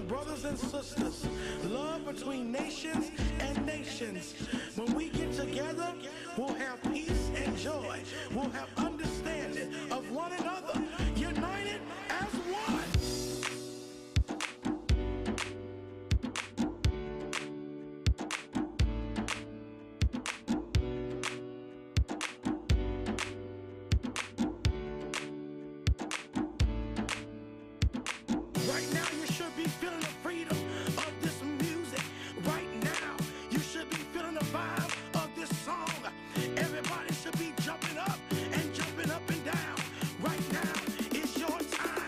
brothers and sisters, love between nations and nations. When we get together, we'll have peace and joy. We'll have understanding of one another, united as one. Right now you should be feeling the freedom of this music. Right now you should be feeling the vibe of this song. Everybody should be jumping up and down. Right now is your time.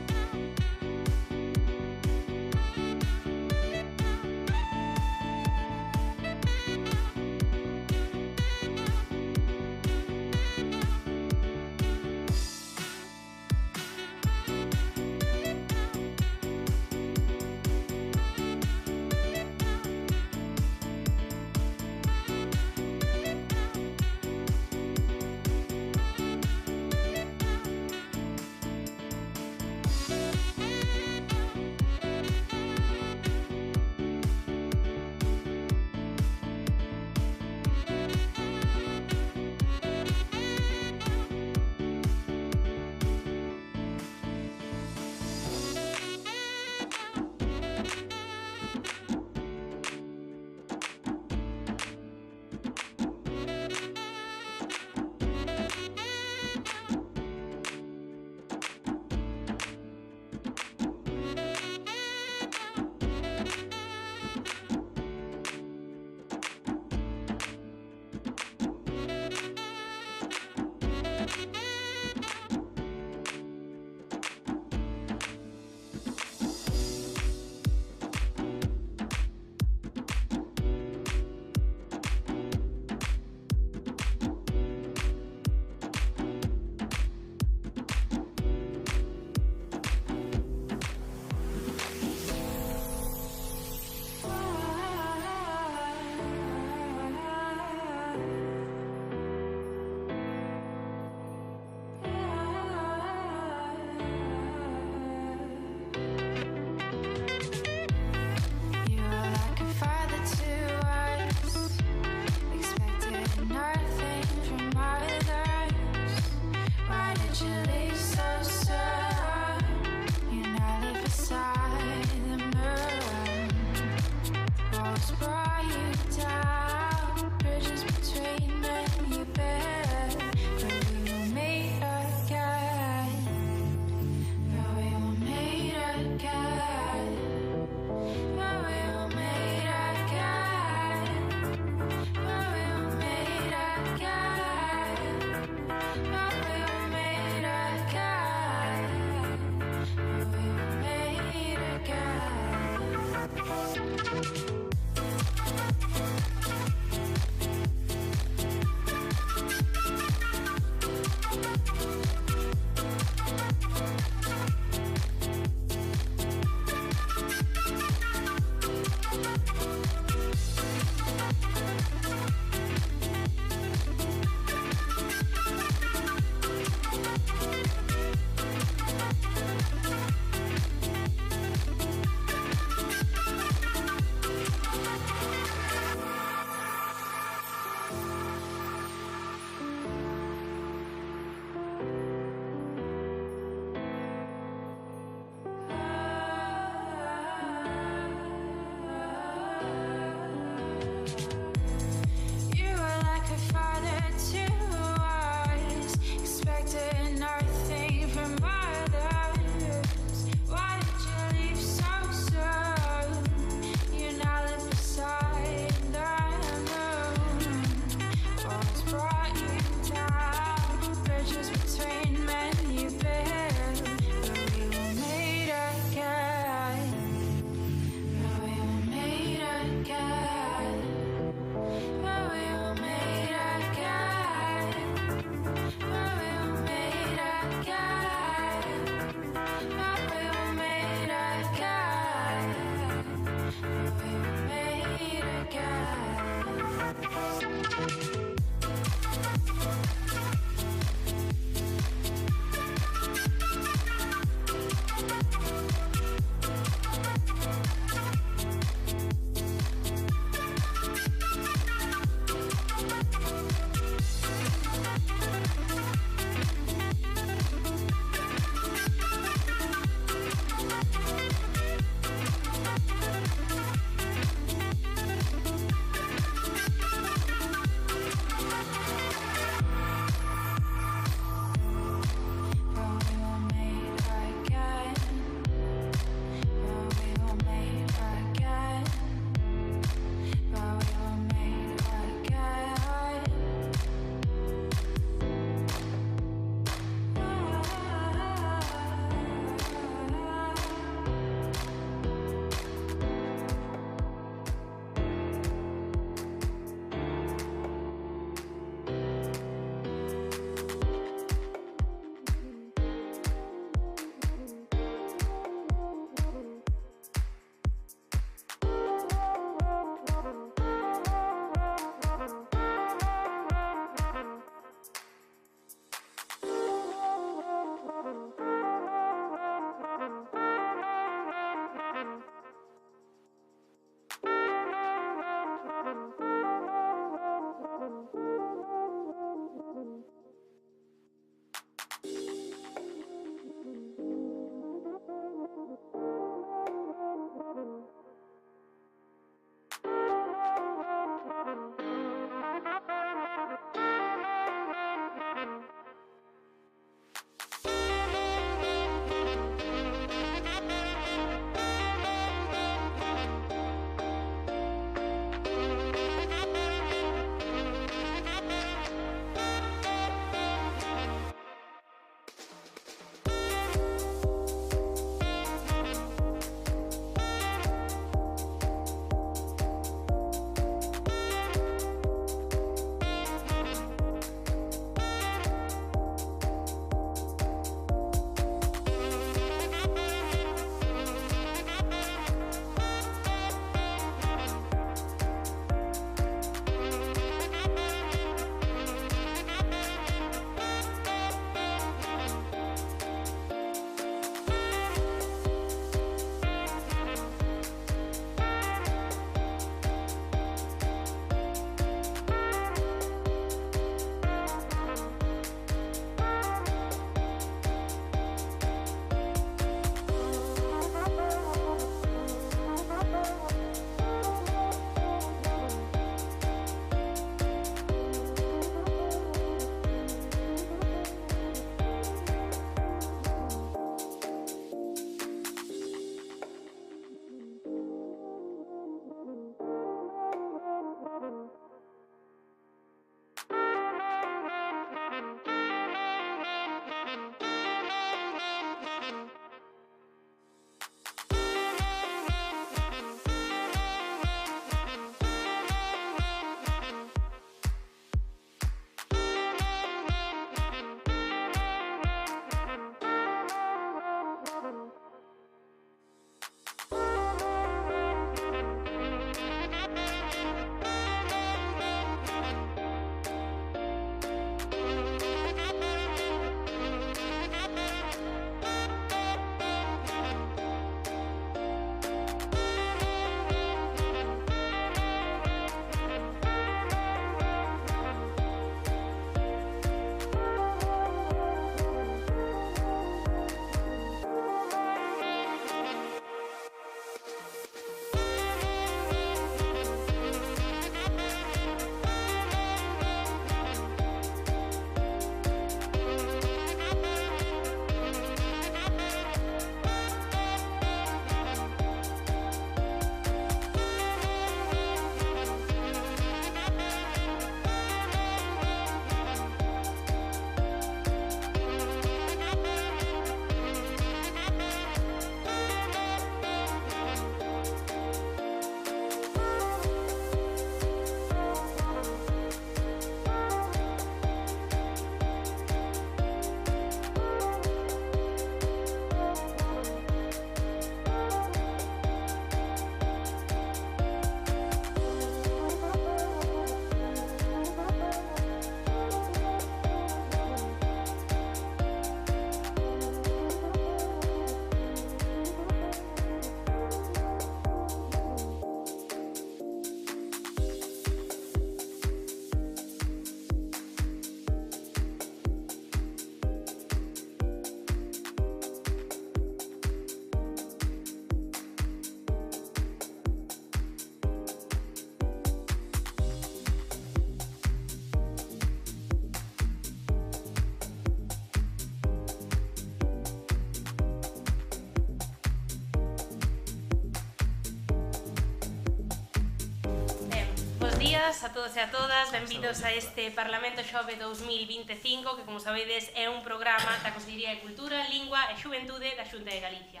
días a todos e a todas, benvidos a este Parlamento Xove 2025, que, como sabedes, é un programa da Consellería de Cultura, Lingua e Xuventude da Xunta de Galicia.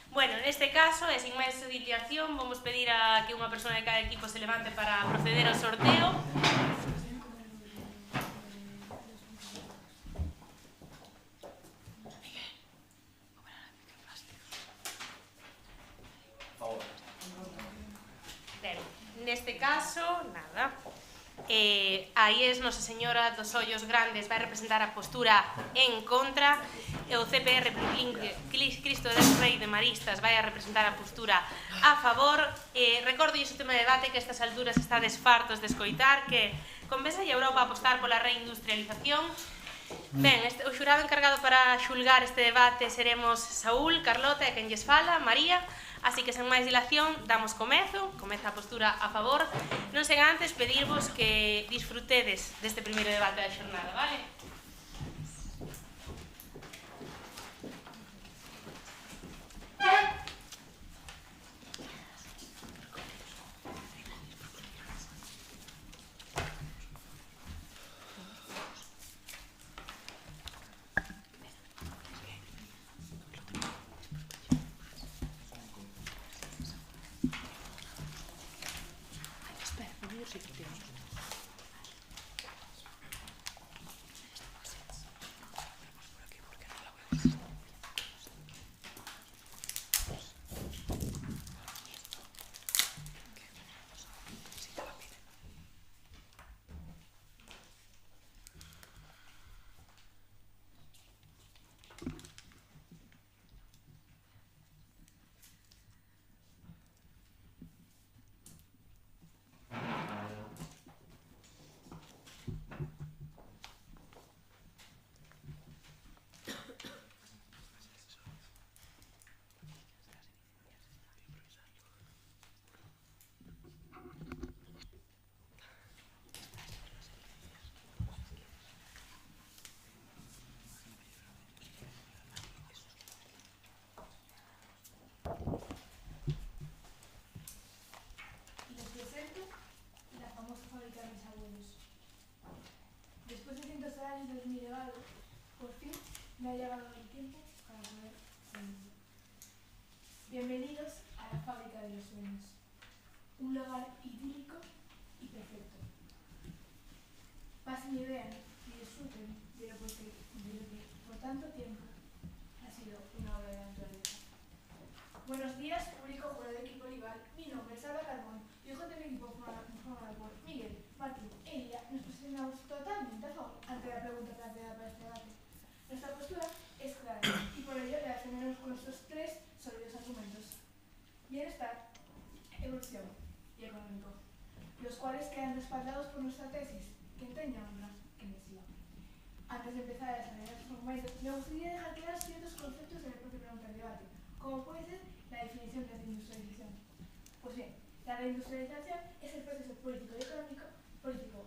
Bueno, neste caso, e sin máis dilación, vamos pedir a que unha persona de cada equipo se levante para proceder ao sorteo. Neste caso, nada. Aí es Nosa Señora dos Ollos Grandes, vai representar a postura en contra, e o CPR Cristo del Rei de Maristas vai a representar a postura a favor. Recordo o tema de debate que a estas alturas estades fartos de escoitar, que convence a Europa a apostar pola reindustrialización. Ben, o xurado encargado para xulgar este debate seremos Saúl, Carlota e quen lles fala, María. Así que, sen máis dilación, damos comezo, comeza a postura a favor. Non sen antes pedirvos que disfrutedes deste primeiro debate da xornada, vale? Desde mi legado, por fin me ha llegado el tiempo para poder seguir. Bienvenidos a la fábrica de los sueños, un lugar idílico y perfecto. Pasen y vean y disfruten de lo que por tanto tiempo ha sido una obra de naturaleza. Buenos días, público jurado de equipo rival. Mi nombre es Alba Carbón y hoy del equipo formado por Miguel, Martín e Ilia nos posicionamos totalmente a favor ante la pregunta planteada para este debate. Nuestra postura es clara y por ello le defendemos con nuestros tres sólidos argumentos: bienestar, evolución y económico, los cuales quedan respaldados por nuestra tesis, que enteña honra, que me siga. Antes de empezar a desarrollar estos argumentos, me gustaría dejar claros ciertos conceptos de la propia pregunta del debate, como puede ser la definición de reindustrialización. Pues bien, la reindustrialización es el proceso político,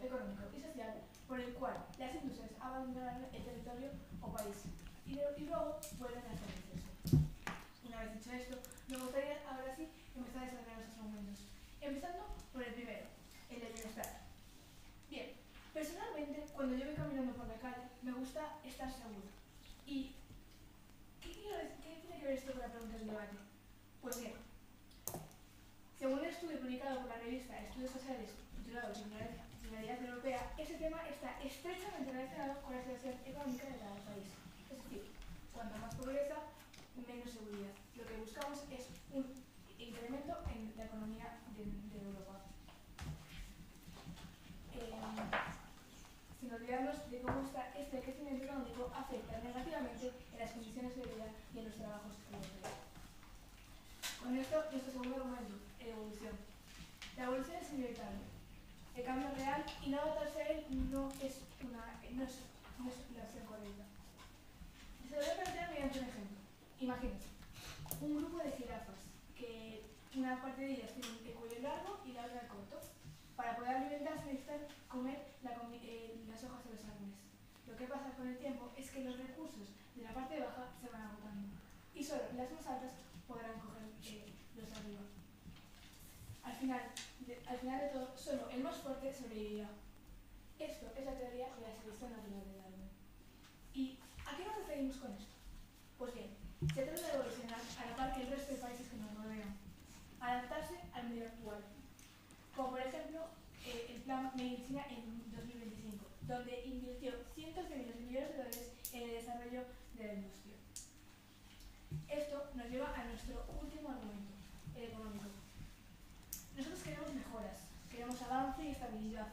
económico y social por el cual las industrias abandonarán el territorio o país y luego vuelven a hacer el proceso. Una vez dicho esto, me gustaría ahora sí empezar a desarrollar nuestros argumentos, empezando por el primero, el de bienestar. Bien, personalmente, cuando yo voy caminando por la calle, me gusta estar seguro. ¿Y qué tiene que ver esto con la pregunta del debate? Pues bien, según un estudio publicado por la revista Estudios Sociales titulado Singularidad Europea, ese tema está estrechamente relacionado con la situación económica de cada país. Es decir, cuanto más pobreza, menos seguridad. Lo que buscamos es un incremento en la economía de Europa. Sin olvidarnos de cómo este crecimiento económico afecta negativamente en las condiciones de vida y en los trabajos europeos. Con esto, nuestro segundo argumento, evolución. La evolución es inevitable. El cambio es real y no adaptarse a él no es la opción correcta. Se lo voy a plantear mediante un ejemplo. Imagínense, un grupo de jirafas, que una parte de ellas tiene el cuello largo y la otra corto. Para poder alimentarse necesitan comer las hojas de los árboles. Lo que pasa con el tiempo es que los recursos de la parte baja se van agotando y solo las más altas podrán coger los de arriba. Al final al final de todo, solo el más fuerte sobrevivirá. Esto es la teoría de la selección natural de Darwin. ¿Y a qué nos referimos con esto? Pues bien, se trata de evolucionar a la par que el resto de países que nos rodean, adaptarse al medio actual, como por ejemplo el Plan Medicina en 2025, donde invirtió cientos de miles de millones de dólares en el desarrollo de la industria. Esto nos lleva a nuestro último argumento, el económico. Nosotros queremos mejoras, queremos avance y estabilidad.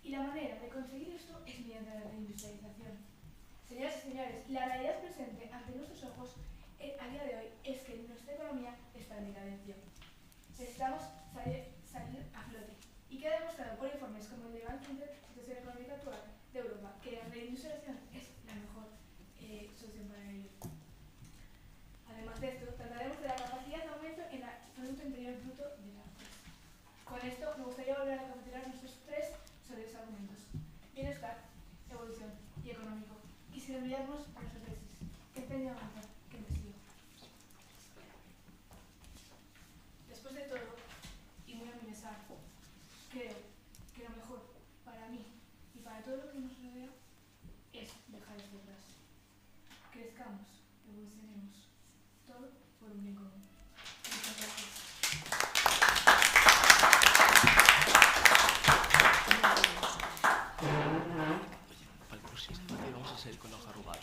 Y la manera de conseguir esto es mediante la reindustrialización. Señoras y señores, la realidad presente ante nuestros ojos a día de hoy es que nuestra economía está en decadencia. Necesitamos salir a flote. Y queda demostrado por informes como el de Bank Inter, Situación Económica Actual de Europa, que la reindustrialización es la mejor solución para ello. Además de esto, trataremos de la capacidad de aumento en el Producto Interior Bruto de la empresa. Con esto me gustaría volver a recapitular nuestros tres sobre los argumentos: bienestar, evolución y económico. Y sin olvidarnos a nuestra tesis: que empeño avanzar, que investigo. Después de todo, y muy a mi pesar, creo que lo mejor para mí y para todo lo que nos rodea es dejar esto atrás. Crezcamos, evolucionemos, todo por un bien común. Muchas gracias. Para el próximo debate vamos a seguir con la hoja robada.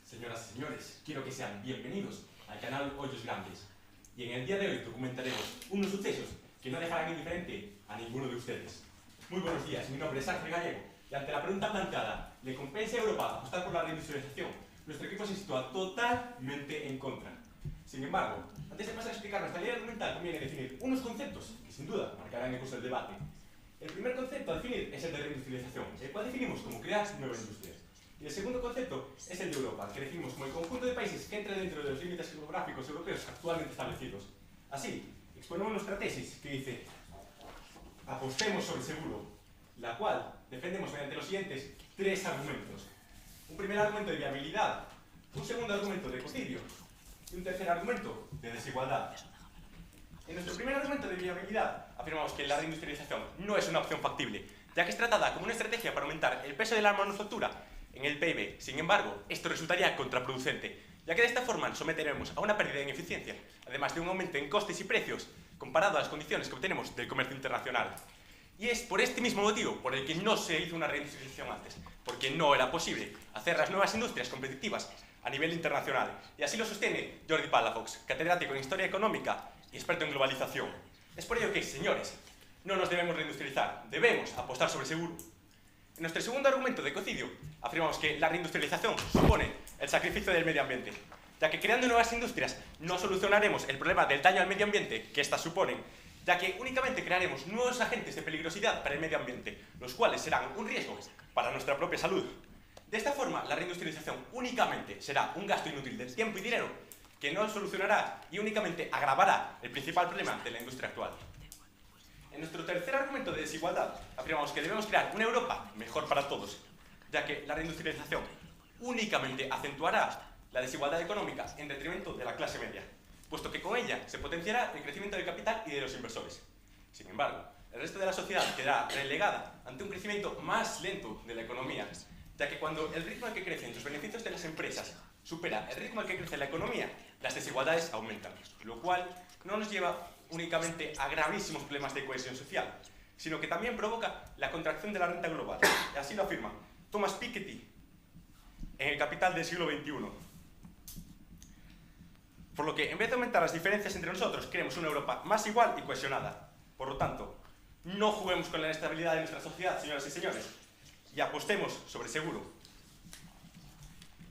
Señoras y señores, quiero que sean bienvenidos al canal Hoyos Grandes. Y en el día de hoy documentaremos unos sucesos que no dejarán indiferente a ninguno de ustedes. Muy buenos días, mi nombre es Ángel Gallego y ante la pregunta planteada, ¿le compensa a Europa apostar por la reindustrialización? Nuestro equipo se sitúa totalmente en contra. Sin embargo, antes de pasar a explicar nuestra línea argumental, conviene definir unos conceptos que sin duda marcarán el curso del debate. El primer concepto a definir es el de reindustrialización, el cual definimos como crear nuevas industrias. Y el segundo concepto es el de Europa, que definimos como el conjunto de países que entra dentro de los límites geográficos europeos actualmente establecidos. Así, exponemos nuestra tesis que dice: apostemos sobre seguro, la cual defendemos mediante los siguientes tres argumentos. Un primer argumento de viabilidad, un segundo argumento de ecocidio y un tercer argumento de desigualdad. En nuestro primer argumento de viabilidad afirmamos que la reindustrialización no es una opción factible, ya que es tratada como una estrategia para aumentar el peso de la manufactura en el PIB. Sin embargo, esto resultaría contraproducente, ya que de esta forma nos someteremos a una pérdida en eficiencia, además de un aumento en costes y precios comparado a las condiciones que obtenemos del comercio internacional. Y es por este mismo motivo por el que no se hizo una reindustrialización antes, porque no era posible hacer las nuevas industrias competitivas a nivel internacional. Y así lo sostiene Jordi Palafox, catedrático en Historia Económica y experto en globalización. Es por ello que, señores, no nos debemos reindustrializar, debemos apostar sobre seguro. En nuestro segundo argumento de ecocidio, afirmamos que la reindustrialización supone el sacrificio del medio ambiente, ya que creando nuevas industrias no solucionaremos el problema del daño al medio ambiente que éstas suponen, ya que únicamente crearemos nuevos agentes de peligrosidad para el medio ambiente, los cuales serán un riesgo para nuestra propia salud. De esta forma, la reindustrialización únicamente será un gasto inútil de tiempo y dinero que no solucionará y únicamente agravará el principal problema de la industria actual. En nuestro tercer argumento de desigualdad, afirmamos que debemos crear una Europa mejor para todos, ya que la reindustrialización únicamente acentuará la desigualdad económica en detrimento de la clase media, puesto que con ella se potenciará el crecimiento del capital y de los inversores. Sin embargo, el resto de la sociedad quedará relegada ante un crecimiento más lento de la economía, ya que cuando el ritmo al que crecen los beneficios de las empresas supera el ritmo al que crece la economía, las desigualdades aumentan, lo cual no nos lleva únicamente a gravísimos problemas de cohesión social, sino que también provoca la contracción de la renta global. Y así lo afirma Thomas Piketty en El Capital del siglo XXI. Por lo que, en vez de aumentar las diferencias entre nosotros, queremos una Europa más igual y cohesionada. Por lo tanto, no juguemos con la inestabilidad de nuestra sociedad, señoras y señores, y apostemos sobre seguro.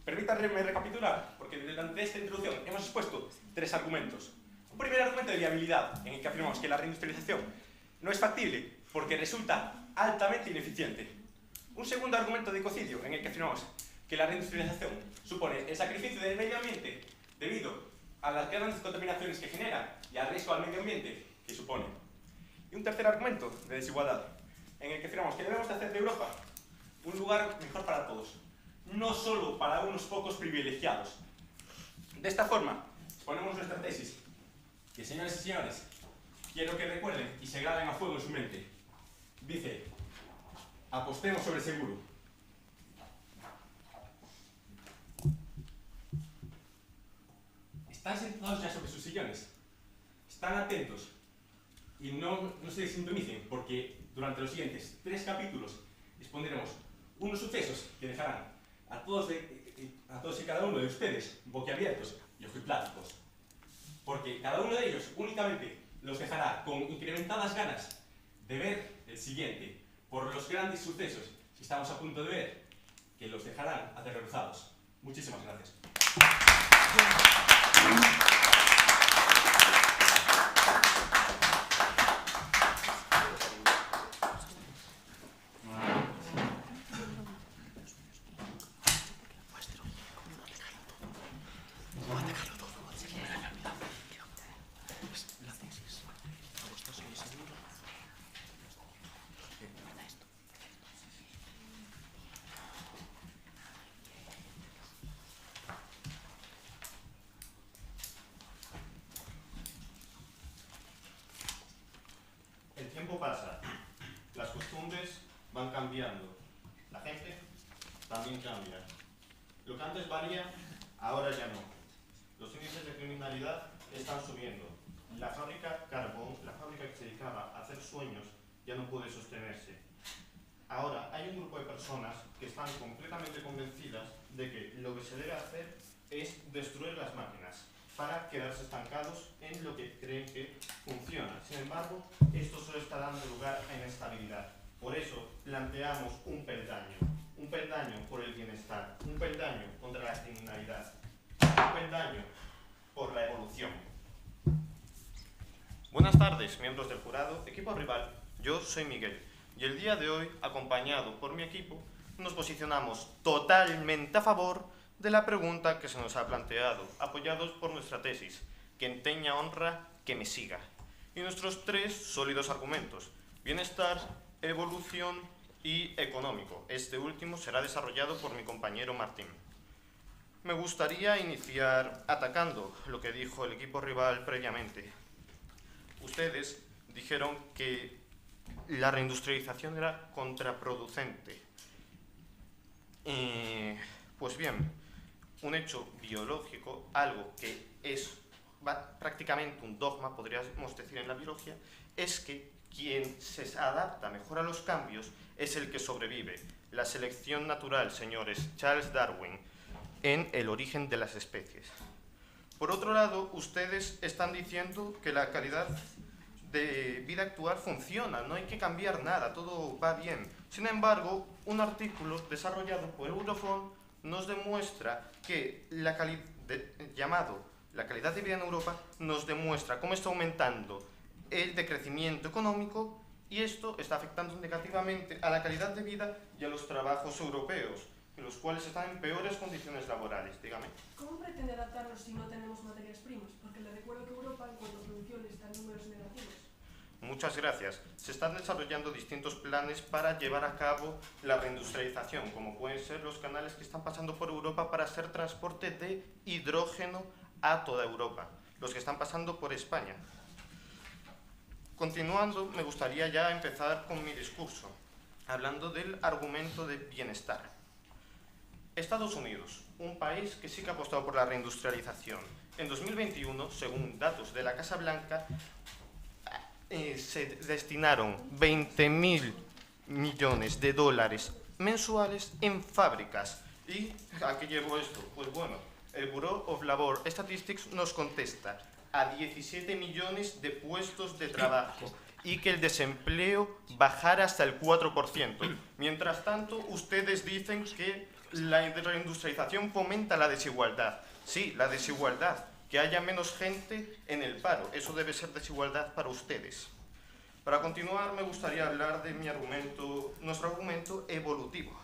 Permítanme recapitular, porque durante esta introducción hemos expuesto 3 argumentos. Un primer argumento de viabilidad, en el que afirmamos que la reindustrialización no es factible porque resulta altamente ineficiente. Un segundo argumento de ecocidio, en el que afirmamos que la reindustrialización supone el sacrificio del medio ambiente debido a las grandes contaminaciones que genera y al riesgo al medio ambiente que supone. Y un tercer argumento de desigualdad, en el que afirmamos que debemos de hacer de Europa un lugar mejor para todos, no solo para unos pocos privilegiados. De esta forma, exponemos nuestra tesis, que, señores y señores, quiero que recuerden y se graben a fuego en su mente. Dice: apostemos sobre seguro. ¿Están sentados ya sobre sus sillones? ¿Están atentos? Y no se sintonicen, porque durante los siguientes 3 capítulos expondremos unos sucesos que dejarán a todos y cada uno de ustedes boquiabiertos y ojipláticos. Porque cada uno de ellos únicamente los dejará con incrementadas ganas de ver el siguiente, por los grandes sucesos que estamos a punto de ver, que los dejarán aterrorizados. Muchísimas gracias. El tiempo pasa, las costumbres van cambiando, la gente también cambia. Lo que antes valía, ahora ya no. Los índices de criminalidad están subiendo. La fábrica Carbón, la fábrica que se dedicaba a hacer sueños, ya no puede sostenerse. Ahora hay un grupo de personas que están completamente convencidas de que lo que se debe hacer es destruir las máquinas para quedarse estancados en lo que creen que funciona. Sin embargo, esto solo está dando lugar a inestabilidad. Por eso planteamos un peldaño por el bienestar, un peldaño contra la criminalidad, un peldaño por la evolución. Buenas tardes, miembros del jurado, equipo rival. Yo soy Miguel y el día de hoy, acompañado por mi equipo, nos posicionamos totalmente a favor de la pregunta que se nos ha planteado, apoyados por nuestra tesis: quien tenga honra, que me siga. Y nuestros 3 sólidos argumentos: bienestar, evolución y económico. Este último será desarrollado por mi compañero Martín. Me gustaría iniciar atacando lo que dijo el equipo rival previamente. Ustedes dijeron que la reindustrialización era contraproducente. Pues bien, un hecho biológico, algo que es prácticamente un dogma, podríamos decir en la biología, es que quien se adapta mejor a los cambios es el que sobrevive. La selección natural, señores, Charles Darwin, en El origen de las especies. Por otro lado, ustedes están diciendo que la calidad de vida actual funciona, no hay que cambiar nada, todo va bien. Sin embargo, un artículo desarrollado por Eurofond nos demuestra que llamado La calidad de vida en Europa nos demuestra cómo está aumentando el decrecimiento económico y esto está afectando negativamente a la calidad de vida y a los trabajos europeos, en los cuales están en peores condiciones laborales. Dígame. ¿Cómo pretende adaptarnos si no tenemos materias primas? Porque le recuerdo que Europa, en cuanto a producción, está en números negativos. Muchas gracias. Se están desarrollando distintos planes para llevar a cabo la reindustrialización, como pueden ser los canales que están pasando por Europa para hacer transporte de hidrógeno a toda Europa, los que están pasando por España. Continuando, me gustaría ya empezar con mi discurso, hablando del argumento de bienestar. Estados Unidos, un país que sí que ha apostado por la reindustrialización. En 2021, según datos de la Casa Blanca, se destinaron 20.000 millones de dólares mensuales en fábricas. ¿Y a qué llevo esto? Pues bueno, el Bureau of Labor Statistics nos contesta a 17 millones de puestos de trabajo y que el desempleo bajara hasta el 4%. Mientras tanto, ustedes dicen que la reindustrialización fomenta la desigualdad. Sí, la desigualdad, que haya menos gente en el paro. Eso debe ser desigualdad para ustedes. Para continuar, me gustaría hablar de nuestro argumento evolutivo.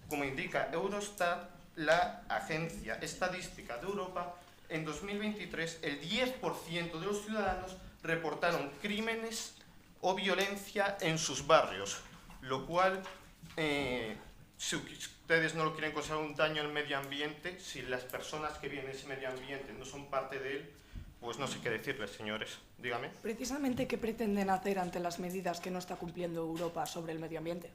Como indica Eurostat, la agencia estadística de Europa, en 2023 el 10% de los ciudadanos reportaron crímenes o violencia en sus barrios, lo cual, si ustedes no lo quieren considerar un daño al medio ambiente, si las personas que viven en ese medio ambiente no son parte de él, pues no sé qué decirles, señores. Dígame. Precisamente, ¿qué pretenden hacer ante las medidas que no está cumpliendo Europa sobre el medio ambiente?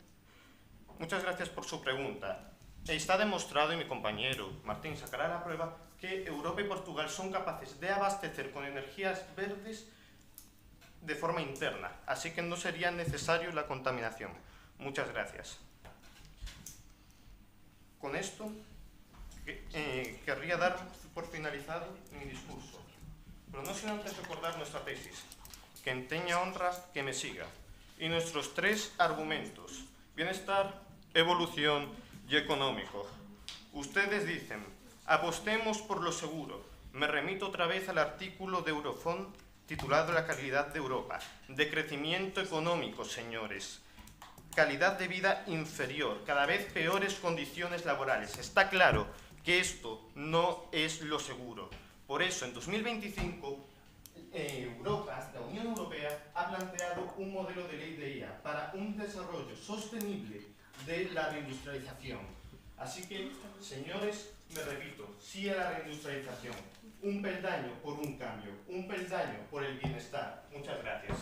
Muchas gracias por su pregunta. Está demostrado, y mi compañero Martín sacará la prueba, que Europa y Portugal son capaces de abastecer con energías verdes de forma interna, así que no sería necesario la contaminación. Muchas gracias. Con esto, querría dar por finalizado mi discurso, pero no sin antes recordar nuestra tesis, que en teña honra que me siga, y nuestros 3 argumentos: bienestar, evolución y económico. Ustedes dicen, apostemos por lo seguro. Me remito otra vez al artículo de Eurofond titulado La calidad de Europa. De crecimiento económico, señores. Calidad de vida inferior, cada vez peores condiciones laborales. Está claro que esto no es lo seguro. Por eso, en 2025, Europa, la Unión Europea, ha planteado un modelo de ley de IA para un desarrollo sostenible de la reindustrialización. Así que, señores, me repito, sí a la reindustrialización. Un peldaño por un cambio, un peldaño por el bienestar. Muchas gracias.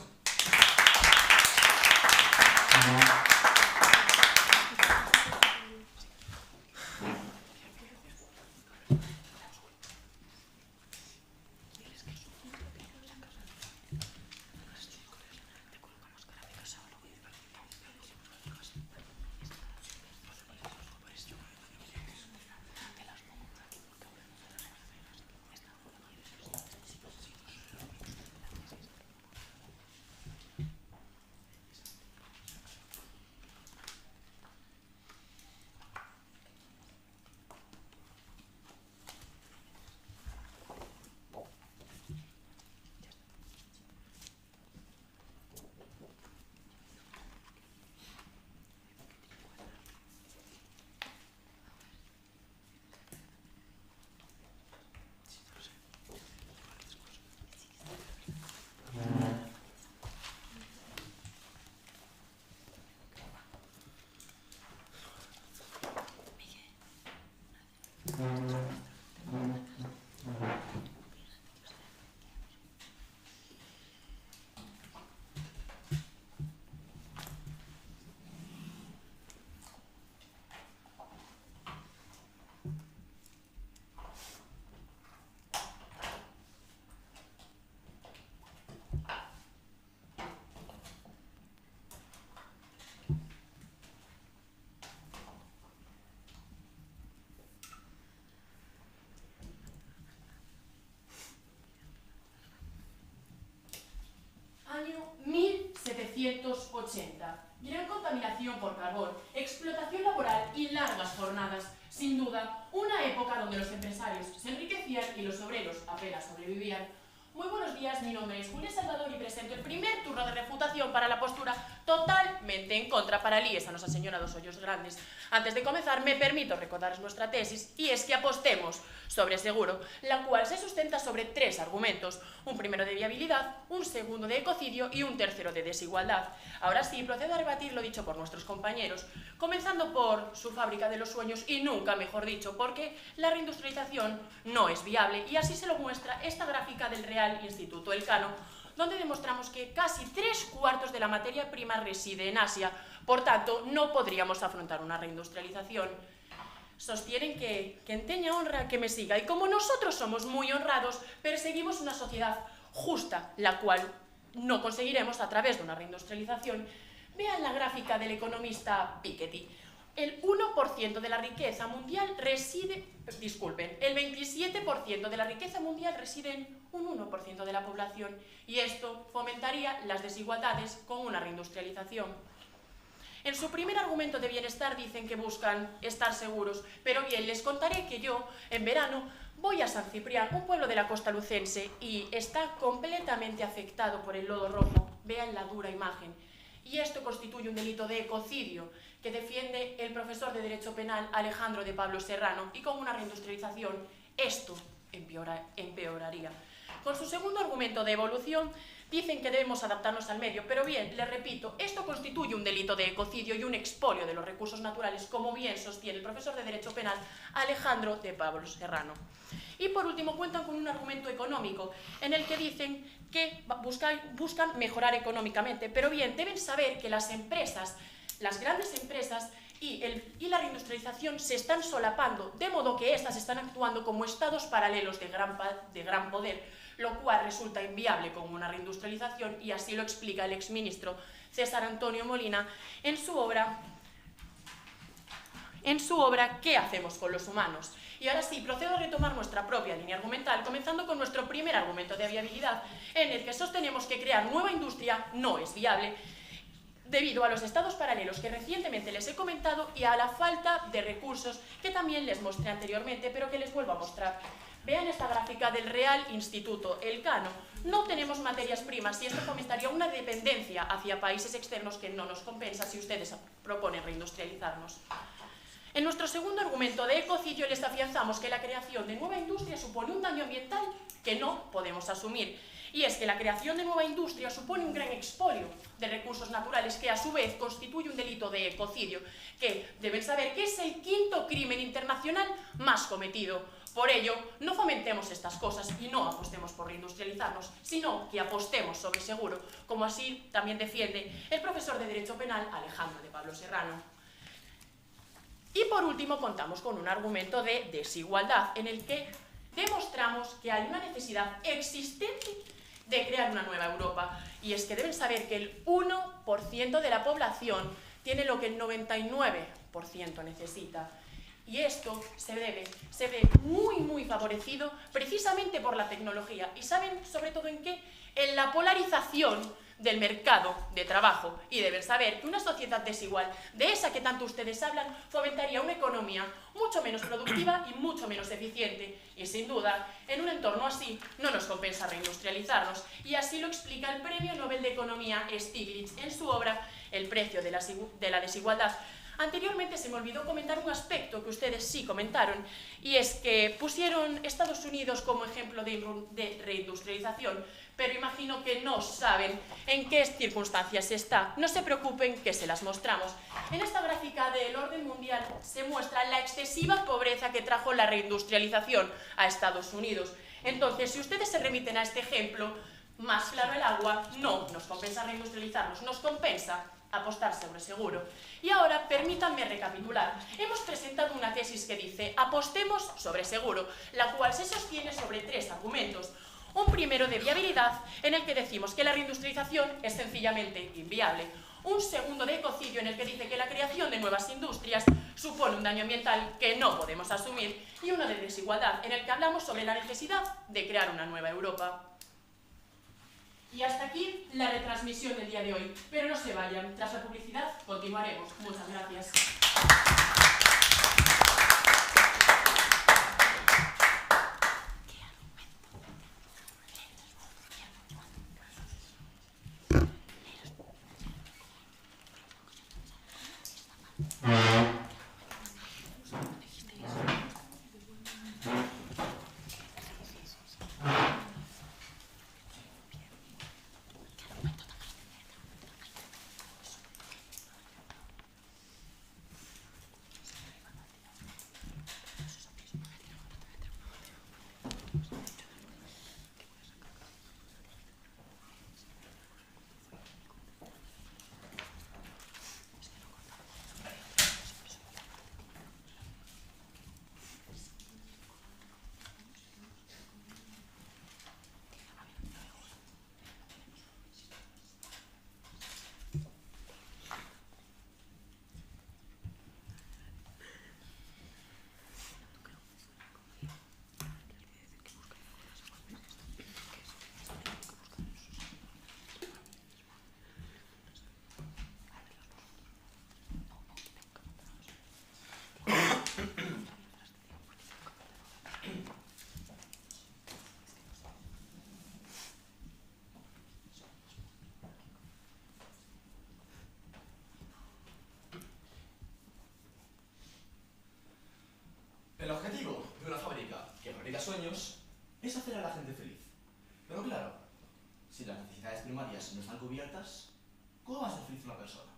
Año 1780. Gran contaminación por carbón, explotación laboral y largas jornadas. Sin duda, una época donde los empresarios se enriquecían y los obreros apenas sobrevivían. Muy buenos días, mi nombre es Julia Salvador y presento el primer turno de refutación para la postura totalmente en contra para Líes a Nosa Señora dos Ollos Grandes. Antes de comenzar, me permito recordaros nuestra tesis, y es que apostemos sobre seguro, la cual se sustenta sobre 3 argumentos: un primero de viabilidad, un segundo de ecocidio y un tercero de desigualdad. Ahora sí, procedo a rebatir lo dicho por nuestros compañeros, comenzando por su fábrica de los sueños, y nunca mejor dicho, porque la reindustrialización no es viable, y así se lo muestra esta gráfica del Real Instituto Elcano, donde demostramos que casi 3/4 de la materia prima reside en Asia. Por tanto, no podríamos afrontar una reindustrialización. sostienen que quien tenga honra que me siga, y como nosotros somos muy honrados, perseguimos una sociedad justa, la cual no conseguiremos a través de una reindustrialización. Vean la gráfica del economista Piketty. El 1% de la riqueza mundial reside, disculpen, el 27% de la riqueza mundial reside en un 1% de la población, y esto fomentaría las desigualdades con una reindustrialización. En su primer argumento de bienestar dicen que buscan estar seguros, pero bien, les contaré que yo, en verano, voy a San Ciprián, un pueblo de la costa lucense, y está completamente afectado por el lodo rojo. Vean la dura imagen. Y esto constituye un delito de ecocidio que defiende el profesor de Derecho Penal Alejandro de Pablo Serrano, y con una reindustrialización esto empeoraría. Con su segundo argumento de evolución, dicen que debemos adaptarnos al medio, pero bien, les repito, esto constituye un delito de ecocidio y un expolio de los recursos naturales, como bien sostiene el profesor de Derecho Penal Alejandro de Pablo Serrano. Y por último, cuentan con un argumento económico, en el que dicen que buscan mejorar económicamente, pero bien, deben saber que las empresas, las grandes empresas y la reindustrialización se están solapando, de modo que éstas están actuando como estados paralelos de gran poder, lo cual resulta inviable con una reindustrialización, y así lo explica el exministro César Antonio Molina en su obra ¿Qué hacemos con los humanos? Y ahora sí, procedo a retomar nuestra propia línea argumental, comenzando con nuestro primer argumento de viabilidad, en el que sostenemos que crear nueva industria no es viable, debido a los estados paralelos que recientemente les he comentado y a la falta de recursos que también les mostré anteriormente, pero que les vuelvo a mostrar. Vean esta gráfica del Real Instituto Elcano. No tenemos materias primas y esto fomentaría una dependencia hacia países externos que no nos compensa si ustedes proponen reindustrializarnos. En nuestro segundo argumento de ecocidio les afianzamos que la creación de nueva industria supone un daño ambiental que no podemos asumir. Y es que la creación de nueva industria supone un gran expolio de recursos naturales que a su vez constituye un delito de ecocidio, que deben saber que es el quinto crimen internacional más cometido. Por ello, no fomentemos estas cosas y no apostemos por reindustrializarnos, sino que apostemos sobre seguro, como así también defiende el profesor de Derecho Penal Alejandro de Pablo Serrano. Y por último, contamos con un argumento de desigualdad, en el que demostramos que hay una necesidad existente de crear una nueva Europa, y es que deben saber que el 1% de la población tiene lo que el 99% necesita. Y esto se ve muy favorecido precisamente por la tecnología. ¿Y saben sobre todo en qué? En la polarización del mercado de trabajo. Y deben saber que una sociedad desigual, de esa que tanto ustedes hablan, fomentaría una economía mucho menos productiva y mucho menos eficiente. Y sin duda, en un entorno así, no nos compensa reindustrializarnos. Y así lo explica el Premio Nobel de Economía Stiglitz en su obra El precio de la desigualdad. Anteriormente se me olvidó comentar un aspecto que ustedes sí comentaron, y es que pusieron Estados Unidos como ejemplo de reindustrialización, pero imagino que no saben en qué circunstancias está. No se preocupen, que se las mostramos. En esta gráfica del orden mundial se muestra la excesiva pobreza que trajo la reindustrialización a Estados Unidos. Entonces, si ustedes se remiten a este ejemplo, más claro el agua, no nos compensa reindustrializarnos, nos compensa apostar sobre seguro. Y ahora, permítanme recapitular. Hemos presentado una tesis que dice apostemos sobre seguro, la cual se sostiene sobre tres argumentos. Un primero de viabilidad, en el que decimos que la reindustrialización es sencillamente inviable. Un segundo de ecocidio, en el que dice que la creación de nuevas industrias supone un daño ambiental que no podemos asumir. Y uno de desigualdad, en el que hablamos sobre la necesidad de crear una nueva Europa. Y hasta aquí la retransmisión del día de hoy. Pero no se vayan, tras la publicidad continuaremos. Muchas gracias. están cubiertas, ¿cómo va a ser feliz una persona?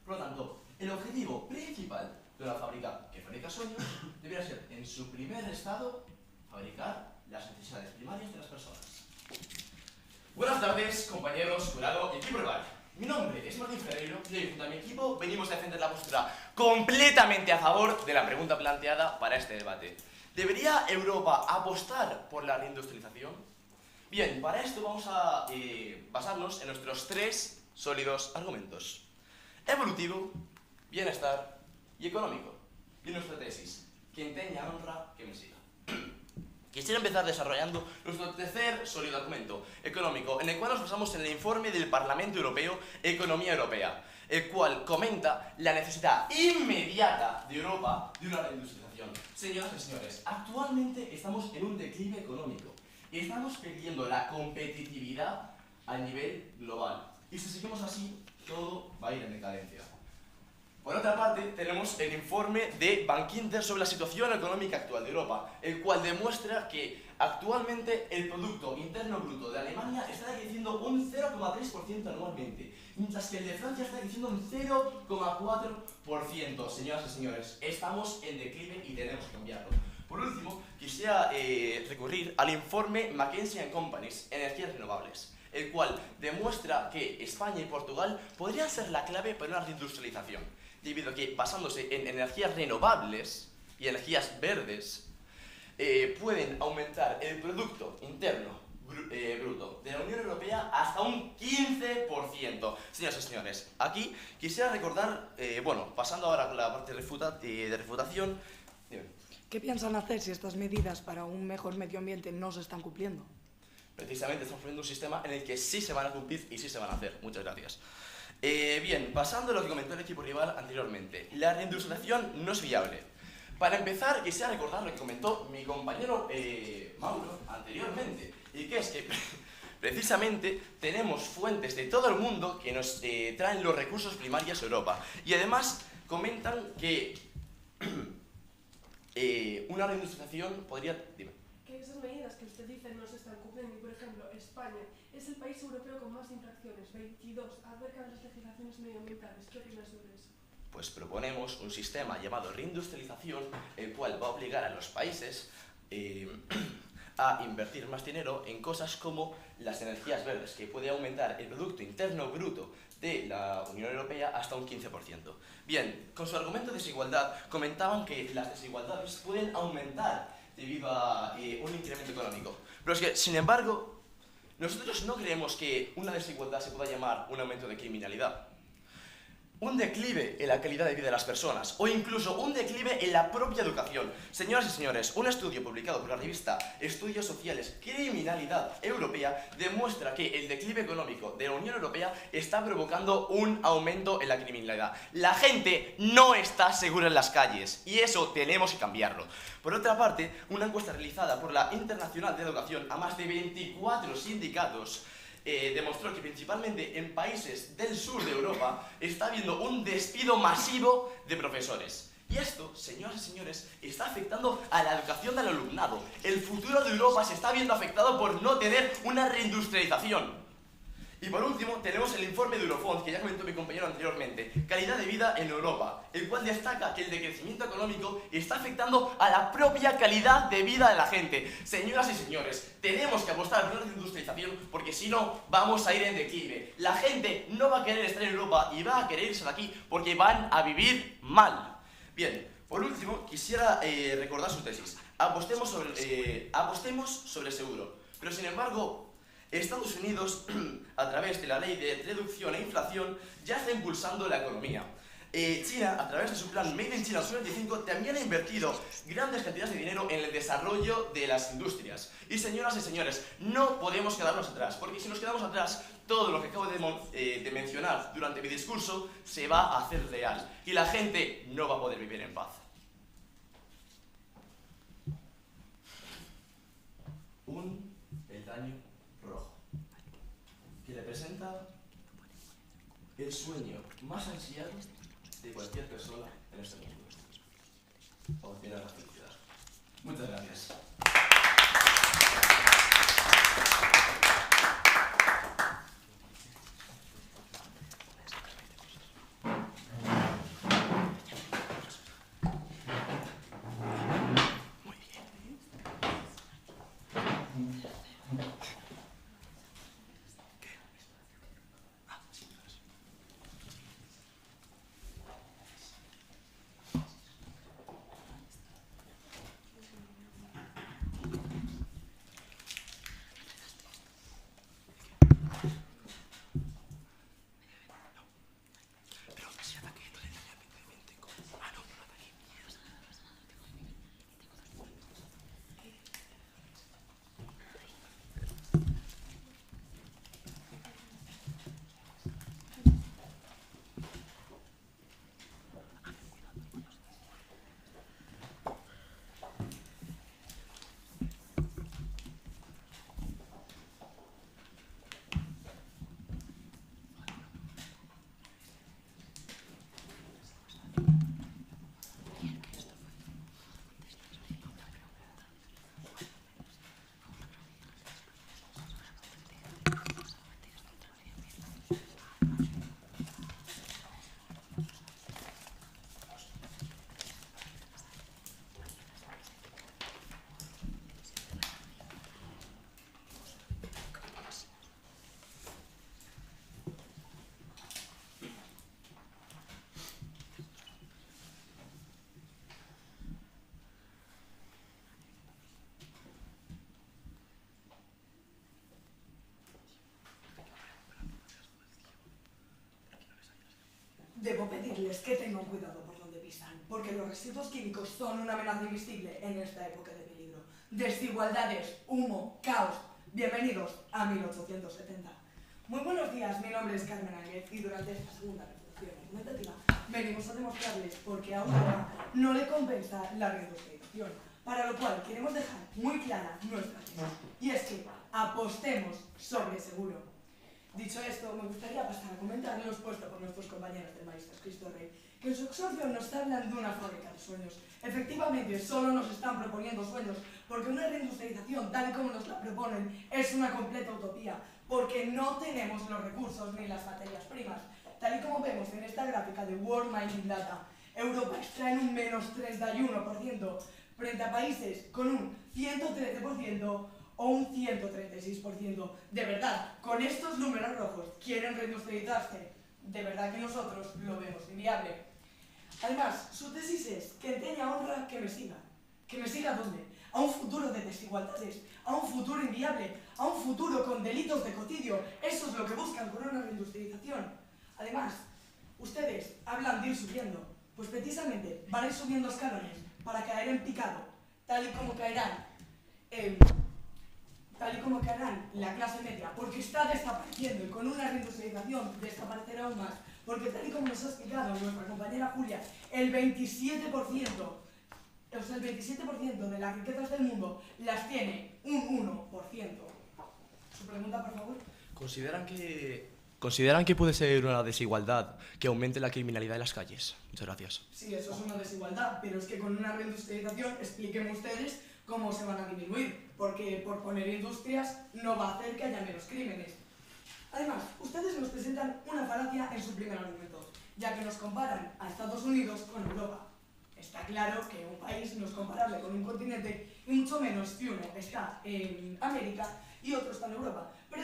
Por lo tanto, el objetivo principal de una fábrica que fabrica sueños debería ser, en su primer estado, fabricar las necesidades primarias de las personas. Buenas tardes, compañeros, jurado y equipo rival. Mi nombre es Martín Ferreiro y hoy, junto a mi equipo, venimos a defender la postura completamente a favor de la pregunta planteada para este debate. ¿Debería Europa apostar por la reindustrialización? Bien, para esto vamos a basarnos en nuestros tres sólidos argumentos: evolutivo, bienestar y económico. Y nuestra tesis: quien tenga honra, que me siga. Quisiera empezar desarrollando nuestro tercer sólido argumento económico, en el cual nos basamos en el informe del Parlamento Europeo Economía Europea, el cual comenta la necesidad inmediata de Europa de una reindustrialización. Señoras y señores, actualmente estamos en un declive económico y estamos perdiendo la competitividad a nivel global. Y si seguimos así, todo va a ir en decadencia. Por otra parte, tenemos el informe de Bankinter sobre la situación económica actual de Europa, el cual demuestra que actualmente el Producto Interno Bruto de Alemania está creciendo un 0,3% anualmente, mientras que el de Francia está creciendo un 0,4%. Señoras y señores, estamos en declive y tenemos que cambiarlo. Por último, quisiera recurrir al informe McKinsey & Company's Energías Renovables, el cual demuestra que España y Portugal podrían ser la clave para una reindustrialización, debido a que, basándose en energías renovables y energías verdes, pueden aumentar el Producto Interno Bruto de la Unión Europea hasta un 15%. Señoras y señores, aquí quisiera recordar, pasando ahora a la parte de refutación. ¿Qué piensan hacer si estas medidas para un mejor medio ambiente no se están cumpliendo? Precisamente estamos poniendo un sistema en el que sí se van a cumplir y sí se van a hacer. Muchas gracias. Bien, pasando a lo que comentó el equipo rival anteriormente, la reindustrialización no es viable. Para empezar, quisiera recordar lo que comentó mi compañero Mauro anteriormente, y que es que precisamente tenemos fuentes de todo el mundo que nos traen los recursos primarios a Europa, y además comentan que una reindustrialización podría... Dime. Que esas medidas que usted dice no se están cumpliendo, y por ejemplo, España es el país europeo con más infracciones, 22, acerca de las legislaciones medioambientales. ¿Qué opinas sobre eso? Pues proponemos un sistema llamado reindustrialización, el cual va a obligar a los países a invertir más dinero en cosas como las energías verdes, que puede aumentar el Producto Interno Bruto de la Unión Europea hasta un 15%. Bien, con su argumento de desigualdad, comentaban que las desigualdades pueden aumentar debido a un incremento económico. Pero es que, sin embargo, nosotros no creemos que una desigualdad se pueda llamar un aumento de criminalidad. Un declive en la calidad de vida de las personas, o incluso un declive en la propia educación. Señoras y señores, un estudio publicado por la revista Estudios Sociales Criminalidad Europea demuestra que el declive económico de la Unión Europea está provocando un aumento en la criminalidad. La gente no está segura en las calles, y eso tenemos que cambiarlo. Por otra parte, una encuesta realizada por la Internacional de Educación a más de 24 sindicatos demostró que principalmente en países del sur de Europa está habiendo un despido masivo de profesores. Y esto, señoras y señores, está afectando a la educación del alumnado. El futuro de Europa se está viendo afectado por no tener una reindustrialización. Y por último, tenemos el informe de Eurofond, que ya comentó mi compañero anteriormente, Calidad de vida en Europa, el cual destaca que el decrecimiento económico está afectando a la propia calidad de vida de la gente. Señoras y señores, tenemos que apostar por una industrialización, porque si no, vamos a ir en declive. La gente no va a querer estar en Europa y va a querer irse de aquí porque van a vivir mal. Bien, por último, quisiera recordar su tesis. Apostemos sobre el seguro. Pero sin embargo, Estados Unidos, a través de la ley de reducción e inflación, ya está impulsando la economía. China, a través de su plan Made in China 2025, también ha invertido grandes cantidades de dinero en el desarrollo de las industrias. Y señoras y señores, no podemos quedarnos atrás, porque si nos quedamos atrás, todo lo que acabo de mencionar durante mi discurso se va a hacer real, y la gente no va a poder vivir en paz. Un peldaño rojo, que representa el sueño más ansiado de cualquier persona en este mundo: obtener la felicidad. Muchas gracias. Debo pedirles que tengan cuidado por donde pisan, porque los residuos químicos son una amenaza invisible en esta época de peligro. Desigualdades, humo, caos. Bienvenidos a 1870. Muy buenos días, mi nombre es Carmen Ánguez y durante esta segunda reflexión argumentativa venimos a demostrarles por qué a Europa no le compensa la reindustrialización, para lo cual queremos dejar muy clara nuestra tesis, y es que apostemos sobre seguro. Dicho esto, me gustaría pasar a comentar lo expuesto por nuestros compañeros del Maestro Cristo Rey, que en su exordio nos hablan de una fábrica de sueños. Efectivamente, solo nos están proponiendo sueños, porque una reindustrialización, tal y como nos la proponen, es una completa utopía, porque no tenemos los recursos ni las materias primas. Tal y como vemos en esta gráfica de World Mining Data, Europa extrae un menos 31% frente a países con un 113% o un 136%. De verdad, con estos números rojos quieren reindustrializarse. De verdad que nosotros lo vemos inviable. Además, su tesis es que enseña honra que me siga. ¿Que me siga dónde? A un futuro de desigualdades, a un futuro inviable, a un futuro con delitos de cocidio. Eso es lo que buscan con una reindustrialización. Además, ustedes hablan de ir subiendo. Pues precisamente van a ir subiendo escalones para caer en picado, tal y como caerán la clase media, porque está desapareciendo y con una reindustrialización desaparecerá aún más, porque tal y como nos ha explicado nuestra compañera Julia, el 27% de las riquezas del mundo las tiene un 1%. Su pregunta, por favor. ¿Consideran que puede ser una desigualdad que aumente la criminalidad en las calles? Muchas gracias. Sí, eso es una desigualdad, pero es que con una reindustrialización, explíquenme ustedes cómo se van a disminuir, porque por poner industrias no va a hacer que haya menos crímenes. Además, ustedes nos presentan una falacia en su primer argumento, ya que nos comparan a Estados Unidos con Europa. Está claro que un país no es comparable con un continente, y mucho menos si uno está en América y otro está en Europa. Pero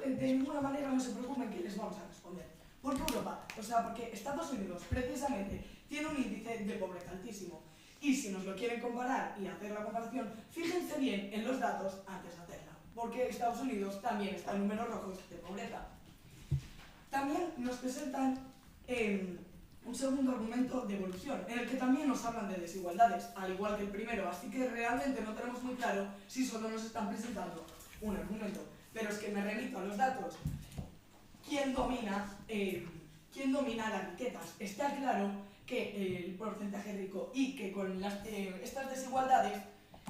de ninguna manera no se preocupen que les vamos a responder. ¿Por qué Europa? Porque Estados Unidos precisamente tiene un índice de pobreza altísimo. Y si nos lo quieren comparar y hacer la comparación, fíjense bien en los datos antes de hacerla, porque Estados Unidos también está en números rojos de pobreza. También nos presentan un segundo argumento de evolución, en el que también nos hablan de desigualdades, al igual que el primero, así que realmente no tenemos muy claro si solo nos están presentando un argumento. Pero es que me remito a los datos. ¿Quién domina las riquezas? Está claro que el porcentaje rico y que con estas desigualdades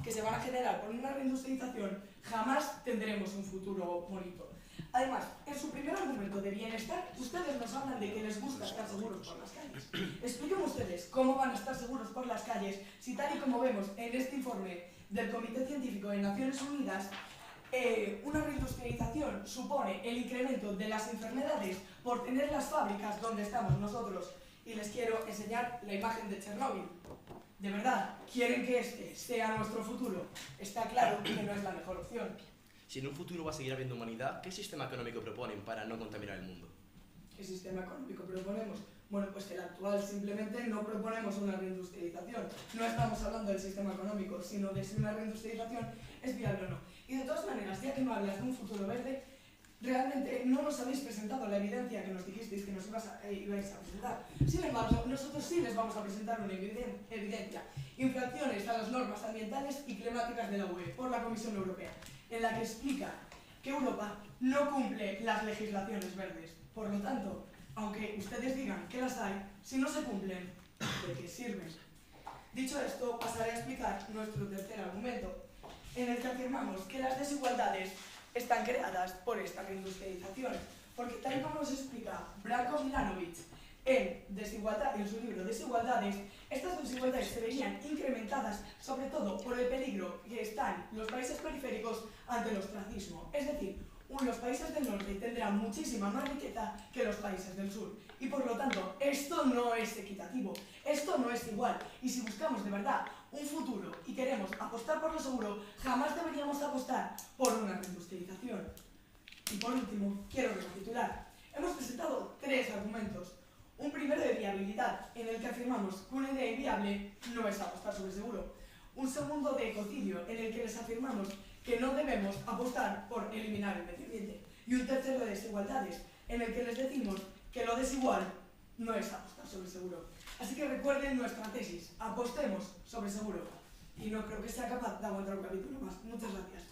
que se van a generar por una reindustrialización jamás tendremos un futuro bonito. Además, en su primer argumento de bienestar, ustedes nos hablan de que les gusta estar seguros por las calles. Expliquen ustedes cómo van a estar seguros por las calles si, tal y como vemos en este informe del Comité Científico de Naciones Unidas, una reindustrialización supone el incremento de las enfermedades por tener las fábricas donde estamos nosotros. Y les quiero enseñar la imagen de Chernóbil. ¿De verdad quieren que este sea nuestro futuro? Está claro que no es la mejor opción. Si en un futuro va a seguir habiendo humanidad, ¿qué sistema económico proponen para no contaminar el mundo? ¿Qué sistema económico proponemos? Bueno, pues el actual. Simplemente no proponemos una reindustrialización. No estamos hablando del sistema económico, sino de si una reindustrialización es viable o no. Y de todas maneras, ya que no hablas de un futuro verde, realmente no nos habéis presentado la evidencia que nos dijisteis que nos ibais a presentar. Sin embargo, nosotros sí les vamos a presentar una evidencia. Infracciones a las normas ambientales y climáticas de la UE por la Comisión Europea, en la que explica que Europa no cumple las legislaciones verdes. Por lo tanto, aunque ustedes digan que las hay, si no se cumplen, ¿de qué sirven? Dicho esto, pasaré a explicar nuestro tercer argumento, en el que afirmamos que las desigualdades están creadas por esta reindustrialización, porque tal y como nos explica Branko Milanovic en su libro Desigualdades, estas desigualdades se verían incrementadas sobre todo por el peligro que están los países periféricos ante el ostracismo. Es decir, los países del norte tendrán muchísima más riqueza que los países del sur. Y por lo tanto, esto no es equitativo, esto no es igual. Y si buscamos de verdad un futuro y queremos apostar por lo seguro, jamás deberíamos apostar por una reindustrialización. Y por último, quiero recapitular. Hemos presentado 3 argumentos. Un primero de viabilidad, en el que afirmamos que una idea inviable no es apostar sobre seguro. Un segundo de ecocidio, en el que les afirmamos que no debemos apostar por eliminar el medio ambiente. Y un tercero de desigualdades, en el que les decimos que lo desigual no es apostar sobre seguro. Así que recuerden nuestra tesis, apostemos sobre seguro. Y no creo que sea capaz de aguantar un capítulo más. Muchas gracias.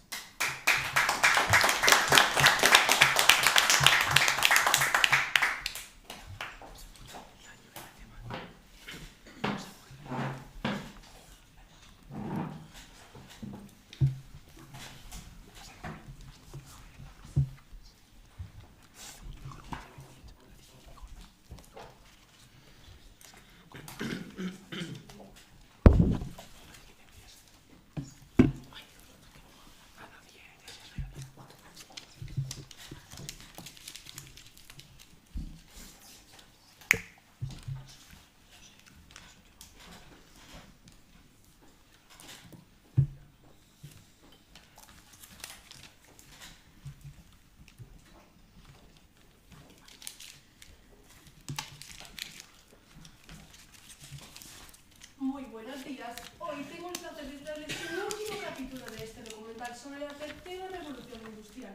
Muy buenos días. Hoy tengo el placer de traerles un último capítulo de este documental sobre la tercera revolución industrial.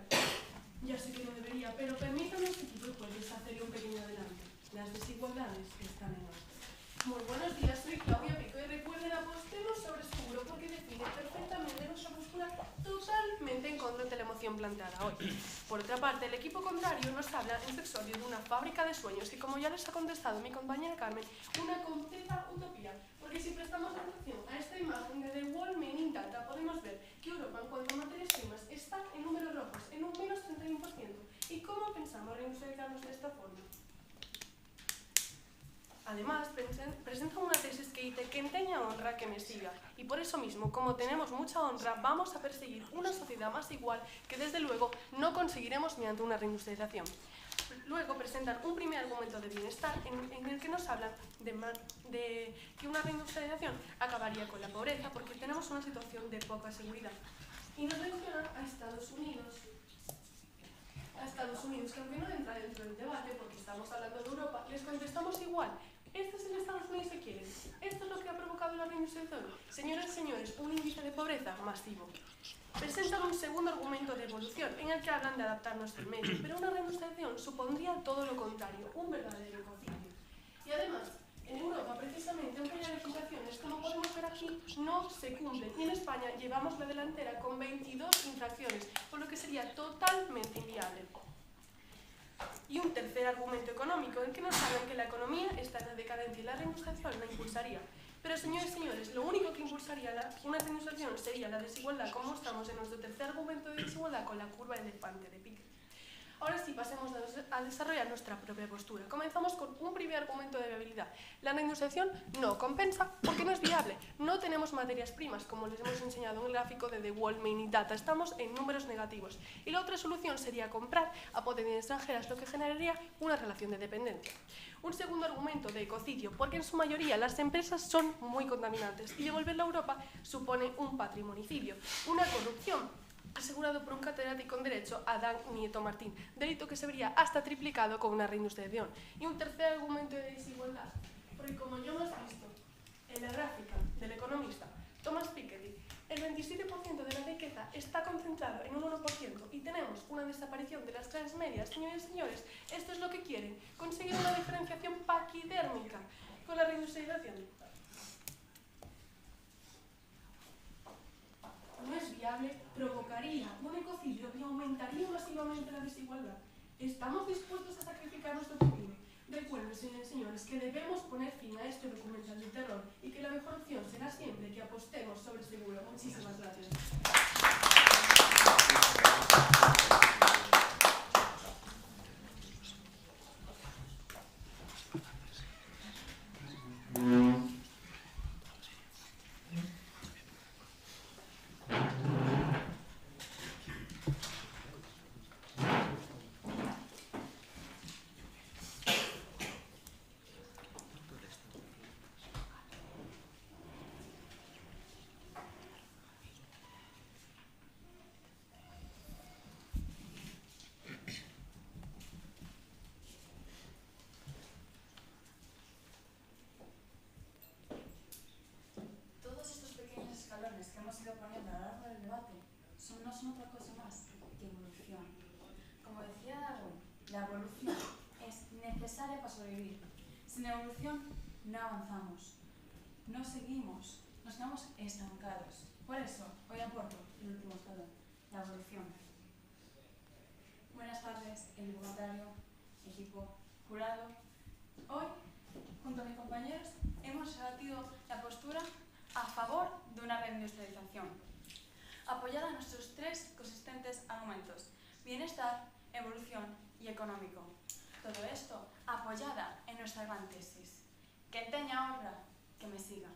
Ya sé que no debería, pero permítanme este tipo de jueves hacerle un pequeño adelanto. Las desigualdades están en orden. Muy buenos días, soy Claudia Pico y recuerden, apostemos sobre seguro porque define perfectamente nuestra postura totalmente en contra de la emoción planteada hoy. Por otra parte, el equipo contrario nos habla en su exordio de una fábrica de sueños y, como ya les ha contestado mi compañera Carmen, una completa utopía. Porque si prestamos atención a esta imagen de The Wall Mining Data, podemos ver que Europa en cuanto a materias primas está en números rojos, en un menos 31%. ¿Y cómo pensamos reindustrializarnos de esta forma? Además, presenta una tesis que dice que enteña honra que me siga. Y por eso mismo, como tenemos mucha honra, vamos a perseguir una sociedad más igual que desde luego no conseguiremos mediante una reindustrialización. Luego presentan un primer argumento de bienestar en el que nos hablan de que una reindustrialización acabaría con la pobreza porque tenemos una situación de poca seguridad. Y nos mencionan a Estados Unidos, que aunque no entra dentro del debate porque estamos hablando de Europa, les contestamos igual. Este es el Estados Unidos que quieren. Esto es lo que ha provocado la reindustrialización. Señoras y señores, un índice de pobreza masivo. Presentan un segundo argumento de evolución en el que hablan de adaptarnos al medio, pero una reindustrialización supondría todo lo contrario, un verdadero ecocidio. Y además, en Europa, precisamente, aunque haya legislaciones, como podemos ver aquí, no se cumplen. Y en España llevamos la delantera con 22 infracciones, por lo que sería totalmente inviable. Y un tercer argumento económico, en que nos hablan que la economía está en la decadencia y la reindustrialización la impulsaría. Pero, señores y señores, lo único que impulsaría una reindustrialización sería la desigualdad, como mostramos en nuestro tercer argumento de desigualdad con la curva de elefante de Piketty. Ahora sí, pasemos a desarrollar nuestra propia postura. Comenzamos con un primer argumento de viabilidad. La reindustrialización no compensa porque no es viable. No tenemos materias primas, como les hemos enseñado en el gráfico de The Wall Mining Data. Estamos en números negativos. Y la otra solución sería comprar a potencias extranjeras, lo que generaría una relación de dependencia. Un segundo argumento de ecocidio, porque en su mayoría las empresas son muy contaminantes y devolverla a Europa supone un patrimonicidio, una corrupción asegurado por un catedrático en Derecho, Adán Nieto Martín, delito que se vería hasta triplicado con una reindustrialización. Y un tercer argumento de desigualdad, porque como ya hemos visto en la gráfica del economista Thomas Piketty, el 27% de la riqueza está concentrado en un 1% y tenemos una desaparición de las clases medias. Señores y señores, esto es lo que quieren, conseguir una diferenciación paquidérmica con la reindustrialización. No es viable, provocaría un ecocidio y aumentaría masivamente la desigualdad. ¿Estamos dispuestos a sacrificar nuestro futuro? Recuerden, señores y señores, que debemos poner fin a este documental de terror y que la mejor opción será siempre que apostemos sobre seguro. Muchísimas gracias. Que hemos ido poniendo a lo largo del debate no son otra cosa más que evolución. Como decía Darwin, la evolución es necesaria para sobrevivir. Sin evolución no avanzamos, no seguimos, nos quedamos estancados. Por eso, hoy aporto el último escalón, la evolución. Buenas tardes, equipo contrario, equipo jurado. Hoy, junto a mis compañeros, hemos debatido la postura a favor de una reindustrialización, apoyada en nuestros tres consistentes argumentos: bienestar, evolución y económico. Todo esto apoyada en nuestra gran tesis. Que tenga obra, que me siga.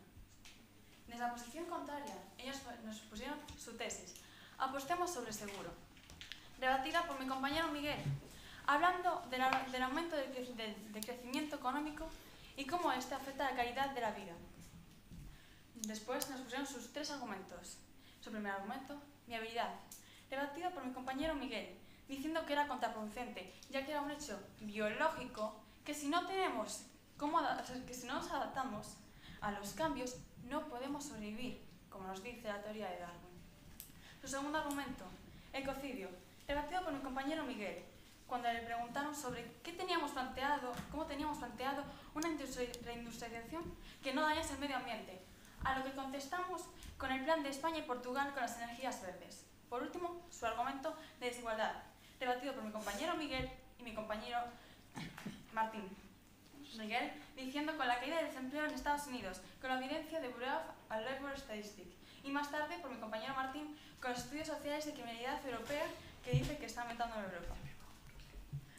Desde la posición contraria, ellos nos pusieron su tesis: apostemos sobre el seguro, debatida por mi compañero Miguel, hablando del aumento del crecimiento económico y cómo este afecta a la calidad de la vida. Después nos pusieron sus tres argumentos. Su primer argumento, viabilidad, debatido por mi compañero Miguel, diciendo que era contraproducente, ya que era un hecho biológico que si no nos adaptamos a los cambios, no podemos sobrevivir, como nos dice la teoría de Darwin. Su segundo argumento, ecocidio, debatido por mi compañero Miguel, cuando le preguntaron sobre cómo teníamos planteado una reindustrialización que no dañase el medio ambiente, a lo que contestamos con el plan de España y Portugal con las energías verdes. Por último, su argumento de desigualdad, debatido por mi compañero Miguel y mi compañero Martín. Miguel diciendo con la caída del desempleo en Estados Unidos, con la evidencia de Bureau of Labor Statistics, y más tarde por mi compañero Martín con los estudios sociales de criminalidad europea que dice que está aumentando en Europa.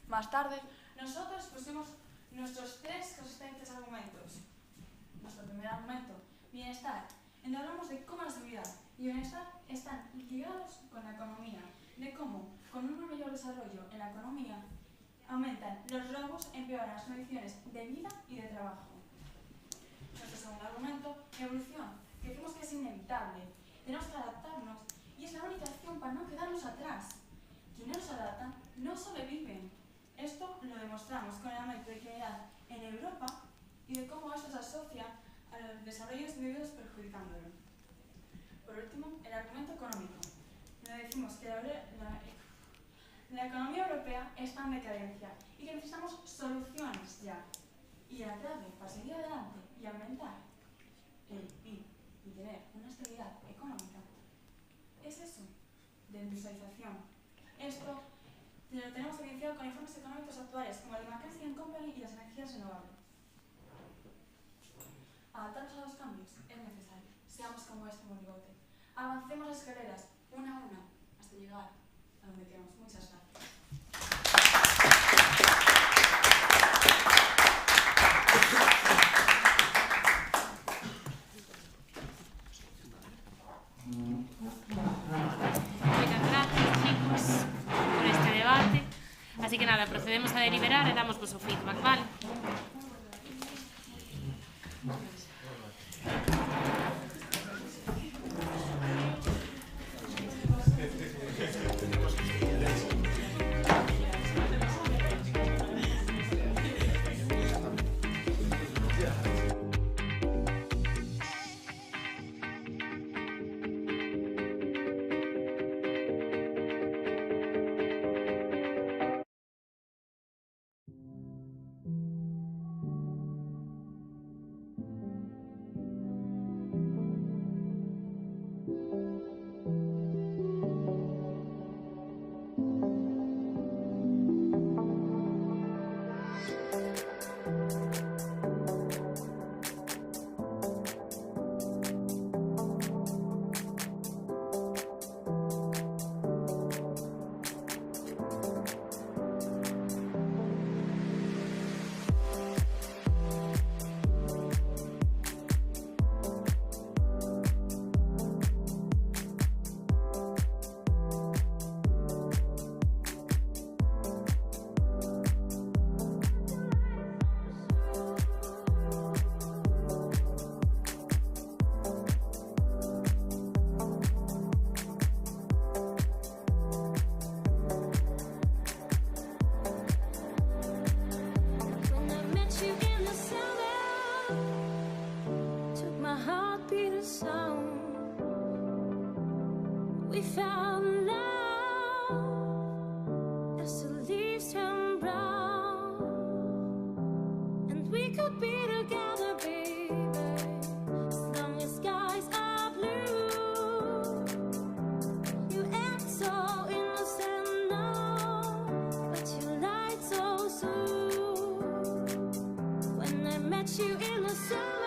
Más tarde, nosotros pusimos nuestros tres consistentes argumentos. Nuestro primer argumento, bienestar, en donde hablamos de cómo la seguridad y el bienestar están ligados con la economía, de cómo, con un mayor desarrollo en la economía, aumentan los robos, empeoran las condiciones de vida y de trabajo. Nuestro segundo argumento, evolución, que decimos que es inevitable, tenemos que adaptarnos y es la única opción para no quedarnos atrás. Quienes no se adaptan no sobreviven. Esto lo demostramos con el aumento de criminalidad en Europa y de cómo esto se asocia a los desarrollos individuos perjudicándolo. Por último, el argumento económico, donde decimos que la economía europea está en decadencia y que necesitamos soluciones ya. Y la clave para seguir adelante y aumentar el PIB y tener una estabilidad económica es eso, de industrialización. Esto lo tenemos evidenciado con informes económicos actuales, como el de McKinsey & Company y las energías renovables. Adaptarnos a los cambios es necesario. Seamos como este monigote. Avancemos las escaleras, una a una, hasta llegar a donde queremos. Muchas gracias. Muchas gracias, chicos, por este debate. Así que nada, procedemos a deliberar e damos vos o feedback, vale? And we could be together, baby, as long as skies are blue. You act so innocent now, but you lied so soon. When I met you in the summer,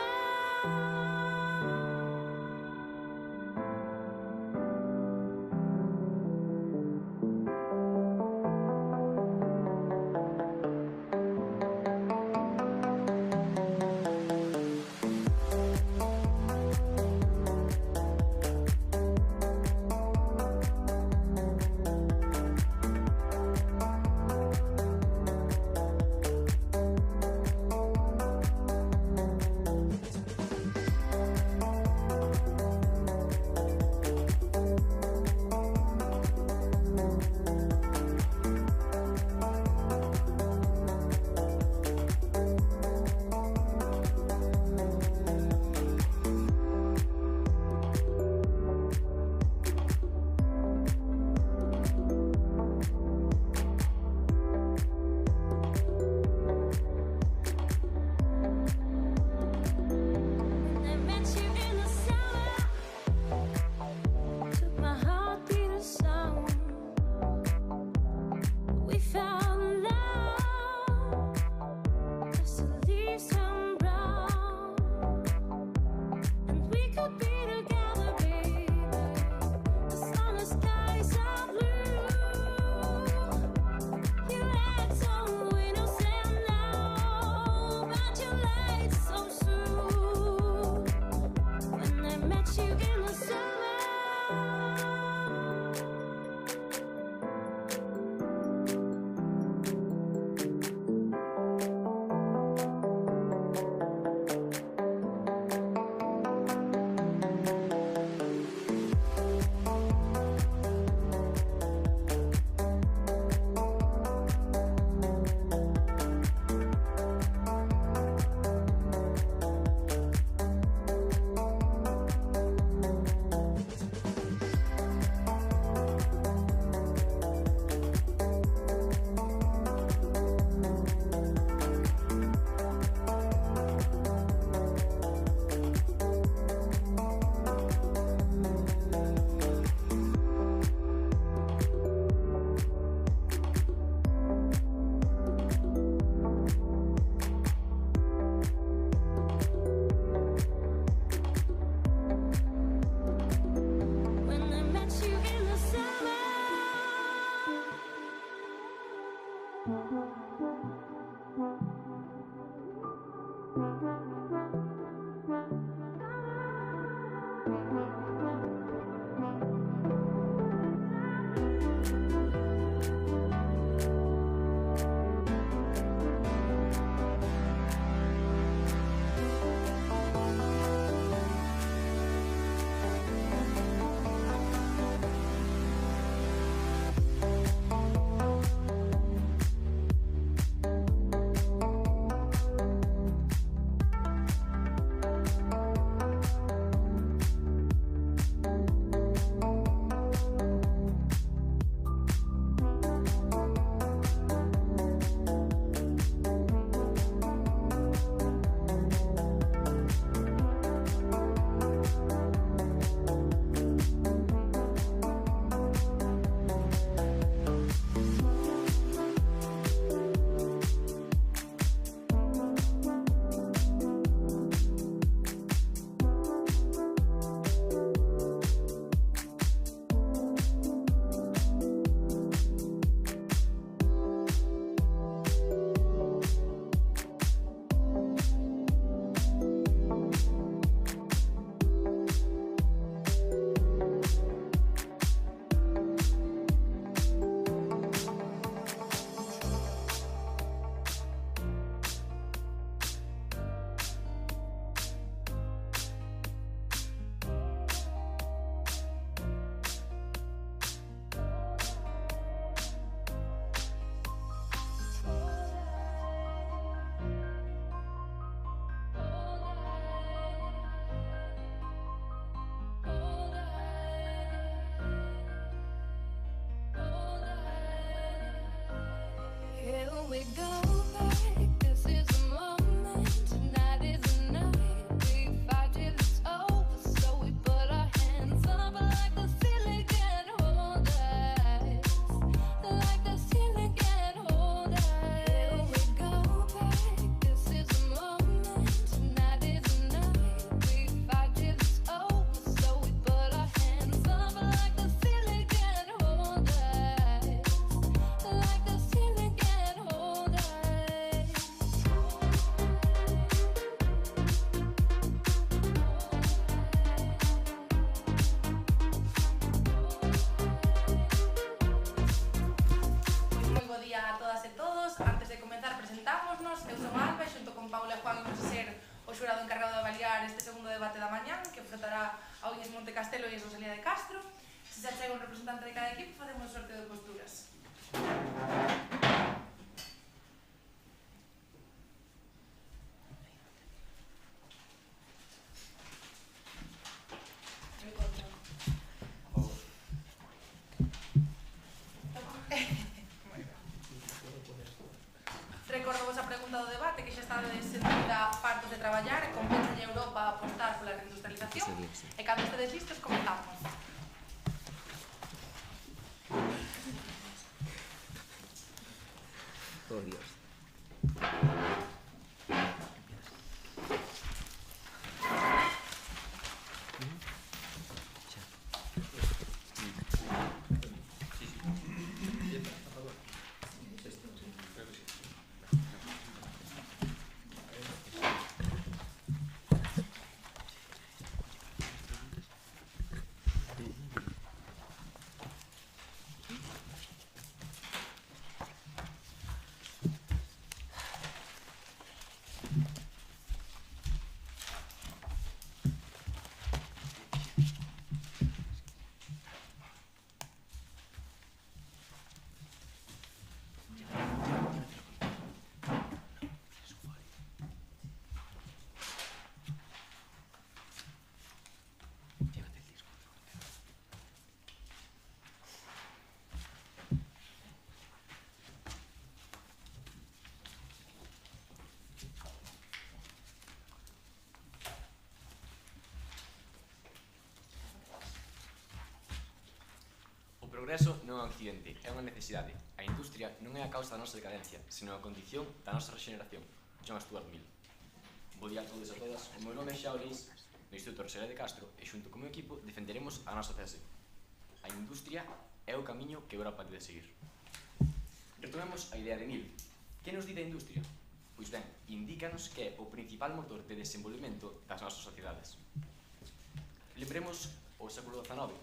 Eu son Alba e xunto con Paula e Juan imos a ser o xurado encargado de avaliar este segundo debate da mañán que enfrontará ao Ies Monte Castelo e a Rosalía de Castro. Se xa chega un representante de cada equipo, facemos o sorteo de posturas. Recordovos a pregunta do debate que xa está sentida partos de traballar e convence a Europa a apostar pola reindustrialización e cando estedes listos comenzamos. Oh, Dios. O progreso non é un accidente, é unha necesidade. A industria non é a causa da nosa decadencia, senón a condición da nosa regeneración. John Stuart Mill. Bo día a todos e a todas. O meu nome é Xao Lins, do Instituto Rosalía de Castro, e xunto co meu equipo defenderemos a nosa tese. A industria é o camiño que Europa debe seguir. Retomemos a idea de Mill. Que nos di da industria? Pois ben, indícanos que é o principal motor de desenvolvemento das nosas sociedades. Lembremos o século XIX.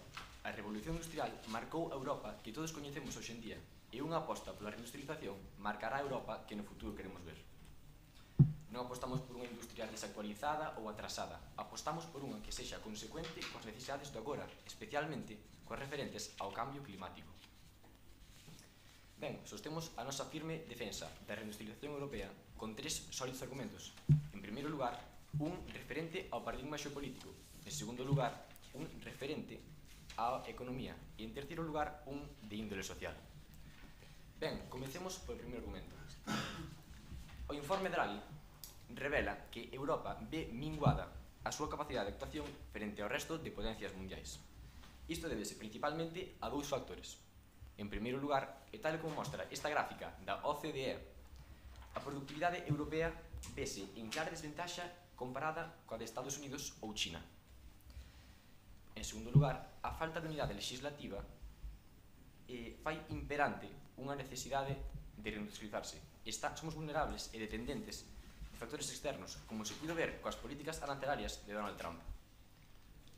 A revolución industrial marcou a Europa que todos coñecemos hoxe en día e unha aposta pola reindustrialización marcará a Europa que no futuro queremos ver. Non apostamos por unha industria desactualizada ou atrasada, apostamos por unha que sexa consecuente coas necesidades do agora, especialmente coas referentes ao cambio climático. Ben, sostemos a nosa firme defensa da reindustrialización europea con tres sólidos argumentos. En primeiro lugar, un referente ao paradigma xeopolítico. En segundo lugar, un referente á economía e, en terceiro lugar, un de índole social. Ben, comecemos polo primeiro argumento. O informe Draghi revela que Europa ve minguada a súa capacidade de actuación frente ao resto de potencias mundiais. Isto débese principalmente a dous factores. En primeiro lugar, e tal como mostra esta gráfica da OCDE, a productividade europea vese en clara desventaxa comparada coa de Estados Unidos ou China. En segundo lugar, a falta de unidade legislativa fai imperante unha necesidade de reindustrializarse. Somos vulnerables e dependentes de factores externos, como se puido ver coas políticas arancelarias de Donald Trump.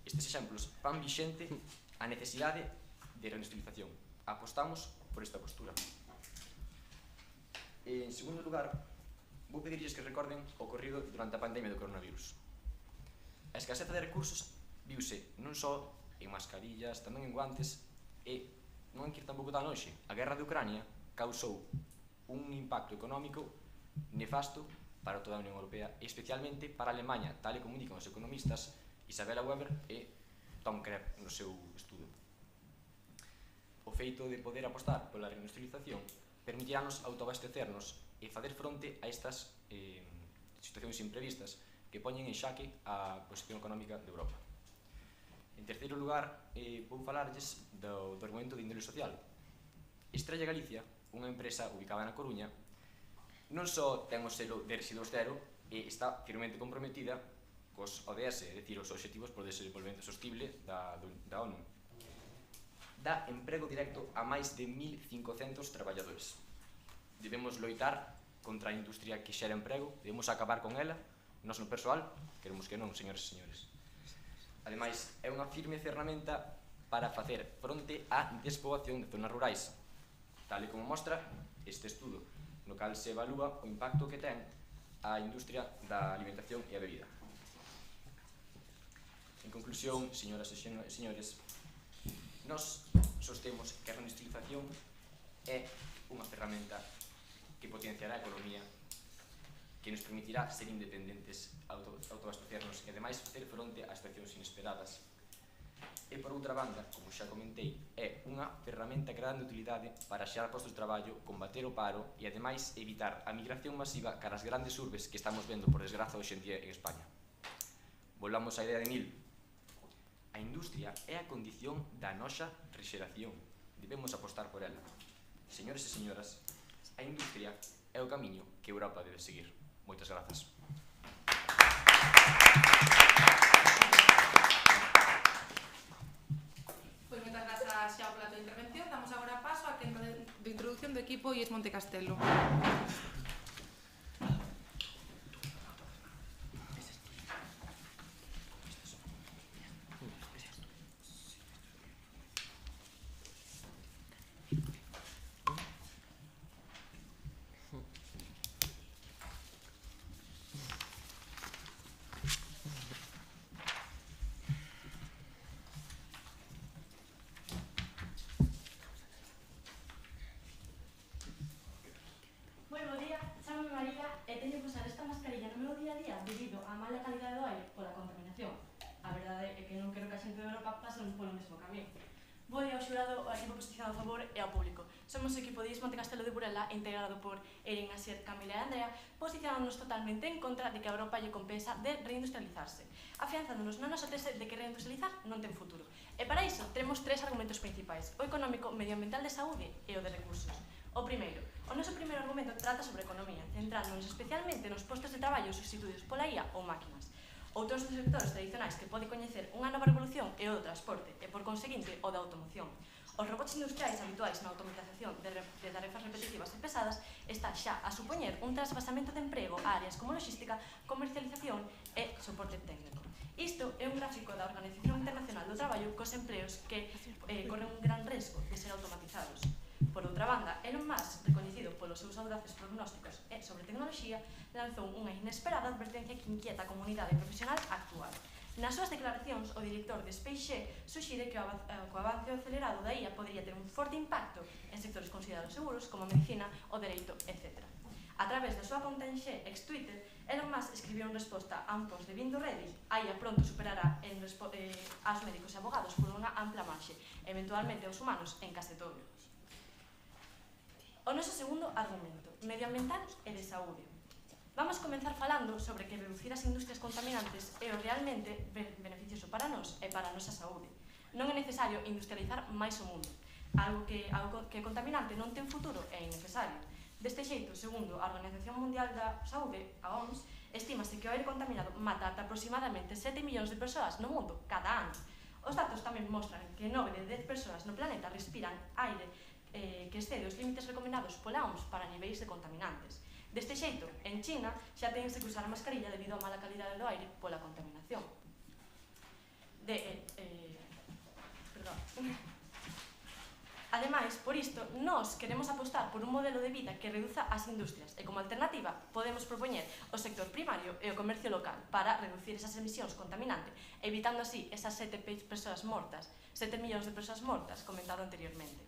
Estes exemplos fan vixente a necesidade de reindustrialización. Apostamos por esta postura. En segundo lugar, vou pedirlles que recorden o ocorrido durante a pandemia do coronavirus. A escaseza de recursos viuse non só en mascarillas, tamén en guantes e non hai que ir tampouco tan lonxe. A guerra de Ucrania causou un impacto económico nefasto para toda a Unión Europea e especialmente para a Alemanha, tal e como indican os economistas Isabella Weber e Tom Krepp no seu estudo. O feito de poder apostar pola reindustrialización permitirá-nos autoabastecernos e facer fronte a estas situacións imprevistas que poñen en xaque a posición económica de Europa. En terceiro lugar, vou falarlles do argumento de índole social. Estrella Galicia, unha empresa ubicada na Coruña, non só ten o selo de residuos cero e está firmemente comprometida cos ODS, é dicir, os Obxectivos por Desenvolvemento Sostible da ONU. Dá emprego directo a máis de 1.500 traballadores. Debemos loitar contra a industria que xera emprego, debemos acabar con ela. Nós no persoal, queremos que non, señores e señores. Ademais, é unha firme ferramenta para facer fronte á despoboación de zonas rurais, tal e como mostra este estudo, no cal se evalúa o impacto que ten a industria da alimentación e a bebida. En conclusión, señoras e señores, nós sostemos que a reindustrialización é unha ferramenta que potenciará a economía, que nos permitirá ser independentes, autoabastecernos e, ademais, facer fronte a situacións inesperadas. E, por outra banda, como xa comentei, é unha ferramenta de grande utilidade para xerar postos de traballo, combater o paro e, ademais, evitar a migración masiva cara as grandes urbes que estamos vendo, por desgraza, hoxe en día en España. Volvamos á idea de Nil. A industria é a condición da nosa rexeración. Debemos apostar por ela. Señores e señoras, a industria é o camiño que Europa debe seguir. Moitas grazas. Pois moitas grazas xa pola tua intervención. Damos agora paso a que de introducción do equipo IES Monte Castelo. Moi bo día, chamo-me María e teño que usar esta mascarilla no meu día a día debido á mala calidade do aire pola contaminación. A verdade é que non quero que a xente de Europa pase polo mesmo camiño. Bo día ao xurado, ao equipo posicionado a favor e ao público. Somos o equipo de IES Monte Castelo de Burela, integrado por Erin, Asier, Camila e Andrea, posicionándonos totalmente en contra de que a Europa lle compensa de reindustrializarse, afianzándonos na nosa tese de que reindustrializar non ten futuro. E para iso, temos tres argumentos principais: o económico, medioambiental, de saúde e o de recursos. O primeiro, o noso primeiro argumento trata sobre economía, centrándonos especialmente nos postos de traballo substituídos pola IA ou máquinas. Outros dos sectores tradicionais que pode coñecer unha nova revolución é o do transporte e, por conseguinte, o da automoción. Os robots industriais habituais na automatización de tarefas repetitivas e pesadas está xa a supoñer un trasvasamento de emprego a áreas como logística, comercialización e soporte técnico. Isto é un gráfico da Organización Internacional do Traballo cos empleos que corren un gran risco de ser automatizados. Por outra banda, Elon Musk, recoñecido polos seus audaces prognósticos sobre tecnoloxía, lanzou unha inesperada advertencia que inquieta a comunidade profesional actual. Nas súas declaracións, o director de SpaceX suxire que o avance acelerado da IA podría ter un forte impacto en sectores considerados seguros como a medicina, o dereito, etc. A través da súa conta en ex-Twitter, Elon Musk escribiu en resposta a un post de Vindo Reddit: a IA pronto superará aos médicos e abogados por unha ampla marxe, eventualmente aos humanos en case todo. O noso segundo argumento, medioambiental e de saúde. Vamos comenzar falando sobre que reducir as industrias contaminantes é o realmente beneficioso para nós e para a nosa saúde. Non é necesario industrializar máis o mundo. Algo que é contaminante non ten futuro é innecesario. Deste xeito, segundo a Organización Mundial da Saúde, a OMS, estímase que o aire contaminado mata ata aproximadamente 7 millóns de persoas no mundo cada ano. Os datos tamén mostran que 9 de 10 persoas no planeta respiran aire que excede os límites recomendados pola OMS para niveis de contaminantes. Deste xeito, en China xa tense que usar a mascarilla debido á mala calidade do aire pola contaminación. Ademais, por isto, nós queremos apostar por un modelo de vida que reduza as industrias e, como alternativa, podemos propoñer o sector primario e o comercio local para reducir esas emisións contaminantes, evitando así esas 7 millóns de persoas mortas comentado anteriormente.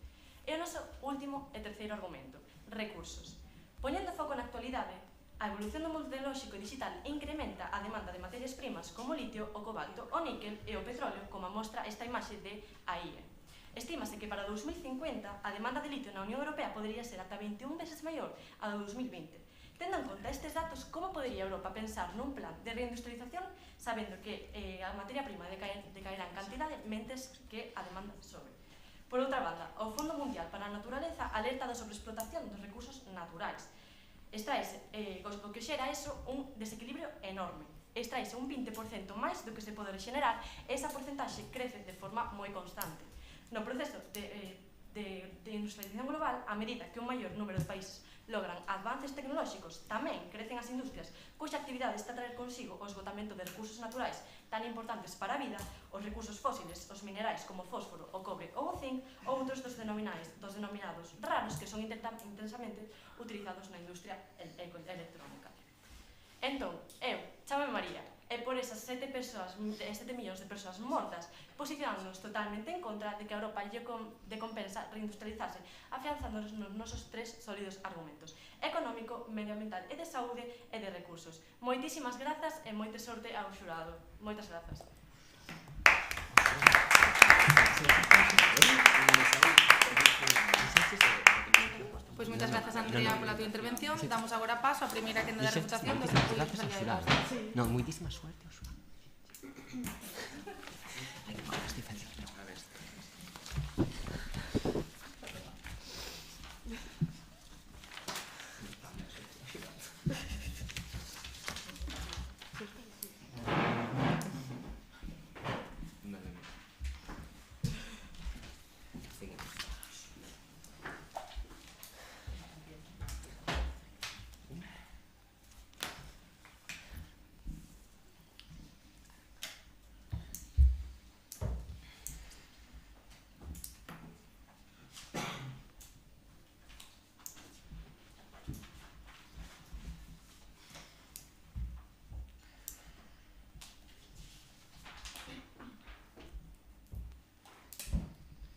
E o noso último e terceiro argumento, recursos. Poñendo foco na actualidade, a evolución do mundo tecnolóxico e digital incrementa a demanda de materias primas como o litio, o cobalto, o níquel e o petróleo, como mostra esta imaxe de AIE. Estímase que para 2050 a demanda de litio na Unión Europea podría ser ata 21 veces maior a do 2020. Tendo en conta estes datos, como podería Europa pensar nun plan de reindustrialización sabendo que a materia prima decaerá en cantidade mentes que a demanda sobre? Por outra banda, o Fondo Mundial para a Naturaleza alerta da sobreexplotación dos recursos naturais. Extraese, o que xera eso, un desequilibrio enorme. Extraese un 20% máis do que se pode regenerar e esa porcentaxe crece de forma moi constante. No proceso de industrialización global, a medida que un maior número de países logran avances tecnolóxicos, tamén crecen as industrias cuxa actividade está a traer consigo o esgotamento de recursos naturais tan importantes para a vida, os recursos fósiles, os minerais como o fósforo, o cobre ou o zinc, ou outros dos denominados raros que son intensamente utilizados na industria electrónica. Entón, eu, chamo María, e por esas 7 millóns de persoas mortas, posicionándonos totalmente en contra de que a Europa lle compensa reindustrializarse, afianzándonos nos nosos 3 sólidos argumentos: económico, medioambiental e de saúde e de recursos. Moitísimas grazas e moita sorte ao xurado. Moitas grazas. Pois moitas grazas, Andrea, pola túa intervención. Damos agora paso á primeira quenda de reputación do Estatuto de Responsabilidade. Non, moitísima suerte ao xurado. Hai que coger este fácil. A ver.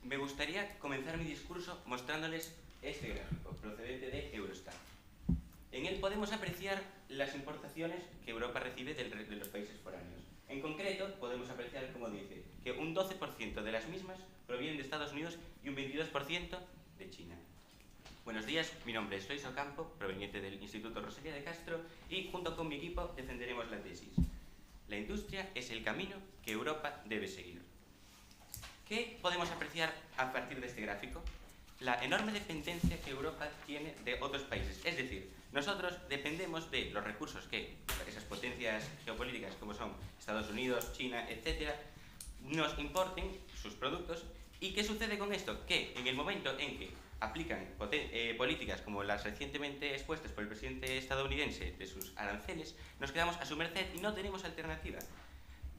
Me gustaría comenzar mi discurso mostrándoles este gráfico procedente de Eurostat. En él podemos apreciar las importaciones que Europa recibe de los países foráneos. En concreto, podemos apreciar, como dice, que un 12% de las mismas provienen de Estados Unidos y un 22% de China. Buenos días, mi nombre es Luis Ocampo, proveniente del Instituto Rosalía de Castro, y junto con mi equipo defenderemos la tesis: la industria es el camino que Europa debe seguir. ¿Qué podemos apreciar a partir de este gráfico? La enorme dependencia que Europa tiene de otros países. Es decir, nosotros dependemos de los recursos que esas potencias geopolíticas como son Estados Unidos, China, etcétera, nos importen sus productos. ¿Y qué sucede con esto? Que en el momento en que aplican políticas como las recientemente expuestas por el presidente estadounidense de sus aranceles, nos quedamos a su merced y no tenemos alternativa.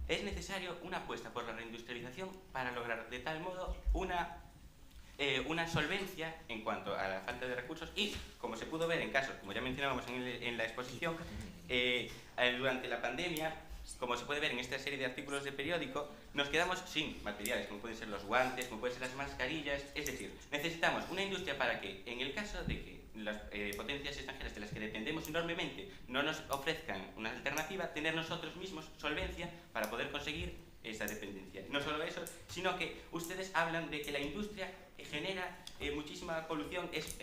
Es necesario una apuesta por la reindustrialización para lograr de tal modo una solvencia en cuanto a la falta de recursos y, como se pudo ver en casos, como ya mencionábamos en la exposición, durante la pandemia, como se puede ver en esta serie de artículos de periódico, nos quedamos sin materiales, como pueden ser los guantes, como pueden ser las mascarillas. Es decir, necesitamos una industria para que, en el caso de que las potencias extranjeras de las que dependemos enormemente no nos ofrezcan una alternativa, tener nosotros mismos solvencia para poder conseguir esa dependencia. No solo eso, sino que ustedes hablan de que la industria genera muchísima polución, es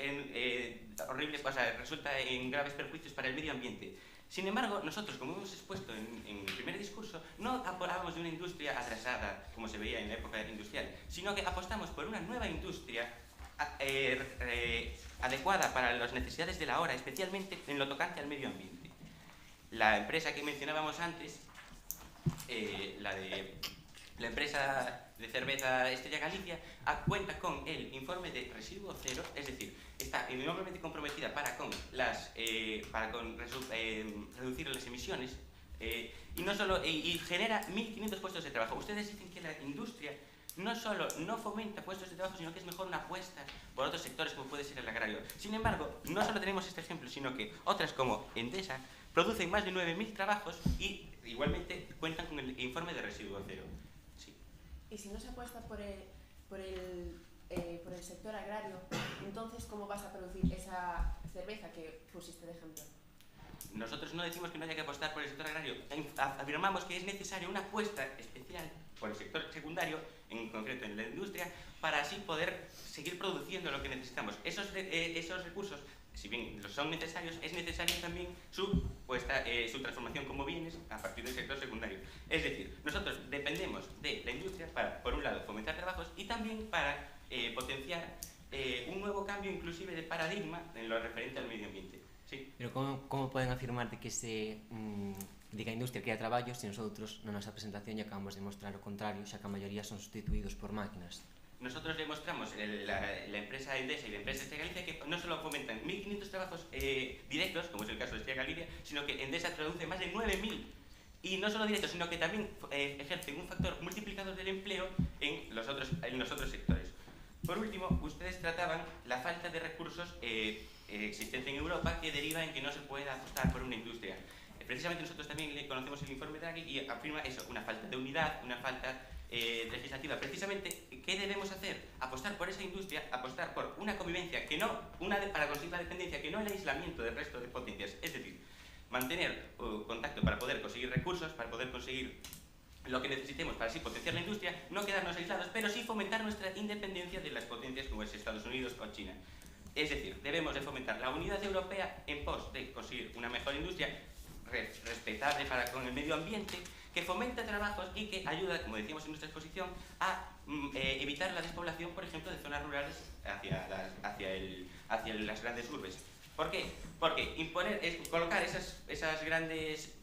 horrible, o sea, resulta en graves perjuicios para el medio ambiente. Sin embargo, nosotros, como hemos expuesto en el primer discurso, no hablábamos de una industria atrasada, como se veía en la época industrial, sino que apostamos por una nueva industria adecuada para las necesidades de la hora, especialmente en lo tocante al medio ambiente. La empresa que mencionábamos antes, la empresa de cerveza Estrella Galicia, cuenta con el informe de residuo cero, es decir, está enormemente comprometida para reducir las emisiones y genera 1.500 puestos de trabajo. Ustedes dicen que la industria no solo no fomenta puestos de trabajo, sino que es mejor una apuesta por otros sectores como puede ser el agrario. Sin embargo, no solo tenemos este ejemplo, sino que otras como Endesa producen más de 9.000 trabajos y igualmente cuentan con el informe de residuo cero. Sí. Y si no se apuesta por el sector agrario, entonces ¿cómo vas a producir esa cerveza que pusiste de ejemplo? Nosotros no decimos que no haya que apostar por el sector agrario, afirmamos que es necesaria una apuesta especial por el sector secundario, en concreto en la industria, para así poder seguir produciendo lo que necesitamos. Esos recursos, si bien son necesarios, es necesaria también su transformación como bienes a partir del sector secundario. Es decir, nosotros dependemos de la industria para, por un lado, fomentar trabajos y también para potenciar un nuevo cambio inclusive de paradigma en lo referente al medio ambiente. Sí. Pero como poden afirmar de que de que a industria crea traballo se nosotros na nosa presentación ya acabamos de mostrar o contrario, xa que a maioría son sustituídos por máquinas? Nosotros demostramos, la empresa Endesa y la empresa Estrella Galicia, que no solo fomentan 1.500 trabajos directos, como es el caso de Estrella Galicia, sino que Endesa traduce más de 9.000. Y no solo directos, sino que también ejercen un factor multiplicador del empleo en los otros sectores. Por último, ustedes trataban la falta de recursos existente en Europa que deriva en que no se pueda apostar por una industria. Precisamente nosotros también le conocemos el informe Draghi y afirma eso, una falta de unidad, una falta legislativa. Precisamente, ¿qué debemos hacer? Apostar por esa industria, apostar por una convivencia que no, para conseguir la dependencia, que no el aislamiento del resto de potencias. Es decir, mantener contacto para poder conseguir recursos, para poder conseguir lo que necesitemos para así potenciar la industria, no quedarnos aislados, pero sí fomentar nuestra independencia de las potencias como es Estados Unidos o China. Es decir, debemos de fomentar la unidad europea en pos de conseguir una mejor industria respetable con el medio ambiente, que fomenta trabajos y que ayuda, como decíamos en nuestra exposición, a evitar la despoblación, por ejemplo, de zonas rurales hacia las grandes urbes. ¿Por qué? Porque colocar esas grandes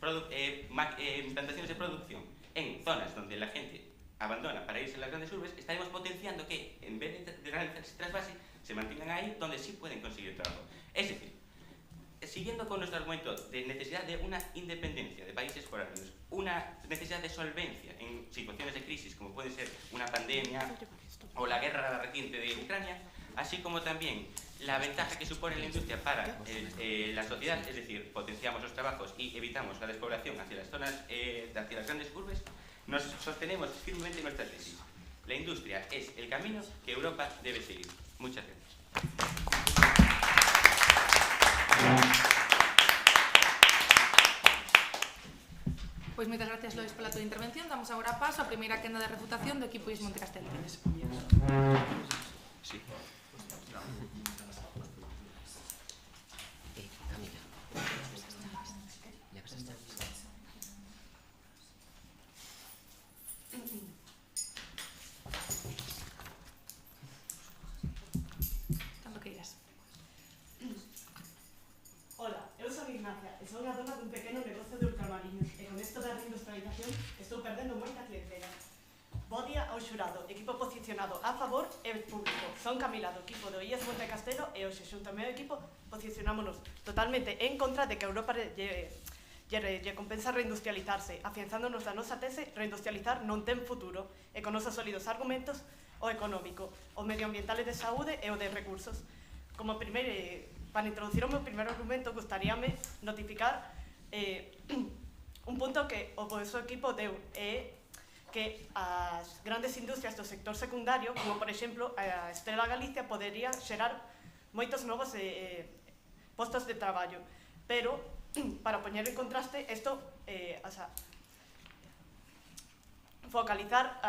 implantaciones de producción en zonas donde la gente abandona para irse a las grandes urbes, estaremos potenciando que, en vez de realizarse trasvase, se mantengan ahí donde sí pueden conseguir trabajo. Es decir, siguiendo con nuestro argumento de necesidad de una independencia de países foráneos, una necesidad de solvencia en situaciones de crisis, como puede ser una pandemia o la guerra reciente de Ucrania, así como también la ventaja que supone la industria para la sociedad, es decir, potenciamos los trabajos y evitamos la despoblación hacia las zonas, hacia las grandes urbes, nos sostenemos firmemente nuestra tesis. La industria es el camino que Europa debe seguir. Muchas gracias. Pois moitas gracias, Lois, pola tua intervención. Damos agora paso á primeira quenda de refutación do equipo IS Monte Castelo. Sí. Cando queiras. Hola, eu son Ignacia e son a dona dun pequeno negocio de ultramarinos e con isto da reindustrialización estou perdendo moita clientela. Bo día ao xurado, equipo posicionado a favor e público. Son Camila do equipo do IES Monte Castelo e hoxe xunto ao meu equipo posicionámonos totalmente en contra de que a Europa lle compensa reindustrializarse, afianzándonos da nosa tese reindustrializar non ten futuro e con nosos sólidos argumentos o económico, o medioambiental e de saúde e o de recursos. Como primeiro, para introducir o meu primeiro argumento, gustaríame notificar un punto que o vosso equipo deu que as grandes industrias do sector secundario, como por exemplo a Estrela Galicia, podería xerar moitos novos postos de traballo, pero para poñer en contraste isto, focalizar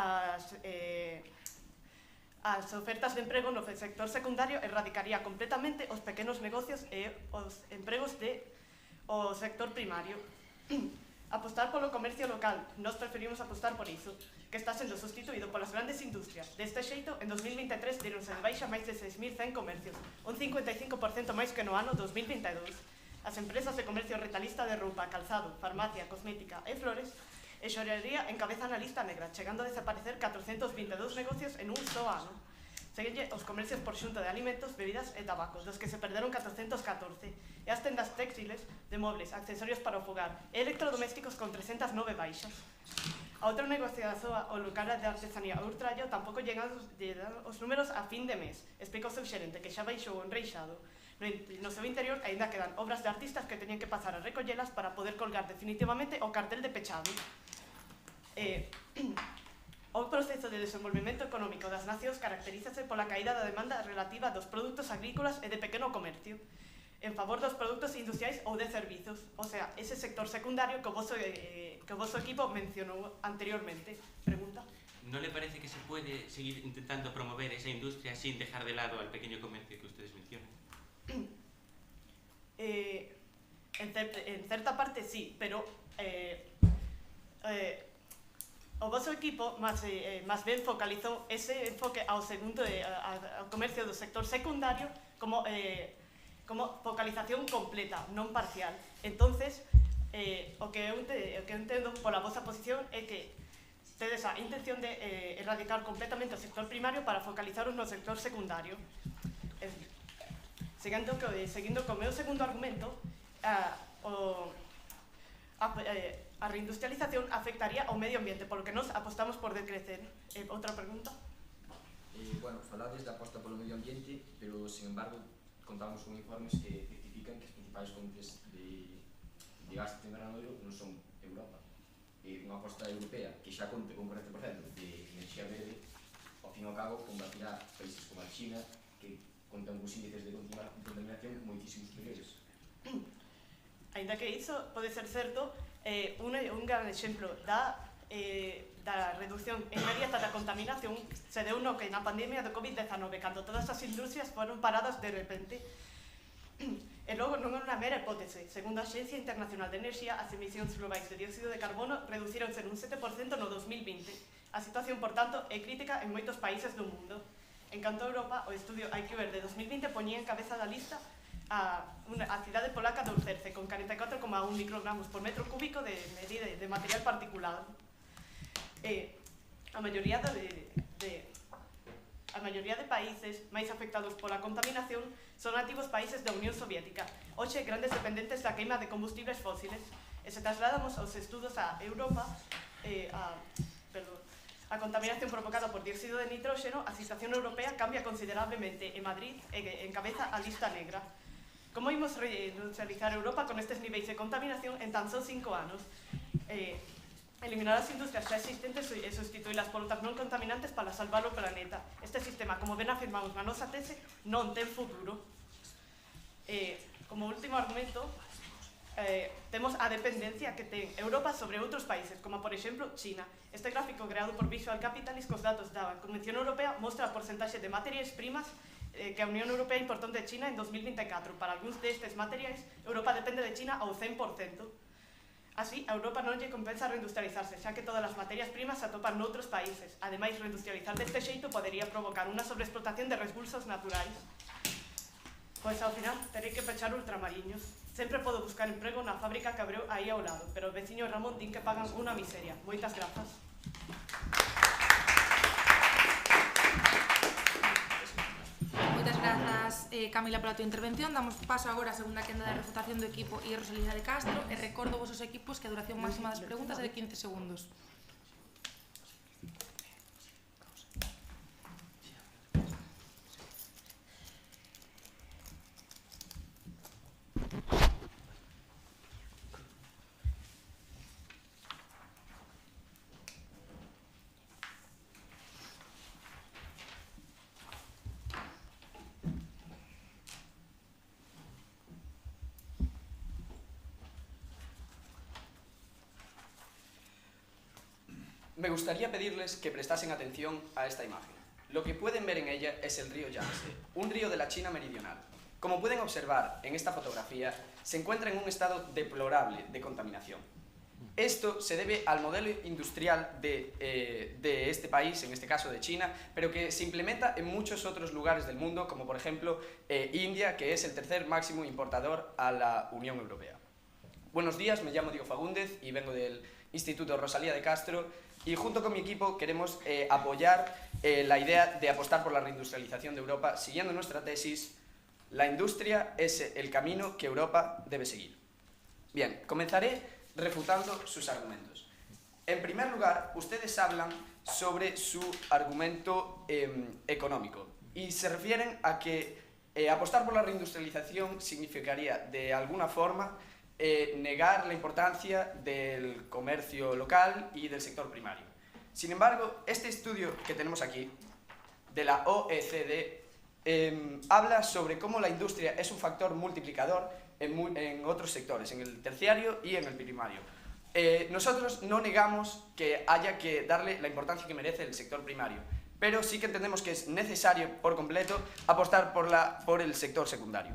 as ofertas de emprego no sector secundario erradicaría completamente os pequenos negocios e os empregos do sector primario. Apostar polo comercio local, nós preferimos apostar por iso, que está sendo sustituído polas grandes industrias. Deste xeito, en 2023 deronse de baixa máis de 6.100 comercios, un 55% máis que no ano 2022. As empresas de comercio retalista de roupa, calzado, farmacia, cosmética e flores e xorería encabezan a lista negra, chegando a desaparecer 422 negocios en un só ano. Seguenlle os comercios por xunto de alimentos, bebidas e tabacos, dos que se perderon 414, e as tendas textiles de mobles, accesorios para o fogar e electrodomésticos con 309 baixas. A outro negocio da zoa, o local de artesanía Urtrallo, tampouco llegan os números a fin de mes. Explica o seu xerente que xa baixou o enreixado. No seu interior aínda quedan obras de artistas que teñen que pasar a recollelas para poder colgar definitivamente o cartel de pechado. O proceso de desenvolvemento económico das nacións caracterízase pola caída da demanda relativa dos produtos agrícolas e de pequeno comercio en favor dos produtos industriais ou de servizos, o sea, ese sector secundario que o voso equipo mencionou anteriormente. Pregunta. ¿No le parece que se puede seguir intentando promover esa industria sin dejar de lado al pequeño comercio que ustedes mencionan? En certa parte sí, pero o vosso equipo máis ben focalizou ese enfoque ao comercio do sector secundario como focalización completa, non parcial. Entonces, o que eu entendo pola vosa posición é que tedes a intención de erradicar completamente o sector primario para focalizaros no sector secundario. Seguindo co meu segundo argumento, a reindustrialización afectaría ao medio ambiente, polo que nos apostamos por decrecer. Outra pregunta? Bueno, falades da aposta polo medio ambiente, pero, sin embargo, contamos con informes que certifican que as principais fontes de de gastos en Granollers non son Europa. E unha aposta europea que xa conte con 40% de enerxía verde, ao fin e ao cabo, combatirá países como a China, que contan cos índices de contaminación moitísimo superiores. Ainda que iso pode ser certo, un gran exemplo da reducción inmediata da contaminación se deu no que na pandemia do COVID-19, cando todas as industrias foron paradas de repente. E logo non é unha mera hipótese. Segundo a Axencia Internacional de Enerxía, as emisións globais de dióxido de carbono reducironse un 7% no 2020. A situación, por tanto, é crítica en moitos países do mundo. En canto a Europa, o estudio IQR de 2020 poñía en cabeza da lista a cidade polaca de Urzerce, con 44,1 microgramos por metro cúbico de material particulado. A maioría de países máis afectados pola contaminación son antigos países da Unión Soviética, hoxe grandes dependentes da queima de combustibles fósiles. E se trasladamos aos estudos a Europa, a contaminación provocada por dióxido de nitróxeno, a situación europea cambia considerablemente e Madrid encabeza a lista negra. Como imos reindustrializar Europa con estes niveis de contaminación en tan só 5 anos? Eliminar as industrias xa existentes e sustituílas por outras non contaminantes para salvar o planeta. Este sistema, como ben afirmamos na nosa tese, non ten futuro. Como último argumento, temos a dependencia que ten Europa sobre outros países, como por exemplo China. Este gráfico creado por Visual Capitalist cos datos da Convención Europea mostra a porcentaxe de materias primas que a Unión Europea importou de China en 2024. Para algúns destes materiais, Europa depende de China ao 100%. Así, a Europa non lle compensa reindustrializarse, xa que todas as materias primas se atopan noutros países. Ademais, reindustrializar deste xeito podería provocar unha sobreexplotación de recursos naturais. Pois ao final, terei que pechar ultramariños. Sempre podo buscar emprego na fábrica que abreu aí ao lado, pero o veciño Ramón din que pagan unha miseria. Moitas grazas. Moitas grazas, Camila, pola tua intervención. Damos paso agora á segunda quenda de refutación do equipo e Rosalía de Castro, e recordo vos os equipos que a duración máxima das preguntas é de 15 segundos. Me gustaría pedirles que prestasen atención a esta imagen. Lo que pueden ver en ella es el río Yangtze, un río de la China meridional. Como pueden observar en esta fotografía, se encuentra en un estado deplorable de contaminación. Esto se debe al modelo industrial de este país, en este caso de China, pero que se implementa en muchos otros lugares del mundo, como por ejemplo India, que es el tercer máximo importador a la Unión Europea. Buenos días, me llamo Diego Fagúndez y vengo del Instituto Rosalía de Castro, y junto con mi equipo queremos apoyar la idea de apostar por la reindustrialización de Europa, siguiendo nuestra tesis: la industria es el camino que Europa debe seguir. Bien, comenzaré refutando sus argumentos. En primer lugar, ustedes hablan sobre su argumento económico y se refieren a que apostar por la reindustrialización significaría de alguna forma negar la importancia del comercio local y del sector primario. Sin embargo, este estudio que tenemos aquí, de la OECD, habla sobre cómo la industria es un factor multiplicador en otros sectores, en el terciario y en el primario. Nosotros no negamos que haya que darle la importancia que merece el sector primario, pero sí que entendemos que es necesario por completo apostar por el sector secundario.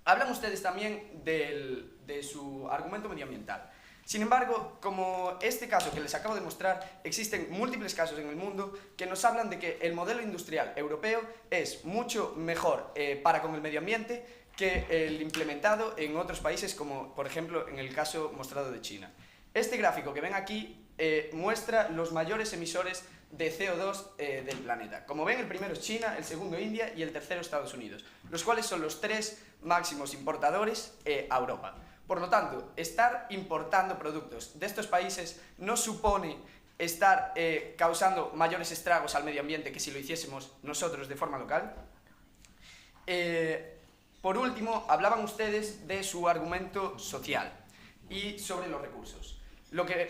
Hablan ustedes también de su argumento medioambiental. Sin embargo, como este caso que les acabo de mostrar, existen múltiples casos en el mundo que nos hablan de que el modelo industrial europeo es mucho mejor para con el medio ambiente que el implementado en otros países, como por ejemplo en el caso mostrado de China. Este gráfico que ven aquí muestra los mayores emisores de CO2 del planeta. Como ven, el primero es China, el segundo India y el tercero Estados Unidos, los cuales son los tres máximos importadores a Europa. Por lo tanto, estar importando productos de estos países no supone estar causando mayores estragos al medio ambiente que si lo hiciésemos nosotros de forma local. Por último, hablaban ustedes de su argumento social. y sobre los recursos.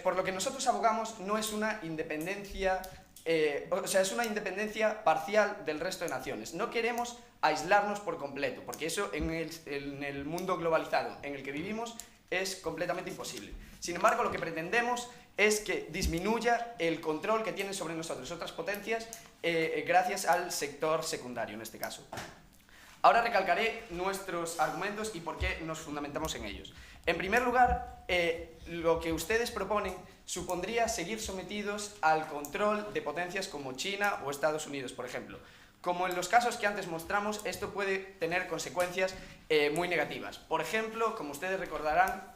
Por lo que nosotros abogamos no es una independencia, es una independencia parcial del resto de naciones. No queremos aislarnos por completo, porque eso en el mundo globalizado en el que vivimos es completamente imposible. Sin embargo, lo que pretendemos es que disminuya el control que tienen sobre nosotros otras potencias gracias al sector secundario en este caso. Ahora recalcaré nuestros argumentos y por qué nos fundamentamos en ellos. En primer lugar, lo que ustedes proponen supondría seguir sometidos al control de potencias como China o Estados Unidos, por ejemplo. Como en los casos que antes mostramos, esto puede tener consecuencias muy negativas. Por ejemplo, como ustedes recordarán,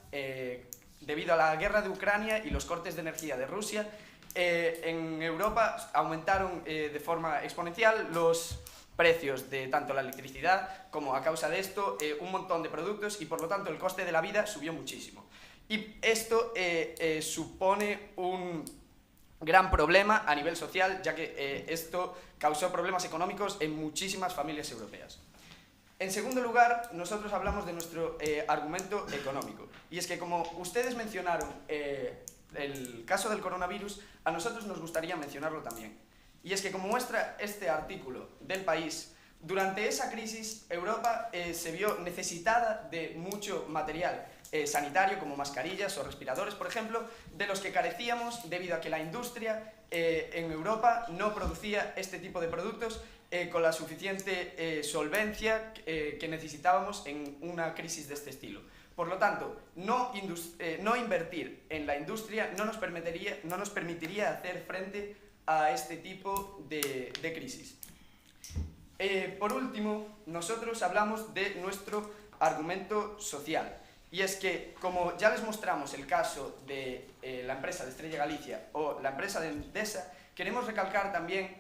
debido a la guerra de Ucrania y los cortes de energía de Rusia, en Europa aumentaron de forma exponencial los precios de tanto la electricidad como, a causa de esto, un montón de productos, y por lo tanto el coste de la vida subió muchísimo. Y esto supone un gran problema a nivel social, ya que esto causó problemas económicos en muchísimas familias europeas. En segundo lugar, nosotros hablamos de nuestro argumento económico, y es que, como ustedes mencionaron el caso del coronavirus, a nosotros nos gustaría mencionarlo también. Y es que, como muestra este artículo del País, durante esa crisis Europa se vio necesitada de mucho material sanitario, como mascarillas o respiradores, por ejemplo, de los que carecíamos debido a que la industria en Europa no producía este tipo de productos con la suficiente solvencia que necesitábamos en una crisis de este estilo. Por lo tanto, no invertir en la industria no nos permitiría hacer frente a este tipo de crisis. Por último, nosotros hablamos de nuestro argumento social, y es que, como ya les mostramos el caso de la empresa de Estrella Galicia o la empresa de Endesa, queremos recalcar también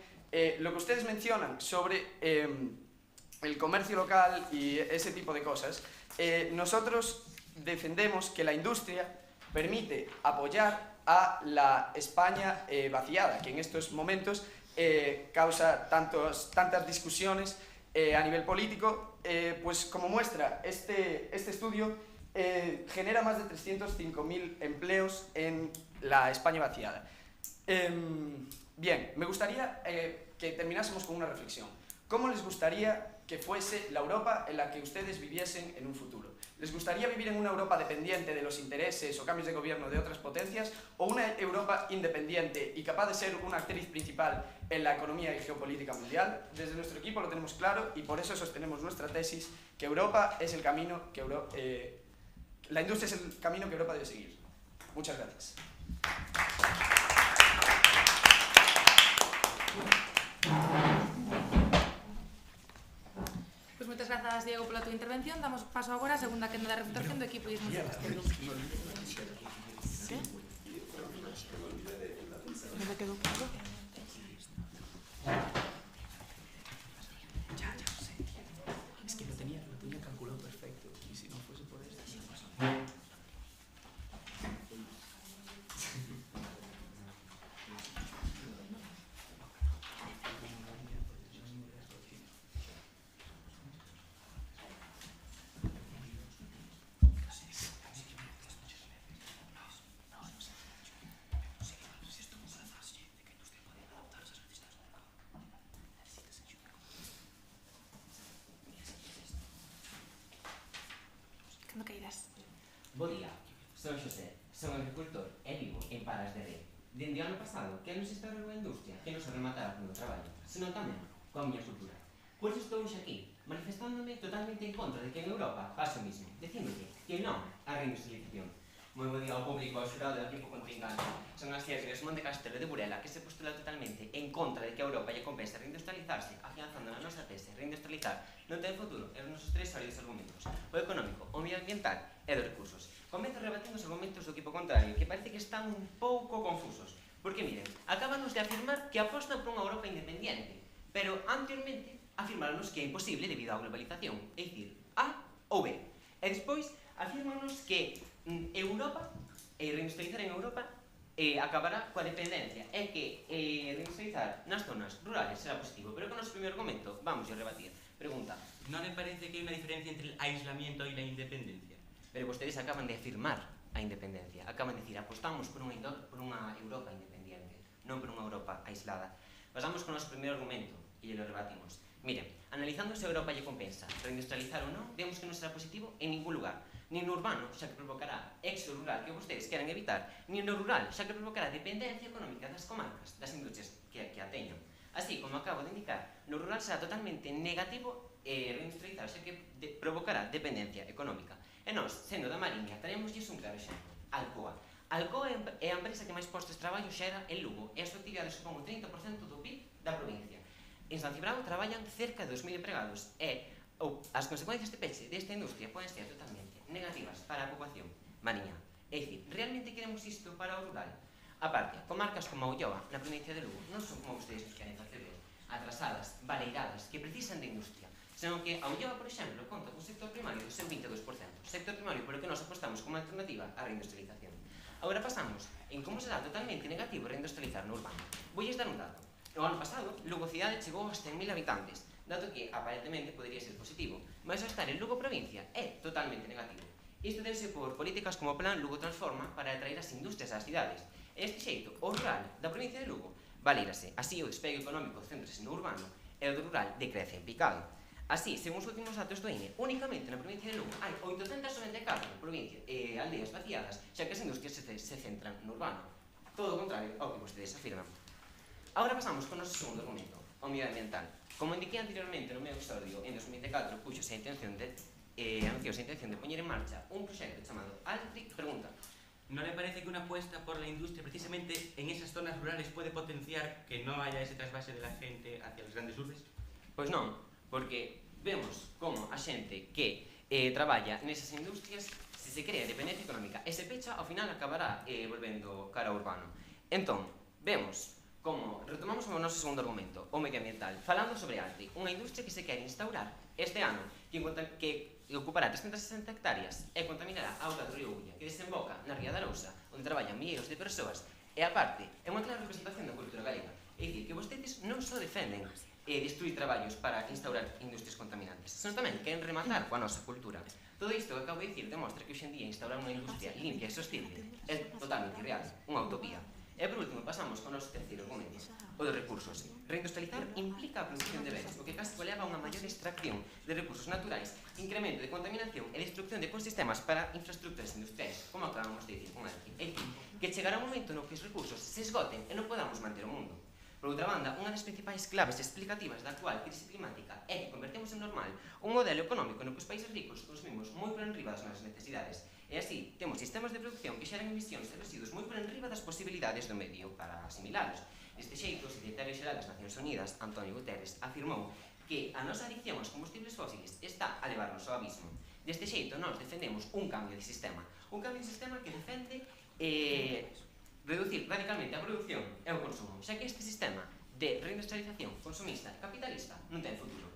lo que ustedes mencionan sobre el comercio local y ese tipo de cosas. Nosotros defendemos que la industria permite apoyar a la España vaciada, que en estos momentos causa tantas discusiones a nivel político, pues como muestra este estudio, genera más de 305.000 empleos en la España vaciada. Bien, me gustaría que terminásemos con una reflexión. ¿Cómo les gustaría que fuese la Europa en la que ustedes viviesen en un futuro? ¿Les gustaría vivir en una Europa dependiente de los intereses o cambios de gobierno de otras potencias, o una Europa independiente y capaz de ser una actriz principal en la economía y geopolítica mundial? Desde nuestro equipo lo tenemos claro, y por eso sostenemos nuestra tesis, que Europa es el camino que la industria es el camino que Europa debe seguir. Muchas gracias. Pois moitas grazas, Diego, pola tua intervención. Damos paso agora á segunda quenda da refutación do equipo Ismo de Castelo. Que? Non me quedo claro. Ya lo sé. Es que lo tenía calculado perfecto, y si no fuese por esto, no pasa nada. Cando queiras. Bo día, son Xosé, son agricultor e vivo en Palas de Rei. Dende o ano pasado, que non se esperou a industria que non se rematara co meu traballo, senón tamén coa miña cultura. Por iso estou hoxe aquí, manifestándome totalmente en contra de que en Europa pase o mismo, dicíndolle que non á reindustrialización. Moi bo día ao público, ao xurado e ao equipo contrincante. Son as tías de Monte Castelo de Burela, que se postula totalmente en contra de que a Europa lle compensa reindustrializarse, afianzando na nosa tese reindustrializar non ten futuro en os nosos tres sólidos argumentos: o económico, o medioambiental e dos recursos. Comezo rebatindo os argumentos do equipo contrario, que parece que están un pouco confusos. Porque, miren, acábanos de afirmar que apostan por unha Europa independiente, pero anteriormente afirmaronos que é imposible debido á globalización, é dicir, A ou B. E despois afirmanos que Europa, reindustrializar en Europa, acabará coa dependencia, e que reindustrializar nas zonas rurales será positivo. Pero con o noso primeiro argumento vamos a rebatir. Pregunta: ¿No le parece que hay una diferencia entre el aislamiento y la independencia? pero vostedes acaban de afirmar a independencia. Acaban de dicir, apostamos por unha Europa independiente, non por unha Europa aislada. Pasamos con o noso primeiro argumento e lo rebatimos. Miren, analizando se a Europa lle compensa reindustrializar ou non, vemos que non será positivo en ningún lugar. Nin no urbano, xa que provocará éxodo rural que vostedes queren evitar, nin no rural, xa que provocará dependencia económica das comarcas, das industrias que a teñan. Así, como acabo de indicar, no rural será totalmente negativo reindustrializar, xa que provocará dependencia económica. E nós, sendo da Mariña, traémoslles un claro exemplo. Alcoa. Alcoa é a empresa que máis postos de traballo xera en Lugo e a súa actividade supón o 30% do PIB da provincia. En San Cibrao traballan cerca de 2.000 empregados e as consecuencias de peche desta industria poden ser totalmente negativas para a poboación mariñá. É dicir, realmente queremos isto para o rural? A parte, comarcas como a Ulloa, na provincia de Lugo, non son como vostedes nos queren facer ver, atrasadas, baleiradas, que precisan de industria, senón que a Ulloa, por exemplo, conta con sector primario do seu 22%, sector primario polo que nós apostamos como alternativa á reindustrialización. Agora pasamos en como será totalmente negativo reindustrializar no urbano. Voulles dar un dato. No ano pasado, Lugo cidade chegou aos 100.000 habitantes, dato que aparentemente podría ser positivo, mas ao estar en Lugo provincia é totalmente negativo. Isto debe por políticas como o Plan Lugo Transforma para atraer as industrias ás cidades. E deste xeito, o rural da provincia de Lugo valírase. Así o despegue económico céntrase no urbano e o do rural decrece en picado. Así, según os últimos datos do INE, únicamente na provincia de Lugo hai 894 aldeas vaciadas, xa que as industrias se centran no urbano. Todo o contrario ao que vostedes afirman. Agora pasamos con o noso segundo argumento, o medioambiental. Como indiquei anteriormente no meu estudio, en 2004 puxose a intención de poñer en marcha un proxecto chamado Altric. Pregunta: ¿no le parece que una apuesta por la industria precisamente en esas zonas rurales puede potenciar que no haya ese trasvase de la gente hacia las grandes urbes? Pois non, porque vemos como a xente que traballa nesas industrias, se crea dependencia económica e se pecha, ao final acabará volvendo cara ao urbano. Entón, vemos como retomamos o noso segundo argumento, o medioambiental, falando sobre Altric, unha industria que se quere instaurar este ano, que ocupará 360 hectáreas e contaminará a auga do río Ulla, que desemboca na ría da Arousa, onde traballan milleiros de persoas, e aparte, é unha clara representación da cultura galega. É dicir, que vostedes non só defenden destruir traballos para instaurar industrias contaminantes, senón tamén queren rematar coa nosa cultura. Todo isto que acabo de dicir demostra que hoxendía instaurar unha industria limpia e sostible é totalmente irreal, unha utopía. E por último, pasamos con o noso terceiro argumento, o dos recursos. Reindustrializar implica a produción de bens, o que casi leva a unha maior extracción de recursos naturais, incremento de contaminación e destrucción de ecosistemas para infraestructuras industriais, como acabamos de dicir con Altric. É dicir, que chegará un momento no que os recursos se esgoten e non podamos manter o mundo. Por outra banda, unha das principais claves explicativas da actual crise climática é que convertemos en normal un modelo económico no que os países ricos consumimos moi por enriba das nosas necesidades. E así, temos sistemas de producción que xeran emisións de residuos moi por enriba das posibilidades do medio para asimilalos. Deste xeito, o secretario xeral das Nacións Unidas, Antonio Guterres, afirmou que a nosa adicción aos combustibles fósiles está a levarnos ao abismo. Deste xeito, nós defendemos un cambio de sistema que defende reducir radicalmente a producción e o consumo, xa que este sistema de reindustrialización consumista capitalista non ten futuro.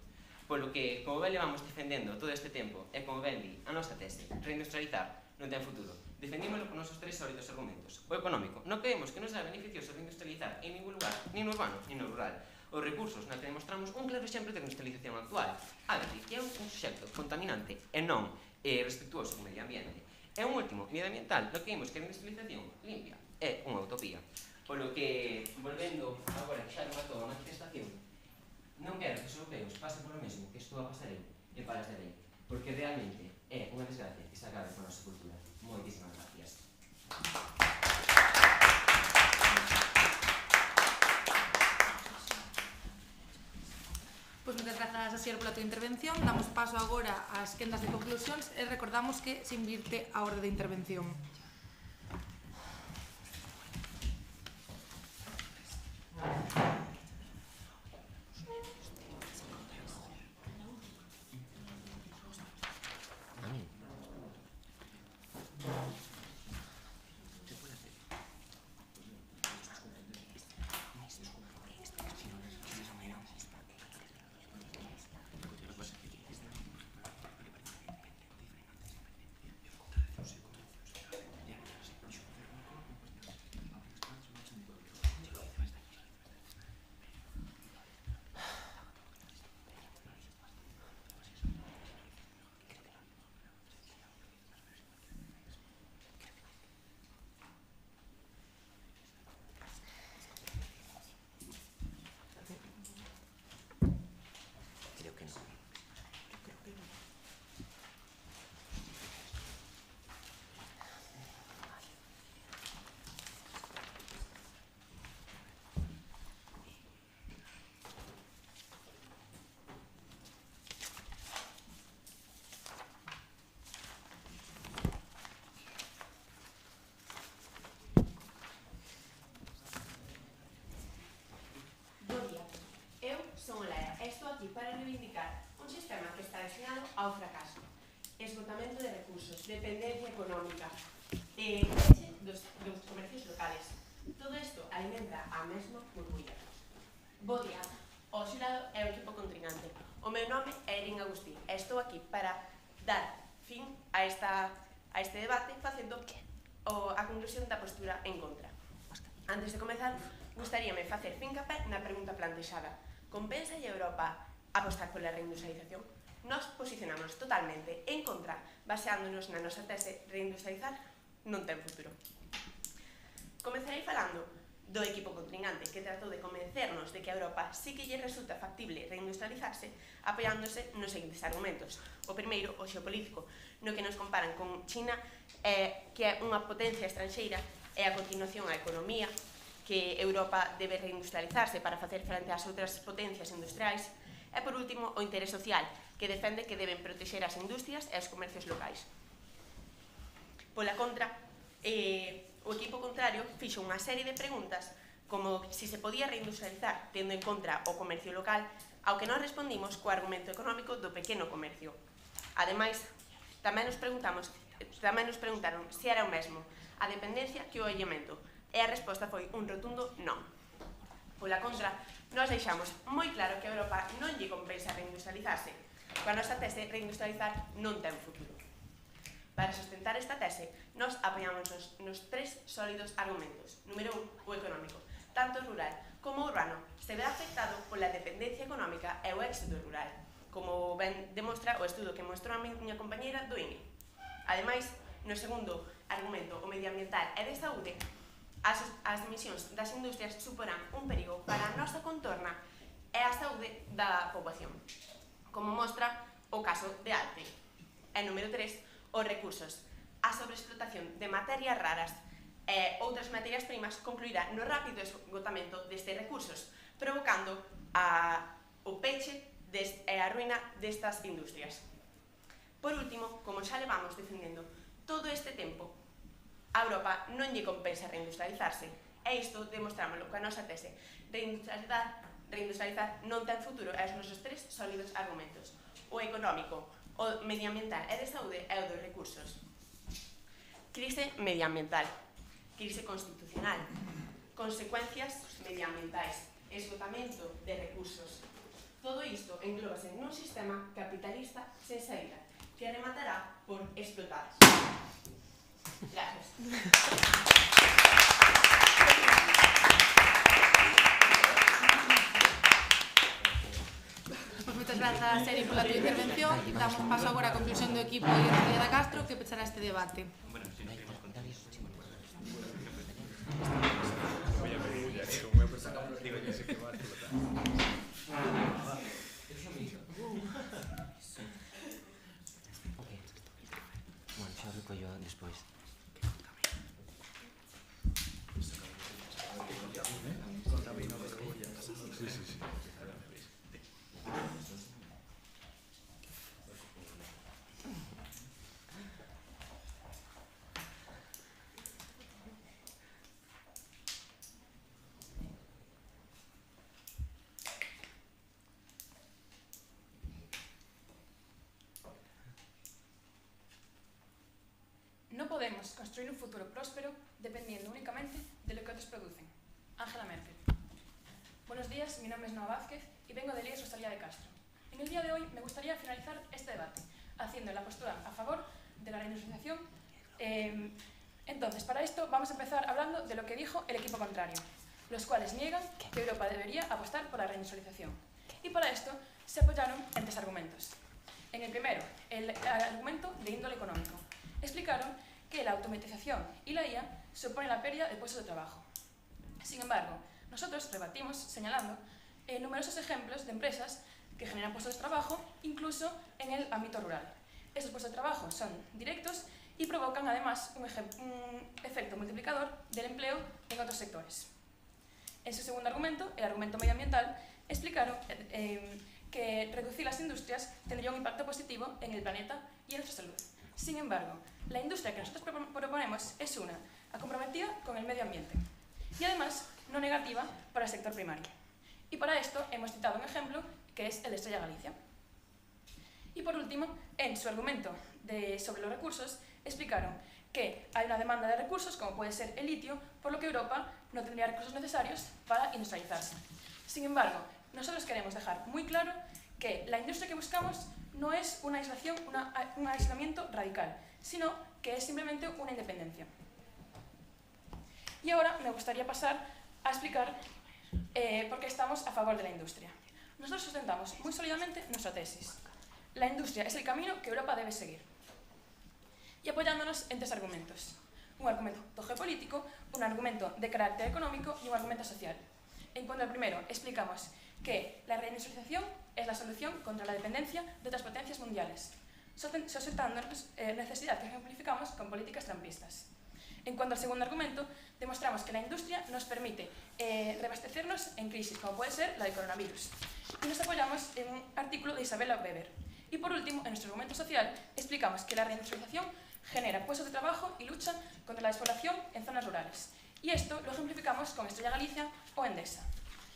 Polo que, como ben levamos defendendo todo este tempo, e como ben di a nosa tese, reindustrializar non ten futuro. Defendímoslo con nosos tres sólidos argumentos. O económico, non creemos que non será beneficioso reindustrializar en ningún lugar, nin no urbano, nin no rural. Os recursos, na que demostramos un claro exemplo de reindustrialización actual. Altric é un proxecto contaminante e non respectuoso co medio ambiente. E un último, medioambiental, no que vimos que a reindustrialización limpia é unha utopía. Polo que, volvendo agora que xa rematou a manifestación, non quero que os europeos pasen polo mesmo que estou a pasar eu en Palas de Rei, porque realmente é unha desgracia que se acabe con a nosa cultura. Moitísimas gracias. Pois moitas grazas, Asier, pola tua intervención. Damos paso agora ás quendas de conclusións e recordamos que se invirte a orde de intervención. aquí para reivindicar un sistema que está destinado ao fracaso. Esgotamento de recursos, dependencia económica, peche dos comercios locales. Todo isto alimenta a mesma burbulla. Bo día, o xurado é o equipo contrincante. O meu nome é Erin Agustín e estou aquí para dar fin a este debate facendo a conclusión da postura en contra. Antes de comezar, gustaríame facer fincapé na pregunta plantexada. Compensa a Europa apostar pola reindustrialización? Nos posicionamos totalmente en contra, baseándonos na nosa tese reindustrializar non ten futuro. Comezarei falando do equipo contrincante que tratou de convencernos de que a Europa sí que lle resulta factible reindustrializarse apoiándose nos seguintes argumentos. O primeiro, o xeopolítico, no que nos comparan con China, que é unha potencia estranxeira, e a continuación a economía, que Europa debe reindustrializarse para facer frente ás outras potencias industriais, e por último, o interés social, que defende que deben protexer as industrias e os comercios locais. Pola contra, o equipo contrario fixo unha serie de preguntas como se se podía reindustrializar tendo en contra o comercio local, ao que non respondimos co argumento económico do pequeno comercio. Ademais, tamén nos preguntaron se era o mesmo a dependencia que o aillamento, e a resposta foi un rotundo non. Pola contra, nos deixamos moi claro que a Europa non lle compensa reindustrializarse. Coa nosa tese, reindustrializar non ten futuro. Para sustentar esta tese, nos apoiamos nos tres sólidos argumentos. Número 1, o económico. Tanto rural como urbano se verá afectado pola dependencia económica e o éxito rural, como ben demostra o estudo que mostrou a miña compañeira do INE. Ademais, no segundo argumento, o medioambiental e de saúde, as emisións das industrias suporán un perigo para a nosa contorna e a saúde da poboación, como mostra o caso de Alte. E número 3, os recursos. A sobreexplotación de materias raras e outras materias primas concluirá no rápido esgotamento destes recursos, provocando o peche e a ruína destas industrias. Por último, como xa levamos defendendo todo este tempo, a Europa non lle compensa reindustrializarse, e isto demostrámoslo coa nosa tese. Reindustrializar non ten futuro, e os nosos tres sólidos argumentos. O económico, o medioambiental e de saúde e o dos recursos. Crise medioambiental, crise constitucional, consecuencias medioambientais, esgotamento de recursos. Todo isto englobase nun sistema capitalista sen saída, que rematará por explotar. Gracias. Moitas grazas, Eri, pola tua intervención. E damos paso agora a conclusión do equipo de Rosalía da Castro, que pechará este debate. Bueno, xa rico yo despois. No podemos construir un futuro próspero dependiendo únicamente de lo que otros producen. Angela Merkel. Buenos días, mi nombre es Noa Vázquez y vengo de Líes Rosalía de Castro. En el día de hoy me gustaría finalizar este debate haciendo la postura a favor de la reindustrialización. Entonces, para esto vamos a empezar hablando de lo que dijo el equipo contrario, los cuales niegan que Europa debería apostar por la reindustrialización. Y para esto se apoyaron en tres argumentos. En el primero, el argumento de índole económico. Explicaron que la automatización y la IA suponen la pérdida de puestos de trabajo. Sin embargo, nosotros rebatimos señalando numerosos ejemplos de empresas que generan puestos de trabajo incluso en el ámbito rural. Estos puestos de trabajo son directos y provocan además un efecto multiplicador del empleo en otros sectores. En su segundo argumento, el argumento medioambiental, explicaron que reducir las industrias tendría un impacto positivo en el planeta y en nuestra salud. Sin embargo, la industria que nosotros proponemos es una comprometida con el medio ambiente y además no negativa para el sector primario. Y para esto hemos citado un ejemplo que es el de Estrella Galicia. Y por último, en su argumento sobre los recursos, explicaron que hay una demanda de recursos, como puede ser el litio, por lo que Europa no tendría recursos necesarios para industrializarse. Sin embargo, nosotros queremos dejar muy claro que la industria que buscamos no es un aislamiento radical, sino que es simplemente una independencia. Y ahora me gustaría pasar a explicar por qué estamos a favor de la industria. Nosotros sustentamos muy sólidamente nuestra tesis. La industria es el camino que Europa debe seguir. Y apoyándonos en 3 argumentos. Un argumento geopolítico, un argumento de carácter económico y un argumento social. En cuanto al primero, explicamos que la reindustrialización es la solución contra la dependencia de otras potencias mundiales, sustentándonos necesidad que ejemplificamos con políticas trampistas. En cuanto al segundo argumento, demostramos que la industria nos permite reabastecernos en crisis, como puede ser la del coronavirus. Y nos apoyamos en un artículo de Isabella Weber. Y por último, en nuestro argumento social, explicamos que la reindustrialización genera puestos de trabajo y lucha contra la despoblación en zonas rurales. Y esto lo ejemplificamos con Estrella Galicia o Endesa.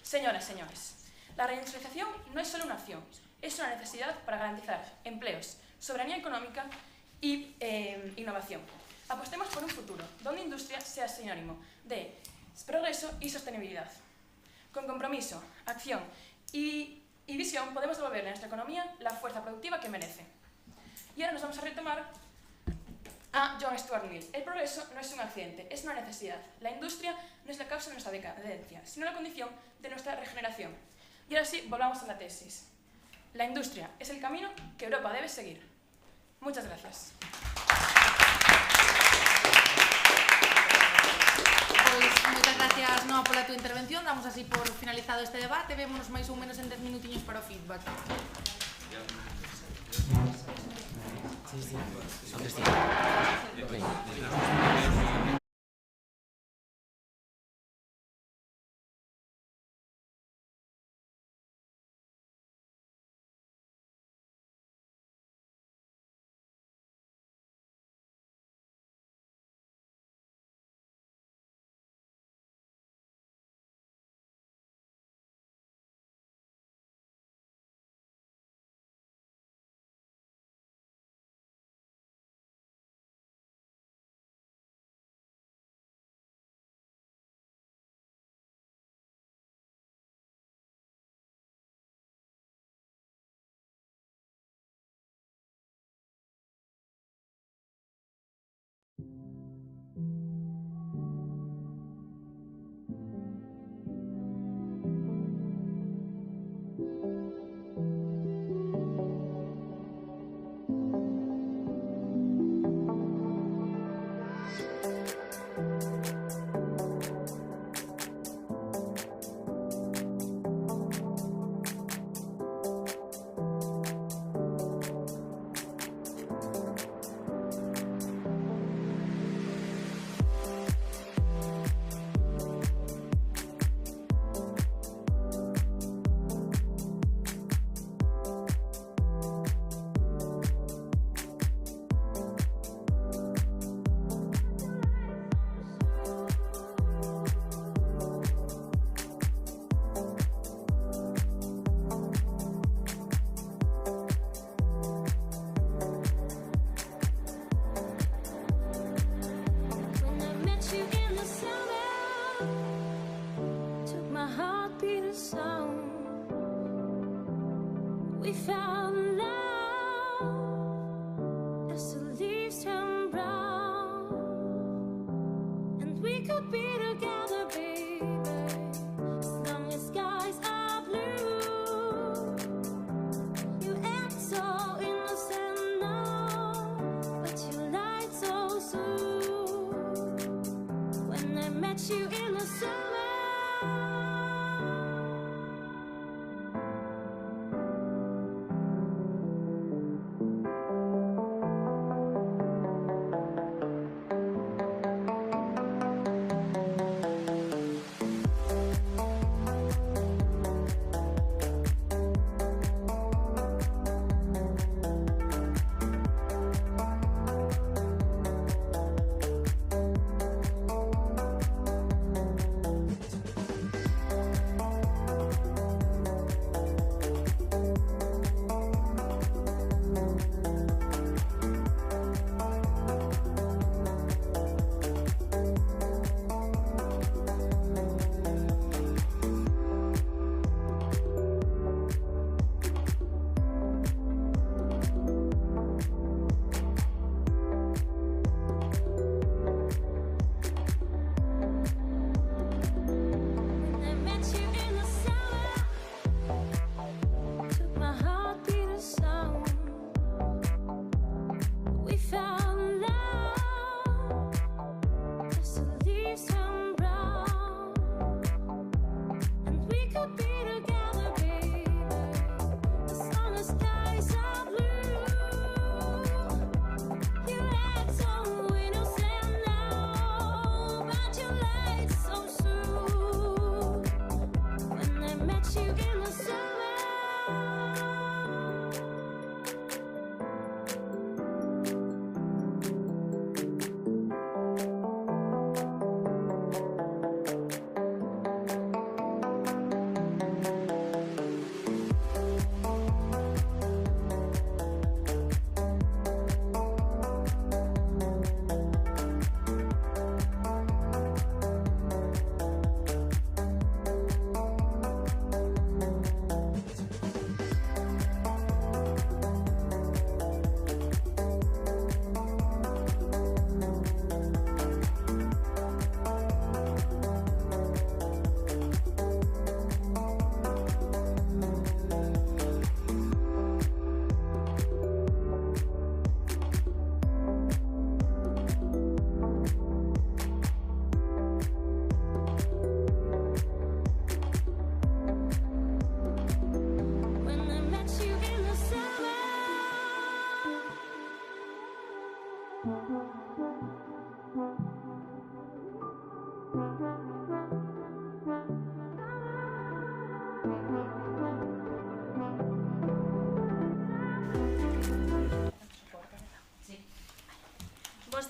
Señoras, señores, la reindustrialización no es solo una acción, es una necesidad para garantizar empleos, soberanía económica y innovación. Apostemos por un futuro donde industria sea sinónimo de progreso y sostenibilidad. Con compromiso, acción y visión podemos devolverle a nuestra economía la fuerza productiva que merece. Y ahora nos vamos a retomar a John Stuart Mill. El progreso no es un accidente, es una necesidad. La industria no es la causa de nuestra decadencia, sino la condición de nuestra regeneración. Y ahora sí, volvamos a la tesis. La industria es el camino que Europa debe seguir. Muchas gracias. Pois moitas gracias, Noa, pola túa intervención. Damos así por finalizado este debate. Vémonos máis ou menos en 10 minutiños para o feedback. We found love as the leaves turn brown, and we could be together, baby, as long as skies are blue. You act so innocent now, but you lied so soon. When I met you in the summer,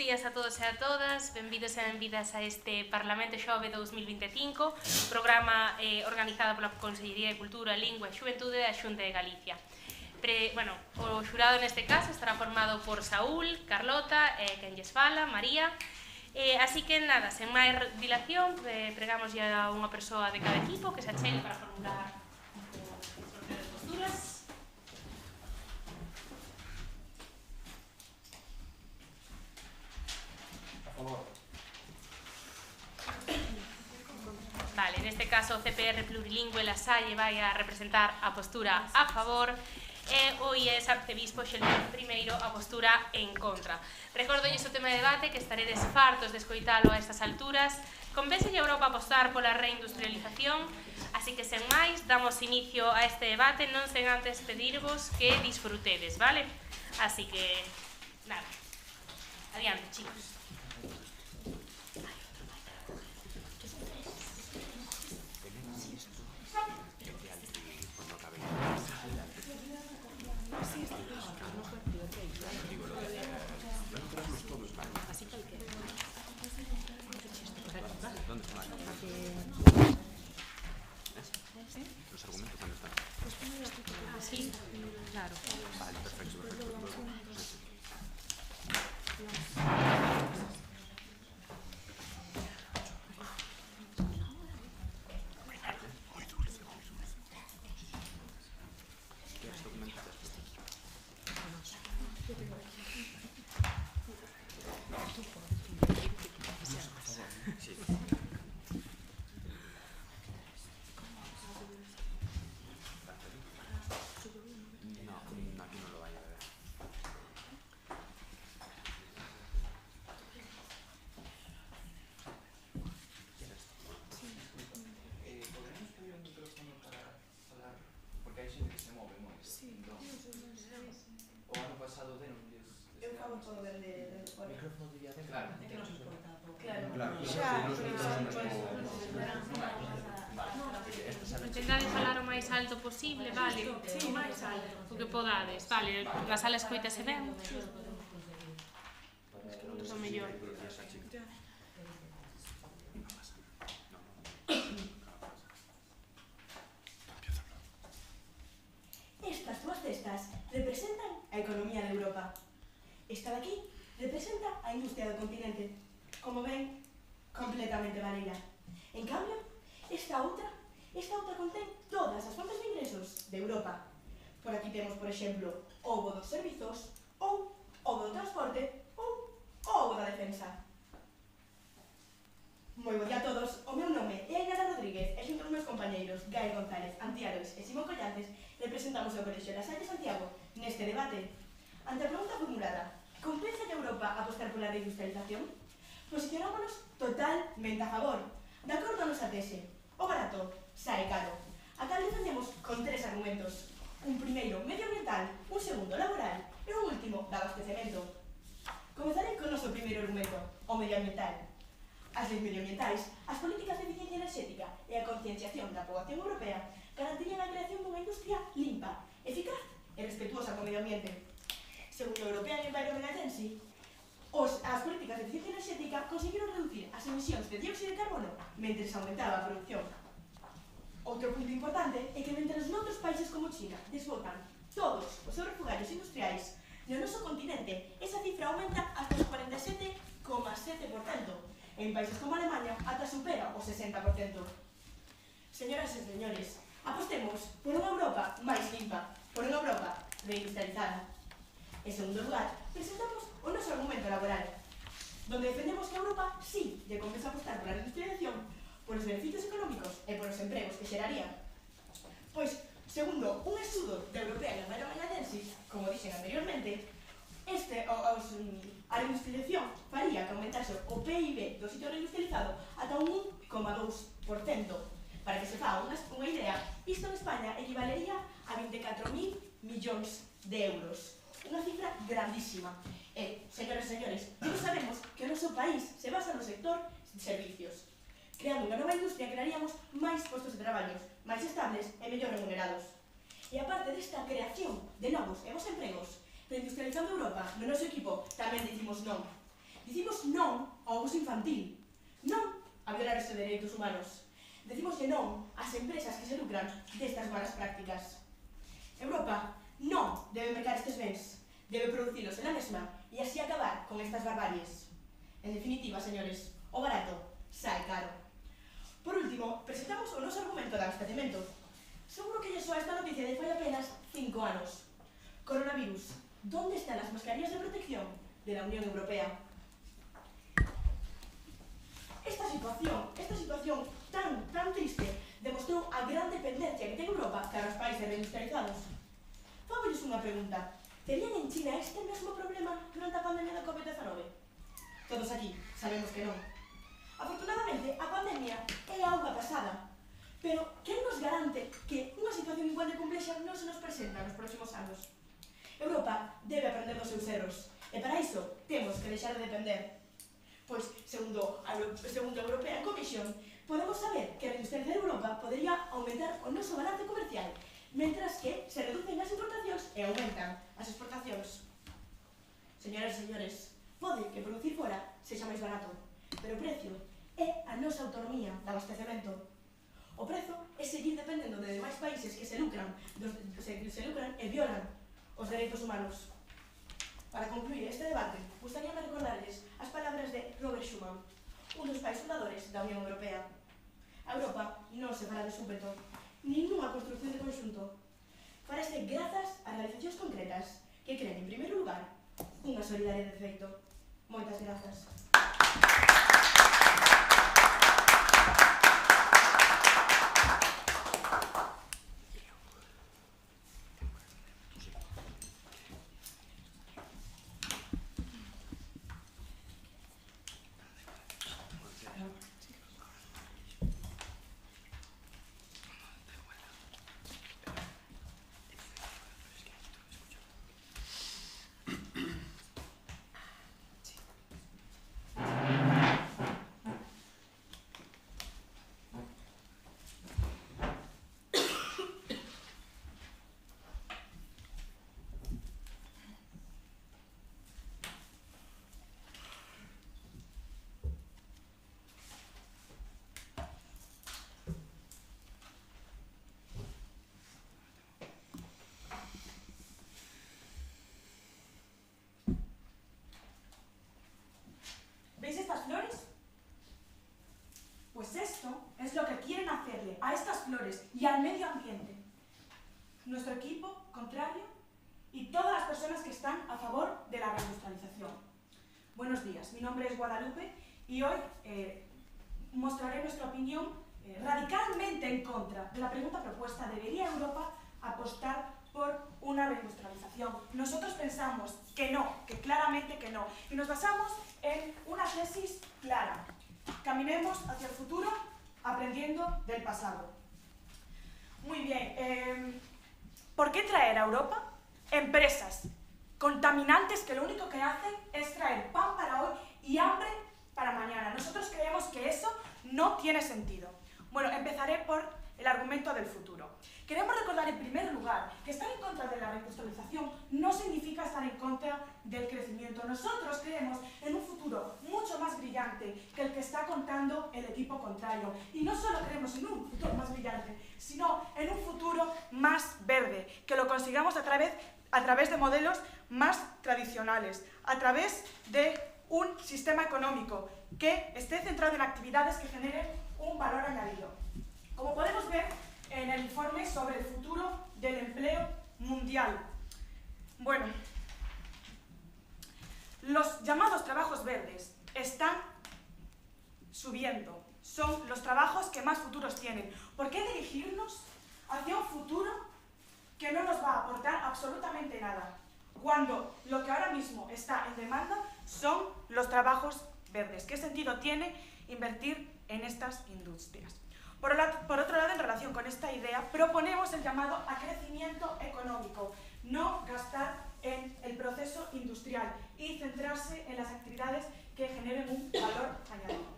días a todos e a todas, benvidos e benvidas a este Parlamento Xove 2025, programa organizado pola Consellería de Cultura, Lingua e Xuventude da Xunta de Galicia. O xurado neste caso estará formado por Saúl, Carlota e quen lles fala, María. Así que nada, sen máis dilación, pregamos ya a unha persoa de cada equipo que se achegue para formular o sorteo de posturas. Vale, neste caso o CPR Plurilingüe La Salle vai a representar a postura a favor e o IES Arcebispo Xelmán primeiro a postura en contra. Recordolles o tema de debate que estaredes fartos de escoitalo a estas alturas. Convénselle a Europa apostar pola reindustrialización, así que sen máis, damos inicio a este debate, non sen antes pedirvos que disfrutedes, vale? Así que, nada, adiante, chicos. ¿Dónde están? Los argumentos, ¿dónde están? Sí, claro. Vale, perfecto. Intentade falar o máis alto posible, vale? Sí, máis alto. O que podades, vale? Na sala escoítase ben? O mellor. Estas dúas cestas representan a economía de Europa. Esta de aquí representa a industria do continente. Como ven, completamente vareira. En cambio, esta outra contén todas as fontes de ingresos de Europa. Por aquí temos, por exemplo, o ovo dos servizos, ou o ovo do transporte, ou o ovo da defensa. Moi bo día a todos, o meu nome é Ainara Rodríguez e xunto os meus compañeiros Gael González, Antiarois e Simón Collantes representamos o Colexio La Salle Santiago neste debate. Ante a pregunta formulada, compensa que Europa apostar pola reindustrialización? Posicionámonos totalmente a favor. De acordo a nosa tese, o barato sae caro. A cal defendemos con tres argumentos. Un primeiro medioambiental, un segundo laboral e un último de abastecemento. Comezarei con o noso primeiro argumento, o medioambiental. As leis medioambientais, as políticas de eficiencia enerxética e a concienciación da poboación europea garantirían a creación dunha industria limpa, eficaz e respetuosa co medio ambiente. Según o European Environment Agency, as políticas de eficiencia enerxética conseguiron reducir as emisións de dióxido de carbono mentres aumentaba a produción. Outro punto importante é que mentres noutros países como China desbotan todos os seus refugarios industriais, no noso continente esa cifra aumenta hasta o 47,7%. En países como Alemania ata supera o 60%. Señoras e señores, apostemos por unha Europa máis limpa, por unha Europa reindustrializada. En segundo lugar, presentamos o noso argumento laboral, donde defendemos que a Europa sí lle compensa apostar pola reindustrialización por os beneficios económicos e por os empregos que xerarían. Pois, segundo un estudo de European Environment Agency, como dixen anteriormente, a reindustrialización faría que aumentase o PIB do sitio reindustrializado ata un 1,2%. Para que se faga unha idea, isto en España equivalería a 24.000 millóns de euros. Unha cifra grandísima. E, señores e señores, todos sabemos que o noso país se basa no sector de servicios. Creando unha nova industria crearíamos máis postos de traballo, máis estables e mellor remunerados. E aparte desta creación de novos e bons empregos, reindustrializando Europa, no noso equipo tamén dicimos non. Dicimos non ao abuso infantil, non a violar os dereitos humanos. Decimos que non ás empresas que se lucran destas malas prácticas. Europa non debe mercar estes bens, debe producilos en la mesma e así acabar con estas barbaries. En definitiva, señores, o barato sae caro. Por último, presentamos o noso argumento de abastecemento. Seguro que lle soa esta noticia de fai apenas 5 anos. Coronavirus. ¿Dónde están las mascarillas de protección de la Unión Europea? Esta situación tan triste demostrou a gran dependencia que ten Europa cara aos países reindustrializados. Fábolles unha pregunta. Terían en China este mesmo problema durante a pandemia da COVID-19? Todos aquí sabemos que non. Afortunadamente, a pandemia é auga pasada. Pero, quen nos garante que unha situación igual de complexa non se nos presenta nos próximos anos? Europa debe aprender dos seus erros, e para iso temos que deixar de depender. Pois, segundo a European Commission, podemos saber que reindustrializar Europa podería aumentar o noso balance comercial, mentras que se reducen as importacións e aumentan as exportacións. Señoras e señores, pode que producir fora sexa máis barato, pero o precio é a nosa autonomía de abastecemento. O prezo é seguir dependendo de demais países que se lucran e violan os dereitos humanos. Para concluir este debate, gustaríame recordarles as palabras de Robert Schuman, un dos pais fundadores da Unión Europea. A Europa non se fará de súpeto, nin nunha construcción de conxunto. Farase grazas a realizacións concretas que creen, en primeiro lugar, unha solidariedade de feito. Moitas grazas. ¿Veis estas flores? Pues esto es lo que quieren hacerle a estas flores y al medio ambiente nuestro equipo contrario y todas las personas que están a favor de la reindustrialización. Buenos días, mi nombre es Guadalupe y hoy mostraré nuestra opinión radicalmente en contra de la pregunta propuesta: ¿debería Europa apostar por una reindustrialización? Nosotros pensamos que no, que claramente que no, y nos basamos en una tesis clara: caminemos hacia el futuro aprendiendo del pasado. Muy bien, ¿por qué traer a Europa empresas contaminantes que lo único que hacen es traer pan para hoy y hambre para mañana? Nosotros creemos que eso no tiene sentido. Bueno, empezaré por el argumento del futuro. Queremos recordar en primer lugar que estar en contra de la reindustrialización no significa estar en contra del crecimiento. Nosotros creemos en un futuro mucho más brillante que el que está contando el equipo contrario. Y no solo creemos en un futuro más brillante, sino en un futuro más verde, que lo consigamos a través de modelos más tradicionales, a través de un sistema económico que esté centrado en actividades que generen un valor añadido. Como podemos ver en el informe sobre el futuro del empleo mundial. Bueno, los llamados trabajos verdes están subiendo. Son los trabajos que más futuros tienen. ¿Por qué dirigirnos hacia un futuro que no nos va a aportar absolutamente nada, cuando lo que ahora mismo está en demanda son los trabajos verdes? ¿Qué sentido tiene invertir en estas industrias? Por otro lado, en relación con esta idea, proponemos el llamado a crecimiento económico, no gastar en el proceso industrial y centrarse en las actividades que generen un valor añadido.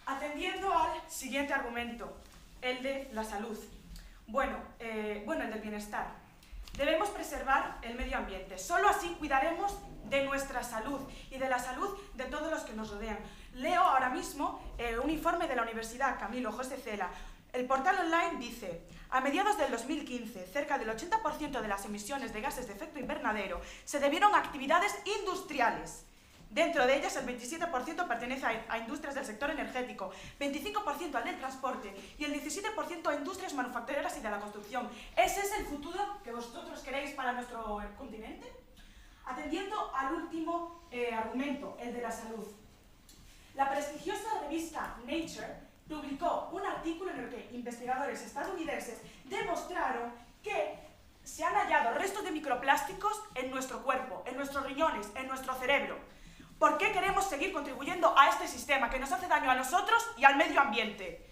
Atendiendo al siguiente argumento, el de la salud. El del bienestar. Debemos preservar el medio ambiente. Solo así cuidaremos de nuestra salud y de la salud de todos los que nos rodean. Leo ahora mismo un informe de la Universidad Camilo José Cela. El portal online dice: a mediados del 2015, cerca del 80% de las emisiones de gases de efecto invernadero se debieron a actividades industriales. Dentro de ellas, el 27% pertenece a industrias del sector energético, 25% al del transporte y el 17% a industrias manufactureras y de la construcción. ¿Ese es el futuro que vosotros queréis para nuestro continente? Atendiendo al último argumento, el de la salud. La prestigiosa revista Nature publicó un artículo en el que investigadores estadounidenses demostraron que se han hallado restos de microplásticos en nuestro cuerpo, en nuestros riñones, en nuestro cerebro. ¿Por qué queremos seguir contribuyendo a este sistema que nos hace daño a nosotros y al medio ambiente?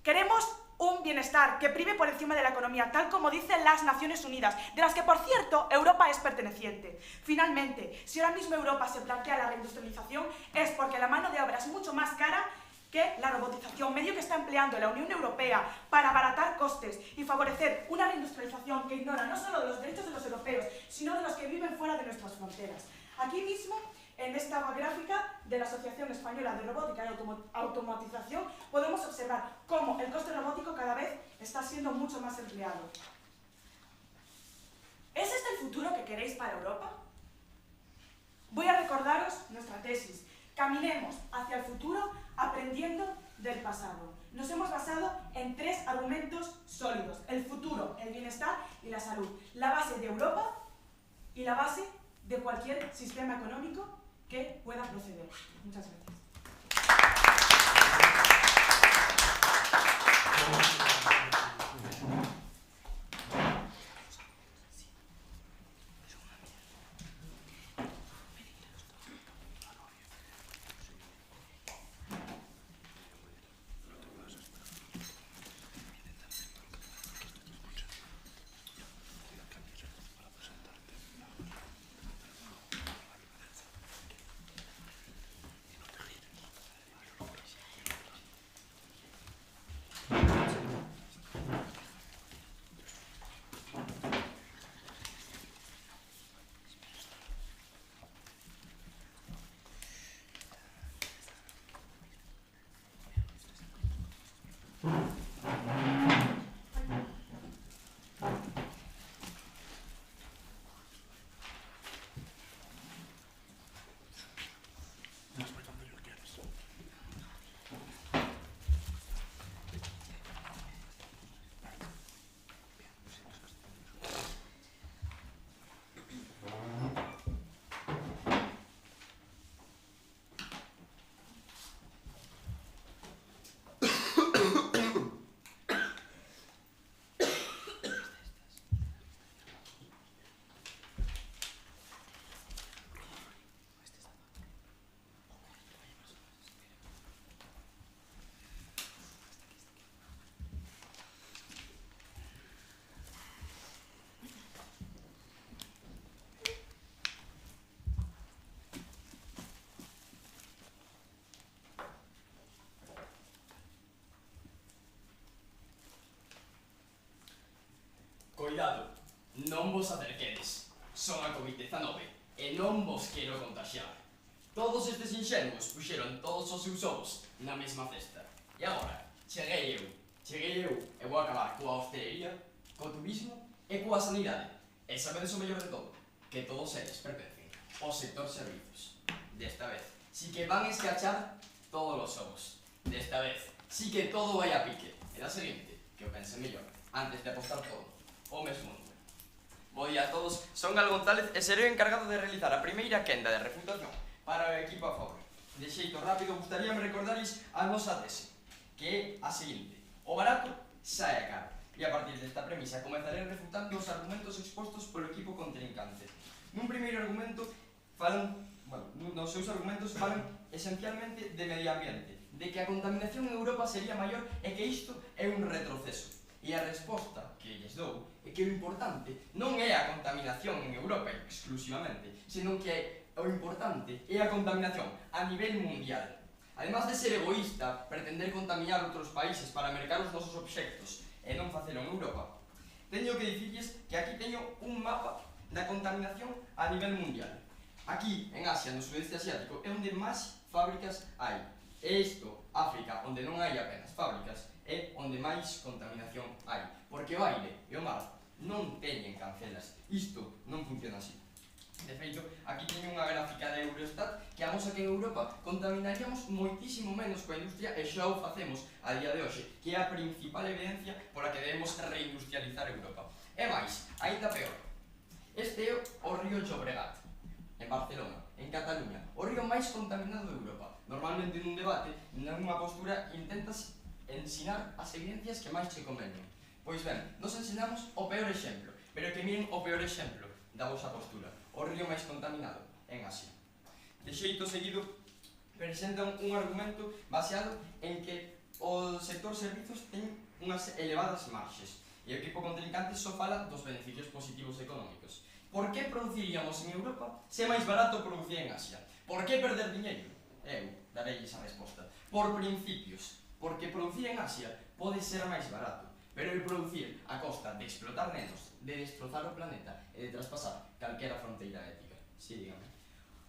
Queremos un bienestar que prive por encima de la economía, tal como dicen las Naciones Unidas, de las que, por cierto, Europa es perteneciente. Finalmente, si ahora mismo Europa se plantea la reindustrialización, es porque la mano de obra es mucho más cara que la robotización, medio que está empleando la Unión Europea para abaratar costes y favorecer una reindustrialización que ignora no solo los derechos de los europeos, sino de los que viven fuera de nuestras fronteras. Aquí mismo, en esta gráfica de la Asociación Española de Robótica y Automatización, podemos observar cómo el coste robótico cada vez está siendo mucho más empleado. ¿Es este el futuro que queréis para Europa? Voy a recordaros nuestra tesis. Caminemos hacia el futuro aprendiendo del pasado. Nos hemos basado en 3 argumentos sólidos: el futuro, el bienestar y la salud. La base de Europa y la base de cualquier sistema económico que pueda proceder. Muchas gracias. Coidado, non vos acerquedes. Son a Covid-19 e non vos quero contagiar. Todos estes inxenuos puxeron todos os seus ovos na mesma cesta. E agora, cheguei eu e vou acabar coa hostelería, co turismo e coa sanidade. E sabedes o mellor de todo? Que todos eles pertencen ao sector servizos. Desta vez, si que van escachar todos os ovos. Desta vez, si que todo vai a pique. E da seguinte, que o pense mellor, antes de apostar todo. O mesmo número. Bo día a todos, son Gal González e serei o encargado de realizar a primeira quenda de refutación para o equipo a favor. De xeito rápido, gustaríame recordarles a nosa tese, que é a seguinte: o barato sae caro. E a partir desta premisa comezarei refutando os argumentos expostos polo equipo contrincante. Nun primeiro argumento nos seus argumentos falan esencialmente de medio ambiente, de que a contaminación en Europa sería maior e que isto é un retroceso. E a resposta que lles dou é que o importante non é a contaminación en Europa exclusivamente, senón que o importante é a contaminación a nivel mundial. Además de ser egoísta, pretender contaminar outros países para mercar os nosos obxectos e non facelo en Europa, teño que dicirles que aquí teño un mapa da contaminación a nivel mundial. Aquí, en Asia, no sudeste asiático, é onde máis fábricas hai. E isto, África, onde non hai apenas fábricas, é onde máis contaminación hai. Porque o aire e o mar non teñen cancelas. Isto non funciona así. De feito, aquí teño unha gráfica de Eurostat que amosa que en Europa contaminaríamos moitísimo menos coa industria e xa o facemos a día de hoxe, que é a principal evidencia pola que debemos reindustrializar Europa. E máis, aínda peor. Este é o río Llobregat, en Barcelona, en Cataluña, o río máis contaminado de Europa. Normalmente nun debate, nunha postura, intentas ensinar as evidencias que máis che convenen. Pois ben, nos ensinamos o peor exemplo, pero que miren o peor exemplo da vosa postura, o río máis contaminado, en Asia. De xeito seguido, presentan un argumento baseado en que o sector servizos ten unhas elevadas marxes, e o equipo contrincante só fala dos beneficios positivos económicos. Por que produciríamos en Europa se é máis barato producir en Asia? Por que perder diñeiro? Eu dareilles a resposta. Por principios. Porque producir en Asia pode ser máis barato, pero el producir a costa de explotar menos, de destrozar o planeta e de traspasar calquera fronteira ética. Sí, dígame.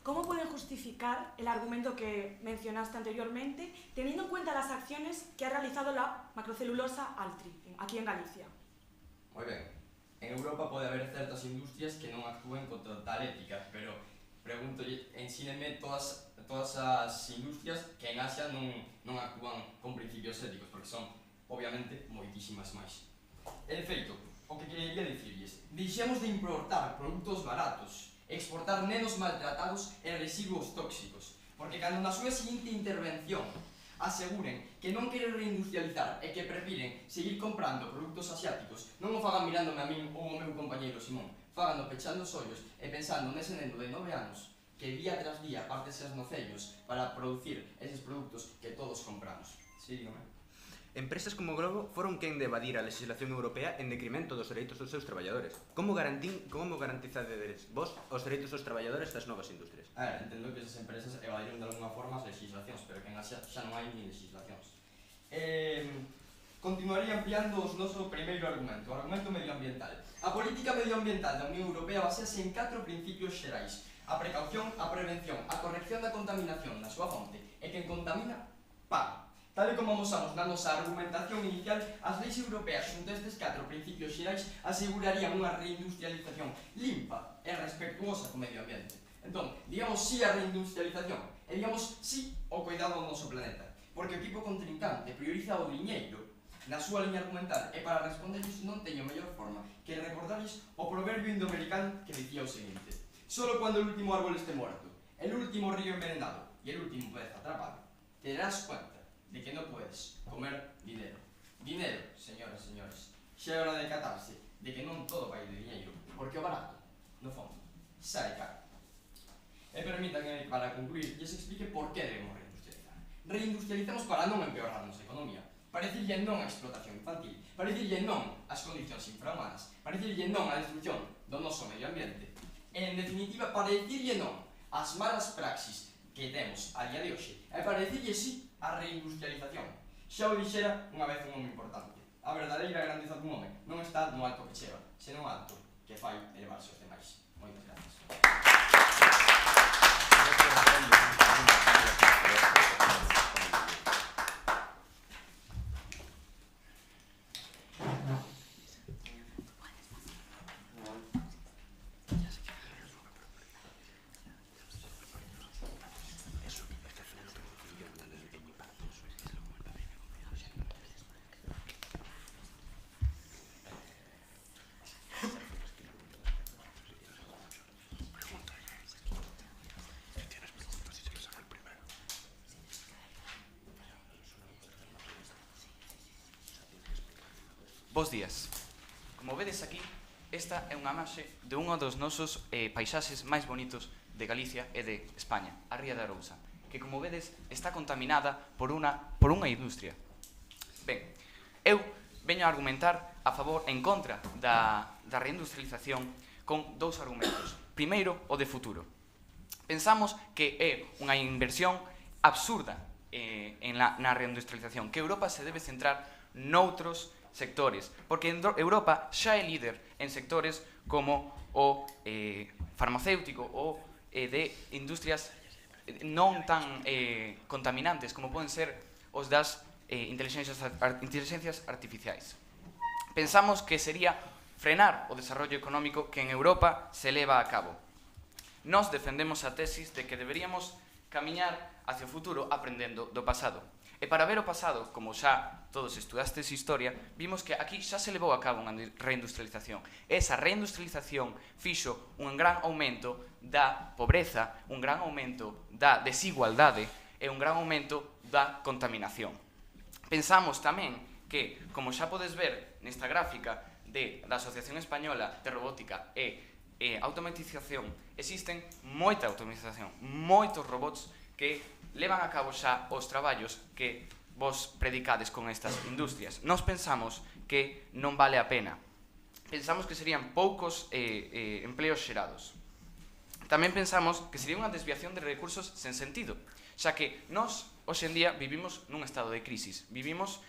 ¿Cómo pueden justificar el argumento que mencionaste anteriormente, teniendo en cuenta las acciones que ha realizado la macrocelulosa Altri, aquí en Galicia? Moi ben. En Europa pode haber certas industrias que non actúen con total ética, pero pregúntolle, ensínenme todas as industrias que en Asia non actúan con principios éticos, porque son, obviamente, moitísimas máis. E de feito, o que quería dicirlles, deixemos de importar produtos baratos, exportar nenos maltratados e residuos tóxicos, porque cando na súa seguinte intervención aseguren que non queren reindustrializar e que prefiren seguir comprando produtos asiáticos, non o fagan mirándome a min ou ao meu compañeiro Simón, fagando pechando os ollos e pensando nese neno de 9 anos que día tras día partese os nocellos para producir eses produtos que todos compramos. Sí, dígame. Empresas como Globo foron quen de evadir a legislación europea en decremento dos dereitos dos seus traballadores. Como garantizades vos os dereitos dos traballadores das novas industrias? Entendo que esas empresas evadiron de alguna forma as legislacións, pero que en Asia xa non hai ni legislacións. Continuaría ampliando o noso primeiro argumento, o argumento medioambiental. A política medioambiental da Unión Europea basease en 4 principios xerais: a precaución, a prevención, a corrección da contaminación na súa fonte, e quen contamina, paga. Tal e como amosamos na nosa argumentación inicial, as leis europeas xunto a estes 4 principios xerais asegurarían unha reindustrialización limpa e respetuosa co medio ambiente. Entón, digamos sí á reindustrialización e digamos sí ao cuidado do noso planeta, porque o equipo contrincante prioriza o diñeiro na súa liña argumental e para responderlles non teño mellor forma que recordarlles o proverbio indoamericano que dicía o seguinte: solo cuando el último árbol esté muerto, el último río envenenado y el último pez atrapado, te darás cuenta de que no puedes comer dinero. Dinero, señoras e señores, xa é hora de catarse de que non todo vai de diñeiro, porque o barato, no fondo, sai caro. E permítanme, para concluir, lles explique por que debemos reindustrializar. Reindustrializamos para non empeorar a nosa economía, para dicirlle non á explotación infantil, para dicirlle non ás condicións infrahumanas, para dicirlle non á destrucción do noso medio ambiente, e, en definitiva, para dicirlle non ás malas praxis que temos a día de hoxe, e para dicirlle sí á reindustrialización. Xa o dixera unha vez un home importante: a verdadeira grandeza dun home non está no alto que chega, senón alto que fai elevarse os demais. Moitas gracias. Bos días. Como vedes aquí, esta é unha imaxe de un dos nosos paisaxes máis bonitos de Galicia e de España, a Ría de Arousa, que, como vedes, está contaminada por unha industria. Ben, eu veño a argumentar a favor e en contra da reindustrialización con dous argumentos. Primeiro, o de futuro. Pensamos que é unha inversión absurda na reindustrialización, que Europa se debe centrar noutros sectores, porque Europa xa é líder en sectores como o farmacéutico ou de industrias non tan contaminantes como poden ser os das inteligencias artificiais. Pensamos que sería frenar o desarrollo económico que en Europa se leva a cabo. Nos defendemos a tesis de que deberíamos camiñar hacia o futuro aprendendo do pasado. E para ver o pasado, como xa todos estudastes historia, vimos que aquí xa se levou a cabo unha reindustrialización. Esa reindustrialización fixo un gran aumento da pobreza, un gran aumento da desigualdade e un gran aumento da contaminación. Pensamos tamén que, como xa podes ver nesta gráfica da Asociación Española de Robótica e Automatización, existen moita automatización, moitos robots que levan a cabo xa os traballos que vos predicades con estas industrias. Nos pensamos que non vale a pena. Pensamos que serían poucos empleos xerados. Tamén pensamos que sería unha desviación de recursos sen sentido, xa que nós, hoxe en día, vivimos nun estado de crisis, vivimos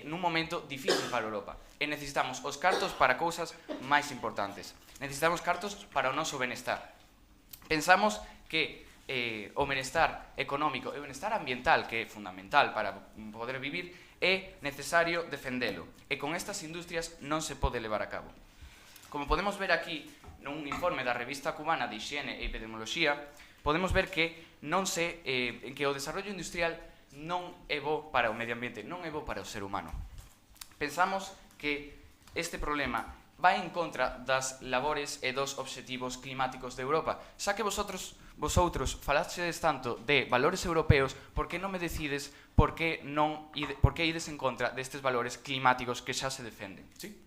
nun momento difícil para Europa e necesitamos os cartos para cousas máis importantes. Necesitamos cartos para o noso benestar. Pensamos que o benestar económico e o benestar ambiental, que é fundamental para poder vivir, é necesario defendelo. E con estas industrias non se pode levar a cabo. Como podemos ver aquí nun informe da revista cubana de Higiene e Epidemioloxía, podemos ver que que o desarrollo industrial non é bo para o medio ambiente, non é bo para o ser humano. Pensamos que este problema vai en contra das labores e dos obxectivos climáticos de Europa. Xa que vosotros falaxedes tanto de valores europeos, por que non me decides por que ides en contra destes valores climáticos que xa se defenden? Sí?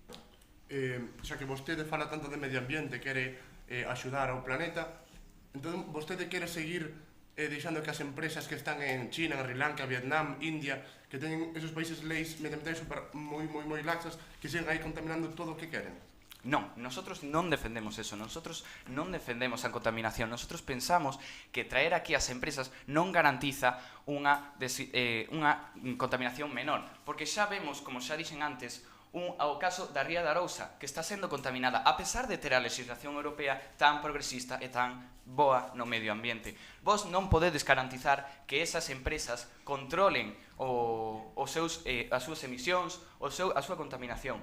Xa que vostede fala tanto de medio ambiente, quere axudar ao planeta, entón vostede quere seguir deixando que as empresas que están en China, en Sri Lanka, Vietnam, India, que teñen esos países leis medioambientales moi laxas, que siguen aí contaminando todo o que queren? Non, nosotros non defendemos eso, nosotros non defendemos a contaminación, nosotros pensamos que traer aquí as empresas non garantiza unha contaminación menor, porque xa vemos, como xa dixen antes, ao caso da Ría de Arousa, que está sendo contaminada, a pesar de ter a legislación europea tan progresista e tan boa no medio ambiente. Vos non podedes garantizar que esas empresas controlen as súas emisións, a súa contaminación.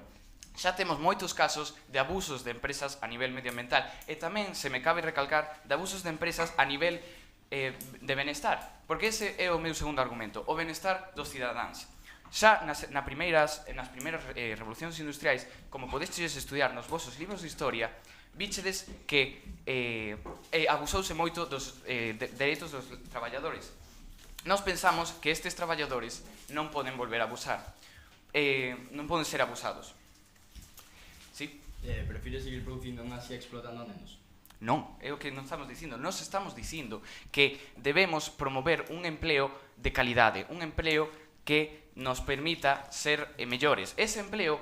Xa temos moitos casos de abusos de empresas a nivel medioambiental e tamén se me cabe recalcar de abusos de empresas a nivel de benestar, porque ese é o meu segundo argumento, o benestar dos cidadáns. Xa nas primeiras revolucións industriais, como podestes estudiar nos vosos libros de historia, víchedes que abusouse moito dos dereitos dos traballadores. Nós pensamos que estes traballadores non poden volver a abusar, non poden ser abusados. Sí? Prefires seguir producindo en Asia explotando a nenos? Non, é o que non estamos dicindo. Nós estamos dicindo que debemos promover un empleo de calidade, un empleo que nos permita ser mellores. Ese empleo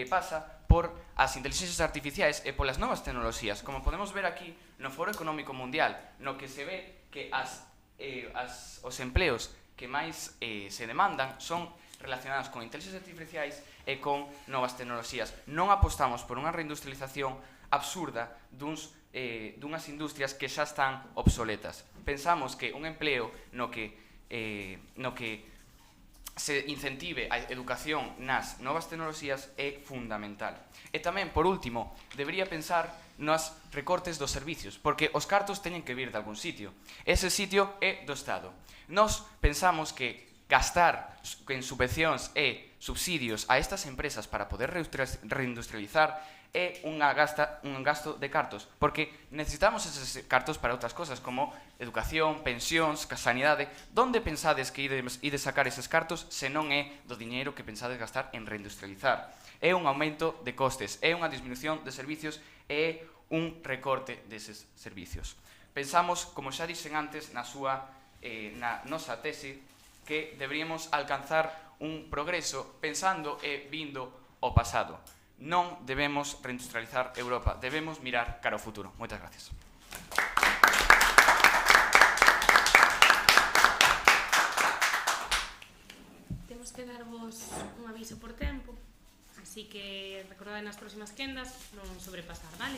pasa por as inteligencias artificiais e polas novas tecnoloxías. Como podemos ver aquí no Foro Económico Mundial, no que se ve que os empleos que máis se demandan son relacionados con inteligencias artificiais e con novas tecnoloxías. Non apostamos por unha reindustrialización absurda dunhas industrias que xa están obsoletas. Pensamos que un empleo no que se incentive a educación nas novas tecnoloxías é fundamental. E tamén, por último, debería pensar nos recortes dos servicios, porque os cartos teñen que vir de algún sitio. Ese sitio é do Estado. Nós pensamos que gastar en subvencións e subsidios a estas empresas para poder reindustrializar é un gasto de cartos, porque necesitamos eses cartos para outras cosas como educación, pensións, sanidade. Donde pensades que ides sacar eses cartos se non é do diñeiro que pensades gastar en reindustrializar? É un aumento de costes, é unha disminución de servicios e é un recorte deses servicios. Pensamos, como xa dixen antes na nosa tese, que deberíamos alcanzar un progreso pensando e vindo ao pasado. Non debemos reindustrializar Europa, debemos mirar cara ao futuro. Moitas gracias. Temos que darvos un aviso por tempo, así que recordade nas próximas quendas non sobrepasar, vale?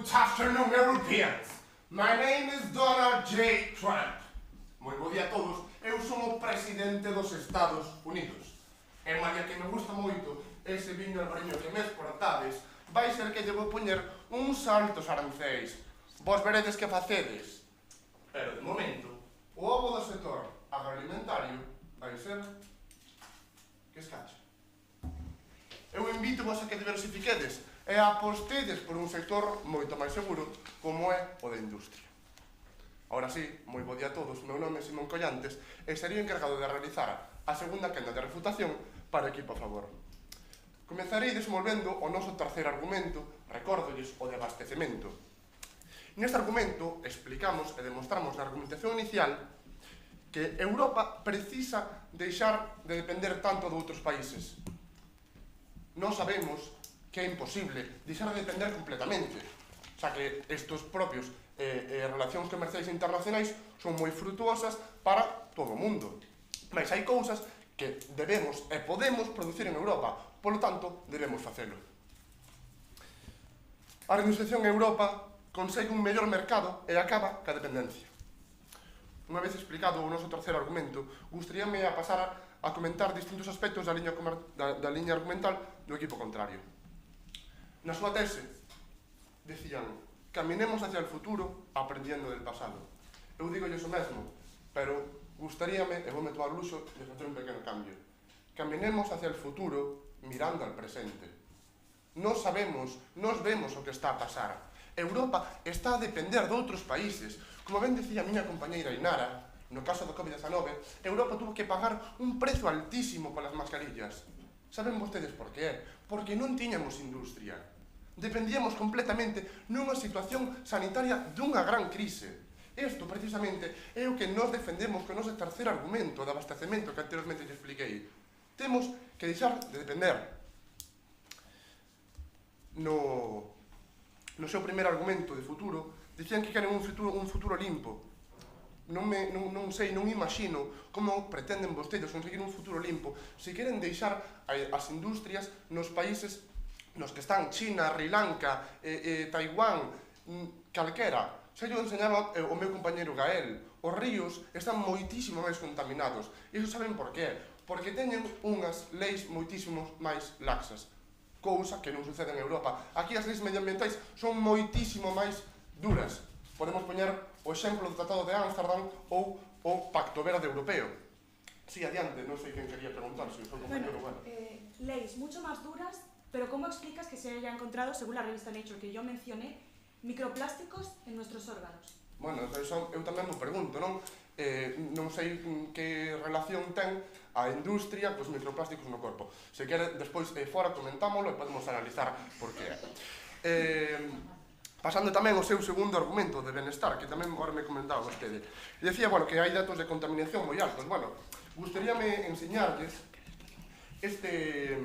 Good afternoon, Europeans. My name is Donald J. Trump. Moi bo día a todos. Eu son o presidente dos Estados Unidos. E malia que me gusta moito ese viño albariño que me exportades, vai ser que lle vou poñer uns altos arancéis. Vos veredes que facedes. Pero, de momento, o ovo do sector agroalimentario vai ser que escacha. Eu invito vos a que diversifiquedes e apostedes por un sector moito máis seguro como é o da industria. Ahora sí, moi bo día a todos, meu nome é Simón Collantes e sería encargado de realizar a segunda quenda de refutación para o equipo a favor. Comezarei desenvolvendo o noso terceiro argumento, recórdolles o de abastecemento. Neste argumento explicamos e demostramos na argumentación inicial que Europa precisa deixar de depender tanto de outros países. Non sabemos que é imposible deixar de depender completamente, xa que estes propios relacións comerciais internacionais son moi frutuosas para todo o mundo. Mas hai cousas que debemos e podemos producir en Europa, polo tanto, debemos facelo. A reindustrialización en Europa consegue un mellor mercado e acaba ca dependencia. Unha vez explicado o noso terceiro argumento, gustaríame a pasar a comentar distintos aspectos da liña argumental do equipo contrario. Na súa tese, decían, caminemos hacia el futuro aprendiendo del pasado. Eu digo iso mesmo, pero gustaríame, e voume tomar luxo, de facer un pequeno cambio. Caminemos hacia el futuro mirando al presente. Nos sabemos, nos vemos o que está a pasar. Europa está a depender de outros países. Como ben decía a miña compañeira Inara, no caso do COVID-19, Europa tuvo que pagar un prezo altísimo polas mascarillas. Saben vostedes por qué? Porque non tiñamos industria. Dependíamos completamente nunha situación sanitaria dunha gran crise. Isto, precisamente, é o que nos defendemos con o noso terceiro argumento de abastecemento que anteriormente lle expliquei. Temos que deixar de depender. No seu primeiro argumento de futuro, dicían que queren un futuro limpo. Non sei, non imagino como pretenden vostedes conseguir un futuro limpo se queren deixar as industrias nos países nos que están China, Sri Lanka, Taiwán, calquera. Xa yo enseñaba o meu compañeiro Gael, os ríos están moitísimo máis contaminados. E iso saben por qué? Porque teñen unhas leis moitísimo máis laxas, cousa que non sucede en Europa. Aquí as leis medioambientais son moitísimo máis duras. Podemos poñer o exemplo do Tratado de Ámsterdam ou o Pacto Verde Europeo. Sí, adiante, non sei quen quería preguntar, se o seu compañero, bueno. Leis mucho más duras. Pero ¿cómo explicas que se haya encontrado, según la revista Nature que yo mencioné, microplásticos en nuestros órganos? Bueno, eso eu tamén me pregunto, non? Non sei que relación ten a industria cos microplásticos no corpo. Se quere, despois fora comentámoslo e podemos analizar por que é. Pasando tamén ao seu segundo argumento de benestar, que tamén agora me comentaba vostede. Decía, bueno, que hai datos de contaminación moi altos. Bueno, gustaríame enseñarles este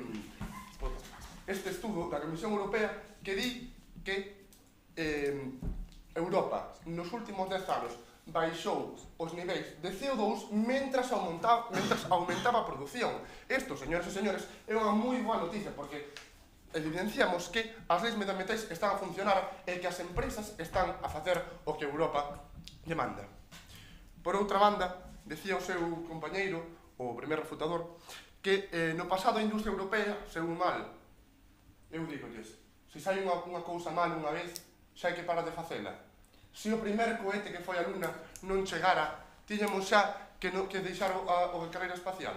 estudo da Comisión Europea que di que Europa nos últimos 10 anos baixou os niveis de CO2 mentras aumentaba a produción. Isto, señores e señores, é unha moi boa noticia porque evidenciamos que as leis medioambientais están a funcionar e que as empresas están a facer o que Europa demanda. Por outra banda, decía o seu compañeiro, o primer refutador, que no pasado a industria europea saiu mal. Eu digolles, se sai unha cousa mal unha vez, xa hai que parar de facela. Se o primer cohete que foi a Luna non chegara, tiñamos xa que deixar a carreira espacial.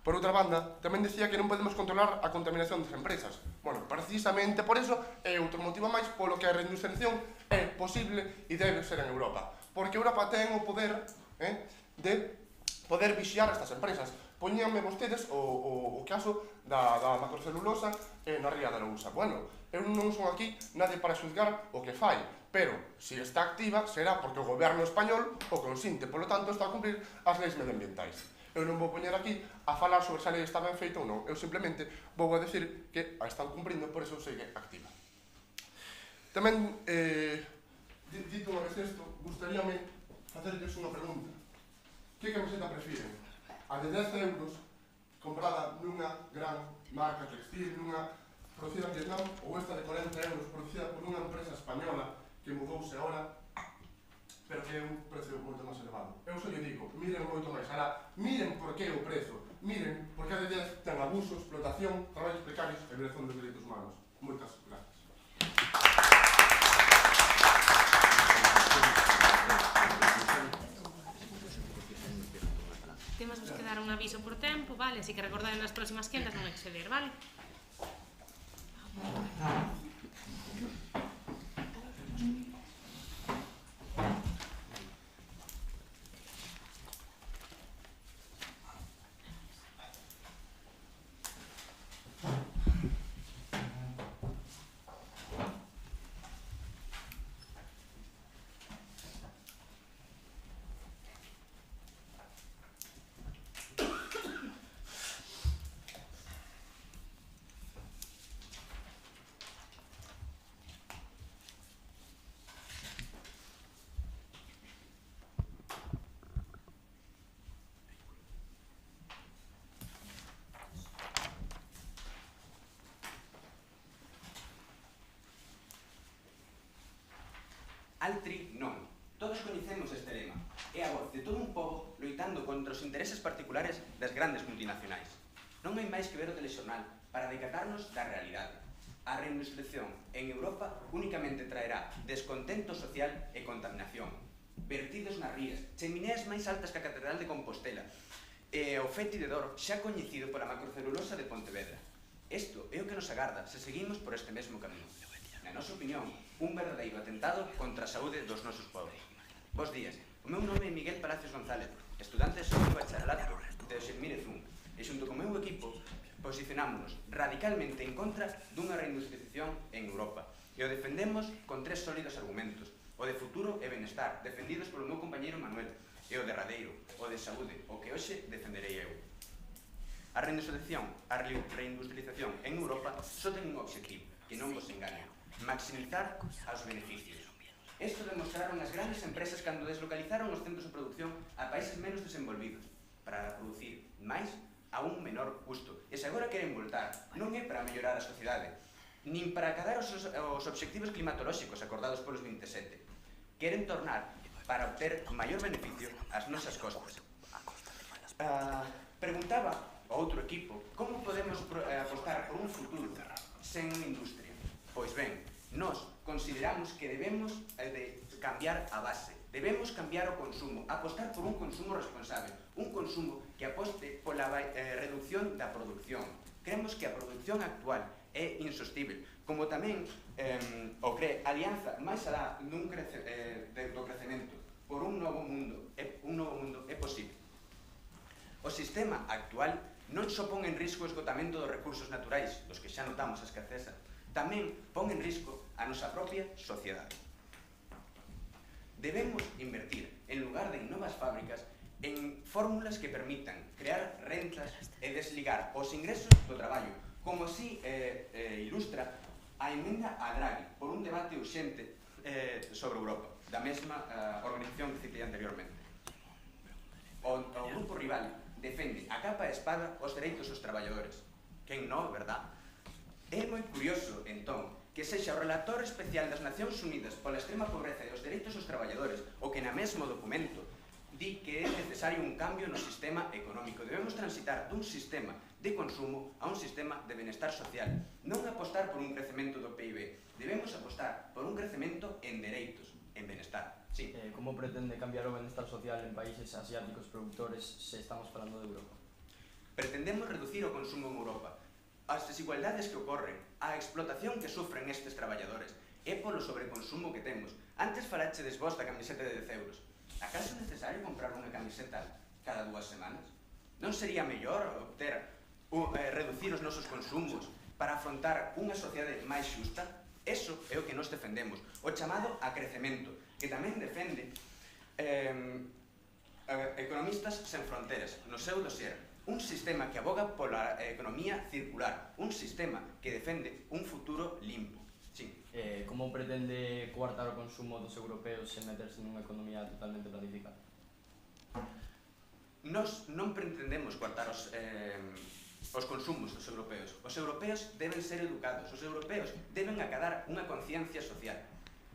Por outra banda, tamén decía que non podemos controlar a contaminación das empresas. Bueno, precisamente por eso é outro motivo máis polo que a reindustrialización é posible e debe ser en Europa. Porque Europa ten o poder de poder vixiar estas empresas. Poñíanme vostedes o caso da macrocelulosa na Ría de Arousa. Bueno, eu non son aquí nadie para xuzgar o que fai, pero se está activa será porque o goberno español o consinte, polo tanto está a cumprir as leis medioambientais. Eu non vou poñer aquí a falar sobre se a lei está ben feita ou non, eu simplemente vou a decir que a están cumprindo, por eso segue activa. Tamén, dito unha vez isto, gustaríame facerles unha pregunta. Que camiseta prefiren? A de 10 euros, comprada nunha gran marca textil, nunha producida en Vietnam, ou esta de 40 euros producida por unha empresa española que mudouse ahora, pero que é un precio moito máis elevado. Eu só lle digo, miren moito máis. Ahora, miren por que o prezo. Miren, porque cada día ten abuso, explotación, traballos precarios e violación dos dereitos humanos. Moitas gracias. Temos que dar un aviso por tempo, vale? Así que recordade nas próximas quendas non exceder, vale? Altri non. Todos coñecemos este lema. É a voz de todo un pobo loitando contra os intereses particulares das grandes multinacionais. Non hai máis que ver o telexornal para decatarnos da realidade. A reindustrialización en Europa únicamente traerá descontento social e contaminación. Vertidos nas rías, chemineas máis altas que a Catedral de Compostela e o Feti de Doro xa coñecido pola macrocelulosa de Pontevedra. Isto é o que nos agarda se seguimos por este mesmo camiño. Na nosa opinión, un verdadeiro atentado contra a saúde dos nosos pobres. Bos días, o meu nome é Miguel Palacios González, estudante de segundo bacharelato de Xermírez 1, e xunto co meu equipo posicionámonos radicalmente en contra dunha reindustrialización en Europa e o defendemos con tres sólidos argumentos: o de futuro e benestar, defendidos polo meu compañeiro Manuel, e o derradeiro, o de saúde, o que hoxe defenderei eu. A reindustrialización en Europa só ten un objetivo, que non vos engane: maximizar os beneficios. Isto demostraron as grandes empresas cando deslocalizaron os centros de produción a países menos desenvolvidos para producir máis a un menor custo. E se agora queren voltar, non é para mellorar a sociedade, nin para acadar os obxectivos climatolóxicos acordados polos 27. Queren tornar para obter maior beneficio ás nosas costas. Preguntaba ao outro equipo como podemos apostar por un futuro sen unha industria. Pois ben, nós consideramos que debemos de cambiar a base, debemos cambiar o consumo, apostar por un consumo responsable, un consumo que aposte pola reducción da produción. Creemos que a produción actual é insostible, como tamén o cree Alianza máis alá do crecemento por un novo mundo é posible. O sistema actual non só pon en risco o esgotamento dos recursos naturais, dos que xa notamos a escaseza, tamén pon en risco a nosa propia sociedade. Debemos invertir, en lugar de novas fábricas, en fórmulas que permitan crear rentas e desligar os ingresos do traballo, como así ilustra a emenda a Draghi por un debate urxente sobre Europa, da mesma organización que citei anteriormente. O grupo rival defende a capa e espada os dereitos dos traballadores. Quen non, verdad? É moi curioso, entón, que sexa o relator especial das Nacións Unidas pola extrema pobreza e os dereitos dos traballadores o que na mesmo documento di que é necesario un cambio no sistema económico. Debemos transitar dun sistema de consumo a un sistema de benestar social. Non apostar por un crecemento do PIB. Debemos apostar por un crecemento en dereitos, en benestar. Sí. Como pretende cambiar o benestar social en países asiáticos productores se estamos falando de Europa? Pretendemos reducir o consumo en Europa. As desigualdades que ocorren, a explotación que sufren estes traballadores, é polo sobreconsumo que temos. Antes falachedes vos da camiseta de 10 euros. Acaso é necesario comprar unha camiseta cada 2 semanas? Non sería mellor reducir os nosos consumos para afrontar unha sociedade máis xusta? Eso é o que nos defendemos, o chamado acrecemento, que tamén defende Economistas Sen Fronteras, no seu dossier. Un sistema que aboga pola economía circular, un sistema que defende un futuro limpo. Sí. Como pretende coartar o consumo dos europeos e meterse nunha economía totalmente planificada? Nos non pretendemos coartar o os consumos dos europeos. Os europeos deben ser educados, os europeos deben acadar unha conciencia social.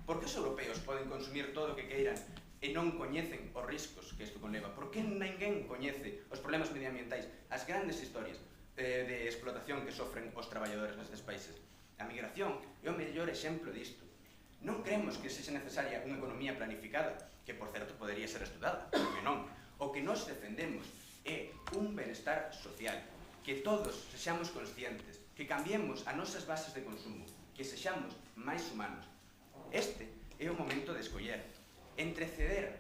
Por que os europeos poden consumir todo o que queiran e non coñecen os riscos que isto conleva? Por que ninguén coñece os problemas medioambientais, as grandes historias de explotación que sofren os traballadores nestes países? A migración é o mellor exemplo disto. Non creemos que sexa necesaria unha economía planificada, que, por certo, podería ser estudada, porque non. O que nos defendemos é un benestar social, que todos sexamos conscientes, que cambiemos as nosas bases de consumo, que sexamos máis humanos. Este é o momento de escoller entre ceder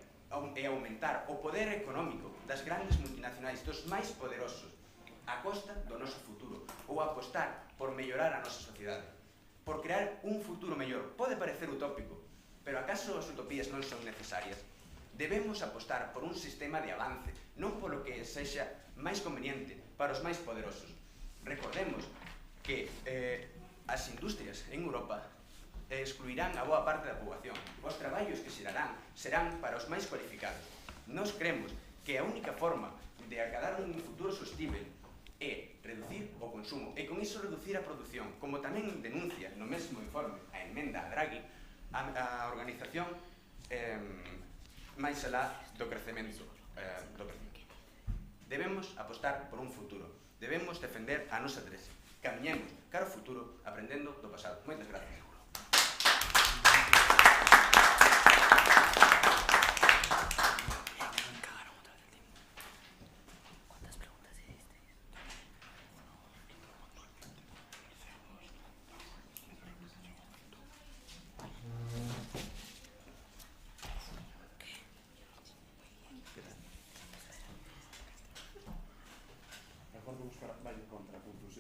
e aumentar o poder económico das grandes multinacionais, dos máis poderosos, a costa do noso futuro, ou apostar por mellorar a nosa sociedade, por crear un futuro mellor. Pode parecer utópico, pero acaso as utopías non son necesarias? Debemos apostar por un sistema de avance, non polo que sexa máis conveniente para os máis poderosos. Recordemos que as industrias en Europa excluirán a boa parte da poboación. Os traballos que xerarán serán para os máis cualificados. Nos creemos que a única forma de acadar un futuro sostible é reducir o consumo e con iso reducir a produción, como tamén denuncia no mesmo informe a emenda a Draghi a organización máis alá do crecemento. Debemos apostar por un futuro, debemos defender a nosa Teresa. Camiñemos cara ao futuro aprendendo do pasado. Moitas gracias.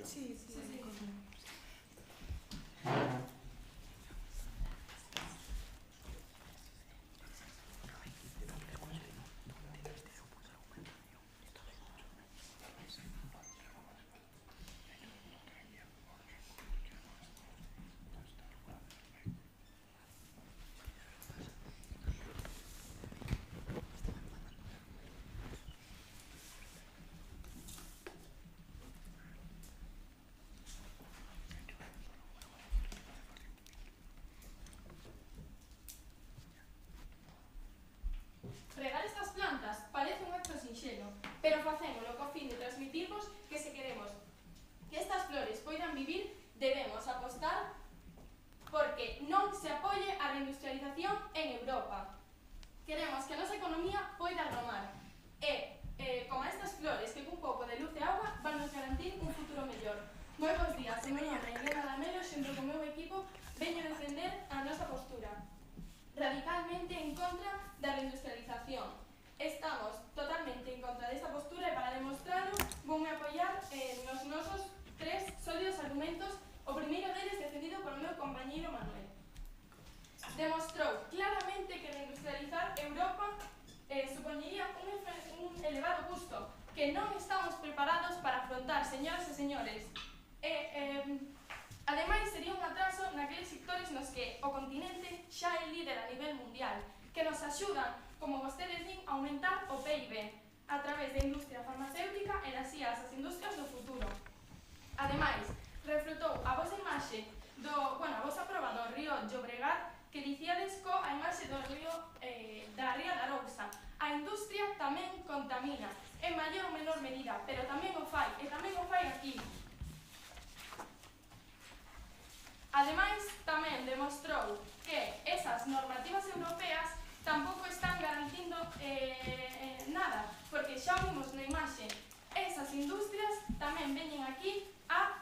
Sí, sí, sí. Regar estas plantas parece un acto sinxelo, pero facémolo co fin de transmitirvos que se queremos que estas flores poidan vivir, debemos apostar porque non se apoie a reindustrialización en Europa. Queremos que a nosa economía poida arromar e, como estas flores que cun pouco de luz e agua van nos garantir un futuro mellor. Moi bons días, señora Elena Lamelo, xunto co meu equipo, veño defender a nosa postura radicalmente en contra da reindustrialización. Estamos totalmente en contra desta postura e para demostrarlo voume apoiar nos nosos tres sólidos argumentos, o primeiro deles defendido polo meu compañeiro Manuel. Demostrou claramente que reindustrializar Europa supoñería un elevado custo que non estamos preparados para afrontar, señoras e señores. Ademais, sería un atraso naqueles sectores nos que o continente xa é líder a nivel mundial, que nos axudan, como vostedes din, a aumentar o PIB a través da industria farmacéutica e das as industrias do futuro. Ademais, reflutou a vosa imaxe a vosa proba do río Llobregat que dicíades a imaxe do río da ría da Arousa. A industria tamén contamina, en maior ou menor medida, pero tamén o fai, e tamén o fai aquí. Ademais, tamén demostrou que esas normativas europeas tampouco están garantindo nada, porque xa vimos na imaxe, esas industrias tamén veñen aquí a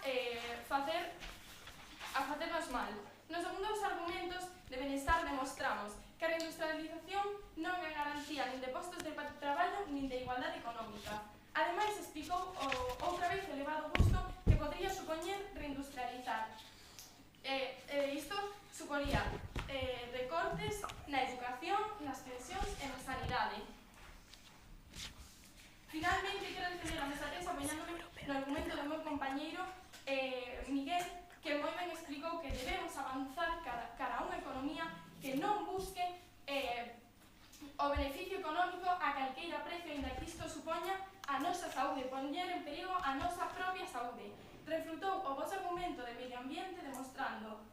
facernos mal. Nos segundos argumentos de benestar demostramos que a reindustrialización non é garantía nin de postos de traballo nin de igualdade económica. Ademais, explicou outra vez o elevado custo que podría supoñer reindustrializar. Isto suporía recortes na educación, nas pensións e na sanidade. Finalmente, quero defender a mesa tesa apoiándome no argumento do meu compañeiro Miguel, que moi ben explicou que debemos avanzar cara a unha economía que non busque o beneficio económico a calqueira precio, ainda que isto supoña a nosa saúde, poñer en perigo a nosa propia saúde. Refrutou o vosso argumento de medio ambiente demostrando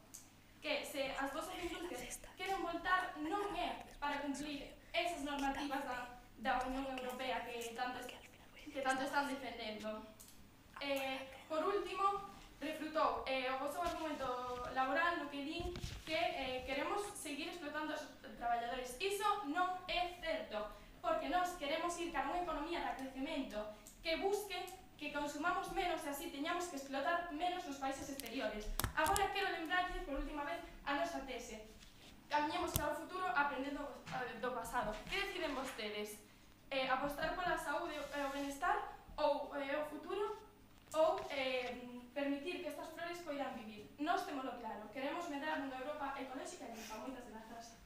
que se as vosas industrias queren voltar non é para cumplir esas normativas da Unión Europea que tanto están defendendo. Por último, refrutou o vosso argumento laboral no que din que queremos seguir explotando os traballadores. Iso non é certo, porque nós queremos ir cara a unha economía de crecemento que busque que consumamos menos e así teñamos que explotar menos nos países exteriores. Agora quero lembrarles por última vez a nosa tese. Camiñemos cara ao futuro aprendendo do pasado. Que deciden vostedes? Apostar pola saúde e o benestar ou o futuro ou permitir que estas flores poidan vivir? Nós témolo claro. Queremos medrar nunha Europa ecolóxica e limpa. Moitas grazas.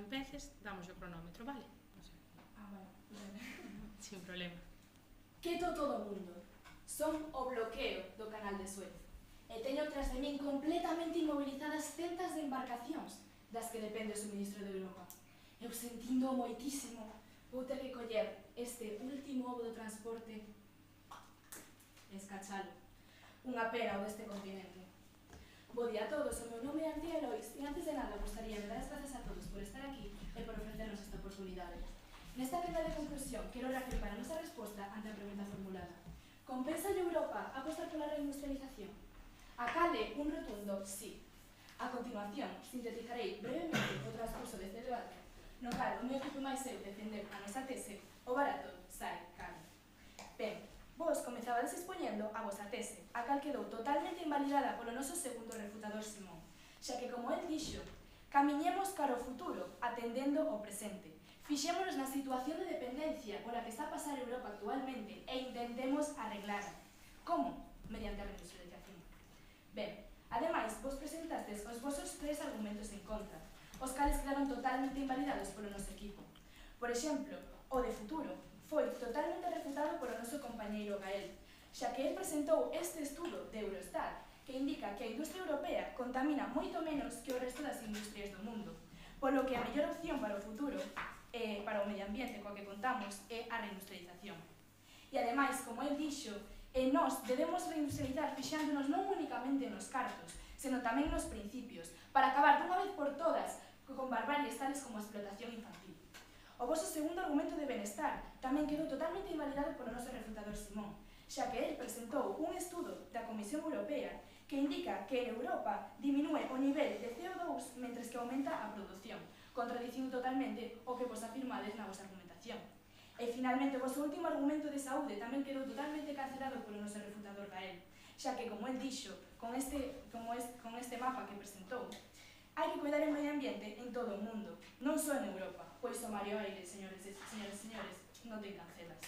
Empeces, damos o cronómetro, vale? Sin problema. Quieto todo o mundo. Son o bloqueo do canal de Suez. E teño tras de min completamente inmovilizadas centas de embarcacións das que depende o suministro de Europa. Eu sentindo moitísimo, vou ter que coller este último ovo do transporte e escachalo. Unha pena o deste continente. Bo día a todos, o meu nome é Antía Elois e antes de nada gostaría de dar as grazas a todos por estar aquí e por ofrecernos esta oportunidade. Nesta quenda de conclusión, quero reafirmar a nosa resposta ante a pregunta formulada. Compensa a Europa apostar pola reindustrialización? Acale un rotundo sí. A continuación, sintetizarei brevemente o transcurso deste debate, no cal o meu equipo máis eu defender a nosa tese, o barato sai caro. Ben, vos comezabades expoñendo a vosa tese, a cal quedou totalmente invalidada polo noso segundo refutador Simón, xa que, como el dixo, camiñemos cara ao futuro, atendendo o presente. Fixémonos na situación de dependencia pola que está a pasar Europa actualmente e intentemos arreglar. Como? Mediante a reindustrialización. Ben, ademais, vos presentastes os vosos 3 argumentos en contra, os cales quedaron totalmente invalidados polo noso equipo. Por exemplo, o de futuro foi totalmente refutado polo noso compañeiro Gael, xa que el presentou este estudo de Eurostat que indica que a industria europea contamina moito menos que o resto das industrias do mundo, polo que a mellor opción para o futuro para o medio ambiente coa que contamos é a reindustrialización. E ademais, como el dixo, nós debemos reindustrializar fixándonos non únicamente nos cartos, senón tamén nos principios, para acabar dunha vez por todas con barbarias tales como a explotación infantil. O voso segundo argumento de benestar tamén quedou totalmente invalidado polo noso refutador Simón, xa que el presentou un estudo da Comisión Europea que indica que en Europa diminúe o nivel de CO2 mentres que aumenta a produción, contradicindo totalmente o que vos afirmades na vosa argumentación. E finalmente o voso último argumento de saúde tamén quedou totalmente cancelado polo noso refutador Gael, xa que, como el dixo, con este mapa que presentou, hai que cuidar o medio ambiente en todo o mundo, non só en Europa, pois o Mario Aire, señores e señores, non ten cancelas.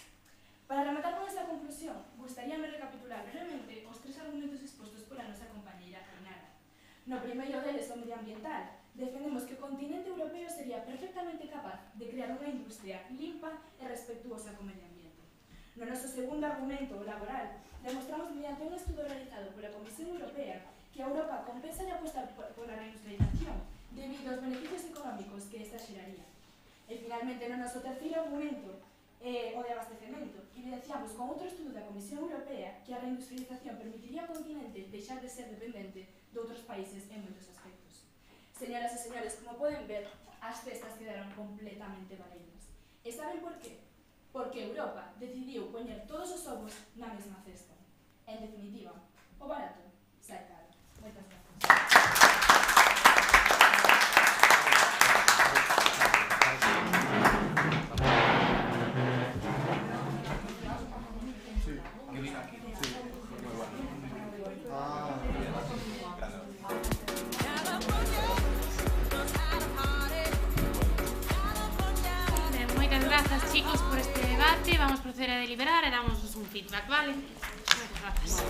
Para rematar con esta conclusión, gustaríame recapitular brevemente os 3 argumentos expostos pola nosa compañeira Ainara. No primeiro deles, o medioambiental, defendemos que o continente europeo sería perfectamente capaz de crear unha industria limpa e respetuosa co medio ambiente. No noso segundo argumento, o laboral, demostramos mediante un estudo realizado pola Comisión Europea que a Europa compensa de apostar pola reindustrialización debido aos beneficios económicos que esta xeraría. E finalmente, no noso terceiro argumento, o de abastecemento, evidenciamos con outro estudo da Comisión Europea que a reindustrialización permitiría ao continente deixar de ser dependente de outros países en moitos aspectos. Señoras e señores, como poden ver, as cestas quedaron completamente valeiras. E saben por qué? Porque Europa decidiu poñer todos os ovos na mesma cesta. En definitiva, o barato sai caro. Moitas grazas. gracias, chicos, por este debate. Vamos a proceder a deliberar y damos un feedback, ¿vale? Muchas gracias.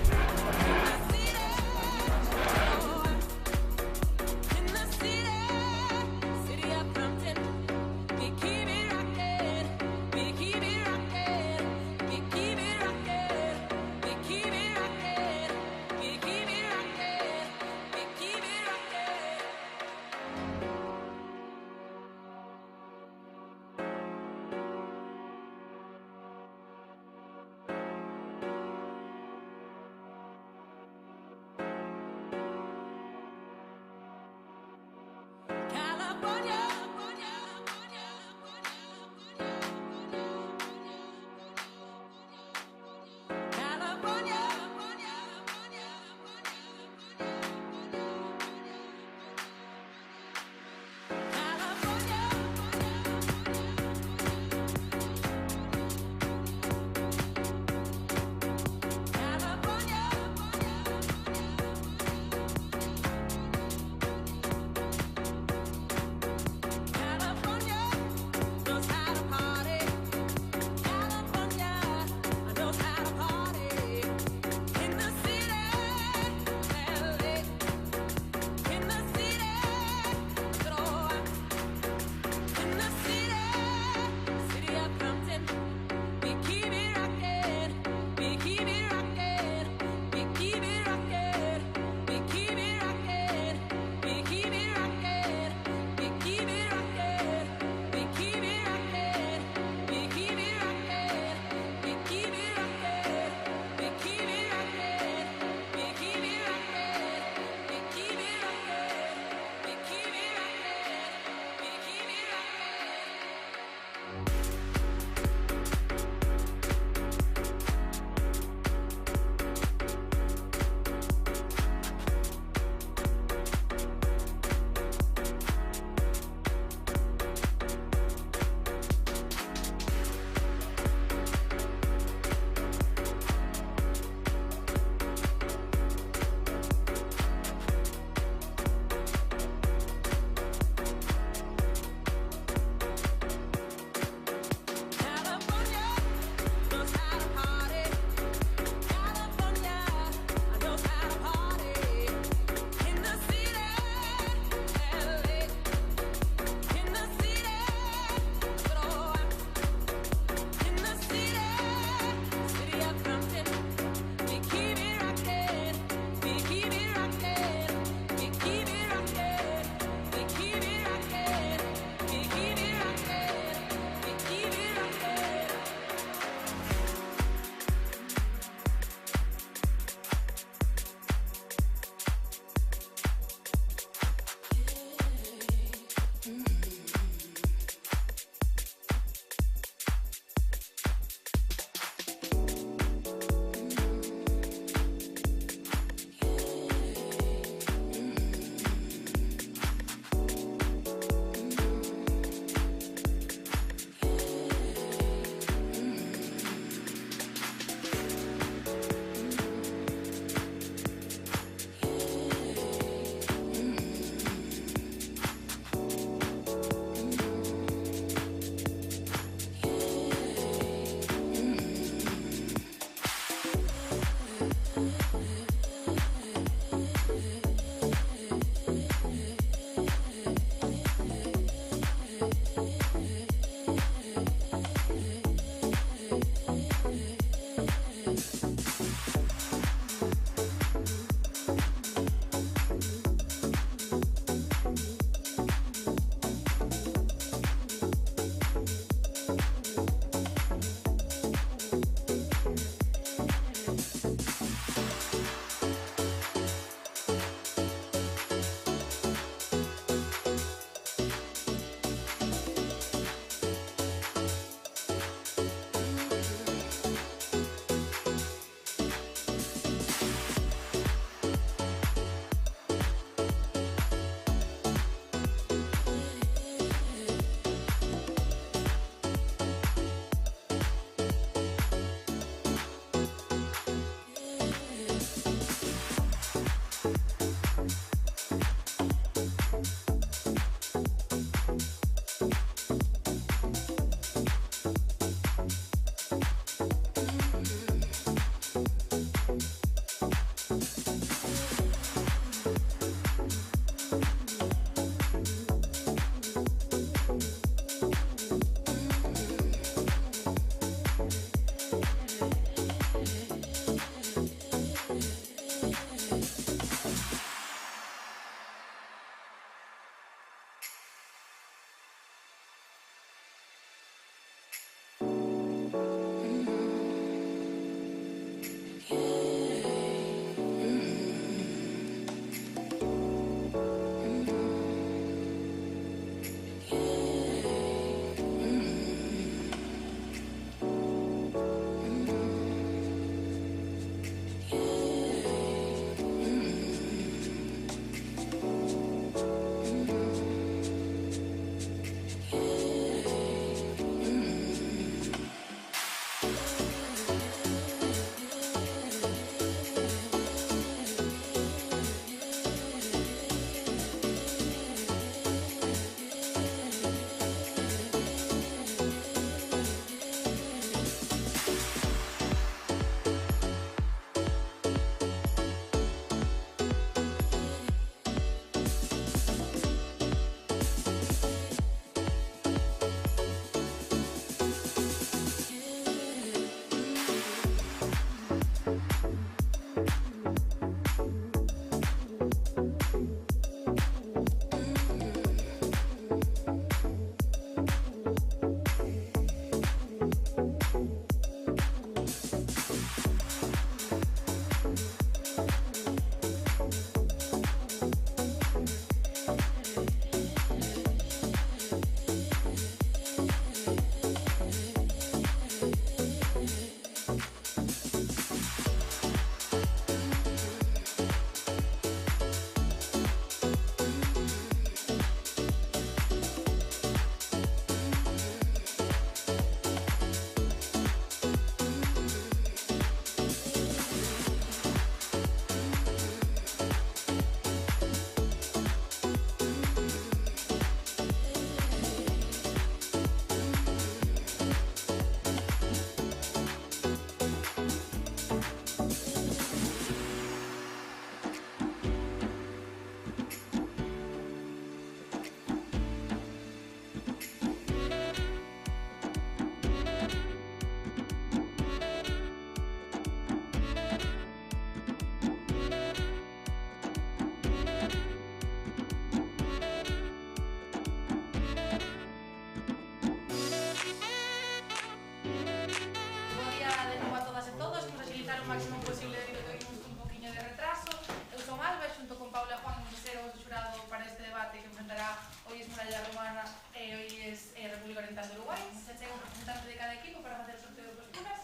representará hoy es Muralla Romana e hoy es República Oriental de Uruguay. Se chega un representante de cada equipo para facer o sorteo de posturas.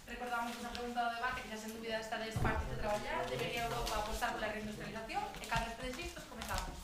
Recordamos unha pregunta do debate que xa sen dúbida está de parte de traballar. Debería Europa apostar pola reindustrialización? E cando estedes listos, comezamos.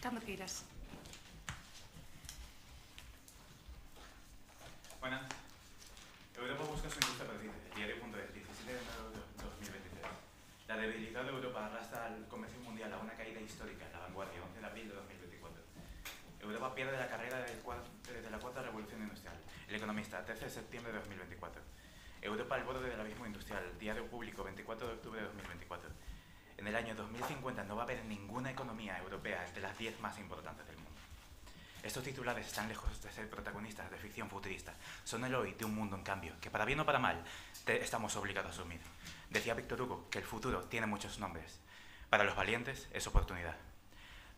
Cando queiras. Buenas. Europa busca su industria perdida. El diario.es, 17 de enero de 2023. La debilidad de Europa arrastra al comercio mundial a una caída histórica en la vanguardia, 11 de abril de 2024. Europa pierde la carrera de la cuarta revolución industrial. El Economista, 13 de septiembre de 2024. Europa al borde del abismo industrial. Diario Público, 24 de octubre de 2024. En el año 2050 no va a haber ninguna economía europea entre las 10 más importantes del mundo. Estos titulares están lejos de ser protagonistas de ficción futurista. Son el hoy de un mundo en cambio, que para bien o para mal estamos obligados a asumir. Decía Víctor Hugo que el futuro tiene muchos nombres. Para los valientes es oportunidad.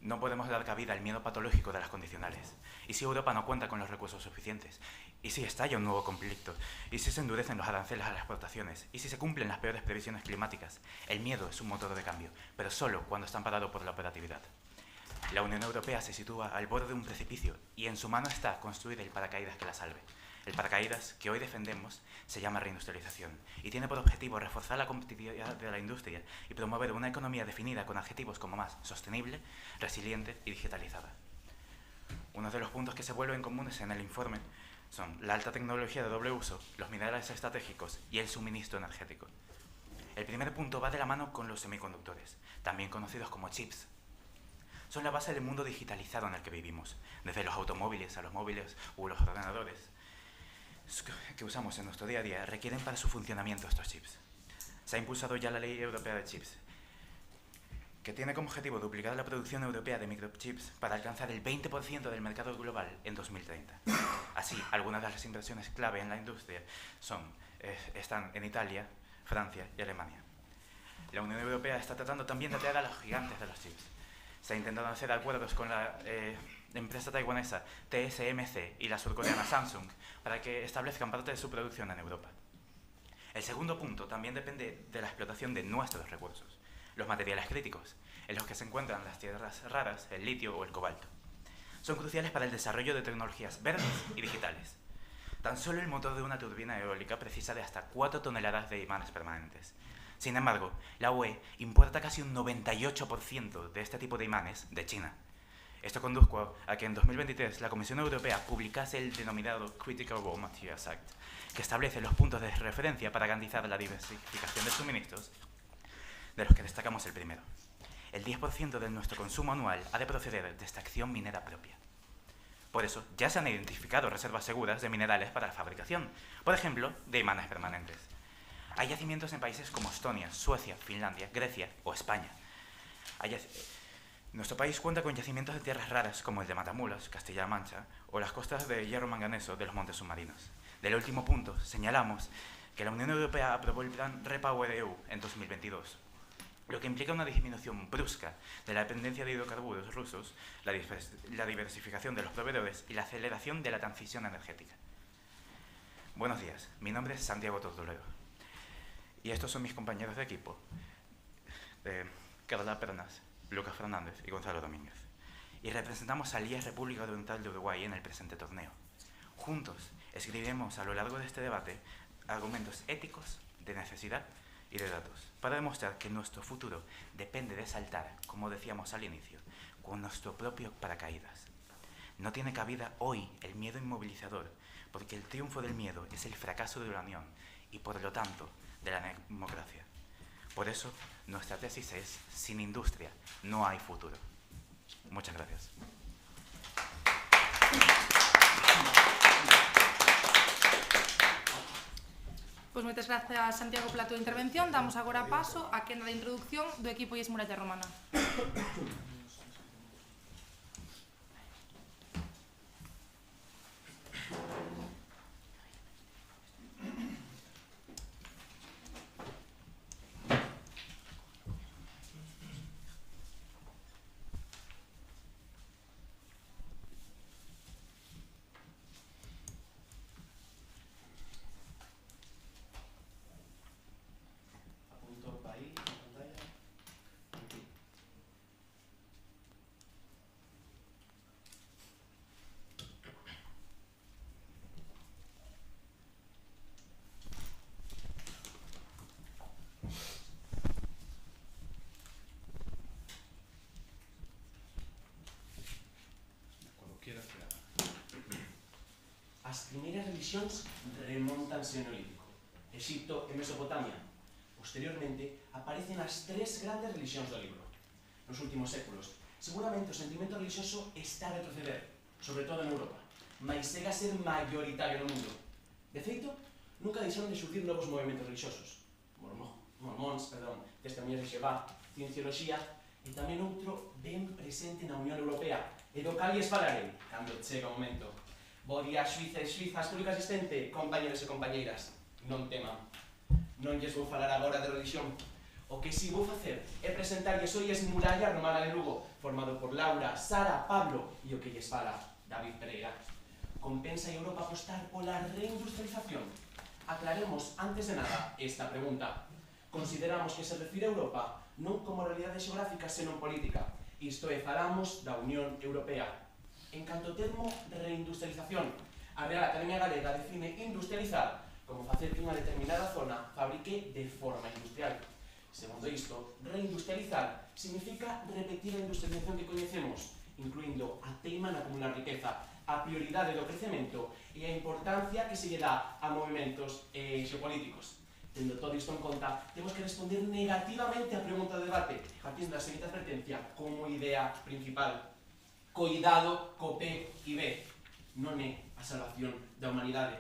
No podemos dar cabida al miedo patológico de las condicionales. ¿Y si Europa no cuenta con los recursos suficientes? ¿Y si estalla un nuevo conflicto? ¿Y si se endurecen los aranceles a las exportaciones? ¿Y si se cumplen las peores previsiones climáticas? El miedo es un motor de cambio, pero solo cuando está amparado por la operatividad. La Unión Europea se sitúa al borde de un precipicio y en su mano está construir el paracaídas que la salve. El paracaídas que hoy defendemos se llama reindustrialización y tiene por objetivo reforzar la competitividad de la industria y promover una economía definida con adjetivos como más sostenible, resiliente y digitalizada. Uno de los puntos que se vuelven comunes en el informe son la alta tecnología de doble uso, los minerales estratégicos y el suministro energético. El primer punto va de la mano con los semiconductores, también conocidos como chips. Son la base del mundo digitalizado en el que vivimos, desde los automóviles a los móviles u los ordenadores que usamos en nuestro día a día requieren para su funcionamiento estos chips. Se ha impulsado ya la Ley Europea de Chips, que tiene como objetivo duplicar la producción europea de microchips para alcanzar el 20% del mercado global en 2030. Así, algunas de las inversiones clave en la industria están en Italia, Francia y Alemania. La Unión Europea está tratando también de atraer a los gigantes de los chips. Se ha intentado hacer acuerdos con la empresa taiwanesa TSMC y la surcoreana Samsung para que establezcan parte de su producción en Europa. El segundo punto también depende de la explotación de nuestros recursos, los materiales críticos, en los que se encuentran las tierras raras, el litio o el cobalto. Son cruciales para el desarrollo de tecnologías verdes y digitales. Tan solo el motor de una turbina eólica precisa de hasta 4 toneladas de imanes permanentes. Sin embargo, la UE importa casi un 98% de este tipo de imanes de China. Esto condujo a que en 2023 la Comisión Europea publicase el denominado Critical Raw Materials Act, que establece los puntos de referencia para garantizar la diversificación de suministros, de los que destacamos el primero. El 10% de nuestro consumo anual ha de proceder de extracción minera propia. Por eso, ya se han identificado reservas seguras de minerales para la fabricación, por ejemplo, de imanes permanentes. Hay yacimientos en países como Estonia, Suecia, Finlandia, Grecia o España. Nuestro país cuenta con yacimientos de tierras raras como el de Matamulas, Castilla-La Mancha, o las costas de hierro manganeso de los montes submarinos. Del último punto, señalamos que la Unión Europea aprobó el plan REPowerEU en 2022, lo que implica una disminución brusca de la dependencia de hidrocarburos rusos, la diversificación de los proveedores y la aceleración de la transición energética. Buenos días, mi nombre es Santiago Tordolero y estos son mis compañeros de equipo, Carola Pernas, Lucas Fernández y Gonzalo Domínguez, y representamos al IES República Oriental de Uruguay en el presente torneo. Juntos escribiremos a lo largo de este debate argumentos éticos, de necesidad y de datos, para demostrar que nuestro futuro depende de saltar, como decíamos al inicio, con nuestro propio paracaídas. No tiene cabida hoy el miedo inmovilizador, porque el triunfo del miedo es el fracaso de la unión y, por lo tanto, de la democracia. Por eso, nuestra tesis es: sin industria no hay futuro. Muchas gracias. Pois moitas grazas, Santiago, pola túa intervención. Damos agora paso á quenda de introducción do equipo IES Muralla Romana. As primeiras religións remontanse ao Neolítico, Egipto e Mesopotamia. Posteriormente, aparecen as tres grandes religións do libro. Nos últimos séculos, seguramente o sentimento religioso está a retroceder, sobre todo en Europa, mais segue a ser maioritario no mundo. De feito, nunca deixaron de xurdir novos movimentos religiosos. Mormóns, testemunhas de Xehová, ciencioloxía e tamén outro ben presente na Unión Europea, e do cal lles falarei cando chega o momento. Bo día, Suiza e Suizas, público asistente, compañeros e compañeiras. Non teman, non lles vou falar agora de religión. O que si vou facer é presentarlles o IES Muralla Romana de Lugo, formado por Laura, Sara, Pablo e o que lles fala, David Pereira. Compensa a Europa apostar pola reindustrialización? Aclaremos antes de nada esta pregunta. Consideramos que se refire a Europa non como realidade xeográfica, senón política. Isto é, falamos da Unión Europea. En canto termo reindustrialización, a Real Academia Galega define industrializar como facer que unha determinada zona fabrique de forma industrial. Segundo isto, reindustrializar significa repetir a industrialización que coñecemos, incluindo a teima na acumular riqueza, a prioridade do crecemento e a importancia que se lle dá a movimentos xeopolíticos. Tendo todo isto en conta, temos que responder negativamente á pregunta de debate, partindo da seguinte advertencia como idea principal. Coidado co PIB, non é a salvación da humanidade.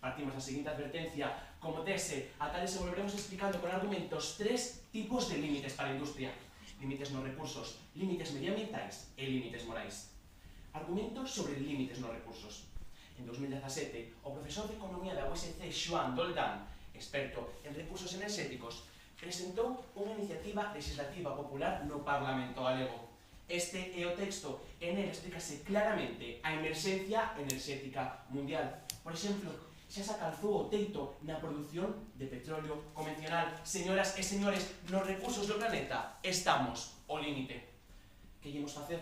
Partimos da seguinte advertencia, como tese, a tal se volveremos explicando con argumentos tres tipos de límites para a industria. Límites nos recursos, límites medioambientais e límites morais. Argumentos sobre límites nos recursos. En 2017, o profesor de Economía da USC, Joan Doldán, experto en recursos enerxéticos, presentou unha iniciativa legislativa popular no Parlamento galego. Este é o texto, en el explícase claramente a emerxencia enerxética mundial. Por exemplo, xa se alcanzou o teito na produción de petróleo convencional. Señoras e señores, nos recursos do planeta estamos ao límite. Que íamos facer?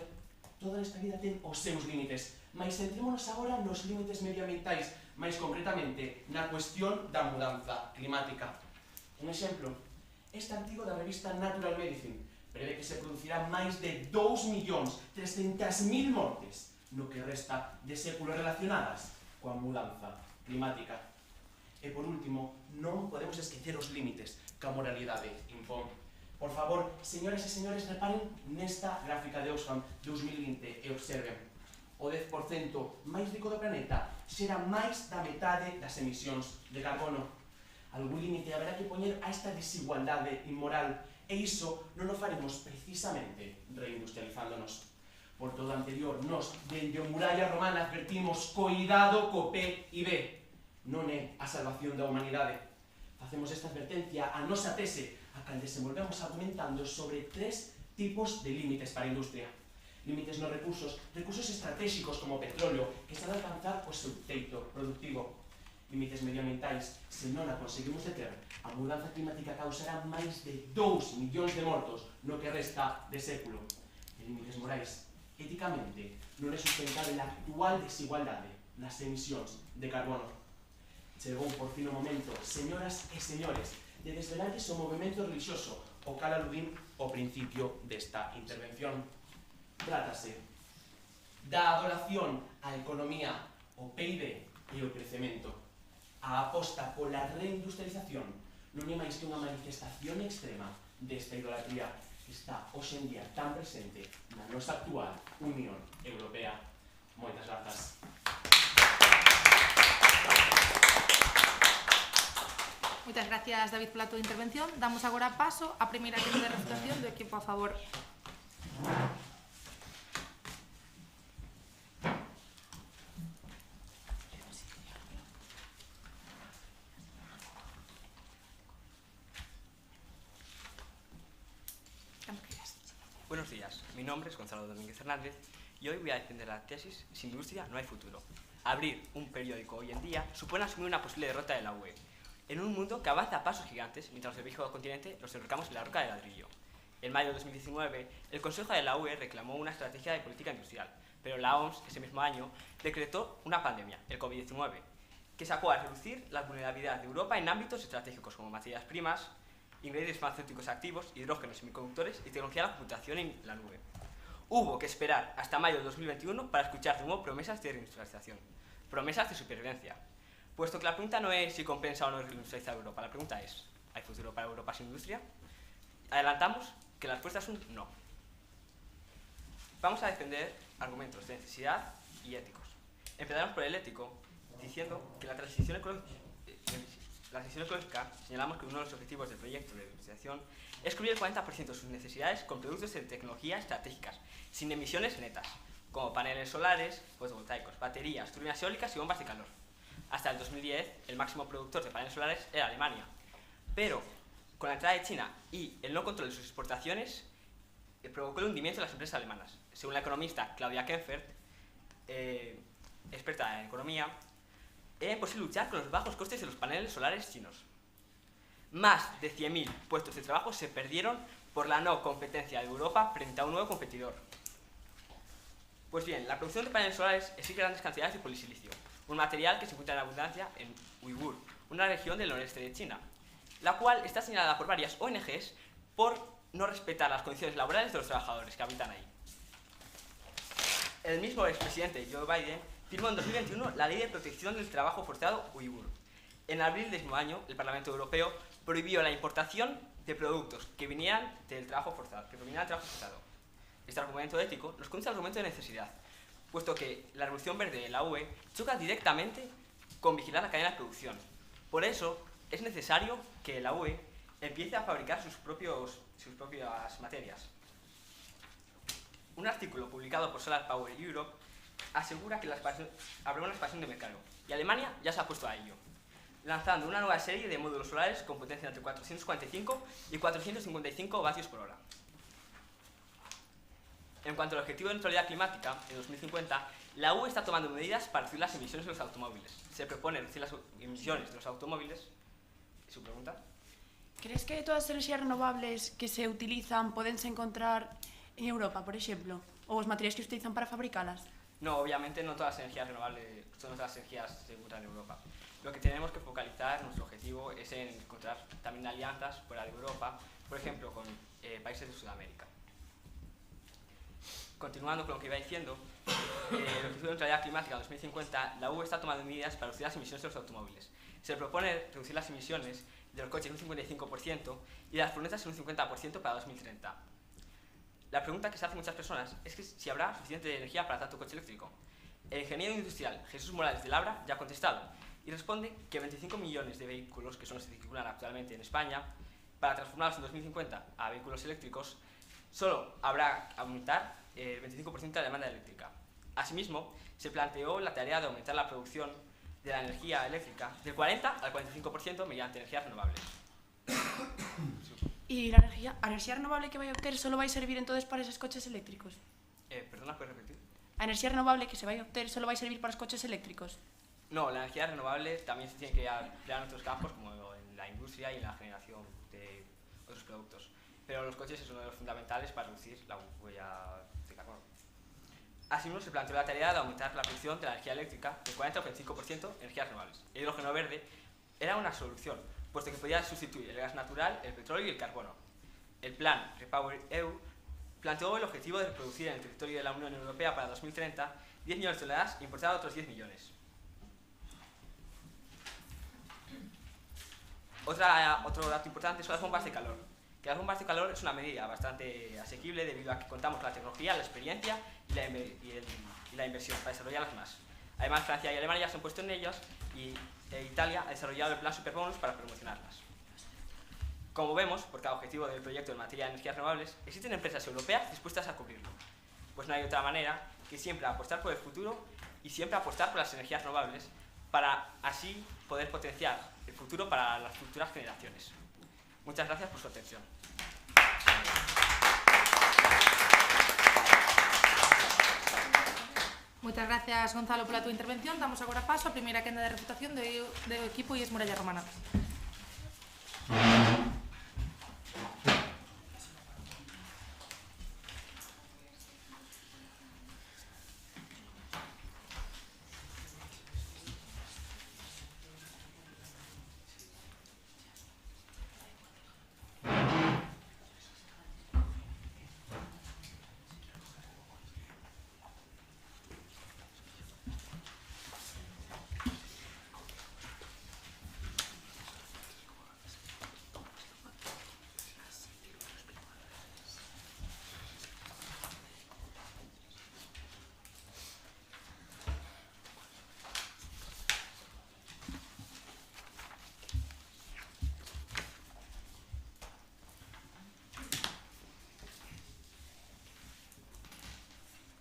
Toda esta vida ten os seus límites, mas centrémonos agora nos límites medioambientais, máis concretamente na cuestión da mudanza climática. Un exemplo, este artigo da revista Natural Medicine prevé que se producirá máis de 2.300.000 mortes no que resta de séculos relacionadas coa mudanza climática. E por último, non podemos esquecer os límites que a moralidade impón. Por favor, señoras e señores, reparen nesta gráfica de Oxfam 2020 e observen. o 10% máis rico do planeta xera máis da metade das emisións de carbono. Algún límite haberá que poñer a esta desigualdade inmoral, e iso non o faremos precisamente reindustrializándonos. Por todo o anterior, nos, dende o muralla romana, advertimos coidado co PIB. Non é a salvación da humanidade. Facemos esta advertencia a nosa tese, a cal desenvolvemos argumentando sobre 3 tipos de límites para a industria. Límites nos recursos estratégicos como o petróleo, que se han de alcanzar o seu teito productivo. Límites medioambientais, se non a conseguimos deter, a mudanza climática causará máis de 2 millóns de mortos no que resta de século. E límites morais, éticamente, non é sustentable a actual desigualdade nas emisións de carbono. Chegou por fin o momento, señoras e señores, de desvelarles o movimento religioso, o cal aludín ao principio desta intervención. Trátase da adoración á economía, o PIB e o crecemento. A aposta pola reindustrialización non é máis que unha manifestación extrema desta idolatría que está hoxe en día tan presente na nosa actual Unión Europea. Moitas grazas. Moitas gracias, David, pola túa intervención. Damos agora paso á primeira ronda de refutación do equipo a favor. Buenos días, mi nombre es Gonzalo Domínguez Hernández y hoy voy a defender la tesis "Sin industria no hay futuro". Abrir un periódico hoy en día supone asumir una posible derrota de la UE, en un mundo que avanza a pasos gigantes mientras el viejo continente nos enrocamos en la roca de ladrillo. En mayo de 2019, el Consejo de la UE reclamó una estrategia de política industrial, pero la OMS ese mismo año decretó una pandemia, el COVID-19, que sacó a reducir la vulnerabilidad de Europa en ámbitos estratégicos como materias primas, ingredientes farmacéuticos activos, hidrógenos, semiconductores y tecnología de la computación en la nube. Hubo que esperar hasta mayo de 2021 para escuchar de nuevo promesas de reindustrialización, promesas de supervivencia. Puesto que la pregunta no es si compensa o no reindustrializar Europa, la pregunta es, ¿hay futuro para Europa sin industria? Adelantamos que la respuesta es un no. Vamos a defender argumentos de necesidad y éticos. Empezaremos por el ético, diciendo que la transición ecológica, señalamos que uno de los objetivos del proyecto de industrialización es cubrir el 40% de sus necesidades con productos de tecnología estratégicas, sin emisiones netas, como paneles solares, fotovoltaicos, baterías, turbinas eólicas y bombas de calor. Hasta el 2010, el máximo productor de paneles solares era Alemania, pero con la entrada de China y el no control de sus exportaciones, provocó el hundimiento de las empresas alemanas. Según la economista Claudia Kempfert, experta en economía, era imposible luchar con los bajos costes de los paneles solares chinos. Más de 100.000 puestos de trabajo se perdieron por la no competencia de Europa frente a un nuevo competidor. Pues bien, la producción de paneles solares exige grandes cantidades de polisilicio, un material que se encuentra en abundancia en Uigur, una región del noreste de China, la cual está señalada por varias ONGs por no respetar las condiciones laborales de los trabajadores que habitan ahí. El mismo expresidente Joe Biden firmó en 2021 la Ley de Protección del Trabajo Forzado Uigur. En abril del mismo año, el Parlamento Europeo prohibió la importación de productos que vinieran del trabajo forzado, Este argumento ético nos conduce al argumento de necesidad, puesto que la revolución verde de la UE choca directamente con vigilar la cadena de producción. Por eso, es necesario que la UE empiece a fabricar sus propias materias. Un artículo publicado por Solar Power Europe asegura que habrá una expansión de mercado, y Alemania ya se ha puesto a ello, lanzando una nueva serie de módulos solares con potencia entre 445 y 455 vatios por hora. En cuanto al objetivo de neutralidad climática, en 2050, la UE está tomando medidas para reducir las emisiones de los automóviles. Se propone reducir las emisiones de los automóviles. ¿Su pregunta? ¿Crees que todas las energías renovables que se utilizan puedense encontrar en Europa, por ejemplo? ¿O los materiales que se utilizan para fabricarlas? No, obviamente no todas las energías renovables, todas las energías se encuentran en Europa. Lo que tenemos que focalizar, nuestro objetivo es en encontrar también alianzas fuera de Europa, por ejemplo, con países de Sudamérica. Continuando con lo que iba diciendo, el objetivo de neutralidad climática en 2050, la UE está tomando medidas para reducir las emisiones de los automóviles. Se propone reducir las emisiones de los coches en un 55% y de las furgonetas en un 50% para 2030. La pregunta que se hacen muchas personas es que si habrá suficiente energía para tanto coche eléctrico. El ingeniero industrial Jesús Morales de Labra ya ha contestado y responde que 25 millones de vehículos, que son los que circulan actualmente en España, para transformarlos en 2050 a vehículos eléctricos, solo habrá que aumentar el 25% de la demanda eléctrica. Asimismo, se planteó la tarea de aumentar la producción de la energía eléctrica del 40 al 45% mediante energías renovables. ¿Y la energía renovable que vai a obter solo vai servir entonces para esos coches eléctricos? Perdona, ¿puedes repetir? A enerxía renovable que se vai a obter solo vai servir para os coches eléctricos? No, la energía renovable también se tiene que emplear en otros campos, como en la industria y en la generación de otros productos. Pero los coches es uno de los fundamentales para reducir la huella de carbono. Asimismo, se planteó la tarea de aumentar la producción de la energía eléctrica del 40 al 25% en energías renovables. El hidrógeno verde era una solución, puesto que podía sustituir el gas natural, el petróleo y el carbono. El plan REPowerEU planteó el objetivo de reproducir en el territorio de la Unión Europea para 2030 10 millones de toneladas e importar otros 10 millones. Otro dato importante son las bombas de calor. Que las bombas de calor es una medida bastante asequible debido a que contamos con la tecnología, la experiencia y la inversión para desarrollarlas más. Además, Francia y Alemania ya se han puesto en ellas y Italia ha desarrollado el plan Superbonus para promocionarlas. Como vemos, por cada objetivo del proyecto en materia de energías renovables, existen empresas europeas dispuestas a cubrirlo. Pues no hay otra manera que siempre apostar por el futuro y siempre apostar por las energías renovables para así poder potenciar el futuro para las futuras generaciones. Muchas gracias por su atención. Moitas gracias, Gonzalo, pola túa intervención. Damos agora paso á primeira quenda de refutación do equipo IES Muralla Romana.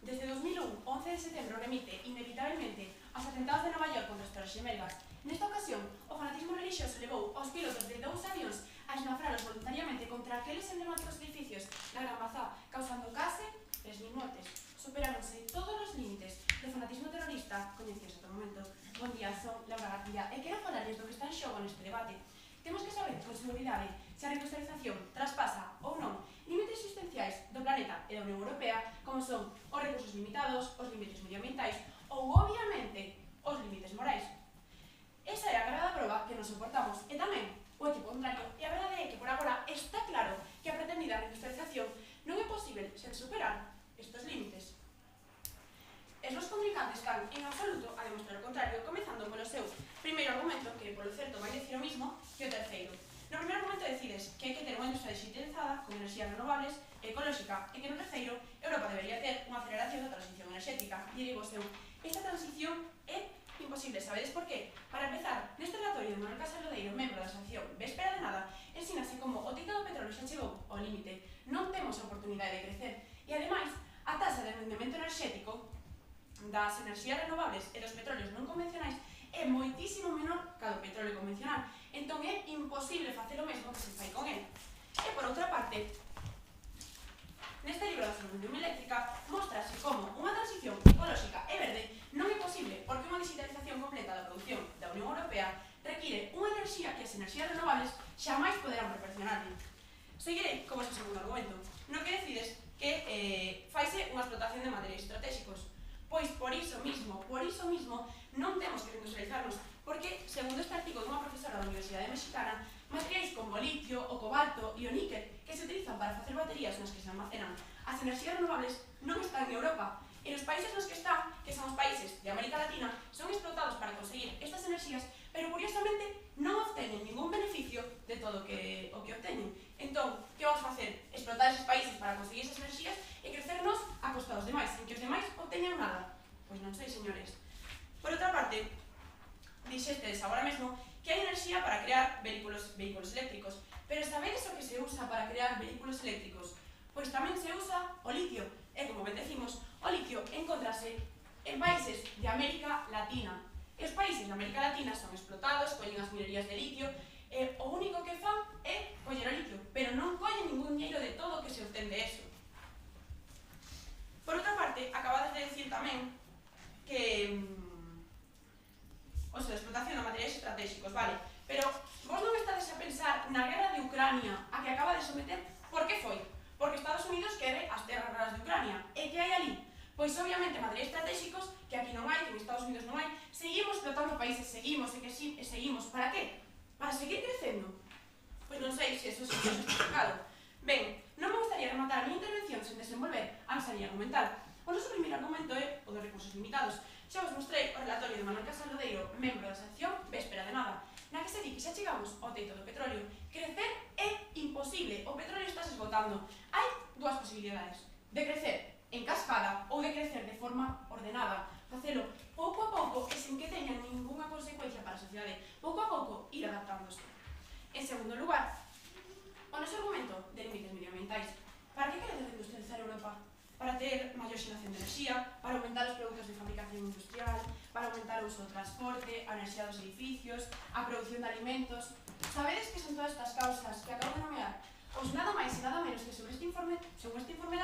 Desde 2001, 11 de setembro remite inevitablemente aos atentados de Nova York contra as Torres Xemelgas. Nesta ocasión, o fanatismo religioso levou aos pilotos de 2 avións a esnafralos voluntariamente contra aqueles emblemáticos edificios na Gran Bazá, causando case 3.000 mortes. Superáronse todos os límites do fanatismo terrorista coñecidos ata o momento. Bon día, son Laura García e quero falarles do que está en xogo neste debate. Temos que saber con seguridade se a reindustrialización traspasa ou non límites existenciais do planeta e da Unión Europea, como son os recursos limitados, os límites medioambientais ou, obviamente, os límites morais. Esa é a cara da prova que nos soportamos e tamén o equipo contrario, e a verdade é que por agora está claro que a pretendida reindustrialización non é posible sen superar estes límites. Es los contrincantes can, en absoluto, a demostrar o contrario, comezando polo seu primeiro argumento, que, polo certo, vai decir o mismo que o terceiro. No primeiro argumento decides que hai que ter unha industria digitalizada con enerxías renovables e ecolóxica e que no terceiro, Europa debería ter unha aceleración da transición enerxética. E digo seu, esta transición é imposible, sabedes por qué? Para empezar, neste relatorio de Manuel Casal Lodeiro, membro da Asociación Véspera de Nada, ensínase como o teito do petróleo xa chegou ao límite, non temos a oportunidade de crecer e, ademais, a taxa de rendemento enerxético das enerxías renovables e dos petróleos non convencionais é moitísimo menor que a do petróleo convencional, entón é imposible facer o mesmo que se fai con el. E por outra parte, neste libro da Transición Eléctrica mostrase como unha transición ecolóxica e verde non é posible porque unha digitalización completa da produción da Unión Europea require unha enerxía que as enerxías renovables xamais poderán proporcionarlle. Seguirei como ese segundo argumento, no que decides que faise unha explotación de materiais estratégicos. Pois por iso mismo, non temos que reindustrializarnos, porque, segundo este artigo dunha profesora da Universidade Mexicana, materiais como o litio, o cobalto e o níquel que se utilizan para facer baterías nas que se almacenan as enerxías renovables non están en Europa, e nos países nos que están, que son os países de América Latina, son explotados para conseguir estas enerxías, pero curiosamente non obteñen ningún beneficio de todo o que obteñen. Entón, que vamos facer? Explotar eses países para conseguir esas enerxías aos demais, sen que os demais obteñan nada. Pois non sei, señores. Por outra parte, dixestes agora mesmo que hai enerxía para crear vehículos eléctricos, pero sabedes o que se usa para crear vehículos eléctricos? Pois tamén se usa o litio, e como ben decimos, o litio encontrase en países de América Latina. E os países de América Latina son explotados, collen as minerías de litio, e o único que fan é coller o litio, pero non collen ningún dinheiro de todo o que se obtén de eso. Por outra parte, acabades de decir tamén que a explotación de materiais estratégicos, vale, pero vos non estades a pensar na guerra de Ucrania a que acaba de someter, por que foi? Porque Estados Unidos quere as terras raras de Ucrania. E que hai ali? Pois obviamente materiais estratégicos que aquí non hai, que en Estados Unidos non hai. Seguimos explotando países, seguimos, e seguimos. Para que? Para seguir crecendo? Pois non sei se eso é justificado. Ben, non me gustaría rematar a miña intervención sen desenvolver a nosa liña argumental. O noso primeiro argumento é o dos recursos limitados. Xa vos mostrei o relatorio de Manuel Casal Lodeiro, membro da sección Véspera de Nada, na que se di que xa chegamos ao teito do petróleo. Crecer é imposible, o petróleo está se esgotando. Hai dúas posibilidades, de crecer en cascada ou de crecer de forma ordenada, facelo pouco a pouco e sen que teña ninguna consecuencia para a sociedade, pouco a pouco ir adaptándose. En segundo lugar, o noso argumento de límites medioambientais. Para que quere reindustrializar Europa? Para ter maior xeración de enerxía, para aumentar os produtos de fabricación industrial, para aumentar o uso do transporte, a enerxía dos edificios, a produción de alimentos. Sabedes que son todas estas causas que acabo de nomear? Pois nada máis e nada menos que según este informe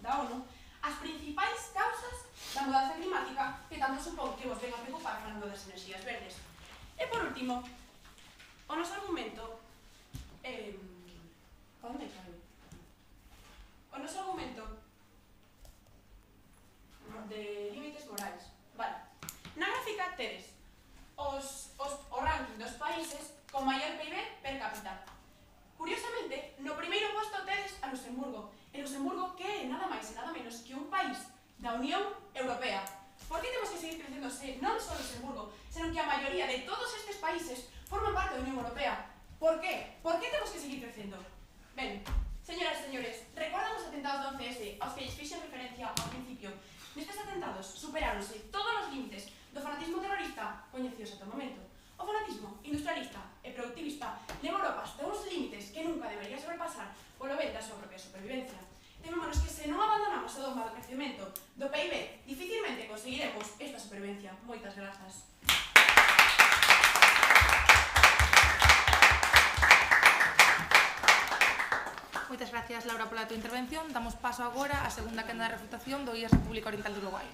da ONU, as principais causas da mudanza climática que tanto supón que vos ven a preocupar falando das enerxías verdes. E por último, o noso argumento o noso argumento de límites morais. Vale. Na gráfica tedes o ranking dos países con maior PIB per cápita. Curiosamente, no primeiro posto tedes a Luxemburgo. E Luxemburgo que é nada máis e nada menos que un país da Unión Europea. Por que temos que seguir crecendo non só Luxemburgo, senón que a maioría de todos estes países forman parte da Unión Europea? Por qué? Por que temos que seguir crecendo? Ben, señoras e señores, recordan os atentados do 11S aos que lles fixen referencia ao principio? Nestes atentados superáronse todos os límites do fanatismo terrorista coñecidos ata o momento. O fanatismo industrialista e productivista leva Europa hasta uns límites que nunca debería sobrepasar polo ben da súa propia supervivencia. Temémonos que se non abandonamos o dogma do crecemento do PIB, dificilmente conseguiremos esta supervivencia. Moitas grazas. Moitas gracias, Laura, pola túa intervención. Damos paso agora á segunda quenda de refutación do IES República Oriental do Uruguai.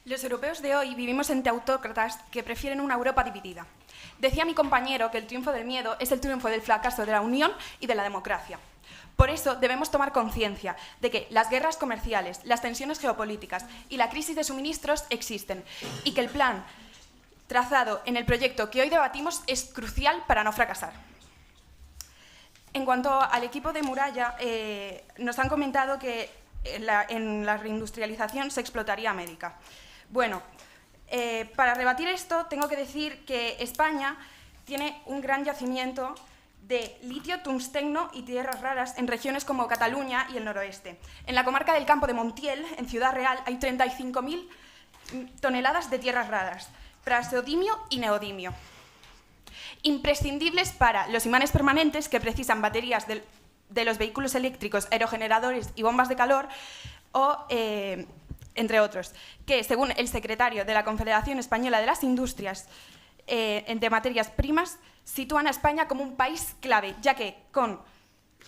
Los europeos de hoy vivimos entre autócratas que prefieren una Europa dividida. Decía mi compañero que el triunfo del miedo es el triunfo del fracaso de la unión y de la democracia. Por eso debemos tomar conciencia de que las guerras comerciales, las tensiones geopolíticas y la crisis de suministros existen y que el plan trazado en el proyecto que hoy debatimos es crucial para no fracasar. En cuanto al equipo de Muralla, nos han comentado que en la reindustrialización se explotaría América. Bueno, para rebatir esto tengo que decir que España tiene un gran yacimiento de litio, tungsteno y tierras raras en regiones como Cataluña y el noroeste. En la comarca del Campo de Montiel, en Ciudad Real, hay 35.000 toneladas de tierras raras, praseodimio y neodimio, imprescindibles para los imanes permanentes que precisan baterías de los vehículos eléctricos, aerogeneradores y bombas de calor, o entre otros, que según el secretario de la Confederación Española de las Industrias de Materias Primas, sitúan a España como un país clave, ya que con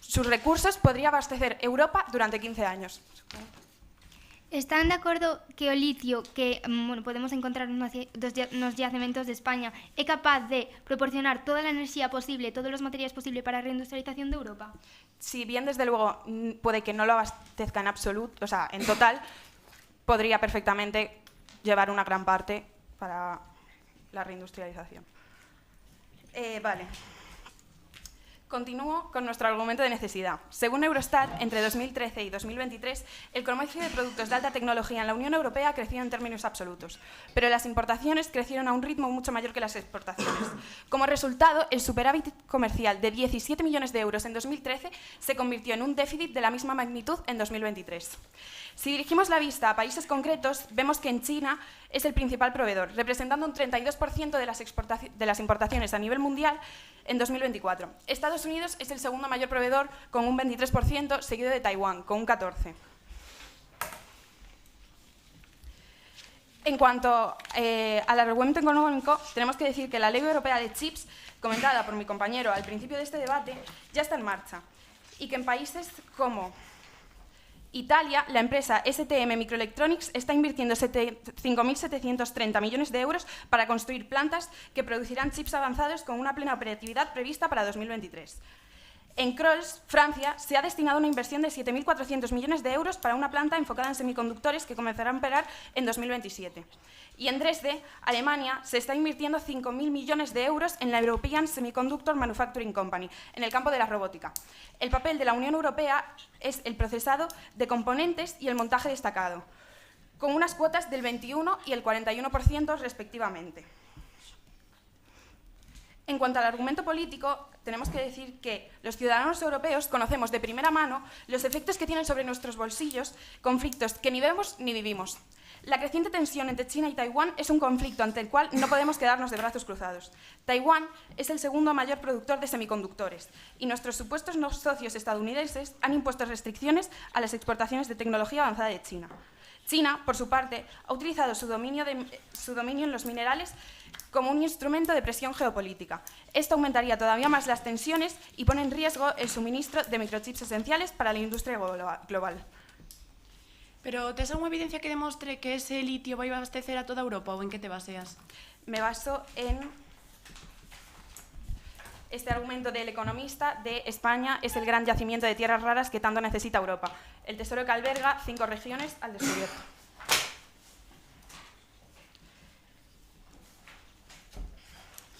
sus recursos podría abastecer Europa durante 15 años. ¿Están de acordo que o litio que podemos encontrar nos yacementos de España é capaz de proporcionar toda a enerxía posible, todos os materiais posibles para a reindustrialización de Europa? Si bien, desde luego, puede que no lo abastezca en absoluto, o sea, en total, podría perfectamente llevar una gran parte para la reindustrialización. Vale. Continúo con nuestro argumento de necesidad. Según Eurostat, entre 2013 y 2023, el comercio de productos de alta tecnología en la Unión Europea creció en términos absolutos, pero las importaciones crecieron a un ritmo mucho mayor que las exportaciones. Como resultado, el superávit comercial de 17 millones de euros en 2013 se convirtió en un déficit de la misma magnitud en 2023. Si dirigimos la vista a países concretos, vemos que en China es el principal proveedor, representando un 32% de las importaciones a nivel mundial en 2024. Estados Unidos es el segundo mayor proveedor con un 23%, seguido de Taiwán con un 14%. En cuanto al argumento económico, tenemos que decir que la Ley Europea de Chips, comentada por mi compañero al principio de este debate, ya está en marcha y que en países como Italia, la empresa STM Microelectronics está invirtiendo 5.730 millones de euros para construir plantas que producirán chips avanzados con una plena operatividad prevista para 2023. En Crolles, Francia, se ha destinado una inversión de 7.400 millones de euros para una planta enfocada en semiconductores que comenzará a operar en 2027. Y en Dresde, Alemania, se está invirtiendo 5.000 millones de euros en la European Semiconductor Manufacturing Company, en el campo de la robótica. El papel de la Unión Europea es el procesado de componentes y el montaje destacado, con unas cuotas del 21 y el 41% respectivamente. En cuanto al argumento político, tenemos que decir que los ciudadanos europeos conocemos de primera mano los efectos que tienen sobre nuestros bolsillos conflictos que ni vemos ni vivimos. La creciente tensión entre China y Taiwán es un conflicto ante el cual no podemos quedarnos de brazos cruzados. Taiwán es el segundo mayor productor de semiconductores y nuestros supuestos socios estadounidenses han impuesto restricciones a las exportaciones de tecnología avanzada de China. China, por su parte, ha utilizado su dominio en los minerales como un instrumento de presión geopolítica. Esto aumentaría todavía más las tensiones y pone en riesgo el suministro de microchips esenciales para la industria global. Pero tes alguna evidencia que demostre que ese litio vai abastecer a toda Europa ou en que te baseas? Me baso en este argumento del economista de España es el gran yacimiento de tierras raras que tanto necesita Europa. El tesoro que alberga 5 regiones al descubierto.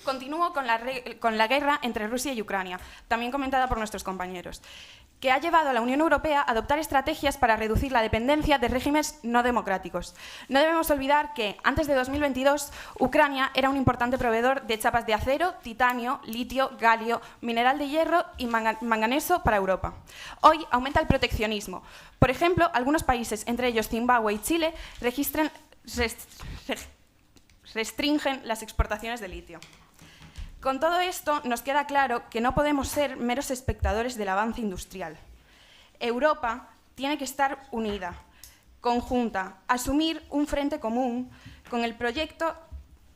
Continúo con la guerra entre Rusia y Ucrania, también comentada por nuestros compañeros, que ha llevado a la Unión Europea a adoptar estrategias para reducir la dependencia de regímenes no democráticos. No debemos olvidar que, antes de 2022, Ucrania era un importante proveedor de chapas de acero, titanio, litio, galio, mineral de hierro y manganeso para Europa. Hoy aumenta el proteccionismo. Por ejemplo, algunos países, entre ellos Zimbabue y Chile, restringen las exportaciones de litio. Con todo esto, nos queda claro que no podemos ser meros espectadores del avance industrial. Europa tiene que estar unida, conjunta, asumir un frente común con el proyecto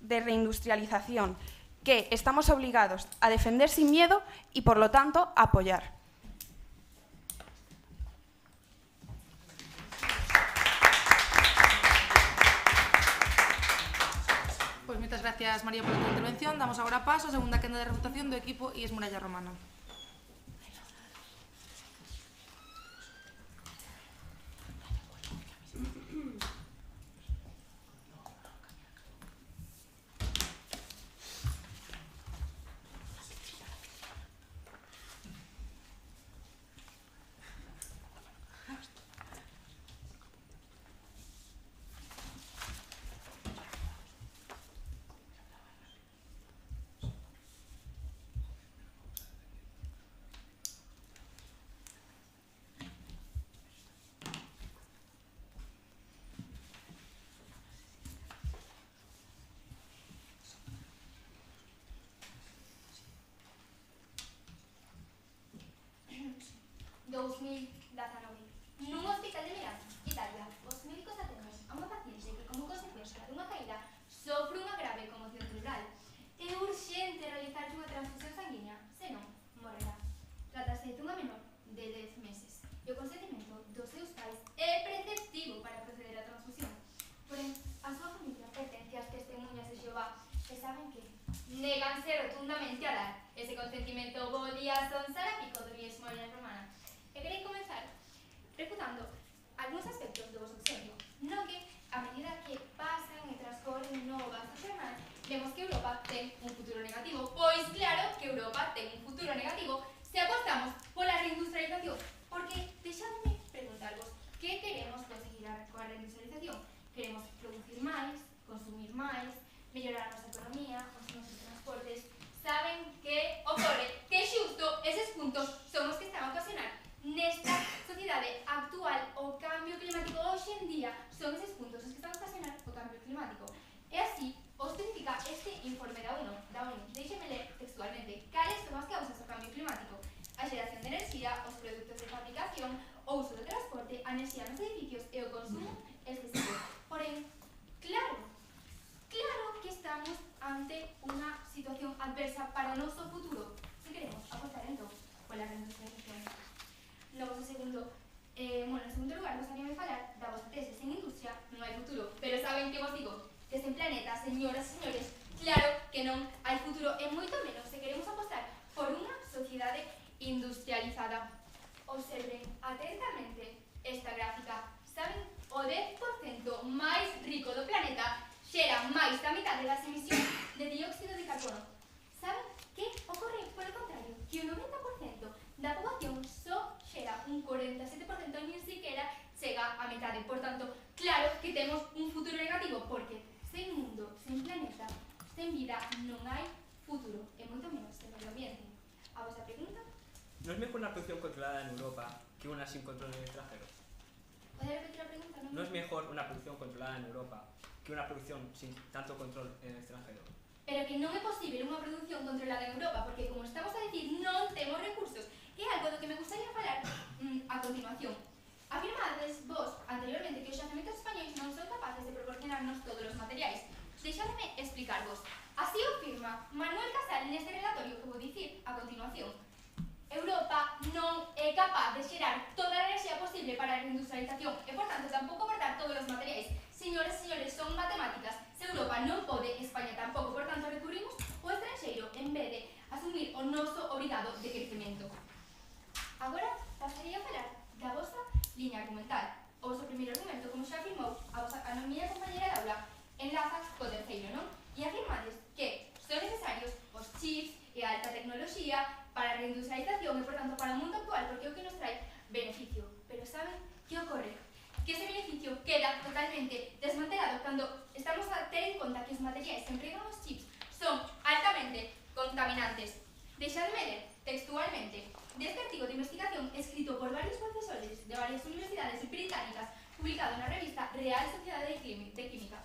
de reindustrialización que estamos obligados a defender sin miedo y, por lo tanto, a apoyar. Pues muchas gracias, María, por tu intervención. Damos ahora paso a segunda quenda de refutación do equipo IES Muralla Romana. Nun hospital de Milán, Italia, os médicos atenden a unha paciente que, como consecuencia dunha caída, sofre unha grave conmoción cerebral. É urxente realizar unha transfusión sanguínea, senón morrerá. Trátase dunha menor de 10 meses e o consentimento dos seus pais é preceptivo para proceder á transfusión. Porén, a súa familia pertence ás testemunhas de Xehová e saben que néganse rotundamente a dar ese consentimento. Bo día, son Sara Pico do IES Muralla Romana. E queréis comenzar reindustrialización. Queremos producir máis, consumir máis, mellorar a nosa economía, os nosos transportes. Saben que ocorre que xusto eses puntos son os que están a ocasionar nesta sociedade actual o cambio climático. Hoxe en día son eses puntos os que están a ocasionar o cambio climático. E así os especifica este informe da ONU. Déixeme ler textualmente cales son as causas do cambio climático: a xeración de enerxía, os produtos de fabricación, o uso do transporte, a enerxía nos edificios e o consumo excesivo. Porén, claro que estamos ante unha situación adversa para o noso futuro. Se queremos apostar entón pola reindustrialización. Logo, en segundo lugar, gostaríame falar da vosa tese. Sen industria non hai futuro. Pero saben que vos digo? Que sen planeta, señoras e señores, claro que non hai futuro, e moito menos se queremos apostar por unha sociedade industrializada. Observen atentamente esta gráfica. Saben, o 10% máis rico do planeta xera máis da metade das emisións de dióxido de carbono. Saben que ocorre, por el contrario, que o 90% da poboación só xera un 47% e nin siquiera chega a metade. Por tanto, claro que temos un futuro negativo, porque sen mundo, sen planeta, sen vida, non hai futuro, e moito menos sen medio ambiente. A vosa pregunta? ¿No es mejor una producción controlada en Europa que una sin control en el extranjero? ¿Puede repetir la pregunta? ¿No es mejor una producción controlada en Europa que una producción sin tanto control en el extranjero? Pero que non é posible unha produción controlada en Europa, porque, como estamos a decir, non temos recursos. É algo do que me gustaría falar a continuación. Afirmades vos anteriormente que os xacementos españois non son capaces de proporcionarnos todos os materiais. Deixadme explicarvos. Así o afirma Manuel Casal neste relatorio que vou dicir a continuación. Europa non é capaz de xerar toda a enerxía posible para a reindustrialización e, por tanto, tampouco aportar todos os materiais. Señores e señores, son matemáticas. Se Europa non pode, España tampouco. Por tanto, recurrimos ao estranxeiro en vez de asumir o noso obrigado de crecemento. Agora, pasaría a falar da vosa liña argumental. O voso primeiro argumento, como xa afirmou a miña compañera de aula, enlaza co terceiro, non? E afirmades que son necesarios os chips e a alta tecnoloxía para a reindustrialización e, por tanto, para o mundo actual, porque é o que nos trae beneficio. Pero saben que ocorre? Que ese beneficio queda totalmente desmantelado cando estamos a ter en conta que os materiais que empregan os chips son altamente contaminantes. Deixadme ler textualmente deste artigo de investigación escrito por varios profesores de varias universidades británicas, publicado na revista Real Sociedade de Química.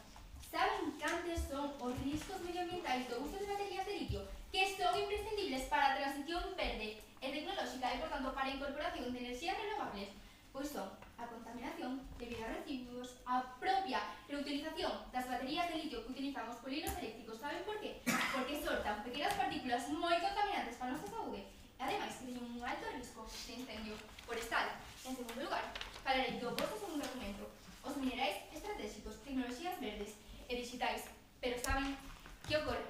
Saben cantes son os riscos medioambientais do uso de baterías de litio, que son imprescindibles para a transición verde e tecnolóxica e, por tanto, para a incorporación de enerxías renovables? Pois son a contaminación debido a residuos, a propia reutilización das baterías de litio que utilizan os polinos eléctricos. Saben por qué? Porque sortan pequenas partículas moi contaminantes para a nosa saúde e, ademais, que teñen un alto risco de incendio forestal. En segundo lugar, falarei do vosso segundo argumento, os minerais estratégicos, tecnoloxías verdes e digitais. Pero saben que ocorre?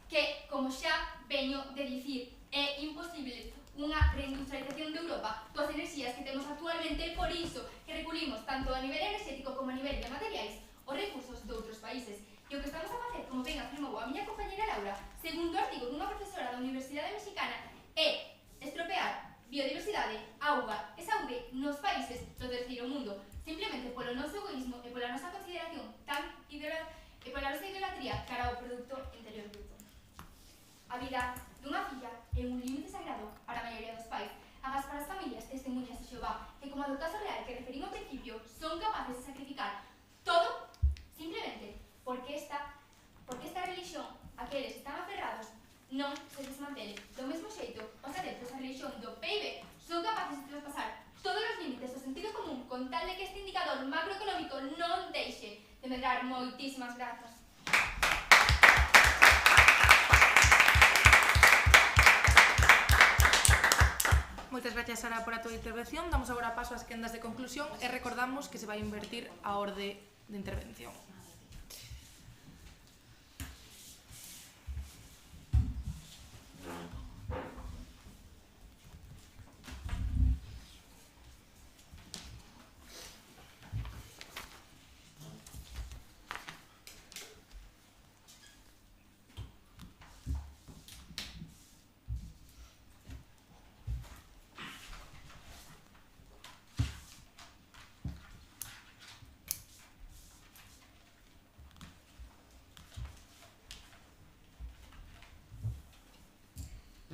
Que, como xa veño de dicir, é imposible unha reindustrialización de Europa coas enerxías que temos actualmente, por iso que recurrimos tanto a nivel enerxético como a nivel de materiais os recursos de outros países. E o que estamos a facer, como ben afirmou a miña compañera Laura, segundo o artigo dunha profesora da Universidade Mexicana, é estropear biodiversidade, auga e saúde nos países do terceiro mundo, simplemente polo noso egoísmo e pola nosa consideración e pola nosa idolatría cara ao produto interior bruto. A vida dunha filla é un límite sagrado para a maioría dos pais, agás para as familias testemunhas de Xehová, que, como a do caso real que referín ao principio, son capaces de sacrificar todo simplemente porque esta religión a que eles están aferrados non se desmantele. Do mesmo xeito, os adeptos á religión do PIB son capaces de traspasar todos os límites do sentido común con tal de que este indicador macroeconómico non deixe de medrar. Moitísimas grazas. Moitas gracias, Sara, por a túa intervención. Damos agora paso ás quendas de conclusión e recordamos que se vai invertir a orde de intervención.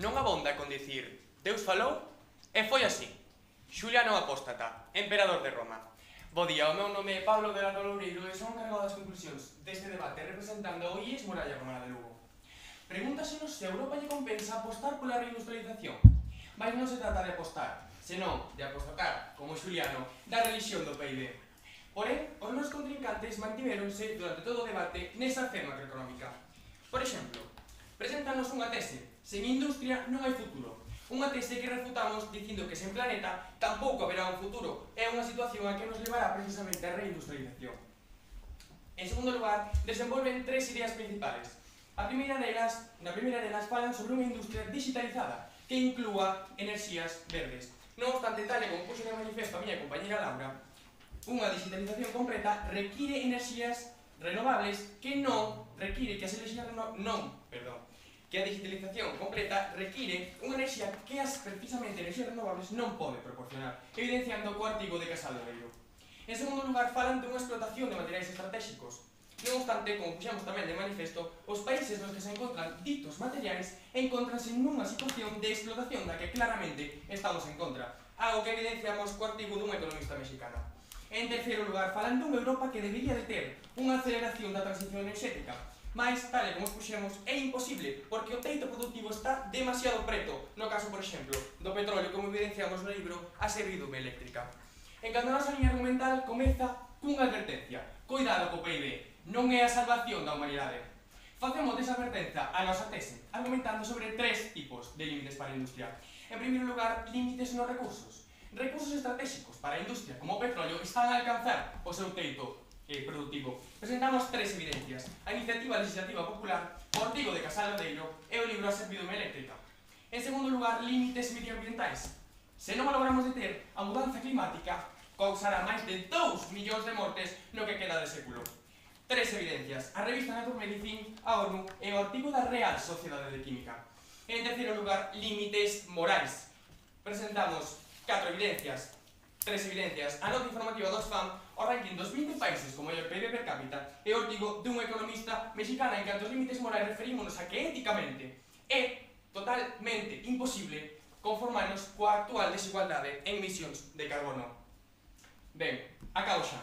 non abonda con dicir Deus falou e foi así. Xuliano Apóstata, emperador de Roma. Bo día, o meu nome é Pablo de la Loureiro e son encargado das conclusións deste debate representando o IES Muralla Romana de Lugo. Pregúntasenos se a Europa lle compensa apostar pola reindustrialización. Mais non se trata de apostar, senón de apostatar, como Xuliano, da religión do PIB. Porén, os meus contrincantes mantiveronse durante todo o debate nesa fe macroeconómica. Por exemplo, preséntanos unha tese: sen industria non hai futuro. Unha tese que refutamos dicindo que sen planeta tampouco haberá un futuro. É unha situación a que nos levará precisamente a reindustrialización. En segundo lugar, desenvolven tres ideas principales. Na primeira delas falan sobre unha industria digitalizada que inclúa enerxías verdes. Non obstante, tal e como puxo de manifesto a miña compañera Laura, unha digitalización completa require enerxías renovables que que a digitalización completa require unha enerxía que as precisamente enerxías renovables non pode proporcionar, evidenciando co artigo de Casal Oreiro. En segundo lugar, falan dunha explotación de materiais estratégicos. Non obstante, como puxamos tamén de manifesto, os países nos que se encontran ditos materiais encontranse nunha situación de explotación da que claramente estamos en contra, algo que evidenciamos co artigo dunha economista mexicana. En terceiro lugar, falan dunha Europa que debería de ter unha aceleración da transición enerxética, mas, tal e como os puxemos, é imposible, porque o teito productivo está demasiado preto, no caso, por exemplo, do petróleo, como evidenciamos no libro A Servidumbre Eléctrica. En canto a nosa liña argumental, comeza cunha advertencia: cuidado co PIB, non é a salvación da humanidade. Facemos desa advertencia a nosa tese, argumentando sobre tres tipos de límites para a industria. En primeiro lugar, límites nos recursos. Recursos estratégicos para a industria, como o petróleo, están a alcanzar o seu teito productivo. Presentamos tres evidencias: a iniciativa legislativa popular, o artigo de Casal Oreiro e o libro A Servidumbre Eléctrica. En segundo lugar, límites medioambientais. Se non logramos deter a mudanza climática, causará máis de 2 millóns de mortes no que queda de século. Tres evidencias: a revista Nature Medicine, a ONU e o artigo da Real Sociedade de Química. En terceiro lugar, límites morais. Presentamos tres evidencias: a nota informativa do Oxfam, o ranking dos 20 países como maior PIB per cápita e o artigo dunha economista mexicana en canto aos límites morais referímonos a que éticamente é totalmente imposible conformarnos coa actual desigualdade en emisións de carbono. Ben, a causa.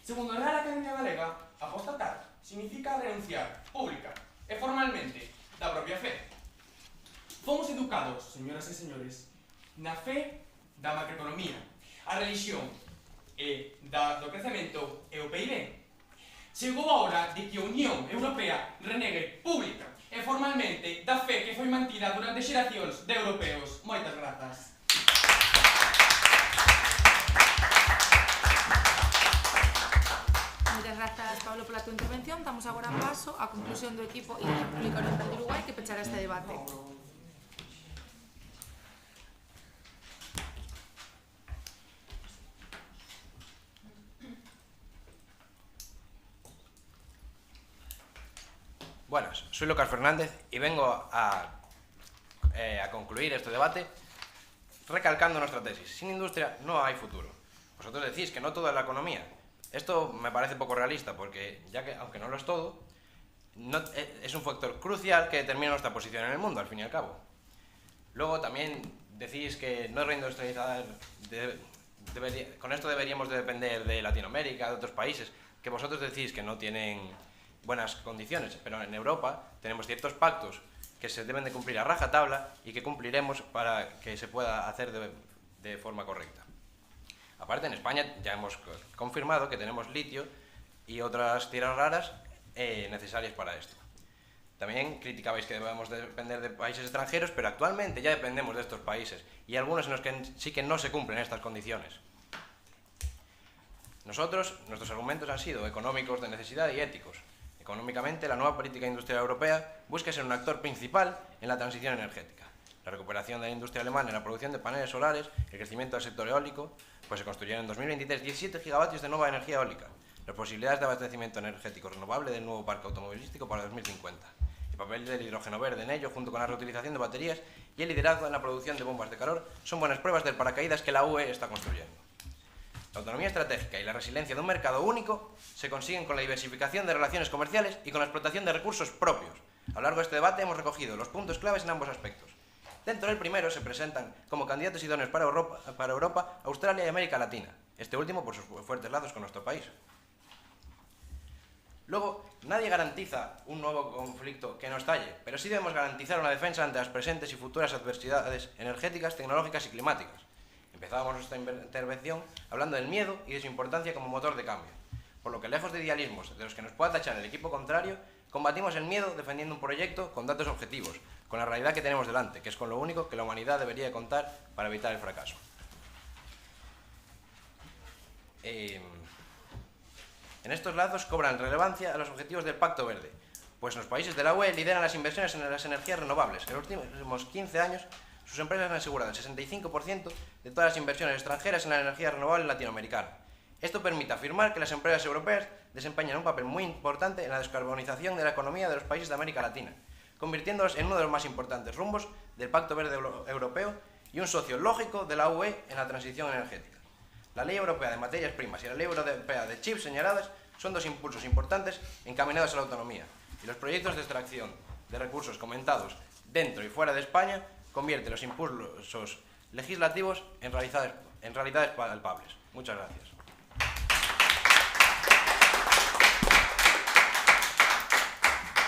Segundo a Real Academia Galega, apostatar significa renunciar pública e formalmente da propia fe. Fomos educados, señoras e señores, na fe da macroeconomía, a religión do crecemento e o PIB. Chegou a hora de que a Unión Europea renegue pública e formalmente da fe que foi mantida durante xeracións de europeos. Moitas grazas. Moitas grazas, Pablo, pola tua intervención. Damos agora paso á conclusión do equipo e da República Oriental de Uruguai que pechará este debate. Buenas, soy Lucas Fernández y vengo a concluir este debate recalcando nuestra tesis. Sin industria no hay futuro. Vosotros decís que no toda la economía. Esto me parece poco realista porque, ya que aunque no lo es todo, es un factor crucial que determina nuestra posición en el mundo, al fin y al cabo. Luego también decís que no reindustrializar, con esto deberíamos de depender de Latinoamérica, de otros países, que vosotros decís que no tienen buenas condiciones, pero en Europa tenemos ciertos pactos que se deben de cumplir a rajatabla y que cumpliremos para que se pueda hacer de forma correcta. Aparte, en España ya hemos confirmado que tenemos litio y otras tierras raras necesarias para esto. También criticabais que debemos depender de países extranjeros, pero actualmente ya dependemos de estos países y algunos en los que sí que no se cumplen estas condiciones. Nuestros argumentos han sido económicos, de necesidad y éticos. Económicamente, la nueva política industrial europea busca ser un actor principal en la transición energética. La recuperación de la industria alemana en la producción de paneles solares, el crecimiento del sector eólico, pues se construyeron en 2023 17 gigavatios de nueva energía eólica, las posibilidades de abastecimiento energético renovable del nuevo parque automovilístico para 2050, el papel del hidrógeno verde en ello, junto con la reutilización de baterías y el liderazgo en la producción de bombas de calor, son buenas pruebas del paracaídas que la UE está construyendo. La autonomía estratégica y la resiliencia de un mercado único se consiguen con la diversificación de relaciones comerciales y con la explotación de recursos propios. A lo largo de este debate hemos recogido los puntos claves en ambos aspectos. Dentro del primero se presentan como candidatos idóneos para Europa, Australia y América Latina, este último por sus fuertes lazos con nuestro país. Luego, nadie garantiza un nuevo conflicto que no estalle, pero sí debemos garantizar una defensa ante las presentes y futuras adversidades energéticas, tecnológicas y climáticas. Empezábamos nuestra intervención hablando del miedo y de su importancia como motor de cambio, por lo que lejos de idealismos de los que nos pueda tachar el equipo contrario, combatimos el miedo defendiendo un proyecto con datos objetivos, con la realidad que tenemos delante, que es con lo único que la humanidad debería de contar para evitar el fracaso. En estos lazos cobran relevancia a los objetivos del Pacto Verde, pues los países de la UE lideran las inversiones en las energías renovables. En los últimos 15 años, sus empresas han asegurado el 65% de todas las inversiones extranjeras en la energía renovable latinoamericana. Esto permite afirmar que las empresas europeas desempeñan un papel muy importante en la descarbonización de la economía de los países de América Latina, convirtiéndolos en uno de los más importantes rumbos del Pacto Verde Europeo y un socio lógico de la UE en la transición energética. La Ley Europea de Materias Primas y la Ley Europea de Chips señaladas son dos impulsos importantes encaminados a la autonomía, y los proyectos de extracción de recursos comentados dentro y fuera de España convierten los impulsos legislativos en realidades palpables. Muchas gracias.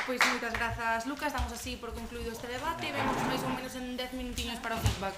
Pois moitas grazas, Lucas, damos así por concluído este debate e vemos máis ou menos en 10 minutiños para o feedback.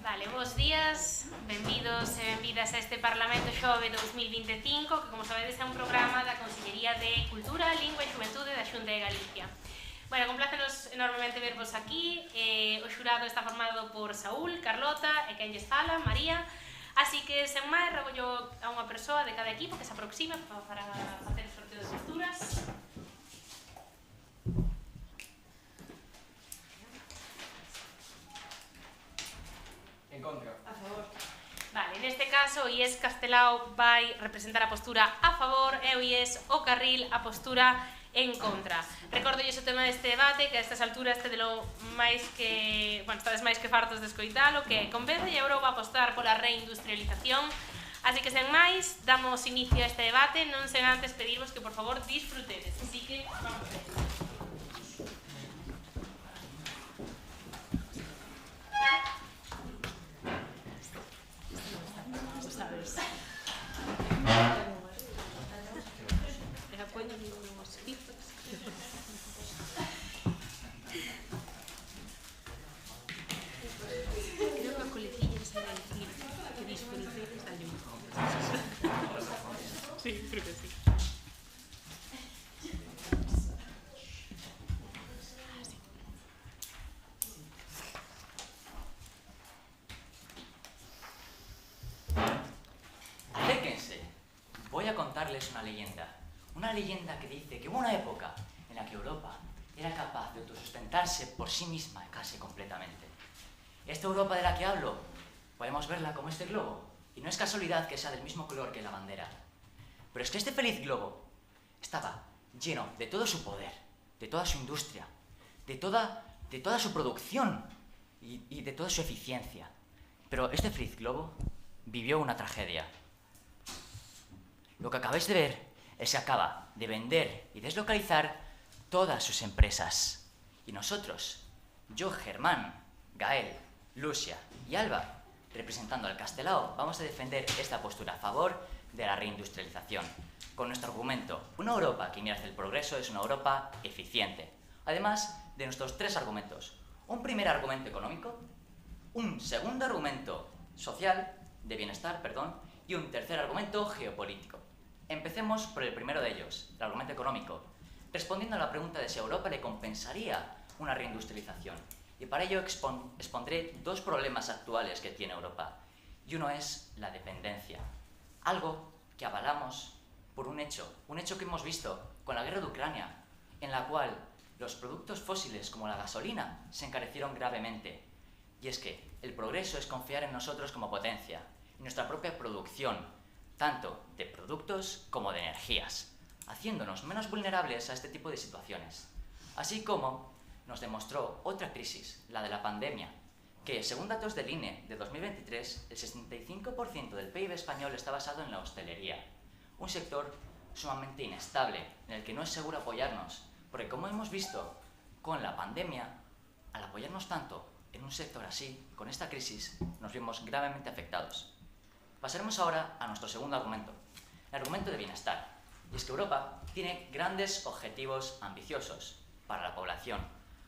Vale, bons días, benvidos e benvidas a este Parlamento Xove 2025, que, como sabedes, é un programa da Consellería de Cultura, Lingua e Xuventude da Xunta de Galicia. Bueno, complácenos enormemente vervos aquí. O xurado está formado por Saúl, Carlota e quen lles fala, María. Así que, sen máis, rebollo a unha persoa de cada equipo que se aproxime para facer o sorteo de posturas. En contra. A favor. Vale, neste caso, o IES Castelao vai representar a postura a favor e o IES O Carril a postura en contra. Recordo o tema deste debate, que a estas alturas estades máis que fartos de escoitalo, que convence a Europa a apostar pola reindustrialización. Así que, sen máis, damos inicio a este debate, non sen antes pedirvos que, por favor, disfrutedes. Así que, vamos a ver. Sabes. Deja cuello unos pitos. Creo que a coletilla se va a decir que disfrutéis da llum. Sí, creo que sí. Voy a contarles una leyenda que dice que hubo una época en la que Europa era capaz de autosustentarse por sí misma casi completamente. Esta Europa de la que hablo, podemos verla como este globo, y no es casualidad que sea del mismo color que la bandera. Pero es que este feliz globo estaba lleno de todo su poder, de toda su industria, de toda su producción y de toda su eficiencia. Pero este feliz globo vivió una tragedia. Lo que acabáis de ver es que acaba de vender y deslocalizar todas sus empresas. Y nosotros, yo, Germán, Gael, Lucia y Alba, representando al Castelao, vamos a defender esta postura a favor de la reindustrialización. Con nuestro argumento, una Europa que mira hacia el progreso es una Europa eficiente. Además de nuestros tres argumentos. Un primer argumento económico, un segundo argumento social, de bienestar, perdón, y un tercer argumento geopolítico. Empecemos por el primero de ellos, el argumento económico, respondiendo a la pregunta de si a Europa le compensaría una reindustrialización. Y para ello expondré dos problemas actuales que tiene Europa. Y uno es la dependencia, algo que avalamos por un hecho que hemos visto con la guerra de Ucrania, en la cual los productos fósiles como la gasolina se encarecieron gravemente. Y es que el progreso es confiar en nosotros como potencia, en nuestra propia producción, tanto de productos como de energías, haciéndonos menos vulnerables a este tipo de situaciones. Así como nos demostró otra crisis, la de la pandemia, que según datos del INE de 2023, el 65% del PIB español está basado en la hostelería, un sector sumamente inestable, en el que no es seguro apoyarnos, porque como hemos visto con la pandemia, al apoyarnos tanto en un sector así, con esta crisis, nos vimos gravemente afectados. Pasaremos ahora a nuestro segundo argumento, el argumento de bienestar. Y es que Europa tiene grandes objetivos ambiciosos para la población,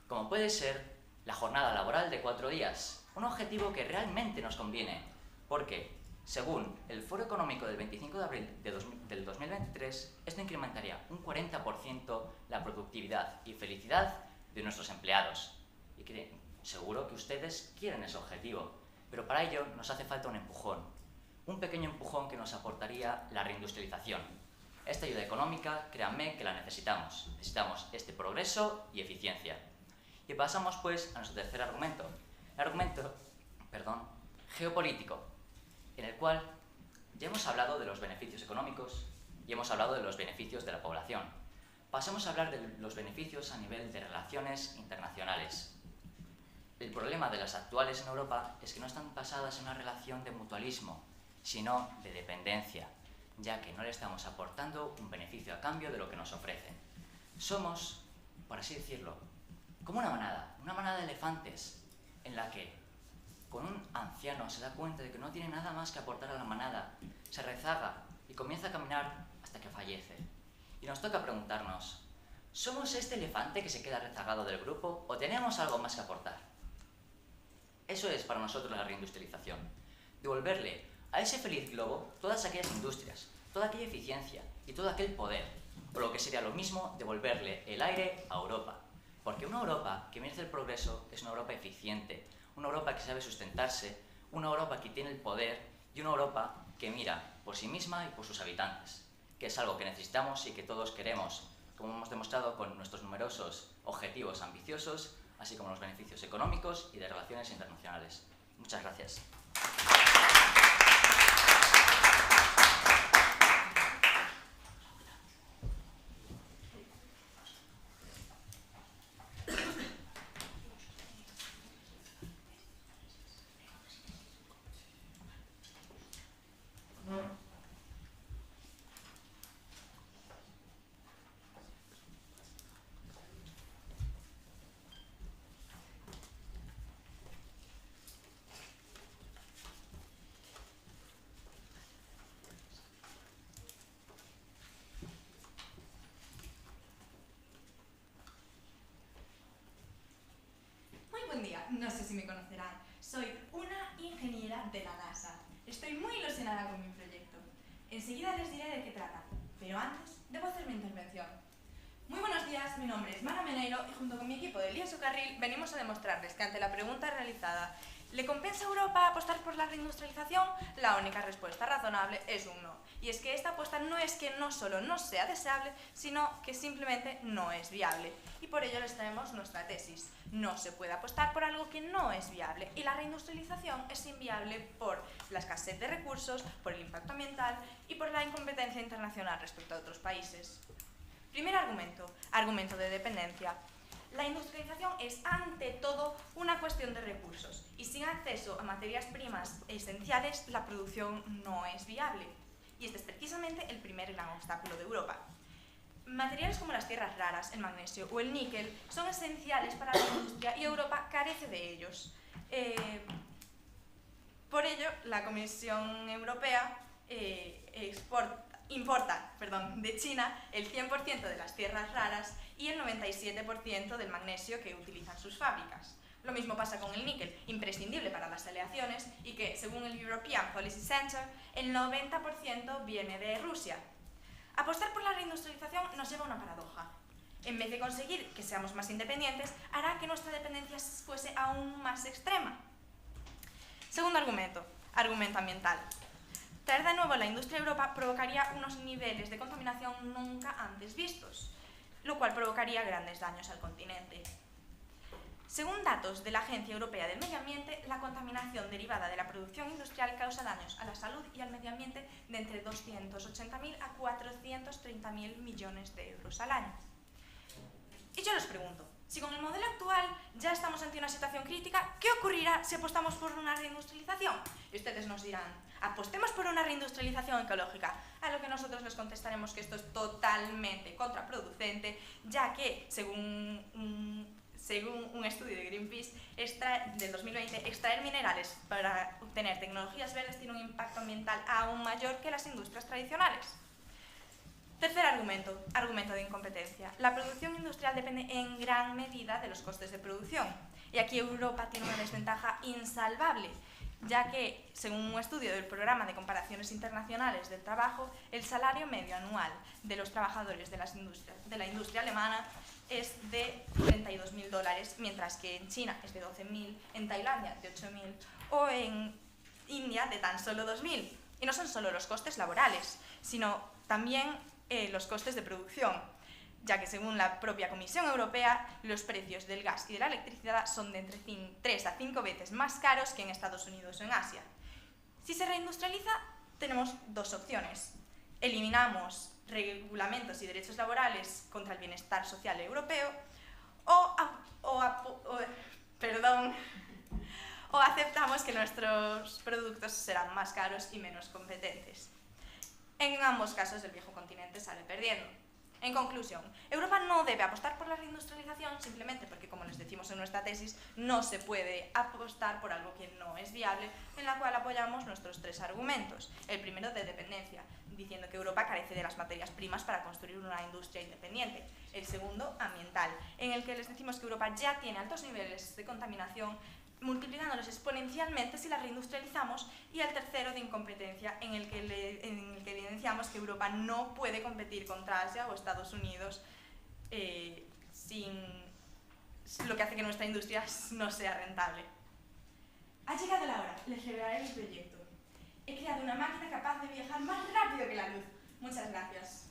como puede ser la jornada laboral de 4 días, un objetivo que realmente nos conviene, porque, según el Foro Económico del 25 de abril del 2023, esto incrementaría un 40% la productividad y felicidad de nuestros empleados. Y seguro que ustedes quieren ese objetivo, pero para ello nos hace falta un empujón. Un pequeño empujón que nos aportaría la reindustrialización. Esta ayuda económica, créanme que la necesitamos. Necesitamos este progreso y eficiencia. Y pasamos pues a nuestro tercer argumento. El argumento, geopolítico, en el cual ya hemos hablado de los beneficios económicos y hemos hablado de los beneficios de la población. Pasemos a hablar de los beneficios a nivel de relaciones internacionales. El problema de las actuales en Europa es que no están basadas en una relación de mutualismo, sino de dependencia, ya que no le estamos aportando un beneficio a cambio de lo que nos ofrecen. Somos, por así decirlo, como una manada de elefantes, en la que con un anciano se da cuenta de que no tiene nada más que aportar a la manada, se rezaga y comienza a caminar hasta que fallece. Y nos toca preguntarnos, ¿somos este elefante que se queda rezagado del grupo o tenemos algo más que aportar? Eso es para nosotros la reindustrialización. Devolverle a ese feliz globo todas aquellas industrias, toda aquella eficiencia y todo aquel poder. O lo que sería lo mismo, devolverle el aire a Europa. Porque una Europa que merece el progreso es una Europa eficiente, una Europa que sabe sustentarse, una Europa que tiene el poder y una Europa que mira por sí misma y por sus habitantes, que es algo que necesitamos y que todos queremos, como hemos demostrado con nuestros numerosos objetivos ambiciosos, así como los beneficios económicos y de relaciones internacionales. Muchas gracias. Buen día, no sé si me conocerán. Soy una ingeniera de la NASA. Estoy muy ilusionada con mi proyecto. Enseguida les diré de qué trata, pero antes debo hacer mi intervención. Muy buenos días, mi nombre es Mara Meneiro y junto con mi equipo de Elías Ucarril venimos a demostrarles que ante la pregunta realizada ¿le compensa a Europa apostar por la reindustrialización? La única respuesta razonable es un no. Y es que esta apuesta no es que no solo no sea deseable, sino que simplemente no es viable. Y por ello les traemos nuestra tesis. No se puede apostar por algo que no es viable. Y la reindustrialización es inviable por la escasez de recursos, por el impacto ambiental y por la incompetencia internacional respecto a otros países. Primer argumento, argumento de dependencia. La industrialización es, ante todo, una cuestión de recursos y sin acceso a materias primas esenciales, la producción no es viable. Y este es precisamente el primer gran obstáculo de Europa. Materiales como las tierras raras, el magnesio o el níquel son esenciales para la industria y Europa carece de ellos. Por ello, la Comisión Europea importa de China el 100% de las tierras raras y el 97% del magnesio que utilizan sus fábricas. Lo mismo pasa con el níquel, imprescindible para las aleaciones y que, según el European Policy Center, el 90% viene de Rusia. Apostar por la reindustrialización nos lleva a una paradoja. En vez de conseguir que seamos más independientes, hará que nuestra dependencia fuese aún más extrema. Segundo argumento, argumento ambiental. Traer de nuevo la industria a Europa provocaría unos niveles de contaminación nunca antes vistos, lo cual provocaría grandes daños al continente. Según datos de la Agencia Europea del Medio Ambiente, la contaminación derivada de la producción industrial causa daños a la salud y al medio ambiente de entre 280.000 a 430.000 millones de euros al año. Y yo les pregunto, si con el modelo actual ya estamos ante una situación crítica, ¿qué ocurrirá si apostamos por una reindustrialización? Y ustedes nos dirán, apostemos por una reindustrialización ecológica, a lo que nosotros les contestaremos que esto es totalmente contraproducente, ya que, según un estudio de Greenpeace del 2020, extraer minerales para obtener tecnologías verdes tiene un impacto ambiental aún mayor que las industrias tradicionales. Tercer argumento, argumento de incompetencia. La producción industrial depende en gran medida de los costes de producción. Y aquí Europa tiene una desventaja insalvable, ya que, según un estudio del Programa de Comparaciones Internacionales del Trabajo, el salario medio anual de los trabajadores de la industria alemana es de $32.000, mientras que en China es de 12.000, en Tailandia de 8.000 o en India de tan solo 2.000. Y no son solo los costes laborales, sino también los costes de producción, ya que según la propia Comisión Europea, los precios del gas y de la electricidad son de entre 3 a 5 veces más caros que en Estados Unidos o en Asia. Si se reindustrializa, tenemos dos opciones. Eliminamos regulamentos y derechos laborales contra el bienestar social europeo o aceptamos que nuestros productos serán más caros y menos competentes. En ambos casos, el viejo continente sale perdiendo. En conclusión, Europa no debe apostar por la reindustrialización simplemente porque, como les decimos en nuestra tesis, no se puede apostar por algo que no es viable, en la cual apoyamos nuestros tres argumentos. El primero, de dependencia, diciendo que Europa carece de las materias primas para construir una industria independiente. El segundo, ambiental, en el que les decimos que Europa ya tiene altos niveles de contaminación multiplicándolos exponencialmente si las reindustrializamos, y el tercero de incompetencia, en el que evidenciamos que Europa no puede competir contra Asia o Estados Unidos lo que hace que nuestra industria no sea rentable. Ha llegado la hora, les revelaré mi proyecto. He creado una máquina capaz de viajar más rápido que la luz. Muchas gracias.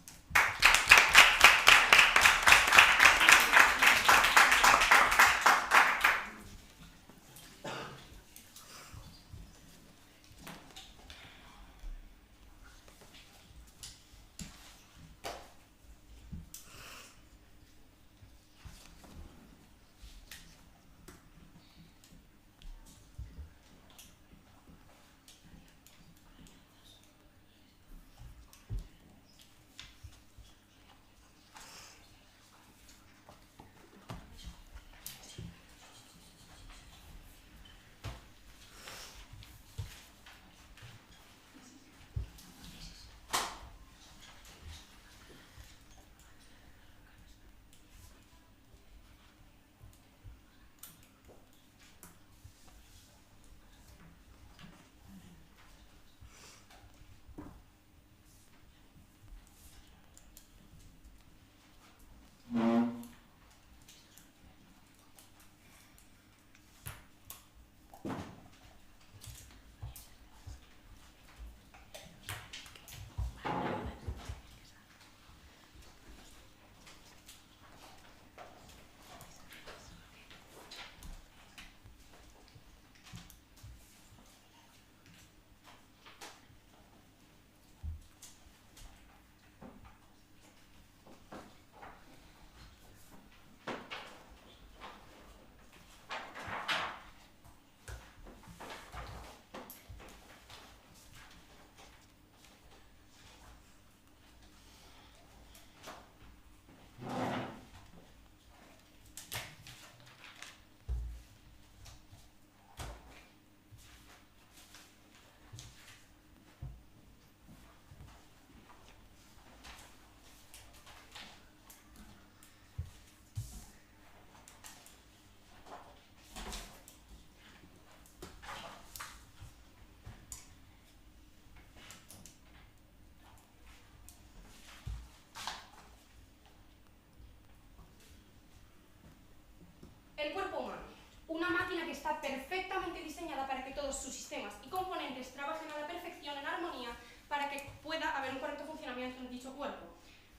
El cuerpo humano, una máquina que está perfectamente diseñada para que todos sus sistemas y componentes trabajen a la perfección en armonía para que pueda haber un correcto funcionamiento en dicho cuerpo.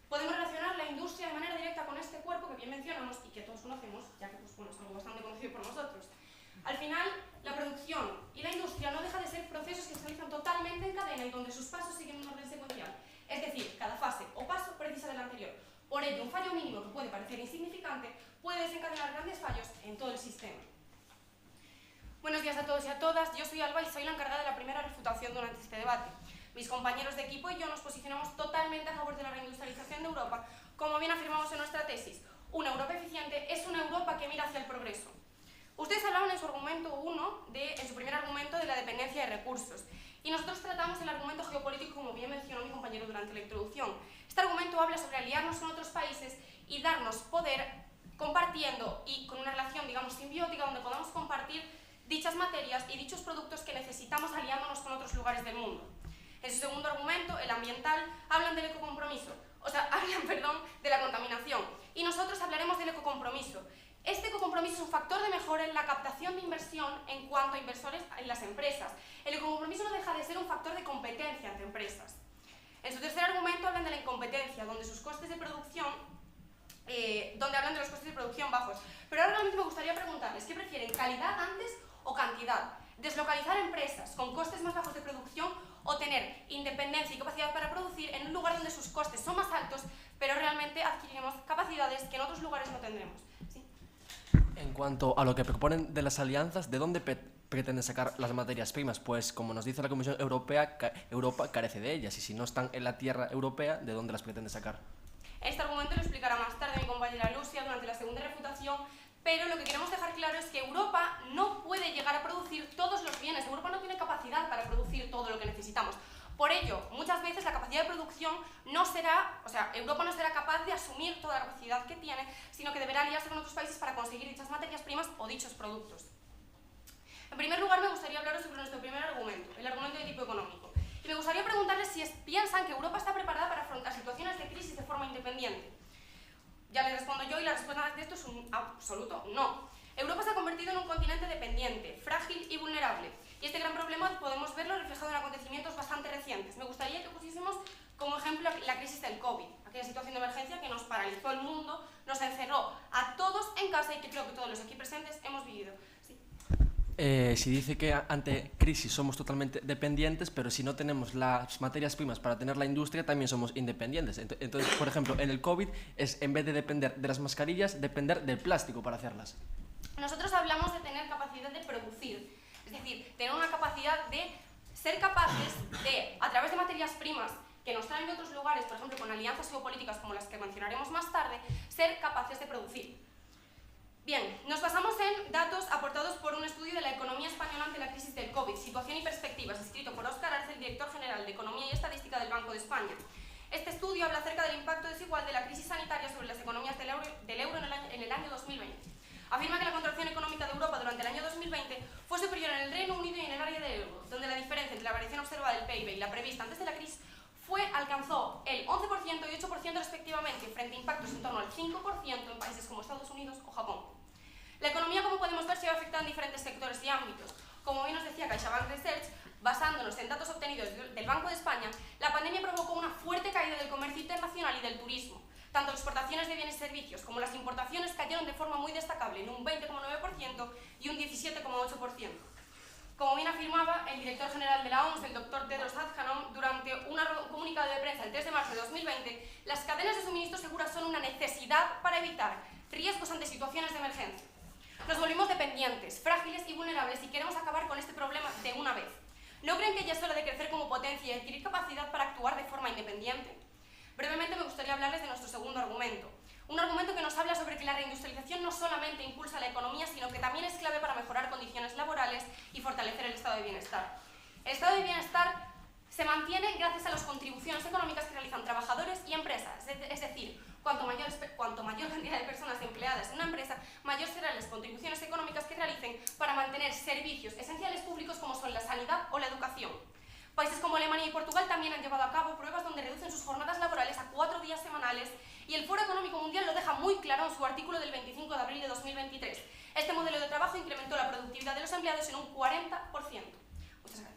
Podemos relacionar la industria de manera directa con este cuerpo que bien mencionamos y que todos conocemos, ya que es algo bastante conocido por nosotros. Al final, la producción y la industria no deja de ser procesos que se realizan totalmente en cadena y donde sus pasos siguen un orden secuencial. Es decir, cada fase o paso precisa del anterior. Por ello, un fallo mínimo que puede parecer insignificante puede desencadenar grandes fallos en todo el sistema. Buenos días a todos y a todas. Yo soy Alba y soy la encargada de la primera refutación durante este debate. Mis compañeros de equipo y yo nos posicionamos totalmente a favor de la reindustrialización de Europa, como bien afirmamos en nuestra tesis. Una Europa eficiente es una Europa que mira hacia el progreso. Ustedes hablaron en su argumento 1, en su primer argumento, de la dependencia de recursos. Y nosotros tratamos el argumento geopolítico, como bien mencionó mi compañero durante la introducción. Este argumento habla sobre aliarnos con otros países y darnos poder compartiendo y con una relación, digamos, simbiótica, donde podamos compartir dichas materias y dichos productos que necesitamos aliándonos con otros lugares del mundo. En su segundo argumento, el ambiental, hablan del ecocompromiso, hablan de la contaminación. Y nosotros hablaremos del ecocompromiso. Este ecocompromiso es un factor de mejora en la captación de inversión en cuanto a inversores en las empresas. El ecocompromiso no deja de ser un factor de competencia entre empresas. En su tercer argumento hablan de la incompetencia, donde sus costes de producción, donde hablan de los costes de producción bajos. Pero ahora realmente me gustaría preguntarles, ¿qué prefieren, calidad antes o cantidad? ¿Deslocalizar empresas con costes más bajos de producción o tener independencia y capacidad para producir en un lugar donde sus costes son más altos, pero realmente adquiriremos capacidades que en otros lugares no tendremos? ¿Sí? En cuanto a lo que proponen de las alianzas, ¿de dónde pretenden sacar las materias primas? Pues, como nos dice la Comisión Europea, Europa carece de ellas, y si no están en la tierra europea, ¿de dónde las pretende sacar? Este argumento lo explicará más tarde mi compañera Lucia durante la segunda refutación, pero lo que queremos dejar claro es que Europa no puede llegar a producir todos los bienes. Europa no tiene capacidad para producir todo lo que necesitamos. Por ello, muchas veces la capacidad de producción no será, Europa no será capaz de asumir toda la capacidad que tiene, sino que deberá aliarse con otros países para conseguir dichas materias primas o dichos productos. En primer lugar, me gustaría hablaros sobre nuestro primer argumento, el argumento de tipo económico. Y me gustaría preguntarles si piensan que Europa está preparada para afrontar situaciones de crisis de forma independiente. Ya les respondo yo y la respuesta de esto es un absoluto no. Europa se ha convertido en un continente dependiente, frágil y vulnerable. Y este gran problema podemos verlo reflejado en acontecimientos bastante recientes. Me gustaría que pusiésemos como ejemplo la crisis del COVID, aquella situación de emergencia que nos paralizó el mundo, nos encerró a todos en casa y que creo que todos los aquí presentes hemos vivido. Sí. Si dice que ante crisis somos totalmente dependientes, pero si no tenemos las materias primas para tener la industria, también somos independientes. Entonces, por ejemplo, en el COVID es, en vez de depender de las mascarillas, depender del plástico para hacerlas. Nosotros hablamos de tener capacidad de producir, es decir, tener una capacidad de ser capaces de, a través de materias primas que nos traen de otros lugares, por ejemplo, con alianzas geopolíticas como las que mencionaremos más tarde, ser capaces de producir. Bien, nos basamos en datos aportados por un estudio de la economía española ante la crisis del COVID, Situación y Perspectivas, escrito por Óscar Arce, director general de Economía y Estadística del Banco de España. Este estudio habla acerca del impacto desigual de la crisis sanitaria sobre las economías del euro en el año 2020. Afirma que la contracción económica de Europa durante el año 2020 fue superior en el Reino Unido y en el área del euro, donde la diferencia entre la variación observada del PIB y la prevista antes de la crisis alcanzó el 11% y 8% respectivamente, frente a impactos en torno al 5% en países como Estados Unidos o Japón. La economía, como podemos ver, se ve afectada en diferentes sectores y ámbitos. Como bien nos decía CaixaBank Research, basándonos en datos obtenidos del Banco de España, la pandemia provocó una fuerte caída del comercio internacional y del turismo. Tanto las exportaciones de bienes y servicios como las importaciones cayeron de forma muy destacable, en un 20,9% y un 17,8%. Como bien afirmaba el director general de la OMS, el Dr. Tedros Adhanom, durante un comunicado de prensa el 3 de marzo de 2020, las cadenas de suministro seguras son una necesidad para evitar riesgos ante situaciones de emergencia. Nos volvimos dependientes, frágiles y vulnerables y queremos acabar con este problema de una vez. ¿No creen que ya es hora de crecer como potencia y adquirir capacidad para actuar de forma independiente? Brevemente me gustaría hablarles de nuestro segundo argumento. Un argumento que nos habla sobre que la reindustrialización no solamente impulsa la economía, sino que también es clave para mejorar condiciones laborales y fortalecer el estado de bienestar. El estado de bienestar se mantiene gracias a las contribuciones económicas que realizan trabajadores y empresas. Es decir, cuanto mayor cantidad de personas empleadas en una empresa, mayor serán las contribuciones económicas que realicen para mantener servicios esenciales públicos como son la sanidad o la educación. Países como Alemania y Portugal también han llevado a cabo pruebas donde reducen sus jornadas laborales a 4 días semanales y el Foro Económico Mundial lo deja muy claro en su artículo del 25 de abril de 2023. Este modelo de trabajo incrementó la productividad de los empleados en un 40%. Muchas gracias.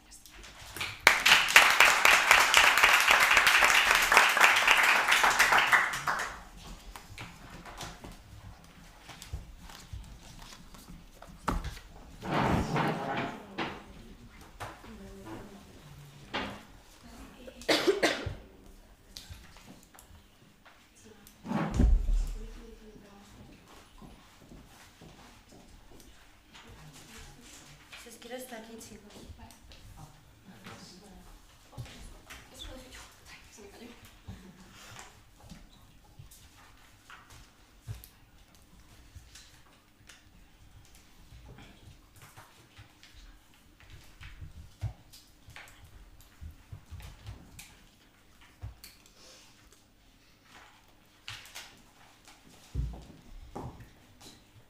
Está aquí, chicos.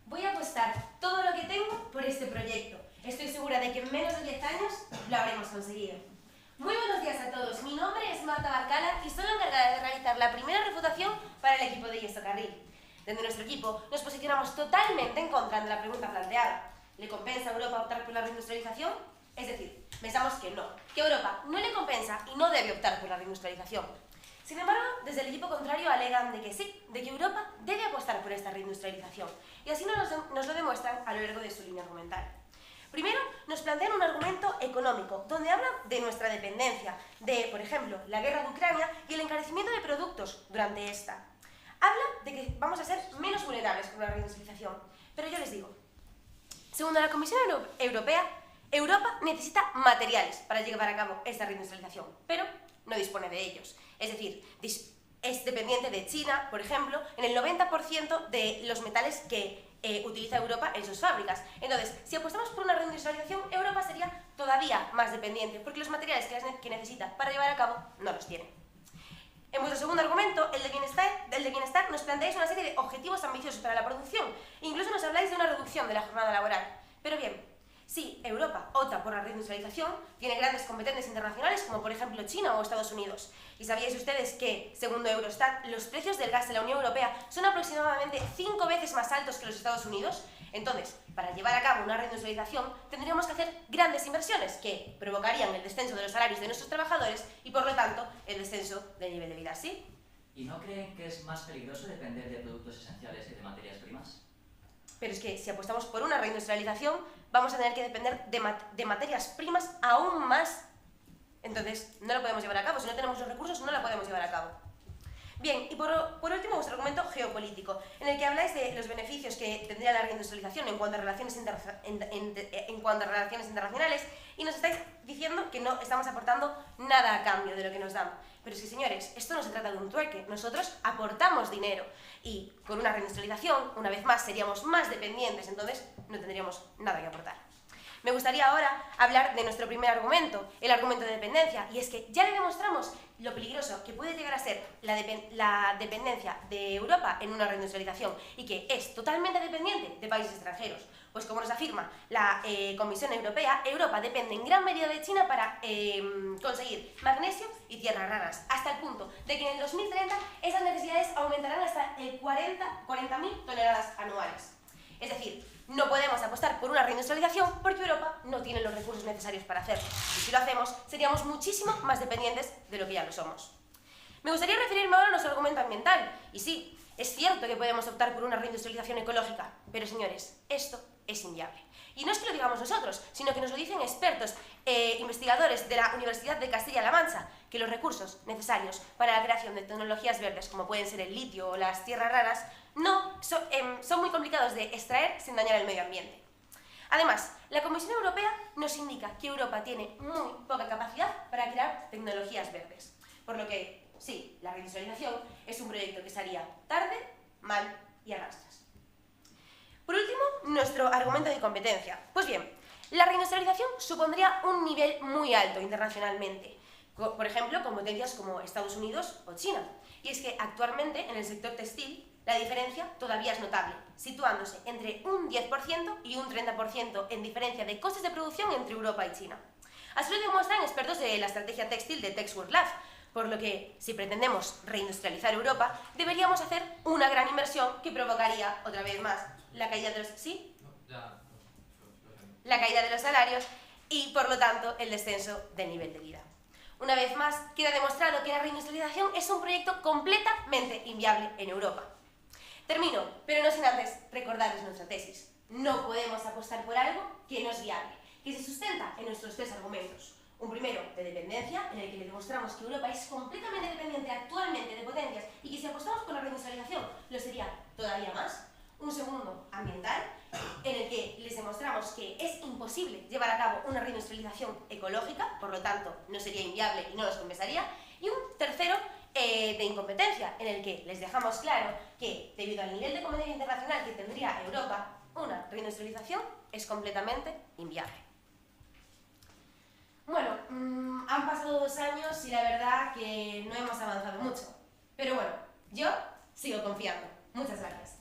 Voy a apostar todo lo que tengo por este proyecto. Estoy segura de que en menos de 10 años lo habremos conseguido. Muy buenos días a todos. Mi nombre es Marta Barcala y soy la encargada de realizar la primera refutación para el equipo de Yeso Carril. Desde nuestro equipo nos posicionamos totalmente en contra de la pregunta planteada. ¿Le compensa a Europa optar por la reindustrialización? Es decir, pensamos que no, que a Europa no le compensa y no debe optar por la reindustrialización. Sin embargo, desde el equipo contrario alegan de que sí, de que Europa debe apostar por esta reindustrialización. Y así nos lo demuestran a lo largo de su línea argumental. Primero, nos plantean un argumento económico, donde hablan de nuestra dependencia, de, por ejemplo, la guerra de Ucrania y el encarecimiento de productos durante esta. Hablan de que vamos a ser menos vulnerables con la reindustrialización, pero yo les digo, según la Comisión Europea, Europa necesita materiales para llevar a cabo esta reindustrialización, pero no dispone de ellos. Es decir, es dependiente de China, por ejemplo, en el 90% de los metales que utiliza Europa en sus fábricas. Entonces, si apostamos por una reindustrialización, Europa sería todavía más dependiente, porque los materiales que necesita para llevar a cabo no los tiene. En vuestro segundo argumento, el de bienestar, nos planteáis una serie de objetivos ambiciosos para la producción. Incluso nos habláis de una reducción de la jornada laboral. Pero bien, Si Europa opta por la reindustrialización, tiene grandes competencias internacionales como por ejemplo China o Estados Unidos. ¿Y sabíais ustedes que, según Eurostat, los precios del gas de la Unión Europea son aproximadamente 5 veces más altos que los Estados Unidos? Entonces, para llevar a cabo una reindustrialización, tendríamos que hacer grandes inversiones que provocarían el descenso de los salarios de nuestros trabajadores y, por lo tanto, el descenso del nivel de vida, ¿sí? ¿Y no creen que es más peligroso depender de productos esenciales que de materias primas? Pero es que si apostamos por una reindustrialización, vamos a tener que depender de materias primas aún más. Entonces, no lo podemos llevar a cabo. Si no tenemos los recursos, no la podemos llevar a cabo. Bien, y por último, vuestro argumento geopolítico, en el que habláis de los beneficios que tendría la reindustrialización en cuanto a relaciones internacionales, y nos estáis diciendo que no estamos aportando nada a cambio de lo que nos dan. Pero es que, señores, esto no se trata de un trueque. Nosotros aportamos dinero y con una reindustrialización, una vez más, seríamos más dependientes, entonces no tendríamos nada que aportar. Me gustaría ahora hablar de nuestro primer argumento, el argumento de dependencia, y es que ya le demostramos lo peligroso que puede llegar a ser la dependencia de Europa en una reindustrialización y que es totalmente dependiente de países extranjeros. Pues como nos afirma la Comisión Europea, Europa depende en gran medida de China para conseguir magnesio y tierras raras, hasta el punto de que en el 2030 esas necesidades aumentarán hasta el 40.000 toneladas anuales. Es decir, no podemos apostar por una reindustrialización porque Europa no tiene los recursos necesarios para hacerlo. Y si lo hacemos, seríamos muchísimo más dependientes de lo que ya lo somos. Me gustaría referirme ahora a nuestro argumento ambiental. Y sí, es cierto que podemos optar por una reindustrialización ecológica, pero señores, esto es inviable. Y no es que lo digamos nosotros, sino que nos lo dicen expertos, investigadores de la Universidad de Castilla-La Mancha, que los recursos necesarios para la creación de tecnologías verdes, como pueden ser el litio o las tierras raras, son muy complicados de extraer sin dañar el medio ambiente. Además, la Comisión Europea nos indica que Europa tiene muy poca capacidad para crear tecnologías verdes. Por lo que, sí, la reindustrialización es un proyecto que se haría tarde, mal y a rastras. Por último, nuestro argumento de competencia. Pues bien, la reindustrialización supondría un nivel muy alto internacionalmente, por ejemplo, con potencias como Estados Unidos o China. Y es que actualmente en el sector textil la diferencia todavía es notable, situándose entre un 10% y un 30% en diferencia de costes de producción entre Europa y China. Así lo demuestran expertos de la estrategia textil de Texworld Lab, por lo que, si pretendemos reindustrializar Europa, deberíamos hacer una gran inversión que provocaría, otra vez más, la caída de los salarios y, por lo tanto, el descenso del nivel de vida. Una vez más, queda demostrado que la reindustrialización es un proyecto completamente inviable en Europa. Termino, pero no sin antes recordarles nuestra tesis. No podemos apostar por algo que no es viable, que se sustenta en nuestros tres argumentos. Un primero, de dependencia, en el que le demostramos que Europa es completamente dependiente actualmente de potencias y que si apostamos por la reindustrialización lo sería todavía más. Un segundo, ambiental, en el que les demostramos que es imposible llevar a cabo una reindustrialización ecológica, por lo tanto no sería inviable y no nos compensaría. Y un tercero, de incompetencia, en el que les dejamos claro que debido al nivel de competencia internacional que tendría Europa, una reindustrialización es completamente inviable. Bueno, han pasado 2 años y la verdad que no hemos avanzado mucho. Pero bueno, yo sigo confiando. Muchas gracias.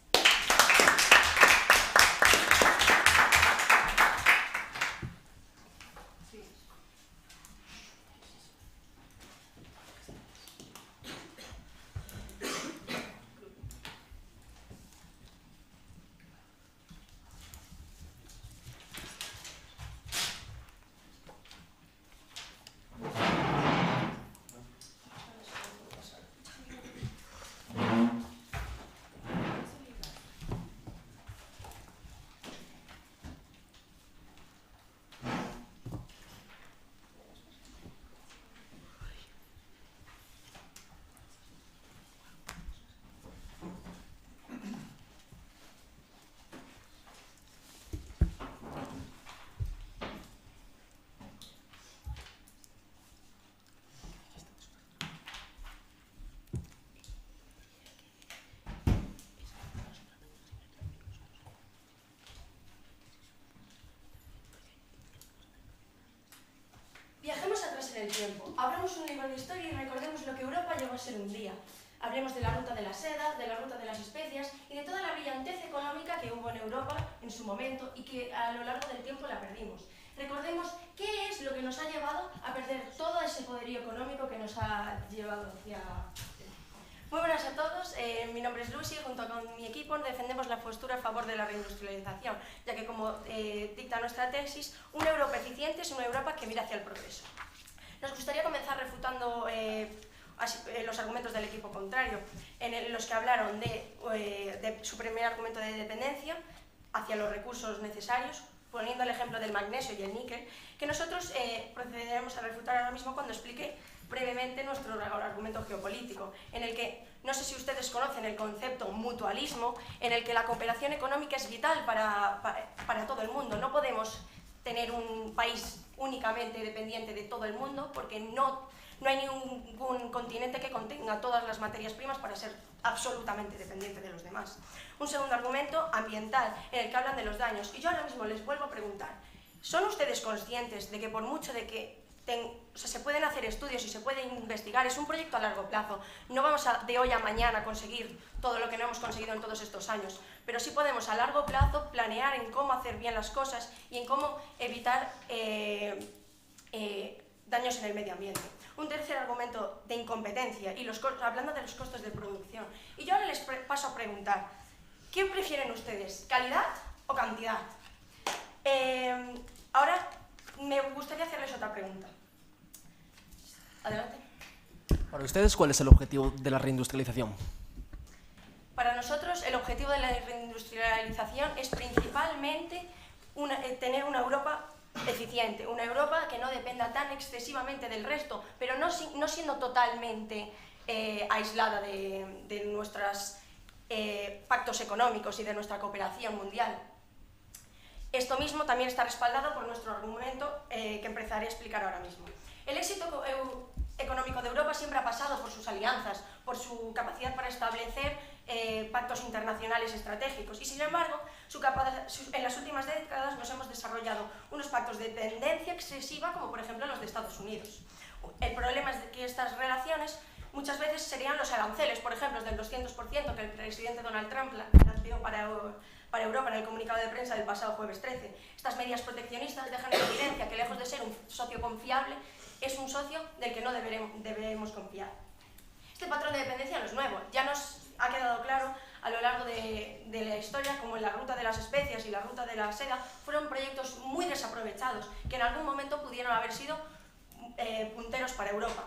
Viajemos atrás en el tiempo, abramos un libro de historia y recordemos lo que Europa llegó a ser un día. Hablemos de la ruta de la seda, de la ruta de las especias y de toda la brillantez económica que hubo en Europa en su momento y que a lo largo del tiempo la perdimos. Recordemos qué es lo que nos ha llevado a perder todo ese poderío económico que nos ha llevado hacia... Muy buenas a todos, mi nombre es Lucy y junto con mi equipo defendemos la postura a favor de la reindustrialización, ya que como dicta nuestra tesis, una Europa eficiente es una Europa que mira hacia el progreso. Nos gustaría comenzar refutando los argumentos del equipo contrario, en los que hablaron de su primer argumento de dependencia hacia los recursos necesarios, poniendo el ejemplo del magnesio y el níquel, que nosotros procederemos a refutar ahora mismo cuando explique brevemente nuestro argumento geopolítico, en el que, no sé si ustedes conocen el concepto mutualismo, en el que la cooperación económica es vital para todo el mundo. No podemos tener un país únicamente dependiente de todo el mundo, porque no hay ningún continente que contenga todas las materias primas para ser absolutamente dependiente de los demás. Un segundo argumento, ambiental, en el que hablan de los daños. Y yo ahora mismo les vuelvo a preguntar, ¿son ustedes conscientes de que por mucho de que se pueden hacer estudios y se puede investigar, es un proyecto a largo plazo? No vamos de hoy a mañana a conseguir todo lo que no hemos conseguido en todos estos años, pero sí podemos a largo plazo planear en cómo hacer bien las cosas y en cómo evitar daños en el medio ambiente. Un tercer argumento de incompetencia, y hablando de los costos de producción. Y yo ahora les paso a preguntar, ¿qué prefieren ustedes, calidad o cantidad? Ahora me gustaría hacerles otra pregunta. Adelante. Para ustedes, ¿cuál es el objetivo de la reindustrialización? Para nosotros, el objetivo de la reindustrialización es principalmente tener una Europa eficiente, una Europa que no dependa tan excesivamente del resto, pero no siendo totalmente aislada de nuestros pactos económicos y de nuestra cooperación mundial. Esto mismo también está respaldado por nuestro argumento que empezaré a explicar ahora mismo. El éxito económico de Europa siempre ha pasado por sus alianzas, por su capacidad para establecer pactos internacionales estratégicos y, sin embargo, en las últimas décadas nos hemos desarrollado unos pactos de tendencia excesiva, como por ejemplo los de Estados Unidos. El problema es que estas relaciones muchas veces serían los aranceles, por ejemplo, del 200% que el presidente Donald Trump planteó para Europa en el comunicado de prensa del pasado jueves 13. Estas medidas proteccionistas dejan en evidencia que, lejos de ser un socio confiable, es un socio del que no debemos confiar. Este patrón de dependencia no es nuevo, ya nos ha quedado claro a lo largo de la historia como la ruta de las especias y la ruta de la seda fueron proyectos muy desaprovechados que en algún momento pudieron haber sido punteros para Europa.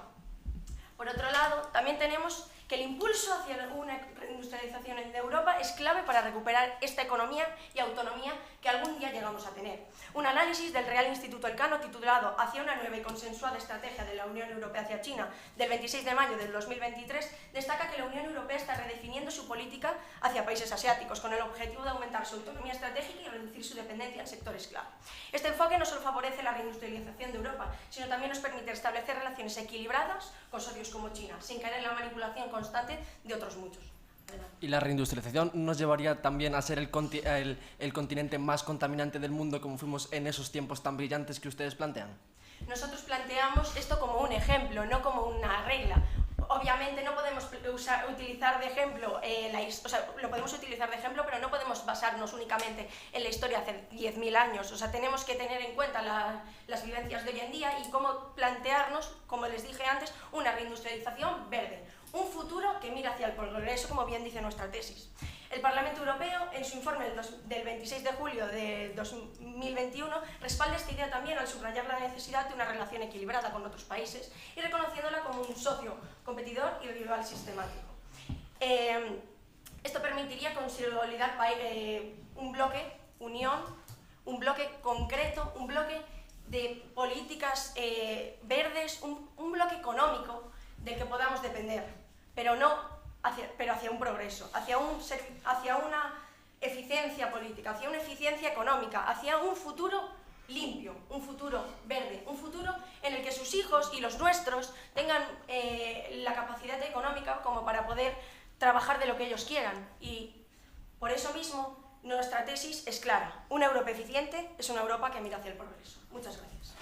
Por otro lado, también tenemos que el impulso hacia una reindustrialización en Europa es clave para recuperar esta economía y autonomía que algún día llegamos a tener. Un análisis del Real Instituto Elcano titulado Hacia una nueva y consensuada estrategia de la Unión Europea hacia China del 26 de mayo del 2023 destaca que la Unión Europea está redefiniendo su política hacia países asiáticos con el objetivo de aumentar su autonomía estratégica y reducir su dependencia en sectores clave. Este enfoque no solo favorece la reindustrialización de Europa, sino también nos permite establecer relaciones equilibradas con socios como China, sin caer en la manipulación constante de otros muchos. ¿Y la reindustrialización nos llevaría también a ser el continente más contaminante del mundo como fuimos en esos tiempos tan brillantes que ustedes plantean? Nosotros planteamos esto como un ejemplo, no como una regla. Obviamente no podemos utilizar de ejemplo, lo podemos utilizar de ejemplo, pero no podemos basarnos únicamente en la historia hace 10.000 años. O sea, tenemos que tener en cuenta las vivencias de hoy en día y cómo plantearnos, como les dije antes, una reindustrialización verde. Un futuro que mira hacia el progreso, como bien dice nuestra tesis. El Parlamento Europeo, en su informe del 26 de julio de 2021, respalda esta idea también al subrayar la necesidad de una relación equilibrada con otros países y reconociéndola como un socio competidor y rival sistemático. Esto permitiría consolidar un bloque, unión, un bloque concreto, un bloque de políticas verdes, un bloque económico del que podamos depender, pero hacia un progreso, hacia una eficiencia política, hacia una eficiencia económica, hacia un futuro limpio, un futuro verde, un futuro en el que sus hijos y los nuestros tengan la capacidad económica como para poder trabajar de lo que ellos quieran. Y por eso mismo nuestra tesis es clara: una Europa eficiente es una Europa que mira hacia el progreso. Muchas gracias.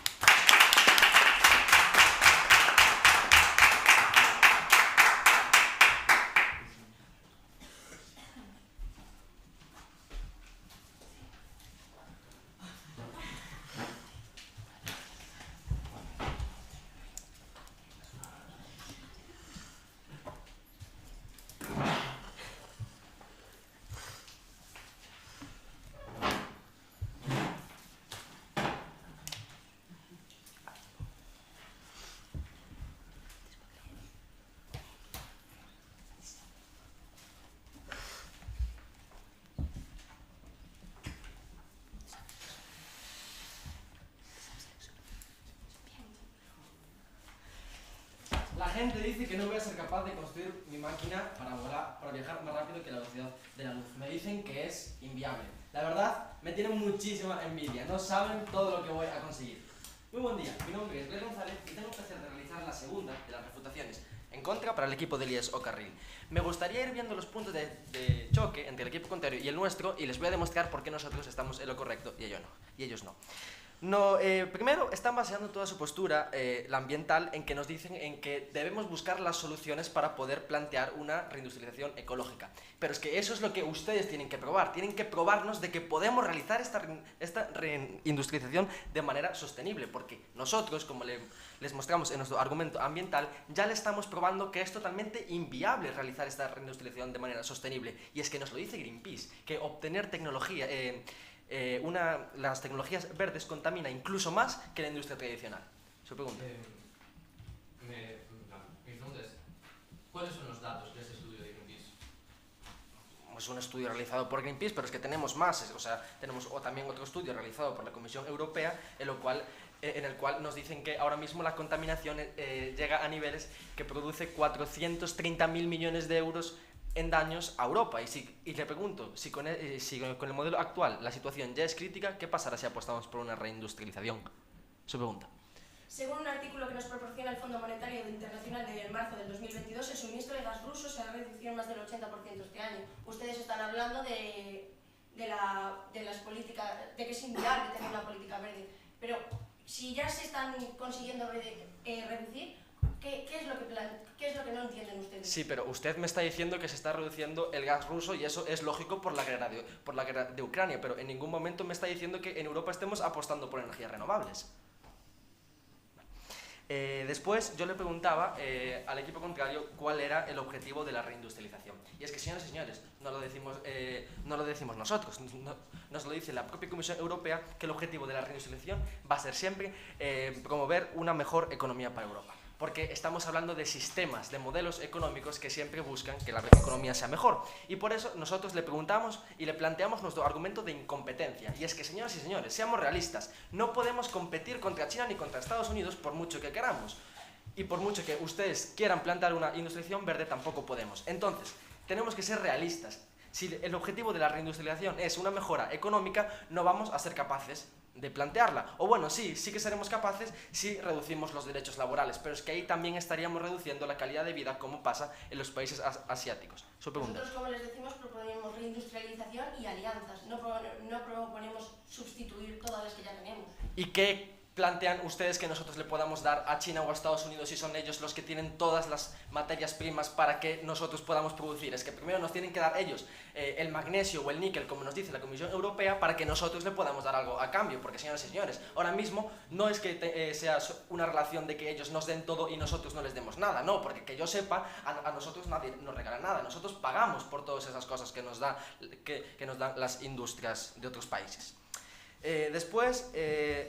gente dice que no voy a ser capaz de construir mi máquina para volar, para viajar más rápido que la velocidad de la luz. Me dicen que es inviable. La verdad, me tienen muchísima envidia. No saben todo lo que voy a conseguir. Muy buen día, mi nombre es Rey González y tengo el placer de realizar la segunda de las refutaciones en contra para el equipo de Elías O'Carril. Me gustaría ir viendo los puntos de choque entre el equipo contrario y el nuestro y les voy a demostrar por qué nosotros estamos en lo correcto y ellos no. Primero, están baseando toda su postura, la ambiental, en que nos dicen en que debemos buscar las soluciones para poder plantear una reindustrialización ecológica. Pero es que eso es lo que ustedes tienen que probar. Tienen que probarnos de que podemos realizar esta reindustrialización de manera sostenible, porque nosotros, como les mostramos en nuestro argumento ambiental, ya le estamos probando que es totalmente inviable realizar esta reindustrialización de manera sostenible. Y es que nos lo dice Greenpeace, que obtener tecnología... las tecnologías verdes contamina incluso más que la industria tradicional. Su pregunta. Mi pregunta es, ¿cuáles son los datos de ese estudio de Greenpeace? Es un estudio realizado por Greenpeace, pero es que tenemos más, o sea, tenemos también otro estudio realizado por la Comisión Europea, en el cual nos dicen que ahora mismo la contaminación llega a niveles que produce 430.000 millones de euros en daños a Europa. Y le pregunto, si con el modelo actual la situación ya es crítica, ¿qué pasará si apostamos por una reindustrialización? Su pregunta. Según un artículo que nos proporciona el Fondo Monetario Internacional de marzo del 2022, el suministro de gas ruso se ha reducido más del 80% este año. Ustedes están hablando de las políticas, de que es inviable tener una política verde, pero si ya se están consiguiendo reducir, ¿qué es lo que no entienden ustedes? Sí, pero usted me está diciendo que se está reduciendo el gas ruso y eso es lógico por la guerra de Ucrania, pero en ningún momento me está diciendo que en Europa estemos apostando por energías renovables. Después yo le preguntaba al equipo contrario cuál era el objetivo de la reindustrialización. Y es que, señores y señores, no lo decimos nosotros, nos lo dice la propia Comisión Europea, que el objetivo de la reindustrialización va a ser siempre promover una mejor economía para Europa. Porque estamos hablando de sistemas, de modelos económicos que siempre buscan que la economía sea mejor. Y por eso nosotros le preguntamos y le planteamos nuestro argumento de incompetencia. Y es que, señoras y señores, seamos realistas, no podemos competir contra China ni contra Estados Unidos por mucho que queramos. Y por mucho que ustedes quieran plantear una industrialización verde, tampoco podemos. Entonces, tenemos que ser realistas. Si el objetivo de la reindustrialización es una mejora económica, no vamos a ser capaces de plantearla. O bueno, sí que seremos capaces si reducimos los derechos laborales, pero es que ahí también estaríamos reduciendo la calidad de vida, como pasa en los países asiáticos. Su pregunta. Nosotros, como les decimos, proponemos reindustrialización y alianzas, no proponemos sustituir todas las que ya tenemos. ¿Y qué plantean ustedes que nosotros le podamos dar a China o a Estados Unidos si son ellos los que tienen todas las materias primas para que nosotros podamos producir? Es que primero nos tienen que dar ellos el magnesio o el níquel, como nos dice la Comisión Europea, para que nosotros le podamos dar algo a cambio, porque, señoras y señores, ahora mismo no es que sea una relación de que ellos nos den todo y nosotros no les demos nada, no, porque que yo sepa, a nosotros nadie nos regala nada, nosotros pagamos por todas esas cosas que nos dan las industrias de otros países. Después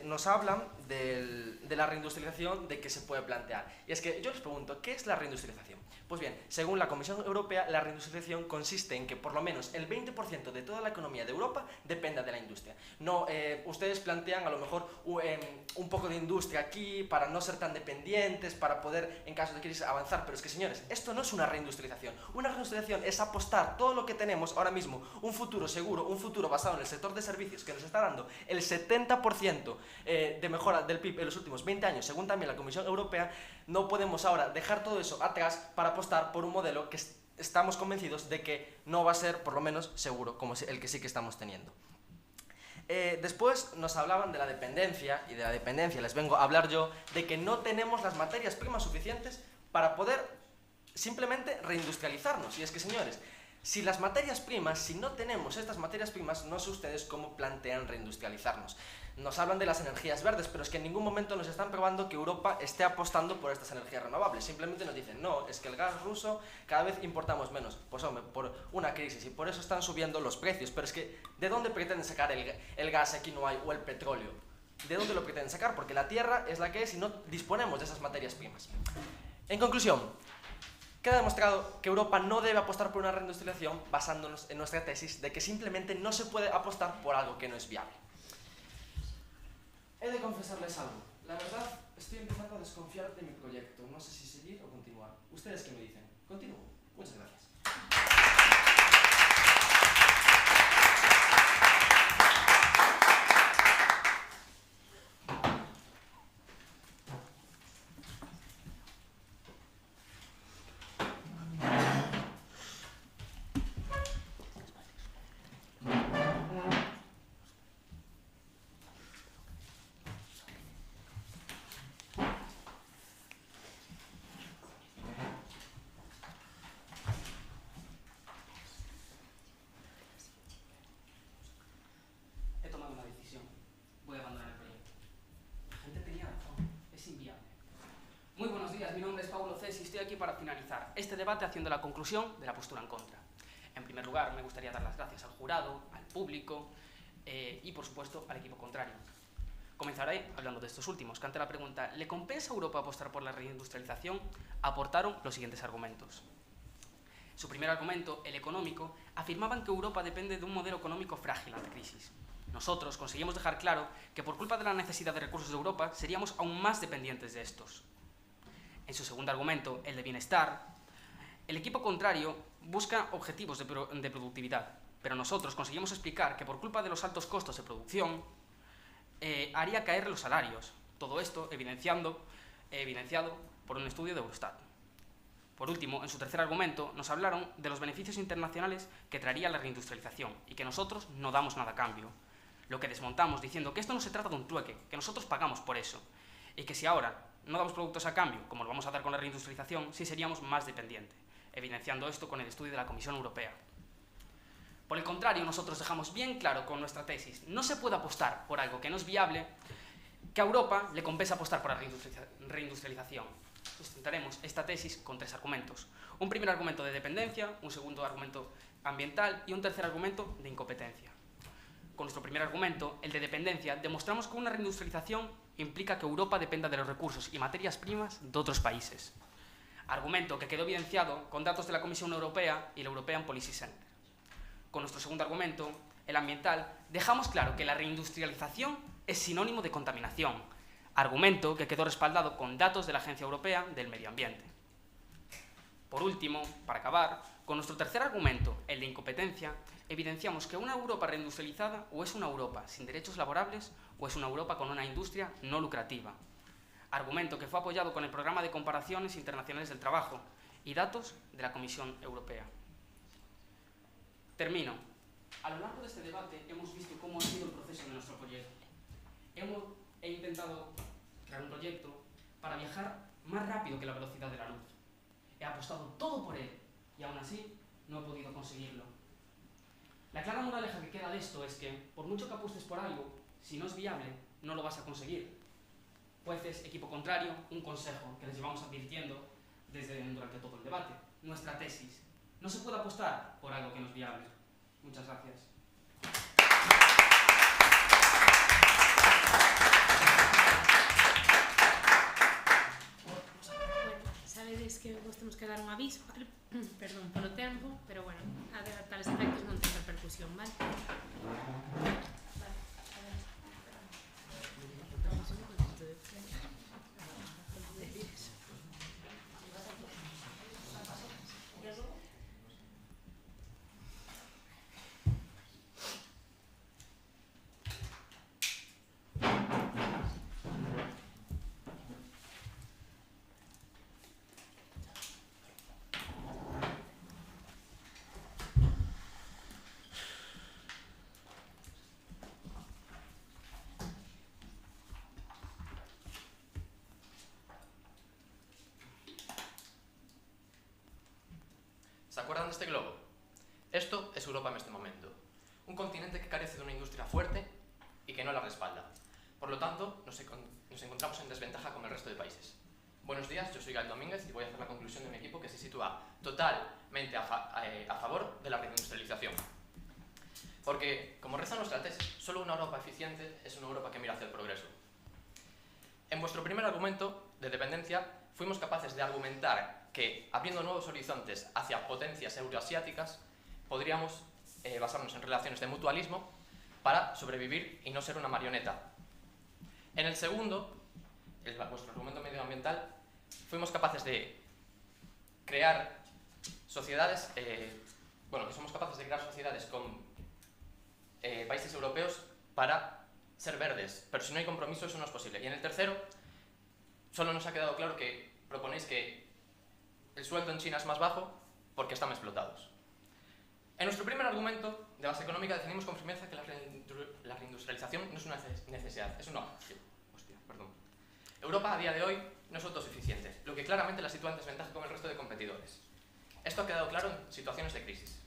nos hablan de la reindustrialización, de que se puede plantear. Y es que yo les pregunto, ¿qué es la reindustrialización? Pues bien, según la Comisión Europea, la reindustrialización consiste en que por lo menos el 20% de toda la economía de Europa dependa de la industria. No, ustedes plantean a lo mejor un poco de industria aquí para no ser tan dependientes, para poder, en caso de crisis, avanzar. Pero es que, señores, esto no es una reindustrialización. Una reindustrialización es apostar todo lo que tenemos ahora mismo, un futuro seguro, un futuro basado en el sector de servicios que nos está dando el 70% de mejora del PIB en los últimos 20 años, según también la Comisión Europea. No podemos ahora dejar todo eso atrás para apostar por un modelo que estamos convencidos de que no va a ser, por lo menos, seguro, como el que sí que estamos teniendo. Después nos hablaban de la dependencia, y de la dependencia les vengo a hablar yo, de que no tenemos las materias primas suficientes para poder simplemente reindustrializarnos. Y es que, señores, si las materias primas, si no tenemos estas materias primas, no sé ustedes cómo plantean reindustrializarnos. Nos hablan de las energías verdes, pero es que en ningún momento nos están probando que Europa esté apostando por estas energías renovables. Simplemente nos dicen, no, es que el gas ruso cada vez importamos menos. Pues hombre, por una crisis, y por eso están subiendo los precios. Pero es que, ¿de dónde pretenden sacar el gas aquí no hay, o el petróleo? ¿De dónde lo pretenden sacar? Porque la tierra es la que es y no disponemos de esas materias primas. En conclusión, queda demostrado que Europa no debe apostar por una reindustrialización basándonos en nuestra tesis de que simplemente no se puede apostar por algo que no es viable. He de confesarles algo. La verdad Estoy empezando a desconfiar de mi proyecto. No sé si seguir o continuar. ¿Ustedes qué me dicen? Continúo. Muchas gracias. Muy buenos días, mi nombre es Paulo Cés y estoy aquí para finalizar este debate haciendo la conclusión de la postura en contra. En primer lugar, me gustaría dar las gracias al jurado, al público y, por supuesto, al equipo contrario. Comenzaré hablando de estos últimos, que ante la pregunta ¿le compensa a Europa apostar por la reindustrialización?, aportaron los siguientes argumentos. Su primer argumento, el económico, afirmaban que Europa depende de un modelo económico frágil ante crisis. Nosotros conseguimos dejar claro que por culpa de la necesidad de recursos de Europa seríamos aún más dependientes de estos. En su segundo argumento, el de bienestar, el equipo contrario busca objetivos de productividad, pero nosotros conseguimos explicar que por culpa de los altos costos de producción haría caer los salarios. Todo esto evidenciado por un estudio de Eurostat. Por último, en su tercer argumento, nos hablaron de los beneficios internacionales que traería la reindustrialización y que nosotros no damos nada a cambio. Lo que desmontamos diciendo que esto no se trata de un trueque, que nosotros pagamos por eso, y que si ahora no damos productos a cambio, como lo vamos a dar con la reindustrialización, sí seríamos más dependientes, evidenciando esto con el estudio de la Comisión Europea. Por el contrario, nosotros dejamos bien claro con nuestra tesis, no se puede apostar por algo que no es viable, que a Europa le compensa apostar por la reindustrialización. Sustentaremos esta tesis con tres argumentos. Un primer argumento de dependencia, un segundo argumento ambiental y un tercer argumento de incompetencia. Con nuestro primer argumento, el de dependencia, demostramos que una reindustrialización implica que Europa dependa de los recursos y materias primas de otros países. Argumento que quedó evidenciado con datos de la Comisión Europea y el European Policy Center. Con nuestro segundo argumento, el ambiental, dejamos claro que la reindustrialización es sinónimo de contaminación. Argumento que quedó respaldado con datos de la Agencia Europea del Medio Ambiente. Por último, para acabar, con nuestro tercer argumento, el de incompetencia, evidenciamos que una Europa reindustrializada o es una Europa sin derechos laborables o es una Europa con una industria no lucrativa. Argumento que fue apoyado con el Programa de Comparaciones Internacionales del Trabajo y datos de la Comisión Europea. Termino. A lo largo de este debate hemos visto cómo ha sido el proceso de nuestro proyecto. He intentado crear un proyecto para viajar más rápido que la velocidad de la luz. He apostado todo por él y aún así no he podido conseguirlo. La clara moraleja que queda de esto es que, por mucho que apuestes por algo, si no es viable, no lo vas a conseguir. Jueces, equipo contrario, un consejo que les llevamos advirtiendo durante todo el debate. Nuestra tesis. No se puede apostar por algo que no es viable. Muchas gracias. Sabedes que vos temos que dar un aviso, perdón, polo tempo, pero bueno, a tales efectos non ten repercusión, vale? ¿Se acuerdan de este globo? Esto es Europa en este momento. Un continente que carece de una industria fuerte y que no la respalda. Por lo tanto, nos encontramos en desventaja con el resto de países. Buenos días, yo soy Gael Domínguez y voy a hacer la conclusión de mi equipo que se sitúa totalmente a favor de la reindustrialización. Porque, como reza nuestra tesis, solo una Europa eficiente es una Europa que mira hacia el progreso. En vuestro primer argumento de dependencia, fuimos capaces de argumentar que, abriendo nuevos horizontes hacia potencias euroasiáticas, podríamos basarnos en relaciones de mutualismo para sobrevivir y no ser una marioneta. En el segundo, vuestro argumento medioambiental, fuimos capaces de crear sociedades, que somos capaces de crear sociedades con países europeos para ser verdes, pero si no hay compromiso eso no es posible. Y en el tercero, solo nos ha quedado claro que proponéis que el sueldo en China es más bajo porque están explotados. En nuestro primer argumento de base económica definimos con firmeza que la reindustrialización no es una necesidad, es una opción. Europa a día de hoy no es autosuficiente, lo que claramente la sitúa en desventaja con el resto de competidores. Esto ha quedado claro en situaciones de crisis.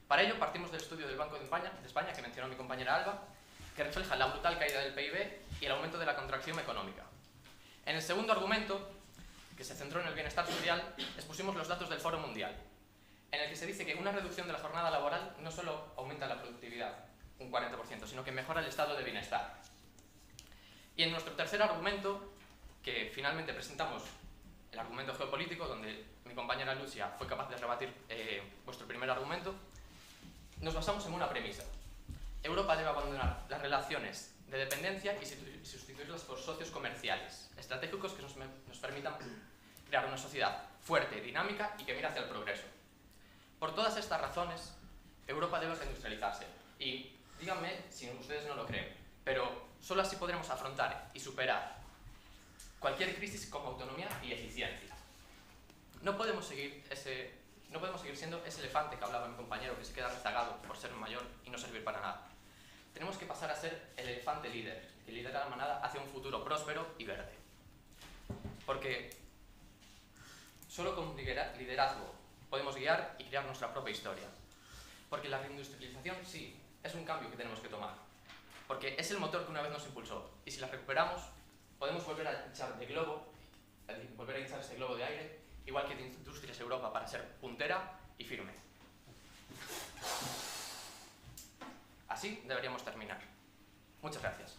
Para ello partimos del estudio del Banco de España que mencionó mi compañera Alba, que refleja la brutal caída del PIB y el aumento de la contracción económica. En el segundo argumento, que se centró en el bienestar social, expusimos los datos del Foro Mundial, en el que se dice que una reducción de la jornada laboral no solo aumenta la productividad, un 40%, sino que mejora el estado de bienestar. Y en nuestro tercer argumento, que finalmente presentamos el argumento geopolítico, donde mi compañera Lucia fue capaz de rebatir vuestro primer argumento, nos basamos en una premisa. Europa debe abandonar las relaciones de dependencia y sustituirlas por socios comerciales, estratégicos que nos permitan crear una sociedad fuerte, dinámica y que mire hacia el progreso. Por todas estas razones, Europa debe reindustrializarse. Y díganme si ustedes no lo creen, pero solo así podremos afrontar y superar cualquier crisis con autonomía y eficiencia. No podemos seguir siendo ese elefante que hablaba mi compañero que se queda rezagado por ser mayor y no servir para nada. Tenemos que pasar a ser el elefante líder, que lidera la manada hacia un futuro próspero y verde. Porque solo con liderazgo podemos guiar y crear nuestra propia historia. Porque la reindustrialización sí, es un cambio que tenemos que tomar. Porque es el motor que una vez nos impulsó. Y si la recuperamos, podemos volver a hinchar ese globo de aire, igual que Industrias Europa, para ser puntera y firme. Así deberíamos terminar. Muchas gracias.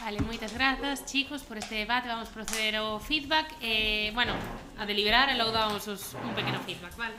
Vale, moitas grazas, chicos, por este debate. Vamos proceder ao feedback. A deliberar e logo damos un pequeno feedback, vale?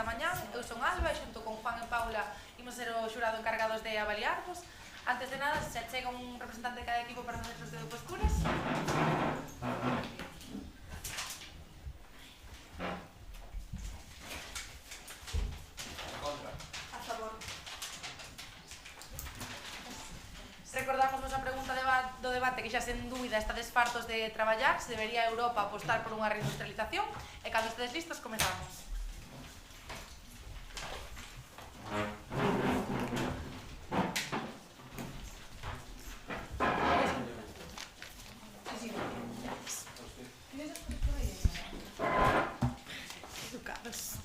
da mañán. Eu son Alba e xunto con Juan e Paula imos ser o xurado encargados de avaliarvos. Antes de nada, se chega un representante de cada equipo para facer sorteo de posturas. A favor. Recordamos a pregunta do debate que xa sen dúbida estades fartos de traballar, se debería Europa apostar por unha reindustrialización, e cando estedes listos comezamos. Educados.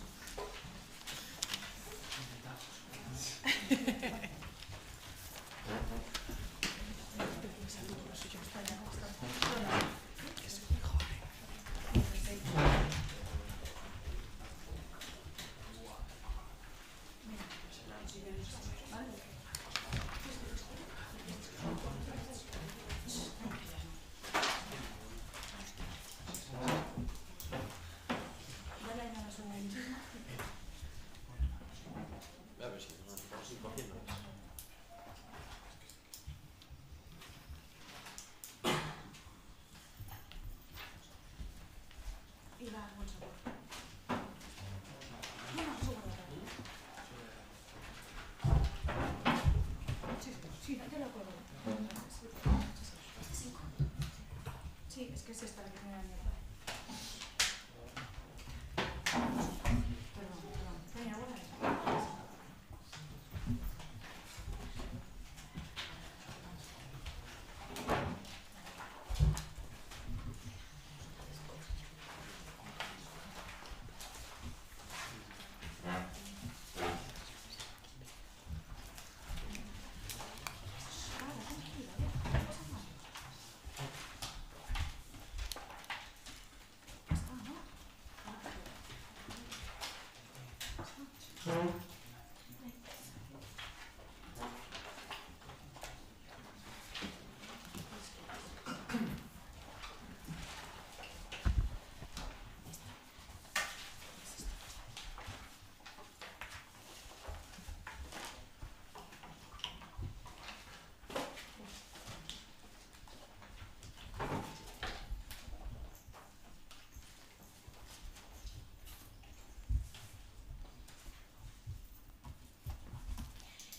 Sí, es que es esta la que me da miedo. Perdón. Venga, buena.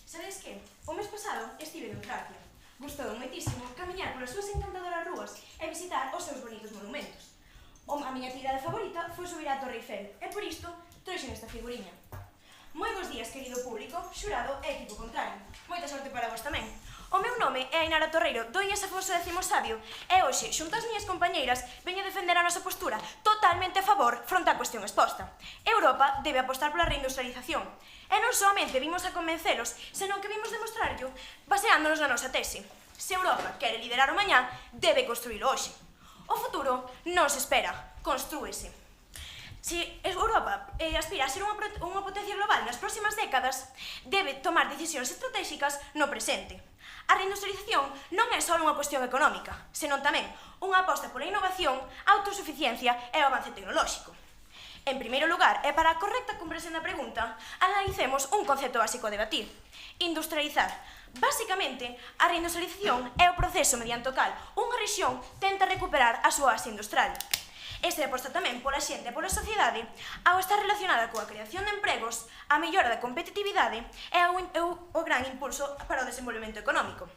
Sabedes que? O mes pasado estive en Francia. Gustou moitísimo camiñar polas súas encantadoras rúas e visitar os seus bonitos monumentos. A miña actividade favorita foi subir á Torre Eiffel e por isto trouxen esta figuriña. Moi bons días, querido público, xurado e equipo contrario. Moita sorte para vos tamén. O meu nome é Ainara Torreiro, do IES Afonso X Sabio e hoxe, xunto ás miñas compañeiras, veño defender a nosa postura totalmente a favor fronte á cuestión exposta. Europa debe apostar pola reindustrialización. E non somente vimos a convencelos, senón que vimos demostrarlo baseándonos na nosa tese. Se Europa quere liderar o mañá, debe construílo hoxe. O futuro non se espera, constrúese. Se Europa aspira a ser unha potencia global nas próximas décadas, debe tomar decisións estratégicas no presente. A reindustrialización non é só unha cuestión económica, senón tamén unha aposta pola innovación, a autosuficiencia e o avance tecnolóxico. En primeiro lugar, e para a correcta comprensión da pregunta, analicemos un concepto básico a debatir. Industrializar. Basicamente, a reindustrialización é o proceso mediante o cal unha rexión tenta recuperar a súa base industrial. Este aposta tamén pola xente e pola sociedade ao estar relacionada coa creación de empregos, a mellora da competitividade e o gran impulso para o desenvolvemento económico.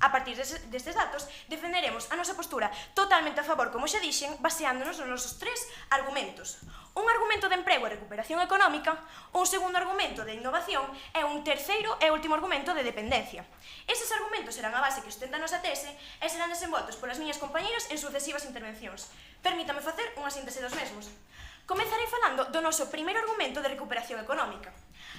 A partir destes datos, defenderemos a nosa postura totalmente a favor, como xa dixen, baseándonos nos nosos tres argumentos. Un argumento de emprego e recuperación económica, un segundo argumento de innovación e un terceiro e último argumento de dependencia. Eses argumentos serán a base que sustenta a nosa tese e serán desenvoltos polas miñas compañeiras en sucesivas intervencións. Permítame facer unha síntese dos mesmos. Comezarei falando do noso primeiro argumento de recuperación económica.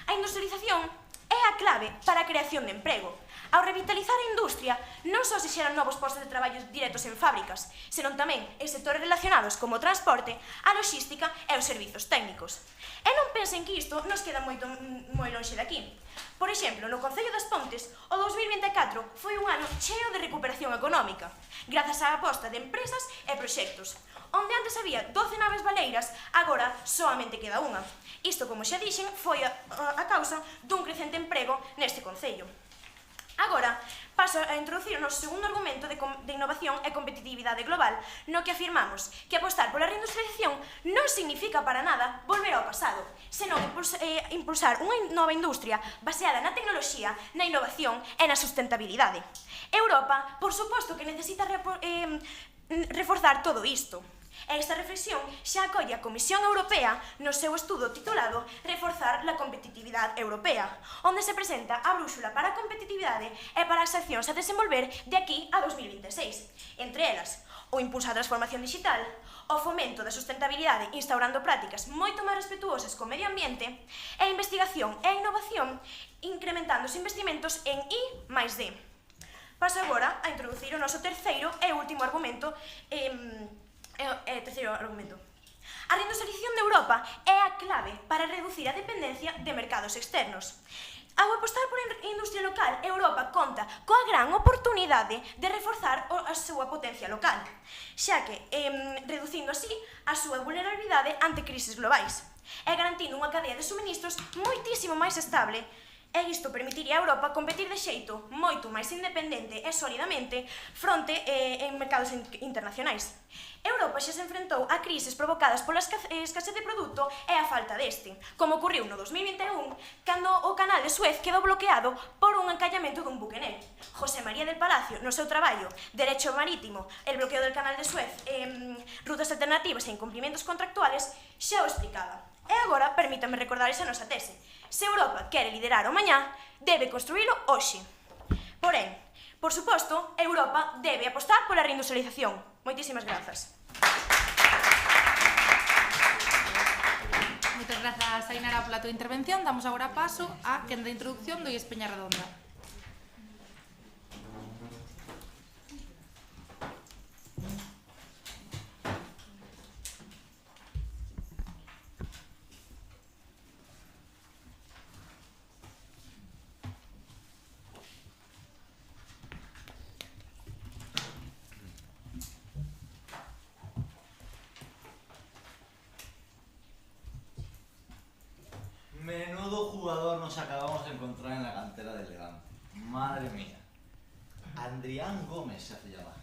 A industrialización é a clave para a creación de emprego. Ao revitalizar a industria, non só se xeran novos postos de traballo directos en fábricas, senón tamén en sectores relacionados como o transporte, a logística e os servizos técnicos. E non pensen que isto nos queda moi lonxe daqui. Por exemplo, no Concello das Pontes, o 2024 foi un ano cheo de recuperación económica, grazas á aposta de empresas e proxectos. Onde antes había 12 naves baleiras, agora soamente queda unha. Isto, como xa dixen, foi a causa dun crecente emprego neste concello. Agora, paso a introducir o noso segundo argumento de innovación e competitividade global, no que afirmamos que apostar pola reindustrialización non significa para nada volver ao pasado, senón impulsar unha nova industria baseada na tecnoloxía, na innovación e na sustentabilidade. Europa, por suposto que necesita reforzar todo isto. E esta reflexión xa acolle a Comisión Europea no seu estudo titulado Reforzar la competitividade europea, onde se presenta a brúxula para a competitividade e para as accións a desenvolver de aquí a 2026. Entre elas, o impulso á transformación digital, o fomento da sustentabilidade instaurando prácticas moito máis respetuosas co medio ambiente e a investigación e a innovación incrementando os investimentos en I+D. Paso agora a introducir o noso terceiro e último argumento. A reindustrialización de Europa é a clave para reducir a dependencia de mercados externos. Ao apostar por industria local, Europa conta coa gran oportunidade de reforzar a súa potencia local, xa que reducindo así a súa vulnerabilidade ante crises globais e garantindo unha cadea de suministros moitísimo máis estable. E isto permitiría a Europa competir de xeito moito máis independente e solidamente fronte en mercados internacionais. Europa xa se enfrentou a crises provocadas pola escasez de produto e a falta deste, como ocurriu no 2021, cando o canal de Suez quedou bloqueado por un encallamento dun buque nel. José María del Palacio, no seu traballo Derecho Marítimo, el bloqueo del canal de Suez, rutas alternativas e incumplimentos contractuales, xa o explicaba. E agora, permítame recordar esa nosa tese. Se Europa quere liderar o mañá, debe construílo hoxe. Porén, por suposto, Europa debe apostar pola reindustrialización. Moitísimas grazas. Moitas grazas, Ainara, pola tua intervención. Damos agora paso a quen da introducción do IES Peñarredonda. Menudo jugador nos acabamos de encontrar en la cantera del Levante. Madre mía. Adrián Gómez se hace llamar.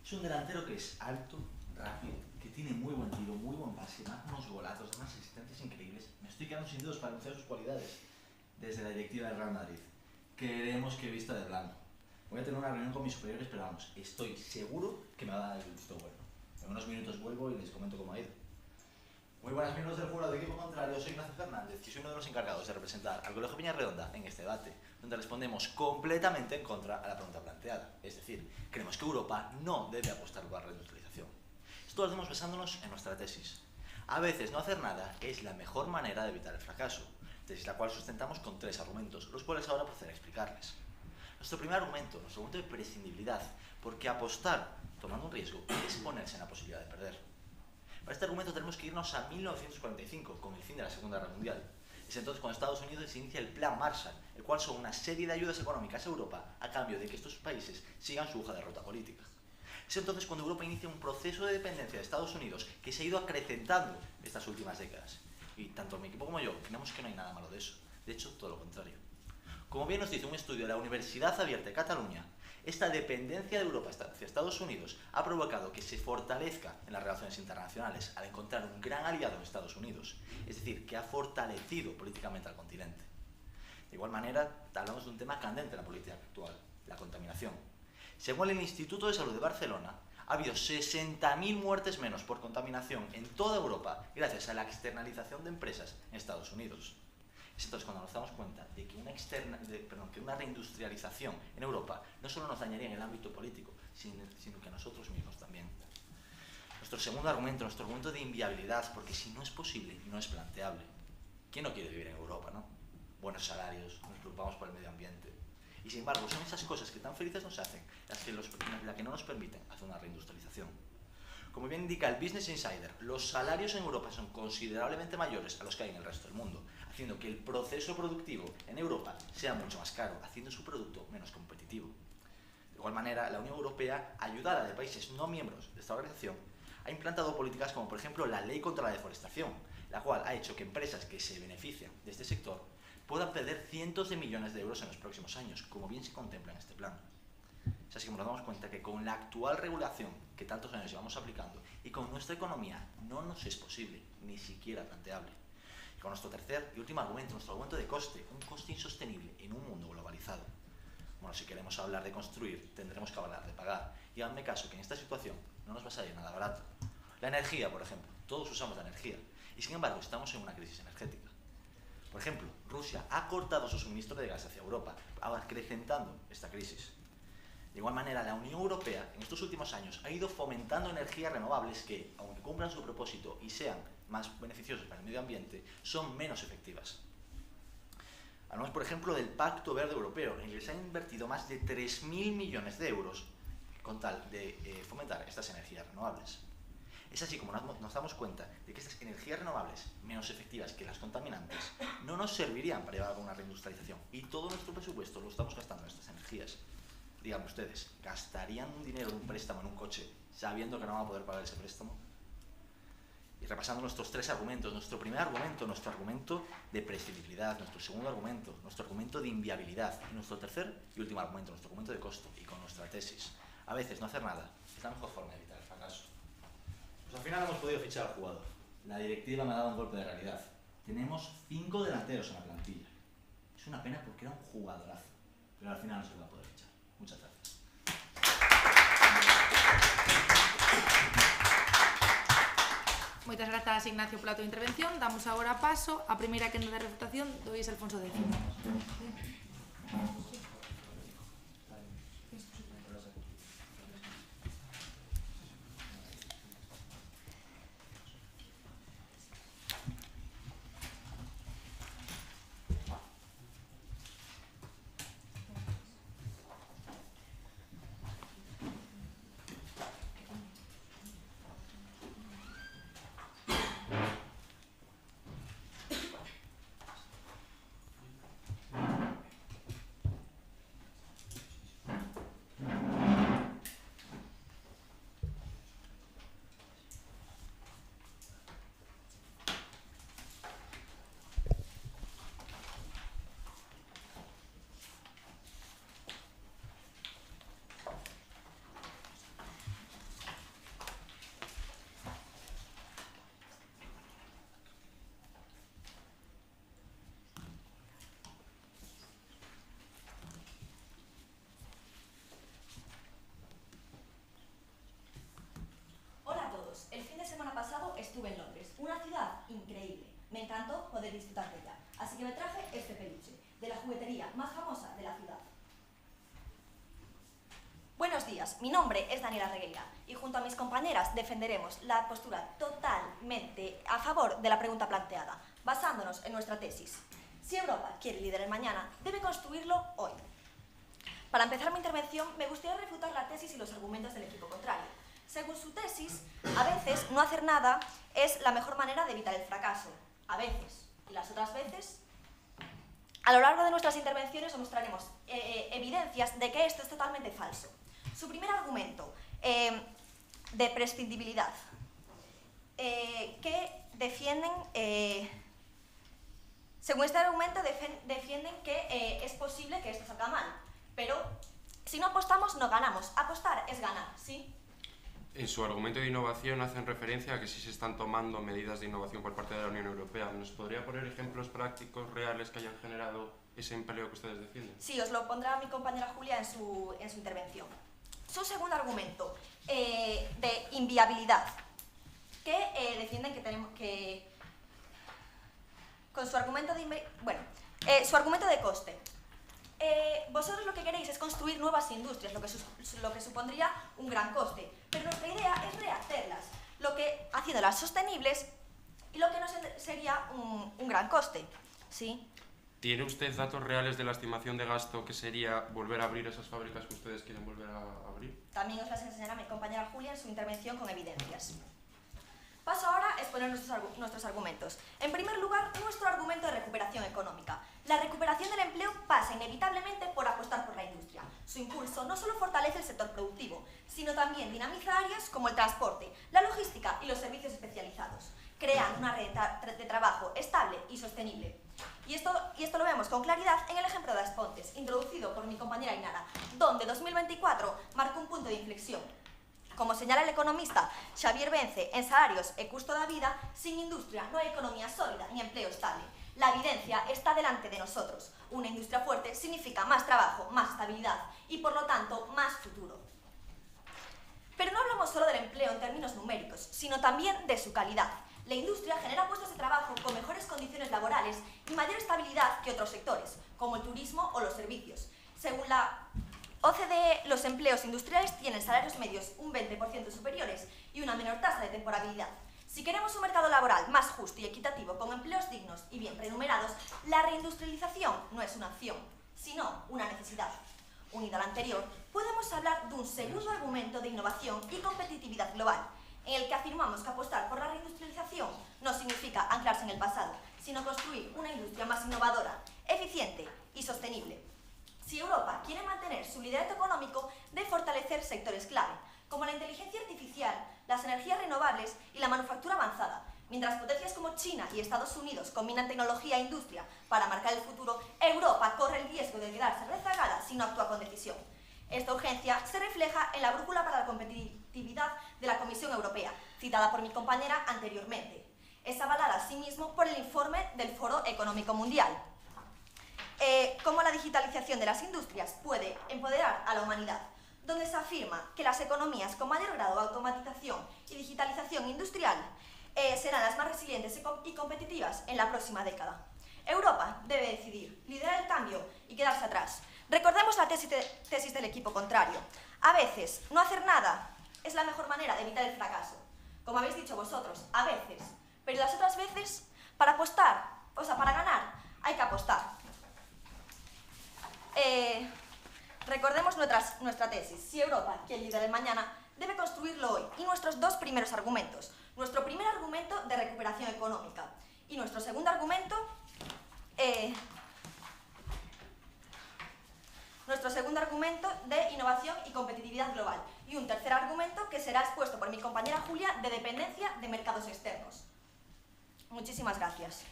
Es un delantero que es alto, rápido, que tiene muy buen tiro, muy buen pase, da unos golazos, da unas asistencias increíbles. Me estoy quedando sin dedos para anunciar sus cualidades. Desde la directiva del Real Madrid. Queremos que vista de blanco. Voy a tener una reunión con mis superiores, pero vamos, estoy seguro que me va a dar el visto bueno. En unos minutos vuelvo y les comento cómo ha ido. Muy buenas, miembros del jurado de equipo contrario. Soy Ignacio Fernández y soy uno de los encargados de representar al Colegio Peñarredonda en este debate, donde respondemos completamente en contra a la pregunta planteada. Es decir, creemos que Europa no debe apostar por la reindustrialización. Esto lo hacemos basándonos en nuestra tesis. A veces no hacer nada es la mejor manera de evitar el fracaso, tesis la cual sustentamos con 3 argumentos, los cuales ahora procederé a explicarles. Nuestro primer argumento, nuestro argumento de prescindibilidad, porque apostar tomando un riesgo es ponerse en la posibilidad de perder. Para este argumento tenemos que irnos a 1945, con el fin de la Segunda Guerra Mundial. Es entonces cuando Estados Unidos se inicia el Plan Marshall, el cual son una serie de ayudas económicas a Europa a cambio de que estos países sigan su hoja de ruta política. Es entonces cuando Europa inicia un proceso de dependencia de Estados Unidos que se ha ido acrecentando estas últimas décadas. Y tanto mi equipo como yo creemos que no hay nada malo de eso. De hecho, todo lo contrario. Como bien nos dice un estudio de la Universidad Abierta de Cataluña, esta dependencia de Europa hacia Estados Unidos ha provocado que se fortalezca en las relaciones internacionales al encontrar un gran aliado en Estados Unidos, es decir, que ha fortalecido políticamente al continente. De igual manera, hablamos de un tema candente en la política actual, la contaminación. Según el Instituto de Salud de Barcelona, ha habido 60.000 muertes menos por contaminación en toda Europa gracias a la externalización de empresas en Estados Unidos. Es entonces cuando nos damos cuenta de que una reindustrialización en Europa no solo nos dañaría en el ámbito político, sino que a nosotros mismos también. Nuestro segundo argumento, nuestro argumento de inviabilidad, porque si no es posible, no es planteable. ¿Quién no quiere vivir en Europa, no? Buenos salarios, nos preocupamos por el medio ambiente. Y sin embargo, son esas cosas que tan felices nos hacen las que no nos permiten hacer una reindustrialización. Como bien indica el Business Insider, los salarios en Europa son considerablemente mayores a los que hay en el resto del mundo, haciendo que el proceso productivo en Europa sea mucho más caro, haciendo su producto menos competitivo. De igual manera, la Unión Europea, ayudada de países no miembros de esta organización, Ha implantado políticas como, por ejemplo, la ley contra la deforestación, la cual ha hecho que empresas que se benefician de este sector puedan perder cientos de millones de euros en los próximos años, como bien se contempla en este plan. Es así que nos damos cuenta que con la actual regulación que tantos años llevamos aplicando y con nuestra economía no nos es posible, ni siquiera planteable. Y con nuestro tercer y último argumento, nuestro argumento de coste, un coste insostenible en un mundo globalizado. Bueno, si queremos hablar de construir, tendremos que hablar de pagar. Y hazme caso que en esta situación no nos va a salir nada barato. La energía, por ejemplo, todos usamos la energía y sin embargo estamos en una crisis energética. Por ejemplo, Rusia ha cortado su suministro de gas hacia Europa, acrecentando esta crisis. De igual manera, la Unión Europea en estos últimos años ha ido fomentando energías renovables que, aunque cumplan su propósito y sean más beneficiosas para el medio ambiente, son menos efectivas. Hablamos, por ejemplo, del Pacto Verde Europeo, en el que se han invertido más de 3.000 millones de euros con tal de fomentar estas energías renovables. Es así como nos damos cuenta de que estas energías renovables, menos efectivas que las contaminantes, no nos servirían para llevar a una reindustrialización y todo nuestro presupuesto lo estamos gastando en estas energías. Díganme ustedes, ¿gastarían un dinero en un préstamo en un coche sabiendo que no van a poder pagar ese préstamo? Y repasando nuestros tres argumentos, nuestro primer argumento, nuestro argumento de prescindibilidad, nuestro segundo argumento, nuestro argumento de inviabilidad y nuestro tercer y último argumento, nuestro argumento de costo y con nuestra tesis. A veces no hacer nada es la mejor forma de evitar el fracaso. Pues al final hemos podido fichar al jugador. La directiva me ha dado un golpe de realidad. Tenemos 5 delanteros en la plantilla. Es una pena porque era un jugadorazo, pero al final no se lo va a poder fichar. Muchas gracias. Moitas grazas, Ignacio, pola tua intervención. Damos agora paso á primeira quenda de refutación do Luís Alfonso X. El fin de semana pasado estuve en Londres, una ciudad increíble. Me encantó poder disfrutar de ella, así que me traje este peluche, de la juguetería más famosa de la ciudad. Buenos días, mi nombre es Daniela Regueira y junto a mis compañeras defenderemos la postura totalmente a favor de la pregunta planteada, basándonos en nuestra tesis. Si Europa quiere liderar el mañana, debe construirlo hoy. Para empezar mi intervención, me gustaría refutar la tesis y los argumentos del equipo contrario. Según su tesis, a veces no hacer nada es la mejor manera de evitar el fracaso. A veces. Y las otras veces, a lo largo de nuestras intervenciones os mostraremos evidencias de que esto es totalmente falso. Su primer argumento, de prescindibilidad, que defienden, según este argumento, defienden que es posible que esto salga mal. Pero si no apostamos, no ganamos. Apostar es ganar, ¿sí? En su argumento de innovación hacen referencia a que sí se están tomando medidas de innovación por parte de la Unión Europea. ¿Nos podría poner ejemplos prácticos, reales, que hayan generado ese empleo que ustedes defienden? Sí, os lo pondrá mi compañera Julia en su intervención. Su segundo argumento, de inviabilidad, que defienden que tenemos que... Con su argumento de... su argumento de coste. Vosotros lo que queréis es construir nuevas industrias, lo que supondría un gran coste. Pero nuestra idea es rehacerlas, haciéndolas sostenibles y lo que no sería un gran coste, ¿sí? ¿Tiene usted datos reales de la estimación de gasto que sería volver a abrir esas fábricas que ustedes quieren volver a abrir? También os las enseñará mi compañera Julia en su intervención con evidencias. Paso ahora a exponer nuestros argumentos. En primer lugar, nuestro argumento de recuperación económica. La recuperación del empleo pasa inevitablemente por apostar por la industria. Su impulso no solo fortalece el sector productivo, sino también dinamiza áreas como el transporte, la logística y los servicios especializados, creando una red de trabajo estable y sostenible. Y esto lo vemos con claridad en el ejemplo de As Pontes, introducido por mi compañera Ainara, donde 2024 marcó un punto de inflexión. Como señala el economista Xavier Vence en Salarios e Custo da Vida, sin industria no hay economía sólida ni empleo estable. La evidencia está delante de nosotros. Una industria fuerte significa más trabajo, más estabilidad y, por lo tanto, más futuro. Pero no hablamos solo del empleo en términos numéricos, sino también de su calidad. La industria genera puestos de trabajo con mejores condiciones laborales y mayor estabilidad que otros sectores, como el turismo o los servicios. Según la OCDE, los empleos industriales tienen salarios medios un 20% superiores y una menor tasa de temporalidad. Si queremos un mercado laboral más justo y equitativo, con empleos dignos y bien remunerados, la reindustrialización no es una opción, sino una necesidad. Unido al anterior, podemos hablar de un segundo argumento de innovación y competitividad global, en el que afirmamos que apostar por la reindustrialización no significa anclarse en el pasado, sino construir una industria más innovadora, eficiente y sostenible. Si Europa quiere mantener su liderato económico, debe fortalecer sectores clave, como la inteligencia artificial, las energías renovables y la manufactura avanzada. Mientras potencias como China y Estados Unidos combinan tecnología e industria para marcar el futuro, Europa corre el riesgo de quedarse rezagada si no actúa con decisión. Esta urgencia se refleja en la brújula para la competitividad de la Comisión Europea, citada por mi compañera anteriormente. Es avalada asimismo por el informe del Foro Económico Mundial. Cómo la digitalización de las industrias puede empoderar a la humanidad, donde se afirma que las economías con mayor grado de automatización y digitalización industrial serán las más resilientes y competitivas en la próxima década. Europa debe decidir, liderar el cambio y quedarse atrás. Recordemos la tesis del equipo contrario. A veces, no hacer nada es la mejor manera de evitar el fracaso. Como habéis dicho vosotros, a veces. Pero las otras veces, para ganar, hay que apostar. Recordemos nuestra tesis. Si Europa quiere liderar el mañana, debe construirlo hoy. Y nuestros dos primeros argumentos. Nuestro primer argumento de recuperación económica. Y nuestro segundo argumento... de innovación y competitividad global. Y un tercer argumento que será expuesto por mi compañera Julia, de dependencia de mercados externos. Muchísimas gracias.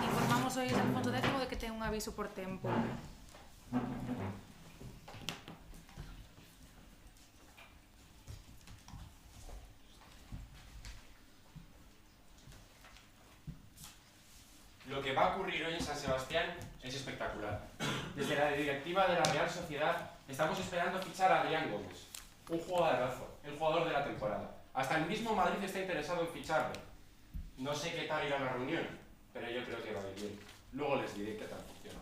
Informamos hoy a Alfonso X de que ten un aviso por tempo. Lo que va a ocurrir hoy en San Sebastián es espectacular. Desde la directiva de la Real Sociedad estamos esperando fichar a Adrián Gómez, un jugadorazo, el jugador de la temporada. Hasta el mismo Madrid está interesado en ficharlo. No sé qué tal irá la reunión, pero yo creo que va a ir bien. Luego les diré qué tal funciona.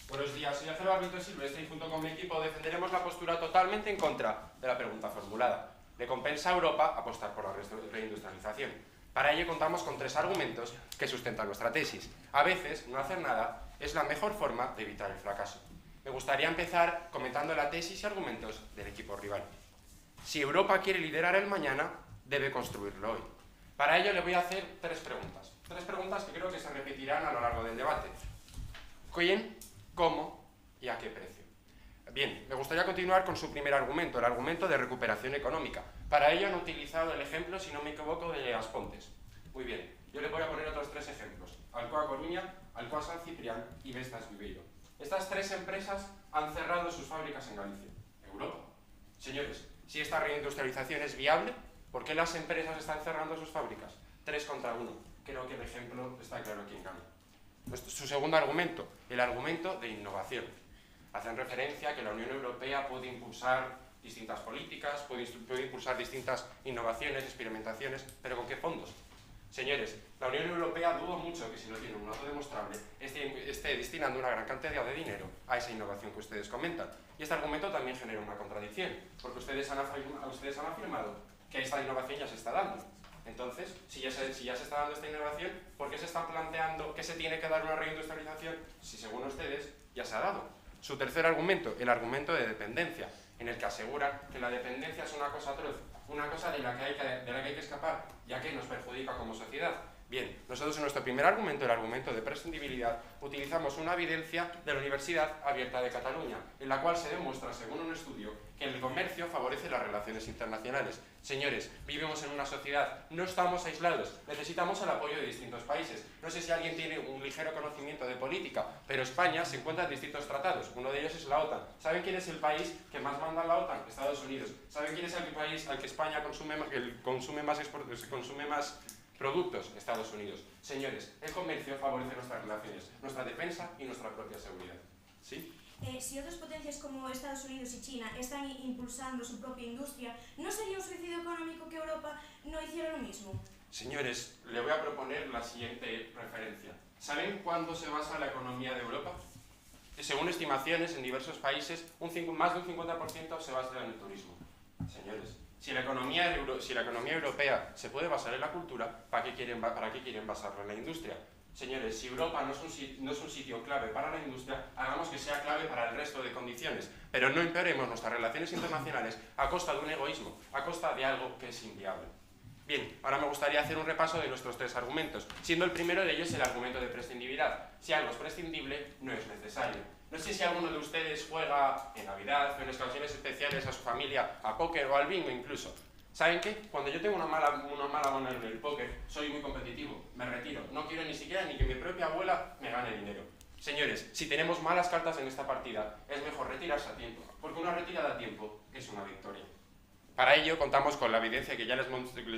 Buenos días, soy Alfredo Arbito Silvestre y junto con mi equipo defenderemos la postura totalmente en contra de la pregunta formulada. ¿Le compensa a Europa apostar por la reindustrialización? Para ello contamos con tres argumentos que sustentan nuestra tesis. A veces, no hacer nada es la mejor forma de evitar el fracaso. Me gustaría empezar comentando la tesis y argumentos del equipo rival. Si Europa quiere liderar el mañana, debe construirlo hoy. Para ello le voy a hacer tres preguntas. Tres preguntas que creo que se repetirán a lo largo del debate. ¿Quién? ¿Cómo? ¿Y a qué precio? Bien, me gustaría continuar con su primer argumento, el argumento de recuperación económica. Para ello han utilizado el ejemplo, si no me equivoco, de As Pontes. Muy bien, yo le voy a poner otros tres ejemplos. Alcoa Coruña, Alcoa San Ciprián y Vestas Viveiro. Estas tres empresas han cerrado sus fábricas en Galicia, Europa. Señores, si esta reindustrialización es viable, ¿por qué las empresas están cerrando sus fábricas? 3 contra 1. Creo que el ejemplo está claro quién gana. Su segundo argumento, el argumento de innovación. Hacen referencia a que la Unión Europea puede impulsar distintas políticas, puede impulsar distintas innovaciones, experimentaciones, pero ¿con qué fondos? Señores, la Unión Europea dudo mucho que si no tiene un dato demostrable esté destinando una gran cantidad de dinero a esa innovación que ustedes comentan. Y este argumento también genera una contradicción, porque ustedes han afirmado que esta innovación ya se está dando. Entonces, si ya se está dando esta innovación, ¿por qué se están planteando que se tiene que dar una reindustrialización si, según ustedes, ya se ha dado? Su tercer argumento, el argumento de dependencia, en el que aseguran que la dependencia es una cosa atroz, una cosa de la que hay que escapar, ya que nos perjudica como sociedad. Bien, nosotros en nuestro primer argumento, el argumento de prescindibilidad, utilizamos una evidencia de la Universidad Abierta de Cataluña, en la cual se demuestra, según un estudio, que el comercio favorece las relaciones internacionales. Señores, vivimos en una sociedad, no estamos aislados, necesitamos el apoyo de distintos países. No sé si alguien tiene un ligero conocimiento de política, pero España se encuentra en distintos tratados, uno de ellos es la OTAN. ¿Saben quién es el país que más manda en la OTAN? Estados Unidos. ¿Saben quién es el país al que España consume más productos? Estados Unidos. Señores, el comercio favorece nuestras relaciones, nuestra defensa y nuestra propia seguridad. ¿Sí? Si otras potencias como Estados Unidos y China están impulsando su propia industria, ¿no sería un suicidio económico que Europa no hiciera lo mismo? Señores, le voy a proponer la siguiente referencia. ¿Saben cuándo se basa la economía de Europa? Según estimaciones, en diversos países, más de un 50% se basa en el turismo. Señores, si la economía europea se puede basar en la cultura, ¿para qué quieren basarla en la industria? Señores, si Europa no es un sitio clave para la industria, hagamos que sea clave para el resto de condiciones, pero no empeoremos nuestras relaciones internacionales a costa de un egoísmo, a costa de algo que es inviable. Bien, ahora me gustaría hacer un repaso de nuestros tres argumentos, siendo el primero de ellos el argumento de prescindibilidad. Si algo es prescindible, no es necesario. No sé si alguno de ustedes juega en Navidad o en ocasiones especiales a su familia a póker o al bingo incluso. ¿Saben qué? Cuando yo tengo una mala mano en el póker, soy muy competitivo, me retiro, no quiero ni siquiera ni que mi propia abuela me gane dinero. Señores, si tenemos malas cartas en esta partida, es mejor retirarse a tiempo, porque una retirada a tiempo es una victoria. Para ello contamos con la evidencia que ya les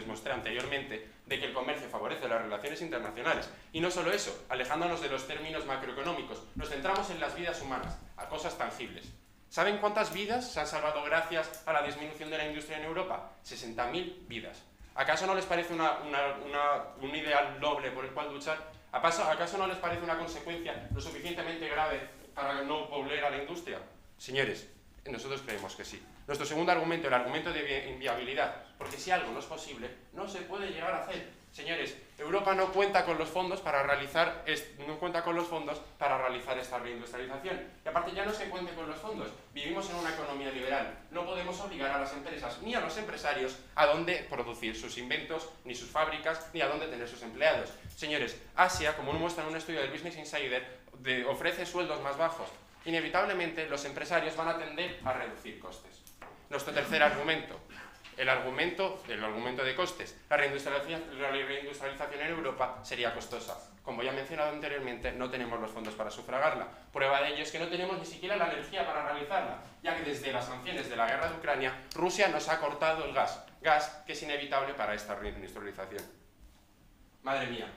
mostré anteriormente de que el comercio favorece las relaciones internacionales. Y no solo eso, alejándonos de los términos macroeconómicos, nos centramos en las vidas humanas, a cosas tangibles. ¿Saben cuántas vidas se han salvado gracias a la disminución de la industria en Europa? 60.000 vidas. ¿Acaso no les parece un ideal noble por el cual luchar? ¿Acaso no les parece una consecuencia lo suficientemente grave para no volver a la industria? Señores, nosotros creemos que sí. Nuestro segundo argumento, el argumento de inviabilidad, porque si algo no es posible, no se puede llegar a hacer. Señores, Europa no cuenta con los fondos para realizar esta reindustrialización. Y aparte ya no es que cuente con los fondos, vivimos en una economía liberal. No podemos obligar a las empresas ni a los empresarios a dónde producir sus inventos, ni sus fábricas, ni a dónde tener sus empleados. Señores, Asia, como nos muestra en un estudio del Business Insider, ofrece sueldos más bajos. Inevitablemente los empresarios van a tender a reducir costes. Nuestro tercer argumento, el argumento de costes. La reindustrialización en Europa sería costosa. Como ya he mencionado anteriormente, no tenemos los fondos para sufragarla. Prueba de ello es que no tenemos ni siquiera la energía para realizarla, ya que desde las sanciones de la guerra de Ucrania, Rusia nos ha cortado el gas que es inevitable para esta reindustrialización. Madre mía,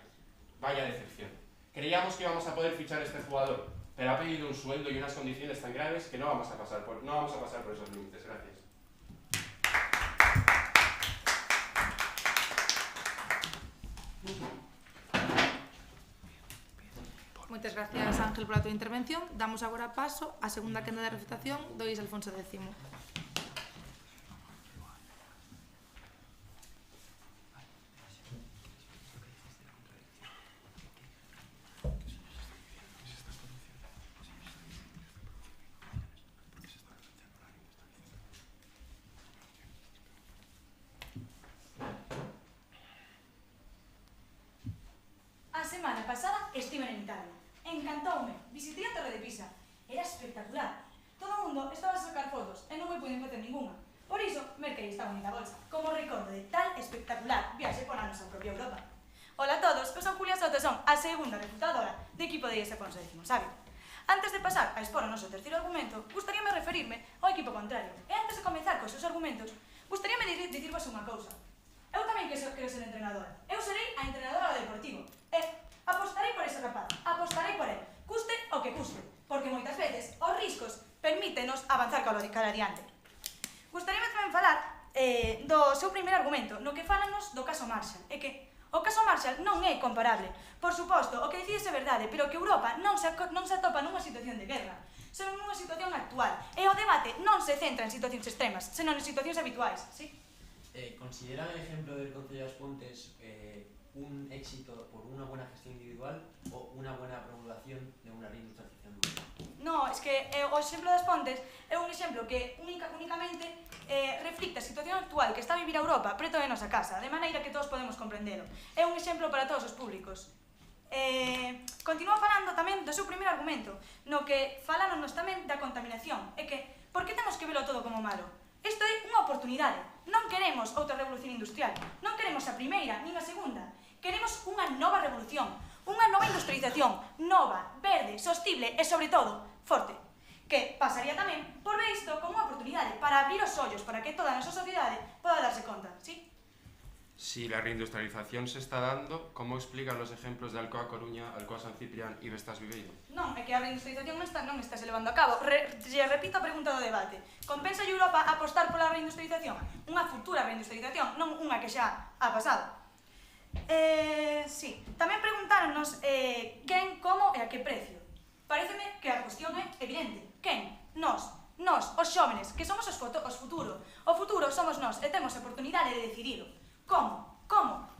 vaya decepción. Creíamos que íbamos a poder fichar a este jugador, pero ha pedido un sueldo y unas condiciones tan graves que no vamos a pasar por esos límites. Gracias. Moitas gracias, Ángel, pola tua intervención. Damos agora paso á segunda quenda de refutación do Luís Alfonso X. A semana pasada estive en Italia. Encantoume. Visitei a Torre de Pisa. Era espectacular. Todo o mundo estaba a sacar fotos e non me puiden facer ninguna. Por iso, merquei esta bonita bolsa, como recordo de tal espectacular viaxe por a nosa propia Europa. Hola a todos, eu son Julia Soto, son a segunda refutadora do equipo de IES Afonso X, sabe? Antes de pasar a expor o noso terceiro argumento, gustaríame referirme ao equipo contrario. E antes de comenzar cos seus argumentos, gustaríame dicirvos unha cousa. Eu tamén quero ser entrenadora. Eu serei a entrenadora do Deportivo. E apostarei por ese rapaz, apostarei por él, custe o que custe, porque moitas veces os riscos permítenos avanzar cara adiante. Gustaríame tamén falar do seu primeiro argumento, no que falanos do caso Marshall, e que o caso Marshall non é comparable. Por suposto, o que dicides é verdade, pero que Europa non se atopa nunha situación de guerra, senón nunha situación actual, e o debate non se centra en situacións extremas, senón en situacións habituais, sí? ¿Consideran el ejemplo del Concello de As Pontes un éxito por una buena gestión individual o una buena promulgación de unha reindustrialización? No, es que o exemplo das Pontes é un exemplo que únicamente reflicta a situación actual que está a vivir a Europa preto de nosa casa, de maneira que todos podemos comprendelo. É un exemplo para todos os públicos. Continúa falando tamén do seu primeiro argumento, no que falanos tamén da contaminación. É que, por que temos que velo todo como malo? Isto é unha oportunidade. Non queremos outra revolución industrial. Non queremos a primeira, nin a segunda. Queremos unha nova revolución, unha nova industrialización, nova, verde, sostible e, sobre todo, forte. Que pasaría tamén, por ver isto, como unha oportunidade para abrir os ollos, para que toda a nosa sociedade poda darse conta, ¿sí? Si la reindustrialización se está dando, ¿cómo explican los ejemplos de Alcoa Coruña, Alcoa San Ciprián y Vestas Viveiro? Non, é que a reindustrialización non está se levando a cabo. Repito a pregunta do debate. Compensa a Europa apostar pola reindustrialización? Unha futura reindustrialización, non unha que xa ha pasado. Sí. Tamén preguntáronos quen, como e a que precio. Pareceme que a cuestión é evidente. Quen? Nós, os xóvenes, que somos os futuro. O futuro somos nós e temos a oportunidade de decidirlo. Como?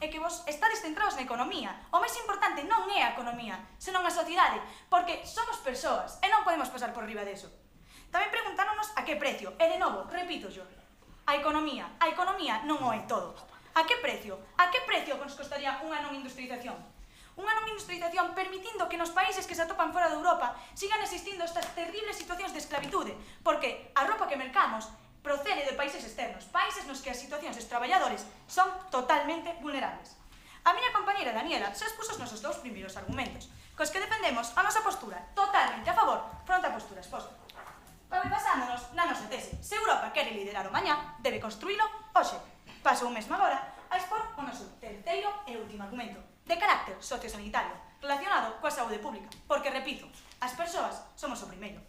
É que vos estades centrados na economía. O máis importante non é a economía, senón a sociedade, porque somos persoas e non podemos pasar por riba deso. Tamén preguntáronos a que precio, e de novo, repito yo, a economía non o é todo. A que precio? A que precio nos costaría unha non industrialización? Unha non industrialización permitindo que nos países que se atopan fora de Europa sigan existindo estas terribles situacións de esclavitude, porque a roupa que mercamos procede de países externos, países nos que as situacións dos traballadores son totalmente vulnerables. A miña compañera Daniela xa expuso os nosos dous primeiros argumentos, cos que defendemos a nosa postura totalmente a favor fronte a postura exposta. Basándonos na nosa tese, se Europa quere liderar o mañá, debe construílo hoxe. Paso un mesmo agora a expor o noso terceiro e último argumento, de carácter sociosanitario, relacionado coa saúde pública, porque, repito, as persoas somos o primeiro.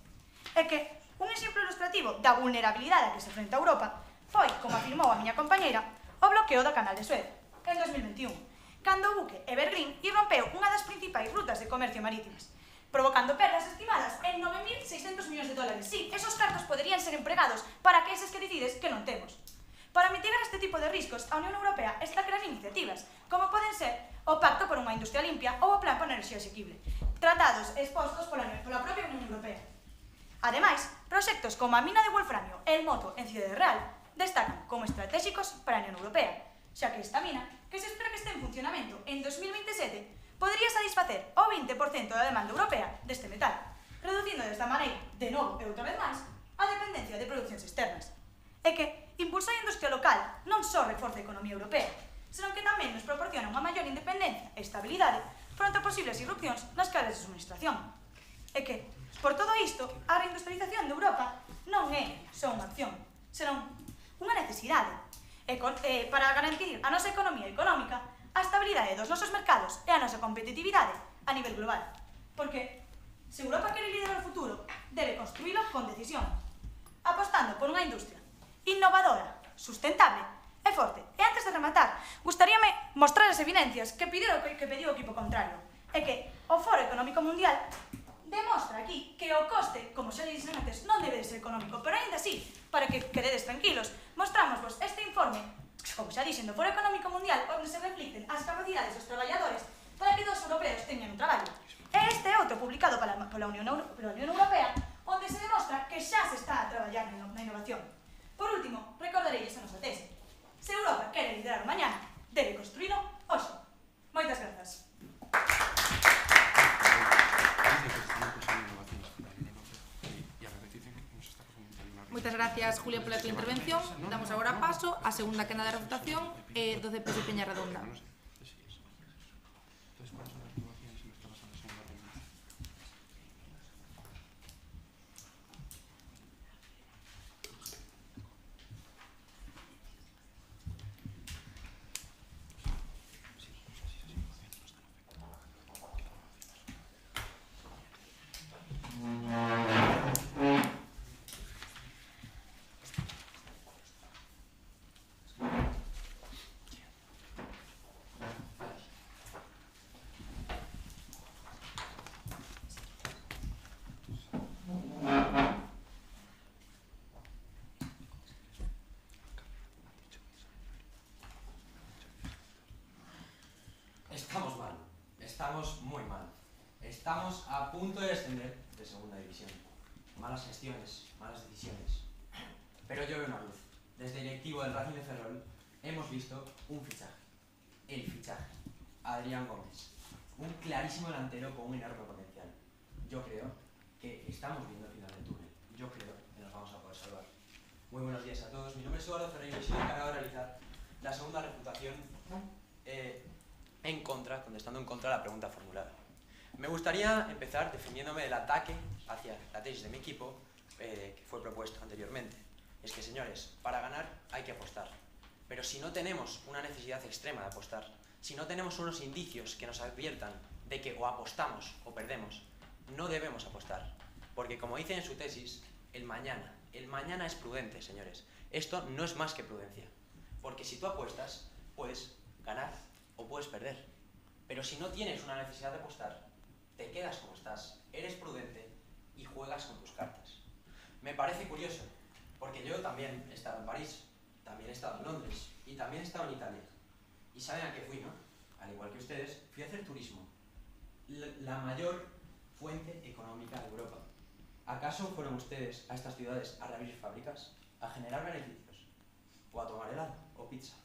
É que un exemplo ilustrativo da vulnerabilidade a que se enfrenta a Europa foi, como afirmou a miña compañeira, o bloqueo do Canal de Suez, en 2021, cando o buque Evergreen irrompeu unha das principais rutas de comercio marítimas, provocando perdas estimadas en 9.600 millóns de dólares. Sí, esos cartos poderían ser empregados para aqueses que decides que non temos. Para mitigar este tipo de riscos, a Unión Europea está a crear iniciativas, como poden ser o Pacto por unha Industria Limpia ou o Plan para a Enerxía Asequible, tratados expostos pola propia Unión Europea. Ademais, proxectos como a mina de wolframio e el moto en Cidade Real destacan como estratégicos para a Unión Europea, xa que esta mina, que se espera que este en funcionamento en 2027, podría satisfacer o 20% da demanda europea deste metal, reducindo desta maneira, de novo e outra vez máis, a dependencia de producións externas. É que impulsar a industria local non só reforza a economía europea, senón que tamén nos proporciona unha maior independencia e estabilidade fronte a posibles irrupcións nas cadeas de suministración. É que, por todo isto, a reindustrialización de Europa non é só unha opción, senón unha necesidade. Para garantir a nosa economía económica, a estabilidade dos nosos mercados e a nosa competitividade a nivel global. Porque, se Europa quere liderar o futuro, debe construílo con decisión, apostando por unha industria innovadora, sustentable e forte. E antes de rematar, gustaríame mostrar as evidencias que pediu o equipo contrario. É que o Foro Económico Mundial demostra aquí que o coste, como xa dixen antes, non debe de ser económico, pero ainda así, para que quededes tranquilos, mostrámosvos este informe, como xa dixen, do Foro Económico Mundial, onde se reflicten as capacidades dos traballadores para que todos os europeos teñan un traballo. E este outro publicado pola Unión Europea, onde se demostra que xa se está a traballar na innovación. Por último, recordareis a nosa tese. Se Europa quere liderar o mañana, debe construílo hoxe. Moitas grazas. Moitas gracias, Julia, pola tua intervención. Damos agora paso á segunda quenda da refutación do CPS Peña Redonda. Estamos muy mal. Estamos a punto de descender de segunda división. Malas gestiones, malas decisiones. Pero yo veo una luz. Desde el directivo del Racing de Ferrol hemos visto un fichaje. El fichaje. Adrián Gómez. Un clarísimo delantero con un enorme potencial. Yo creo que estamos viendo el final del túnel. Yo creo que nos vamos a poder salvar. Muy buenos días a todos. Mi nombre es Eduardo Ferreira y soy encargado de realizar la segunda refutación contestando en contra de la pregunta formulada. Me gustaría empezar defendiéndome del ataque hacia la tesis de mi equipo que fue propuesto anteriormente. Es que, señores, para ganar hay que apostar. Pero si no tenemos una necesidad extrema de apostar, si no tenemos unos indicios que nos adviertan de que o apostamos o perdemos, no debemos apostar. Porque, como dice en su tesis, el mañana es prudente, señores. Esto no es más que prudencia. Porque si tú apuestas, puedes ganar o puedes perder. Pero si no tienes una necesidad de apostar, te quedas como estás, eres prudente y juegas con tus cartas. Me parece curioso, porque yo también he estado en París, también he estado en Londres y también he estado en Italia. ¿Y saben a qué fui, no? Al igual que ustedes, fui a hacer turismo. La mayor fuente económica de Europa. ¿Acaso fueron ustedes a estas ciudades a reabrir fábricas, a generar beneficios, o a tomar helado o pizza?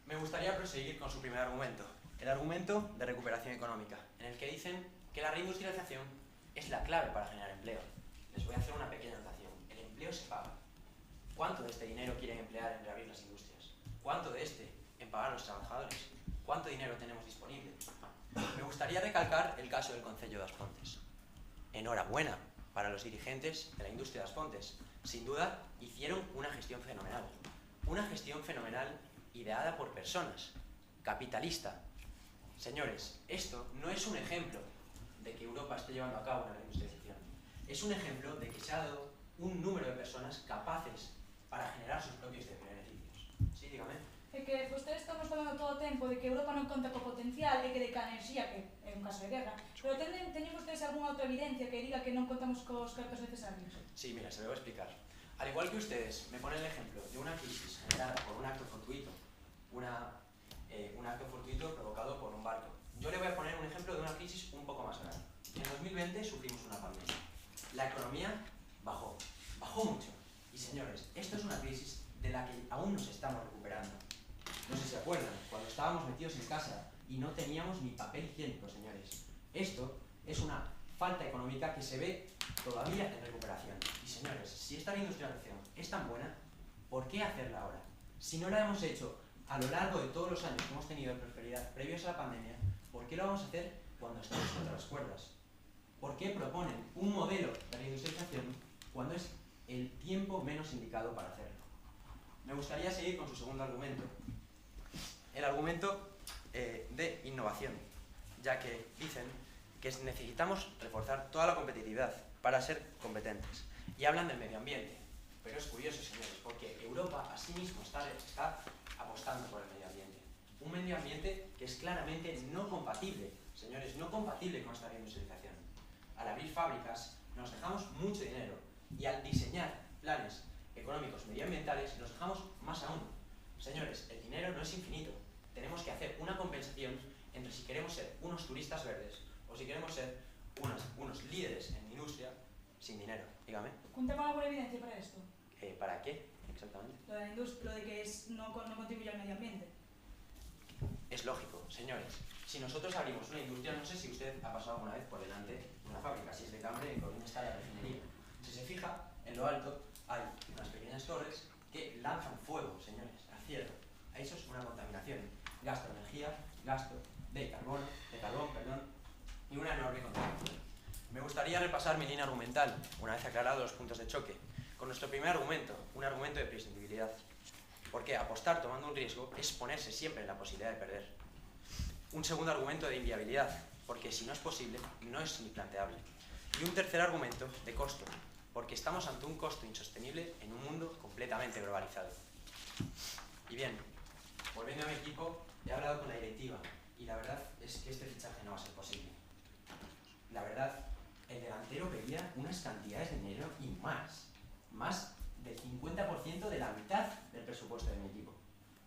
Me gustaría proseguir con su primer argumento, el argumento de recuperación económica, en el que dicen que la reindustrialización es la clave para generar empleo. Les voy a hacer una pequeña anotación. El empleo se paga. ¿Cuánto de este dinero quieren emplear en reabrir las industrias? ¿Cuánto de este en pagar a los trabajadores? ¿Cuánto dinero tenemos disponible? Me gustaría recalcar el caso del Concello das Pontes. Enhorabuena para los dirigentes de la industria das Pontes. Sin duda, hicieron una gestión fenomenal. Una gestión fenomenal ideada por personas, capitalista. Señores, esto no es un ejemplo de que Europa esté llevando a cabo una reindustrialización. Es un ejemplo de que se ha dado un número de personas capaces para generar sus propios beneficios. Sí, dígame. É que vostedes estamos falando todo o tempo de que Europa non conta co potencial e que de que a enerxía, que é un caso de guerra, pero teñen vostedes algunha outra evidencia que diga que non contamos cos cartos necesarios? Sí, mira, se lo voy a explicar. Al igual que ustedes me ponen el ejemplo de una crisis generada por un acto fortuito, un acto fortuito provocado por un barco. Yo le voy a poner un ejemplo de una crisis un poco más grande. En 2020 sufrimos una pandemia. La economía bajó mucho. Y señores, esto es una crisis de la que aún nos estamos recuperando. No sé si se acuerdan, cuando estábamos metidos en casa y no teníamos ni papel higiénico, señores. Esto es una falta económica que se ve todavía en recuperación. Y señores, si esta reindustrialización es tan buena, ¿por qué hacerla ahora? Si no la hemos hecho a lo largo de todos los años que hemos tenido en prosperidad previos a la pandemia, ¿por qué lo vamos a hacer cuando estamos contra las cuerdas? ¿Por qué proponen un modelo de reindustrialización cuando es el tiempo menos indicado para hacerlo? Me gustaría seguir con su segundo argumento, el argumento de innovación, ya que dicen que necesitamos reforzar toda la competitividad para ser competentes. Y hablan del medio ambiente. Pero es curioso, señores, porque Europa asimismo está apostando por el medio ambiente. Un medio ambiente que es claramente no compatible, señores, no compatible con esta reindustrialización. Al abrir fábricas nos dejamos mucho dinero y al diseñar planes económicos medioambientales nos dejamos más aún. Señores, el dinero no es infinito. Tenemos que hacer una compensación entre si queremos ser unos turistas verdes o si queremos ser unos líderes en industria sin dinero. Dígame. Cuenta con alguna evidencia para esto? ¿Para qué exactamente? Lo de la industria, lo de que no contribuye al medio ambiente. Es lógico, señores. Si nosotros abrimos una industria, no sé si usted ha pasado alguna vez por delante de una fábrica, si es de Cambre, en Coruña está la refinería. Si se fija, en lo alto hay unas pequeñas torres que lanzan fuego, señores, al cielo. Eso es una contaminación. Gasto de energía, gasto de carbón, y una enorme contaminación. Me gustaría repasar mi línea argumental, una vez aclarados los puntos de choque, con nuestro primer argumento, un argumento de prescindibilidad. Porque apostar tomando un riesgo es ponerse siempre en la posibilidad de perder. Un segundo argumento de inviabilidad, porque si no es posible, no es ni planteable. Y un tercer argumento de costo, porque estamos ante un costo insostenible en un mundo completamente globalizado. Y bien, volviendo a mi equipo, he hablado con la directiva y la verdad es que este fichaje no va a ser posible. La verdad, el delantero pedía unas cantidades de dinero y más del 50% de la mitad del presupuesto de mi equipo.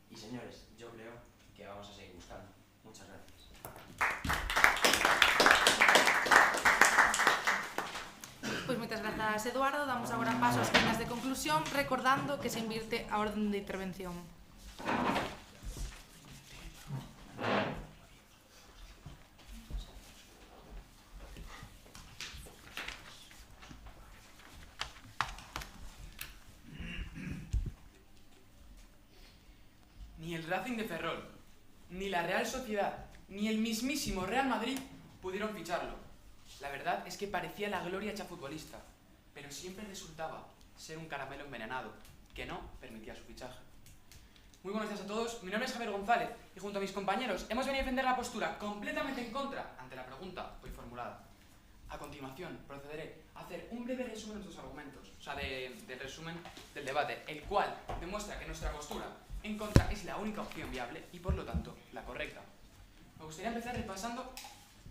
Y señores, yo creo que vamos a seguir buscando. Muchas gracias. Grazas, Eduardo. Damos agora paso ás quendas de conclusión, recordando que se invirte a orden de intervención. Ni el Racing de Ferrol, ni la Real Sociedad, ni el mismísimo Real Madrid pudieron ficharlo. La verdad es que parecía la gloria hecha futbolista, pero siempre resultaba ser un caramelo envenenado, que no permitía su fichaje. Muy buenos días a todos, mi nombre es Javier González y junto a mis compañeros hemos venido a defender la postura completamente en contra ante la pregunta hoy formulada. A continuación procederé a hacer un breve resumen de nuestros argumentos, del resumen del debate, el cual demuestra que nuestra postura en contra es la única opción viable y por lo tanto la correcta. Me gustaría empezar repasando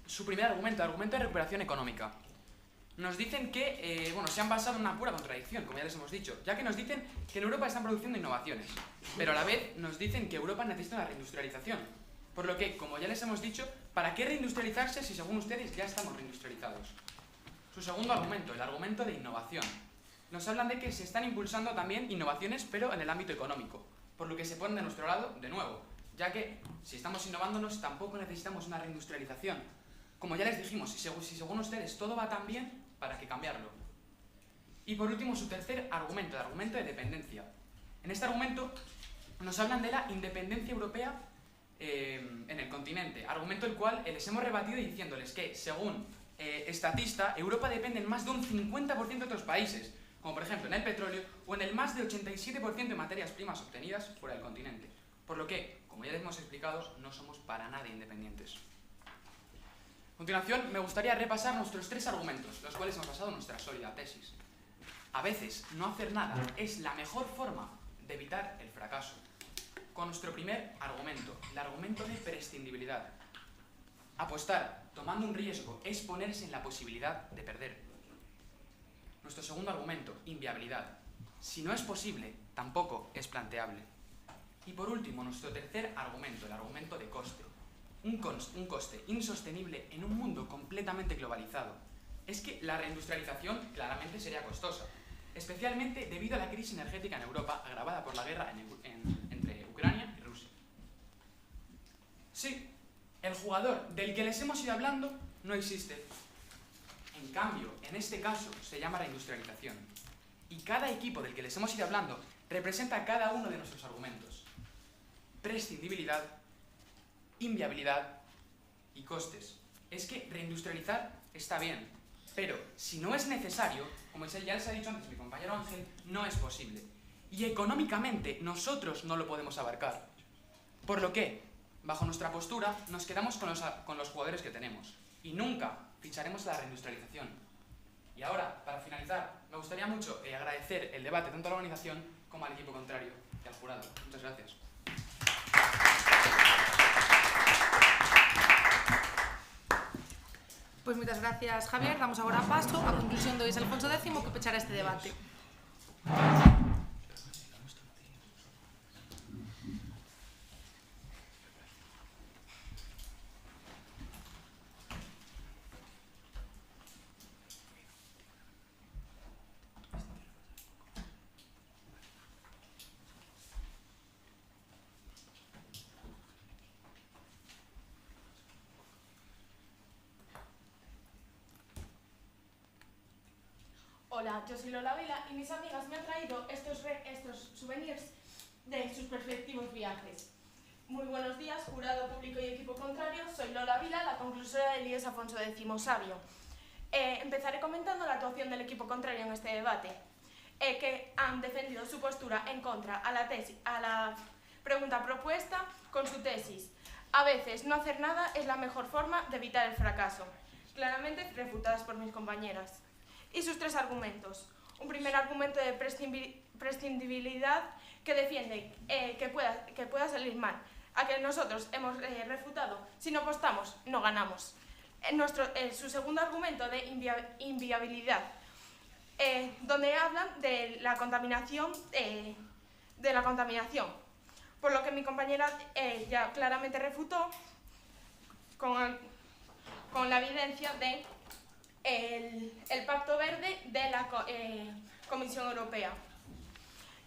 su primer argumento, el argumento de recuperación económica. Nos dicen que se han basado en una pura contradicción, como ya les hemos dicho, ya que nos dicen que en Europa están produciendo innovaciones, pero a la vez nos dicen que Europa necesita una reindustrialización. Por lo que, como ya les hemos dicho, ¿para qué reindustrializarse si según ustedes ya estamos reindustrializados? Su segundo argumento, el argumento de innovación. Nos hablan de que se están impulsando también innovaciones, pero en el ámbito económico, por lo que se ponen de nuestro lado de nuevo, ya que si estamos innovándonos tampoco necesitamos una reindustrialización. Como ya les dijimos, si según ustedes todo va tan bien, ¿para qué cambiarlo? Y por último, su tercer argumento, el argumento de dependencia. En este argumento nos hablan de la independencia europea en el continente, argumento el cual les hemos rebatido diciéndoles que, según Statista, Europa depende en más de un 50% de otros países, como por ejemplo en el petróleo o en el más de 87% de materias primas obtenidas fuera del continente. Por lo que, como ya les hemos explicado, no somos para nada independientes. A continuación, me gustaría repasar nuestros tres argumentos, los cuales hemos basado nuestra sólida tesis. A veces, no hacer nada es la mejor forma de evitar el fracaso. Con nuestro primer argumento, el argumento de prescindibilidad. Apostar, tomando un riesgo, es ponerse en la posibilidad de perder. Nuestro segundo argumento, inviabilidad. Si no es posible, tampoco es planteable. Y por último, nuestro tercer argumento, el argumento de coste. Un coste insostenible en un mundo completamente globalizado. Es que la reindustrialización claramente sería costosa, especialmente debido a la crisis energética en Europa agravada por la guerra entre Ucrania y Rusia. Sí, el jugador del que les hemos ido hablando no existe. En cambio, en este caso se llama reindustrialización. Y cada equipo del que les hemos ido hablando representa cada uno de nuestros argumentos. Prescindibilidad, inviabilidad y costes. Es que reindustrializar está bien, pero si no es necesario, como ya les ha dicho antes mi compañero Ángel, no es posible. Y económicamente nosotros no lo podemos abarcar. Por lo que, bajo nuestra postura, nos quedamos con los jugadores que tenemos y nunca ficharemos la reindustrialización. Y ahora, para finalizar, me gustaría mucho agradecer el debate tanto a la organización como al equipo contrario y al jurado. Muchas gracias. Pois moitas gracias, Javier. Damos agora paso á conclusión do Luís Alfonso X que pechará este debate. Hola, yo soy Lola Vila y mis amigas me han traído estos souvenirs de sus respectivos viajes. Muy buenos días, jurado público y equipo contrario. Soy Lola Vila, la conclusora del Luís Alfonso X Sabio. Empezaré comentando la actuación del equipo contrario en este debate, que han defendido su postura en contra a la pregunta propuesta con su tesis. A veces no hacer nada es la mejor forma de evitar el fracaso, claramente refutadas por mis compañeras. Y sus tres argumentos. Un primer argumento de prescindibilidad que defiende que pueda salir mal, a que nosotros hemos refutado. Si no apostamos, no ganamos. Su segundo argumento de inviabilidad, donde hablan de la contaminación, por lo que mi compañera ya claramente refutó con la evidencia de el Pacto Verde de la Comisión Europea.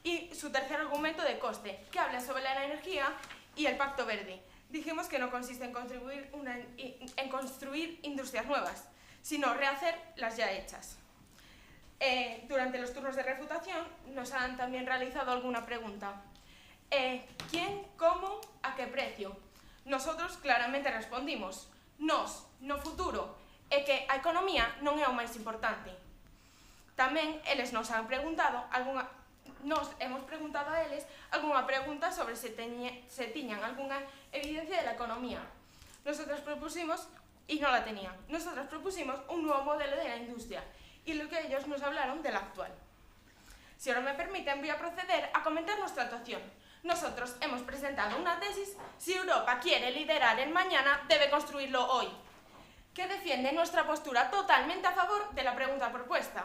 Y su tercer argumento de coste, que habla sobre la energía y el Pacto Verde. Dijimos que no consiste en construir industrias nuevas, sino rehacer las ya hechas. Durante los turnos de refutación nos han también realizado alguna pregunta. ¿Quién, cómo, a qué precio? Nosotros claramente respondimos: nos, no futuro, e que a economía non é o máis importante. Tamén eles nos hemos preguntado a eles algunha pregunta sobre se tiñan algunha evidencia de la economía. Nosotros propusimos, y no la tenían, nosotros propusimos un nuevo modelo de la industria, y lo que ellos nos hablaron del actual. Si ahora me permiten, voy a proceder a comentar nuestra actuación. Nosotros hemos presentado una tesis: si Europa quiere liderar el mañana, debe construirlo hoy, que defiende nuestra postura totalmente a favor de la pregunta propuesta.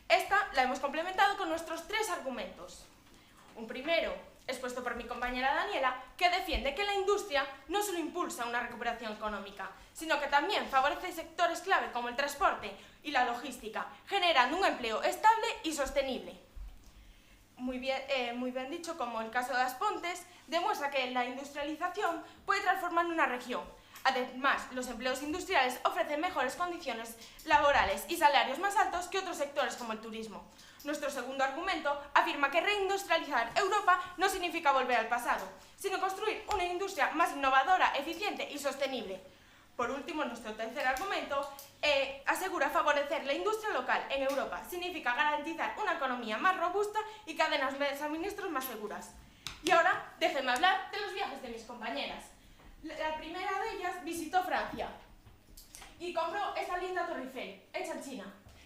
Esta la hemos complementado con nuestros 3 argumentos. Un primero, expuesto por mi compañera Daniela, que defiende que la industria no solo impulsa una recuperación económica, sino que también favorece sectores clave como el transporte y la logística, generando un empleo estable y sostenible. Muy bien dicho, como el caso de As Pontes, demuestra que la industrialización puede transformar una región. Además, los empleos industriales ofrecen mejores condiciones laborales y salarios más altos que otros sectores como el turismo. Nuestro segundo argumento afirma que reindustrializar Europa no significa volver al pasado, sino construir una industria más innovadora, eficiente y sostenible. Por último, nuestro tercer argumento asegura favorecer la industria local en Europa. Significa garantizar una economía más robusta y cadenas de suministros más seguras. Y ahora, déjenme hablar de los viajes de mis compañeras. La primera de ellas visitó Francia y compró esta linda Torre Eiffel, hecha en China.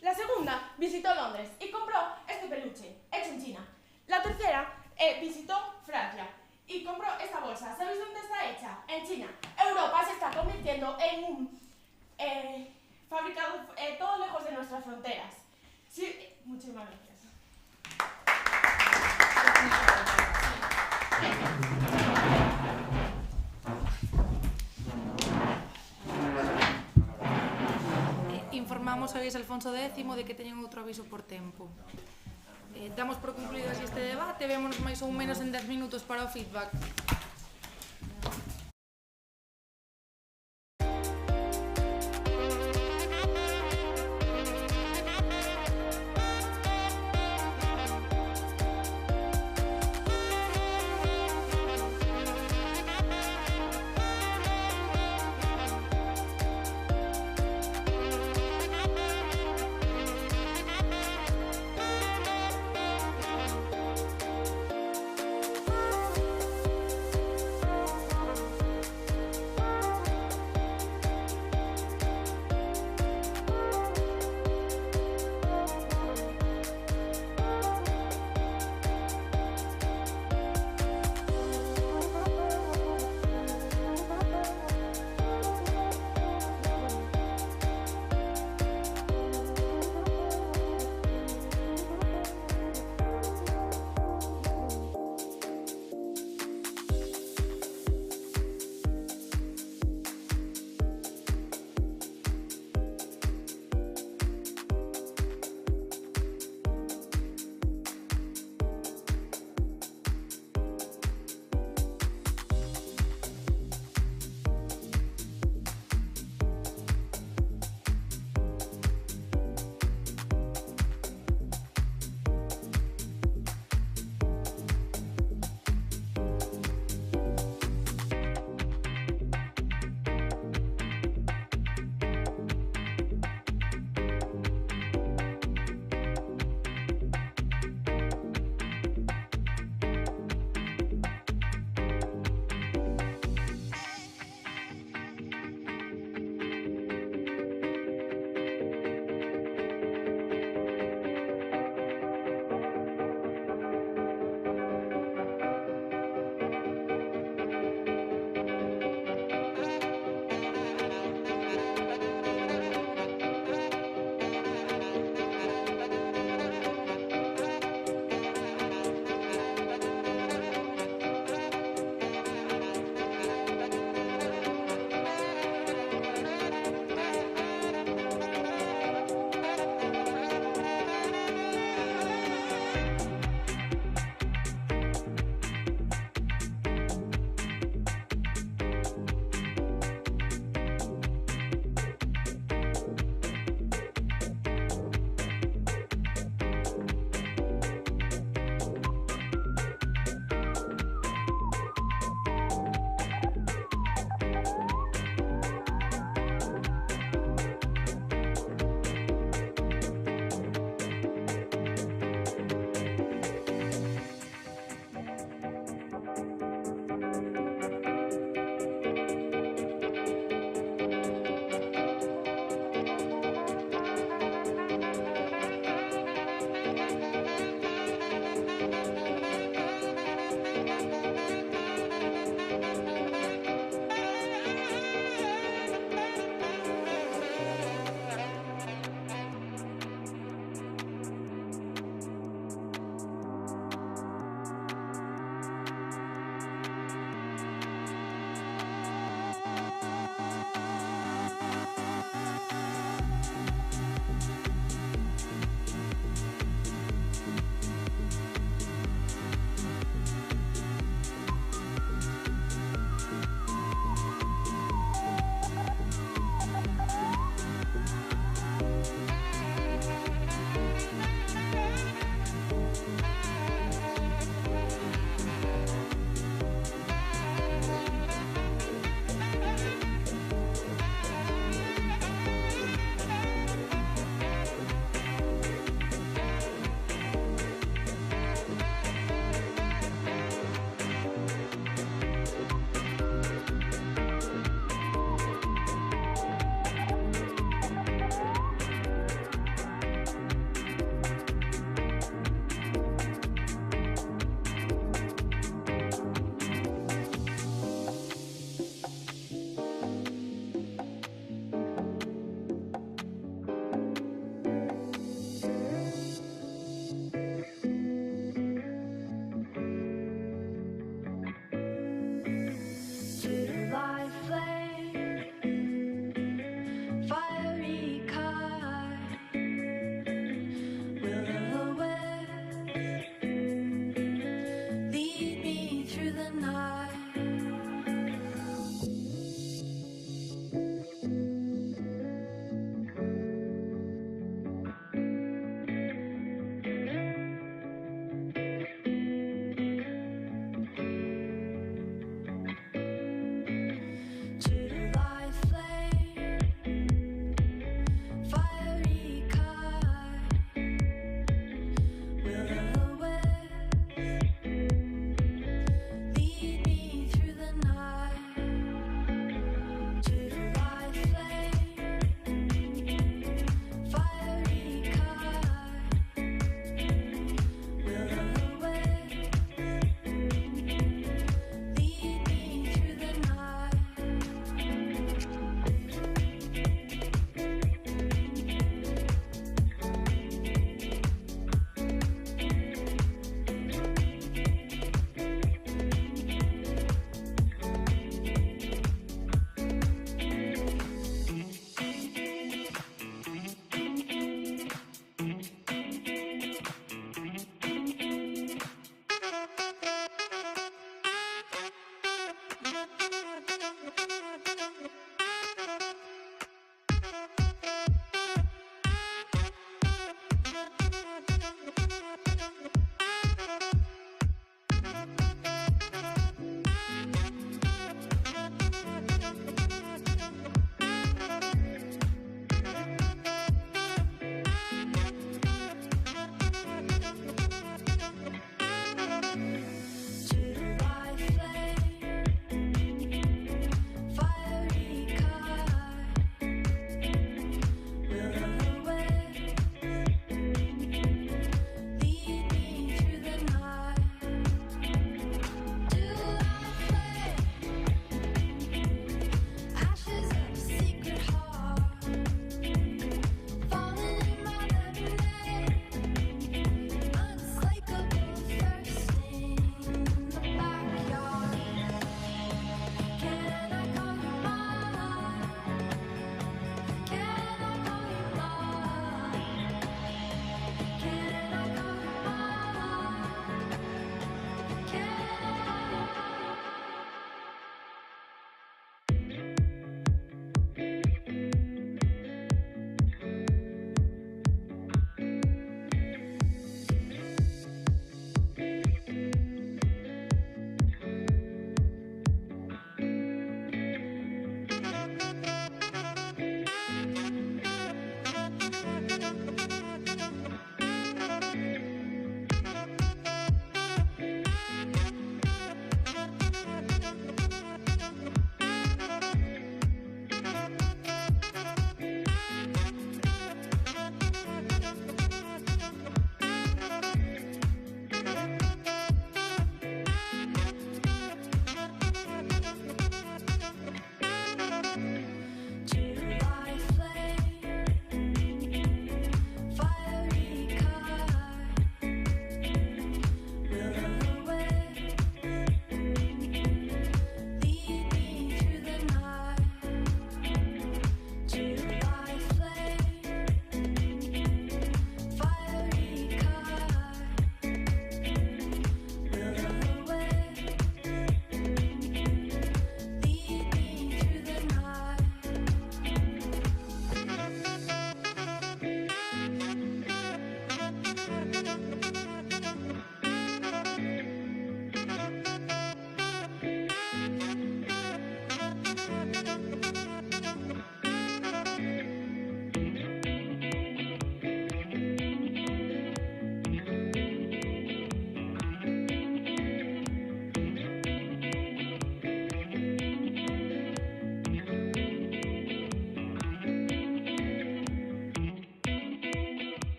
La segunda visitó Londres y compró este peluche, hecho en China. La tercera visitó Francia y compró esta bolsa. ¿Sabéis dónde está hecha? En China. Europa se está convirtiendo en un fabricado todo lejos de nuestras fronteras. Sí, muchísimas gracias. Informamos a Luís Alfonso X de que teñen outro aviso por tempo. Damos por concluído así este debate, vémonos máis ou menos en 10 minutos para o feedback.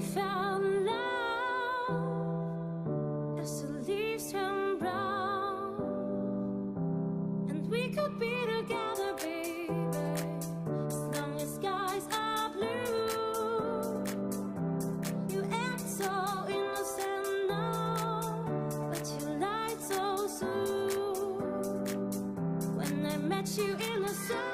found love as the leaves turn brown, and we could be together, baby, as long as skies are blue. You act so innocent now, but you lied so soon. When I met you in the summer,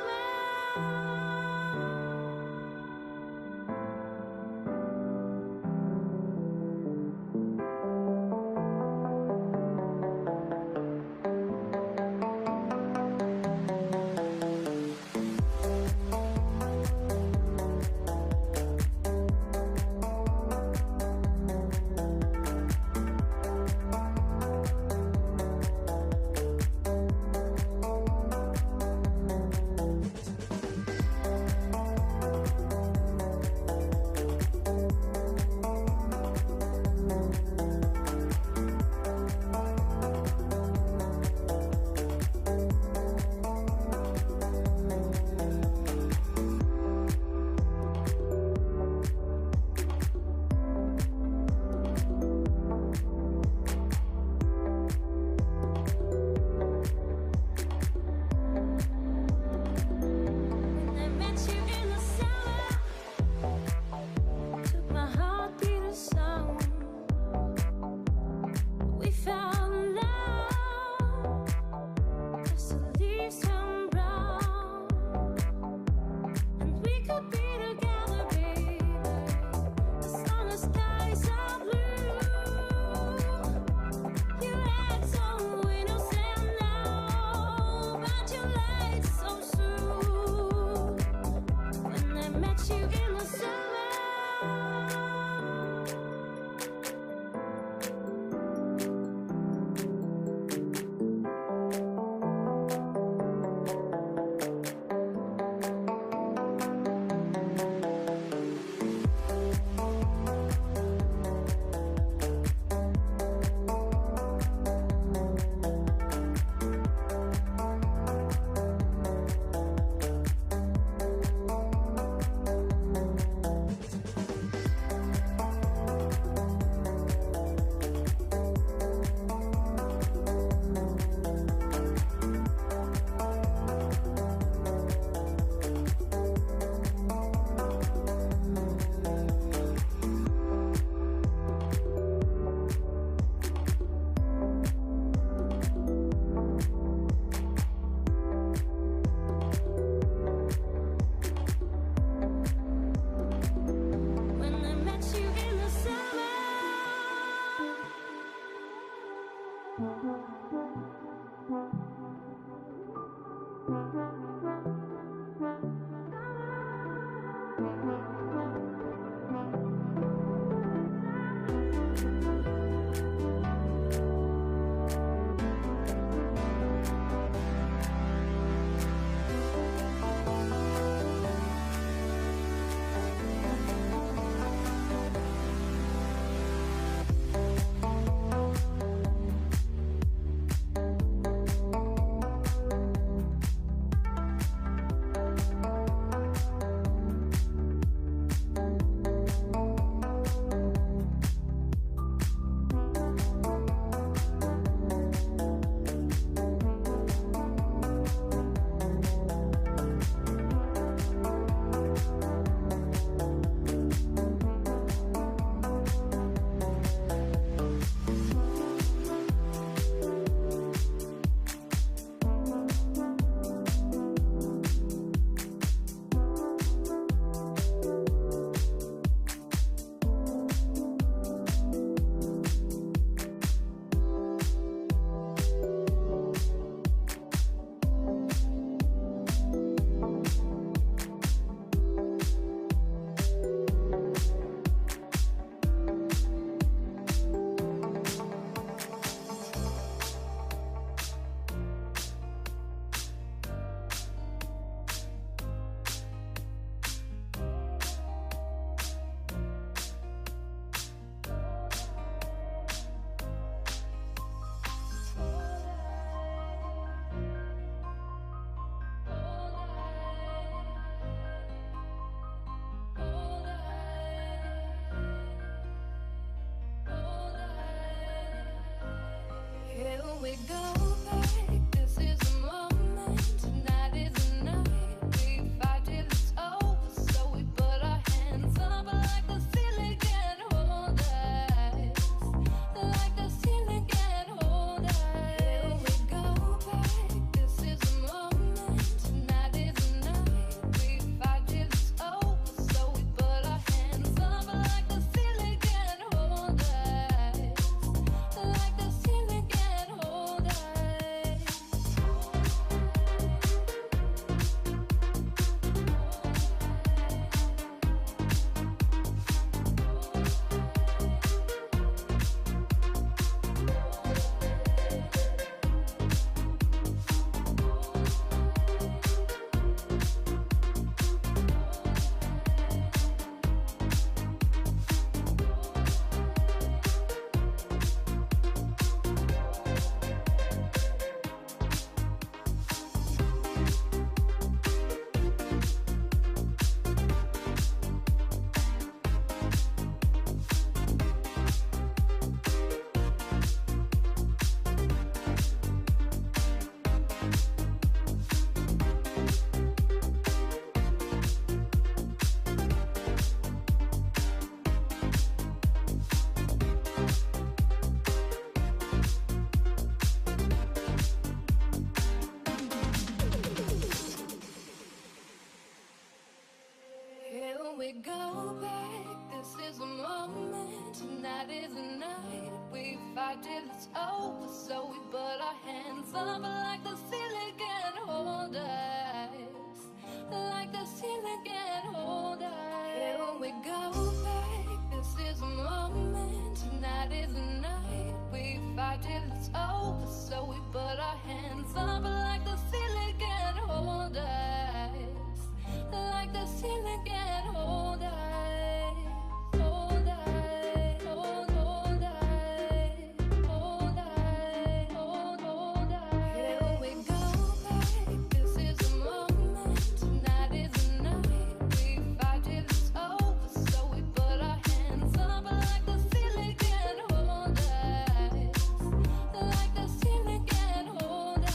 tonight is the night. We fight till it's over, so we put our hands up like the ceiling can hold us. Like the ceiling can hold us. Here we go back, this is the moment. Tonight is the night. We fight till it's over, so we put our hands up like the ceiling can hold us. Like the ceiling can hold us. Hold us, hold us, hold us, hold us. Here we go back, this is the moment. Tonight is the night. We fight till it's over, so we put our hands up like the ceiling can hold us. Like the ceiling can hold us.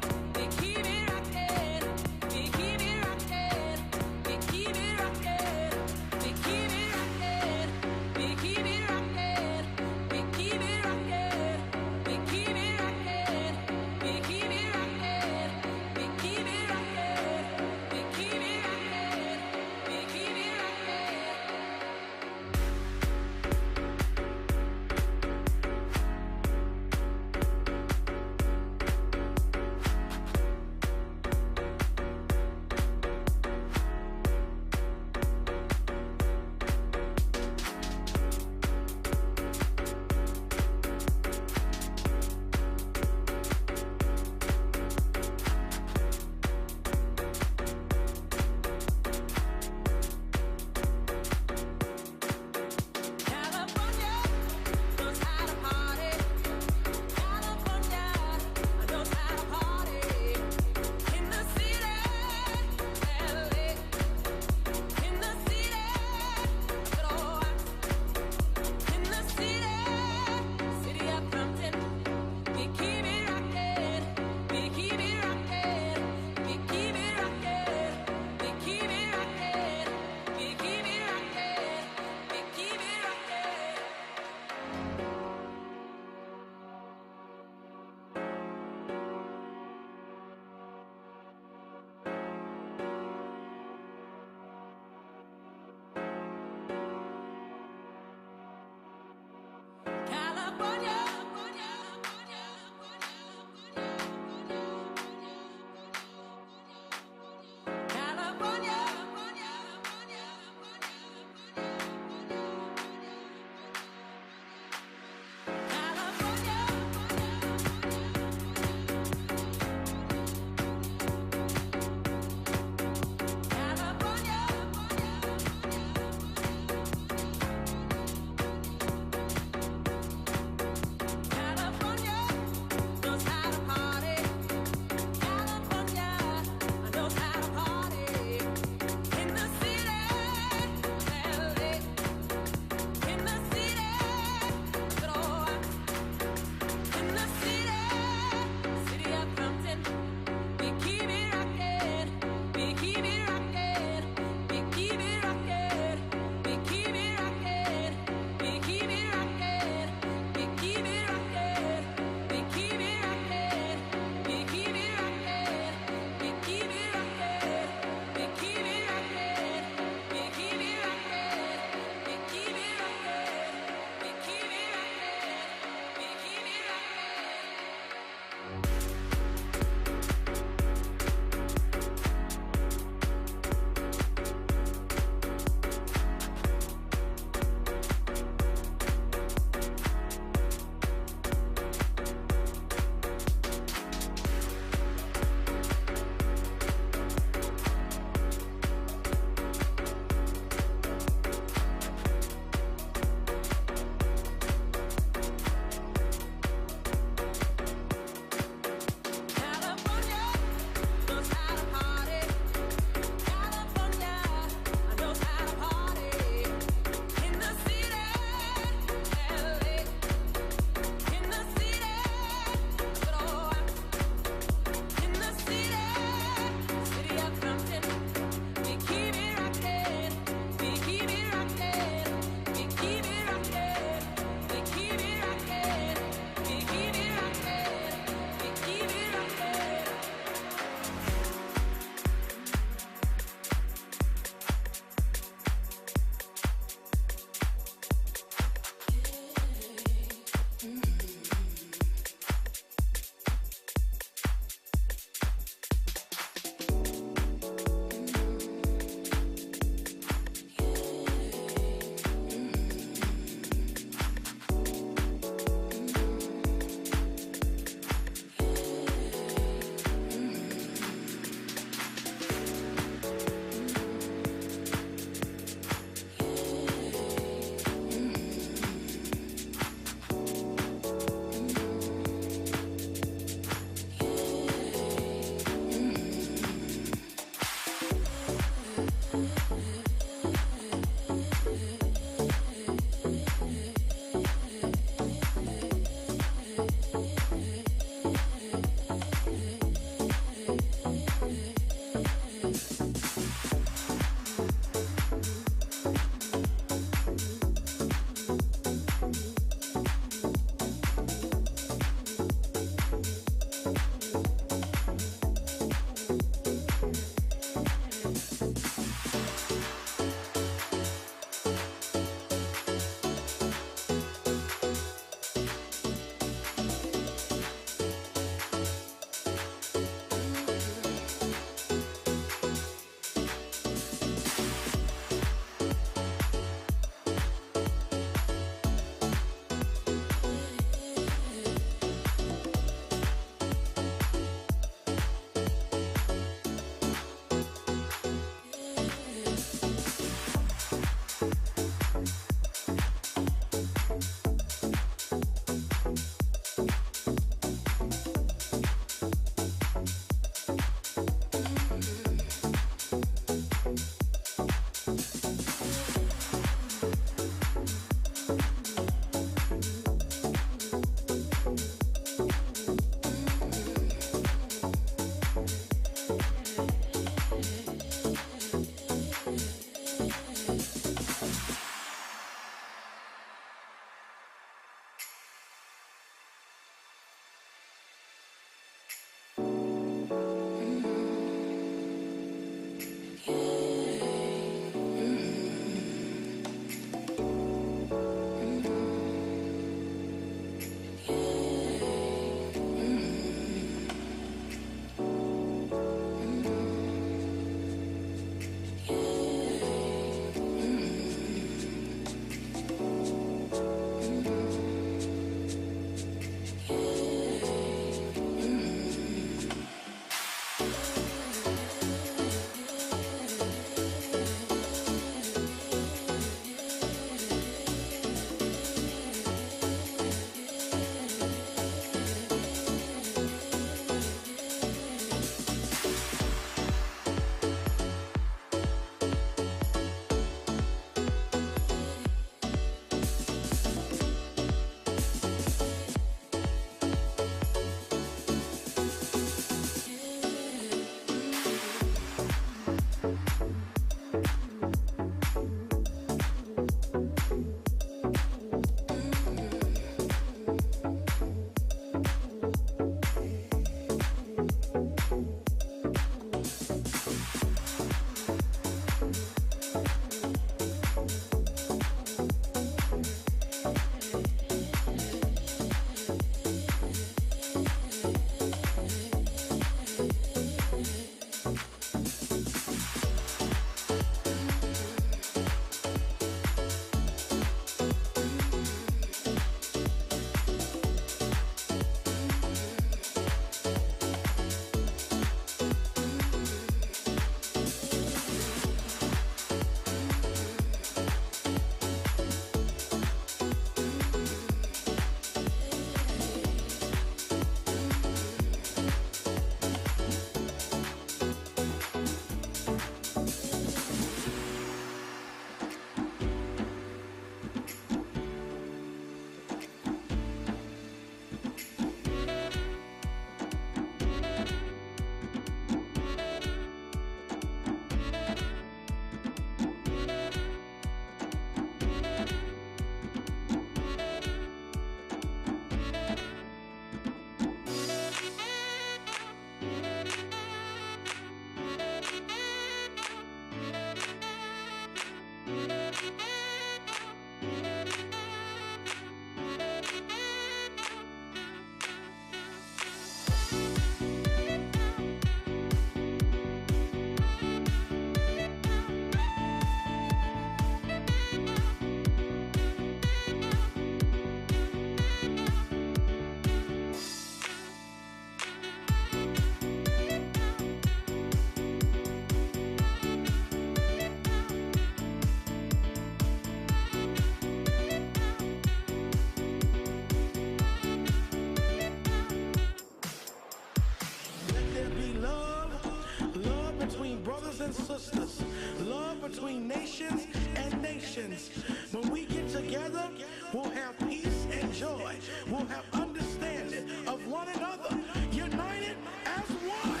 sisters. Love between nations and nations. When we get together, we'll have peace and joy. We'll have understanding of one another, united as one.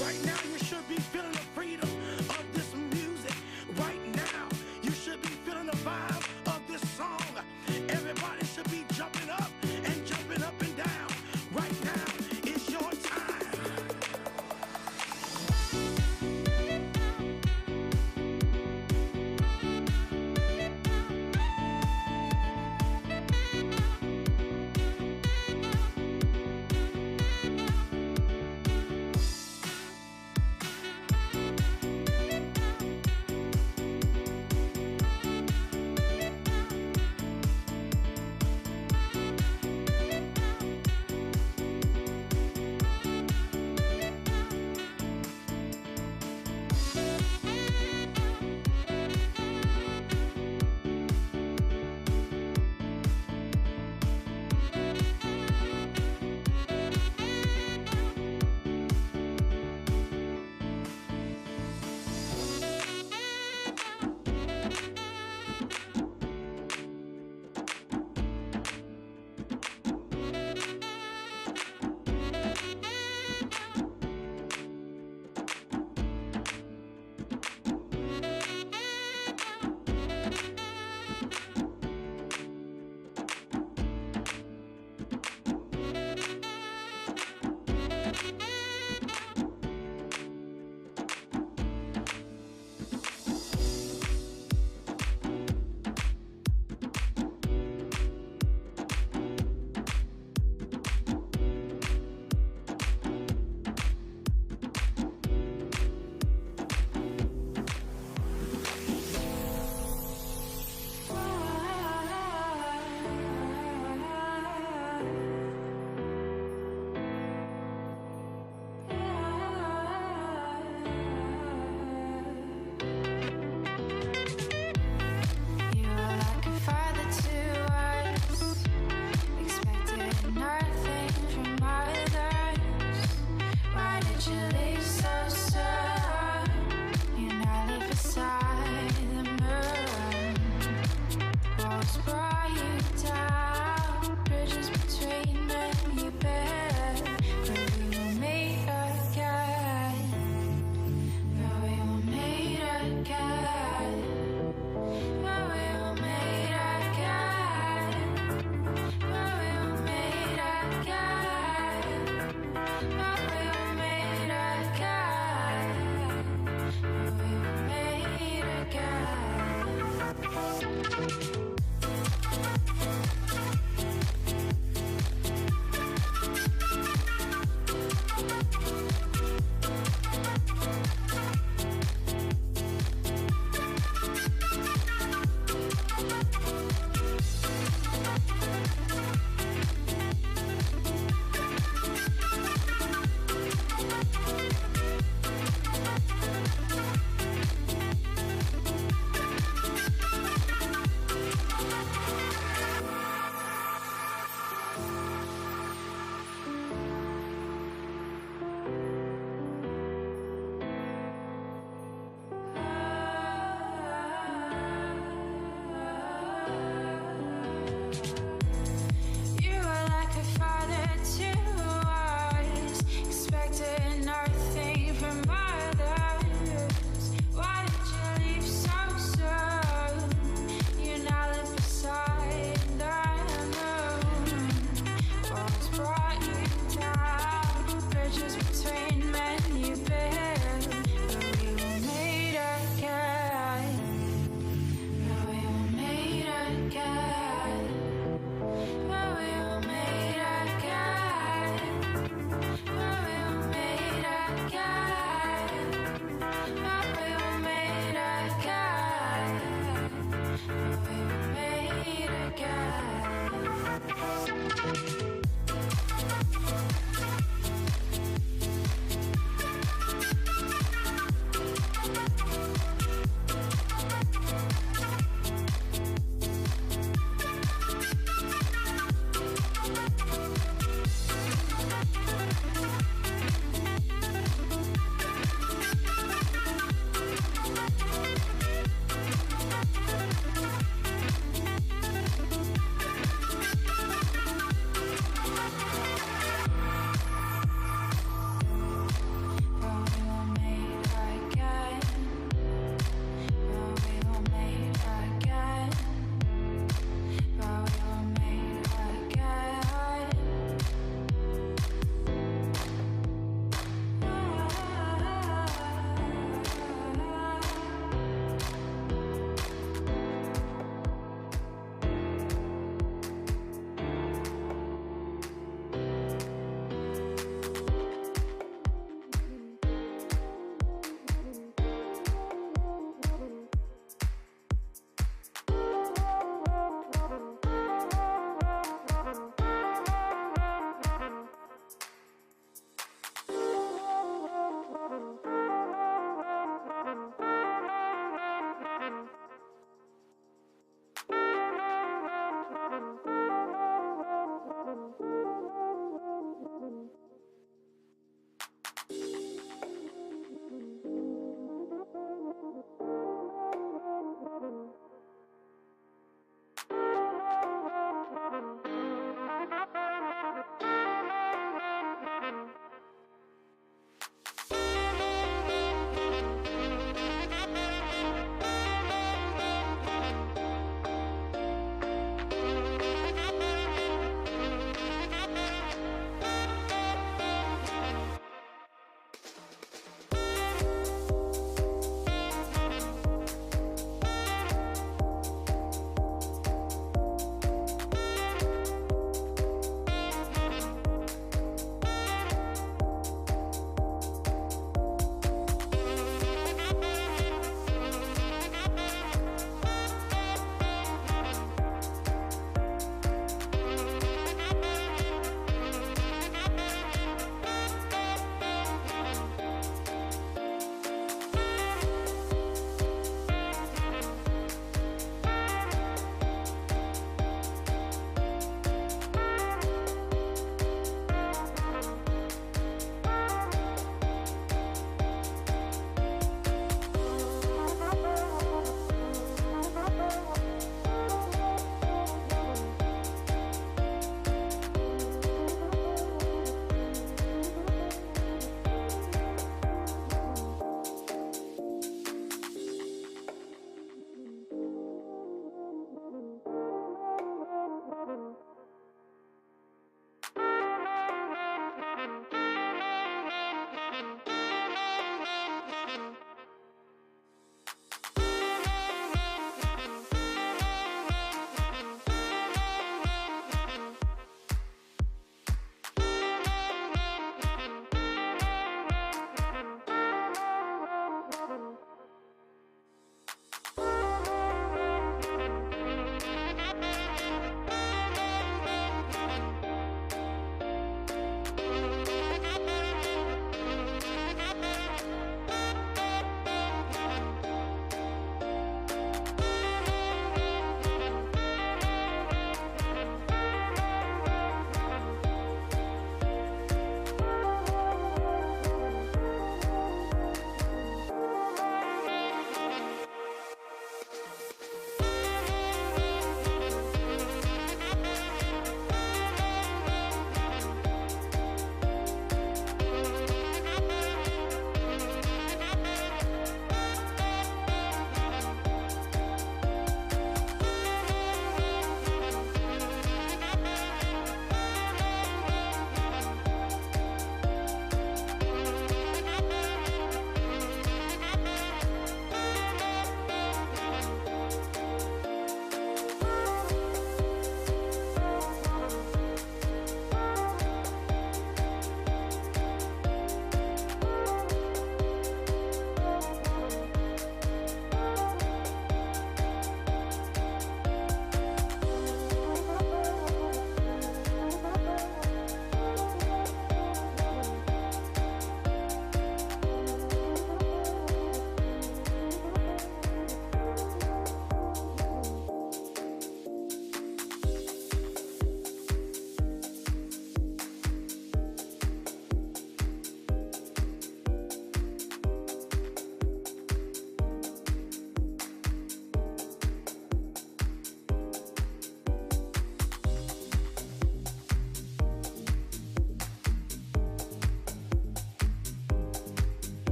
Right now you should be feeling the freedom of this music. Right now you should be feeling the vibe of this song. Everybody should be jumping up and jumping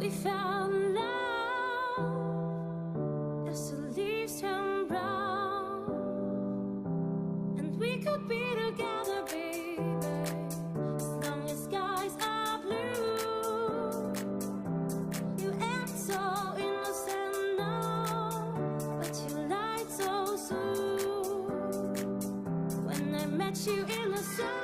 We found love as the leaves turn brown, and we could be together, baby, as long as skies are blue. You act so innocent now, but you lied so soon. When I met you in the summer,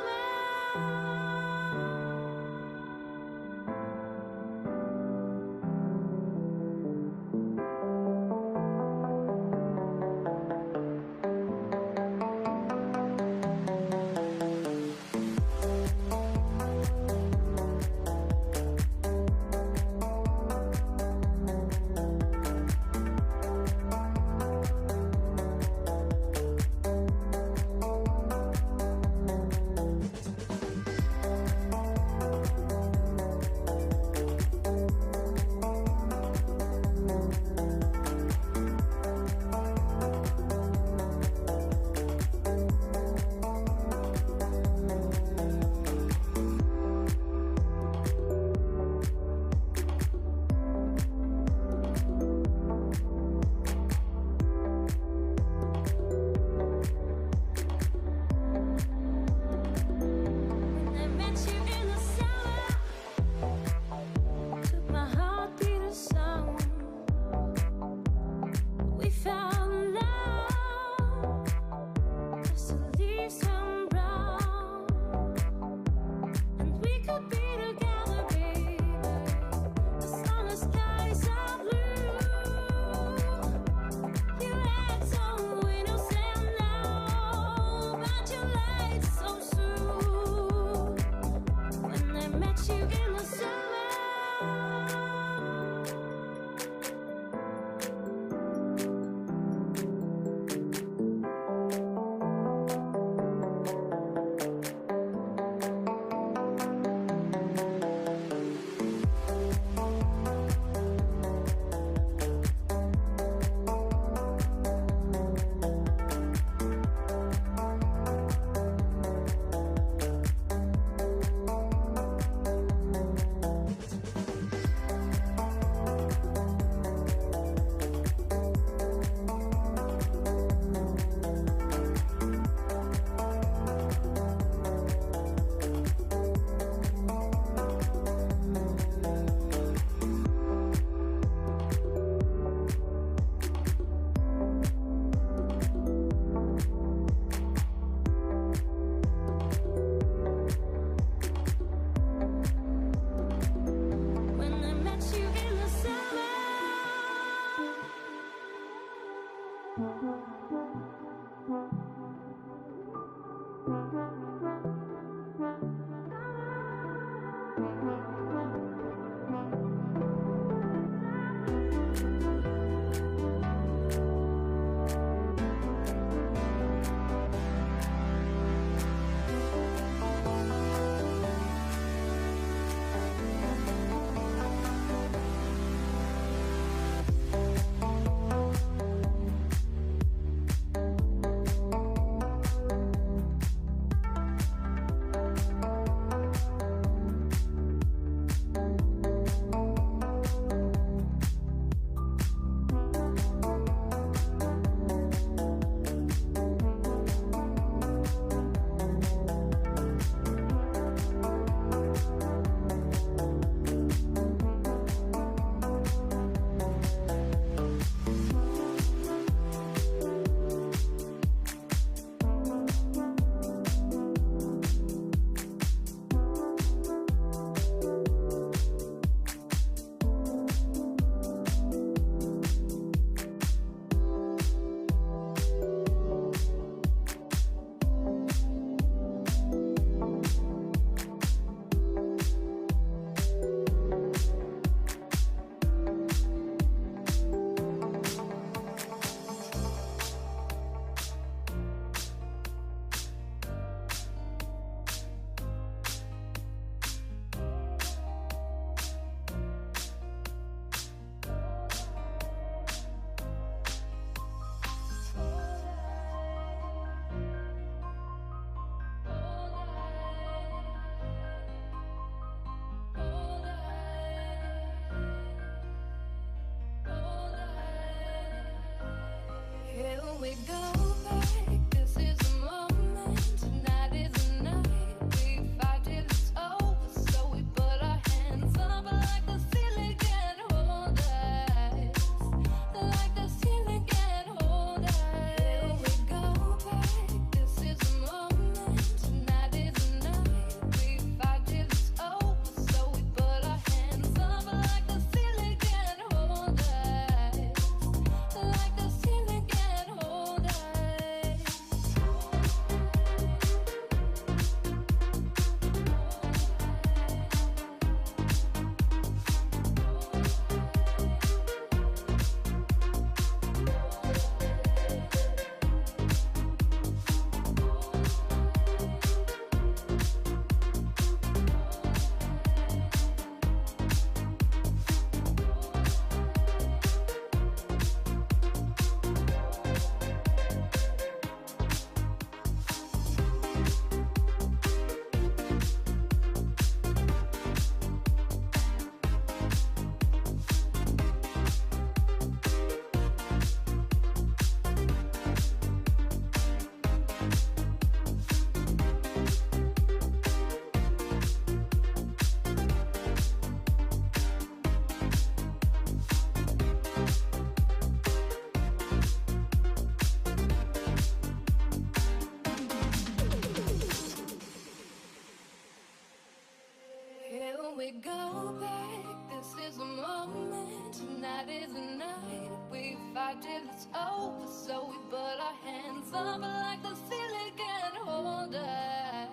we go back, this is a moment. Tonight is the night. We fight till it's over, so we put our hands up like the ceiling can't hold us.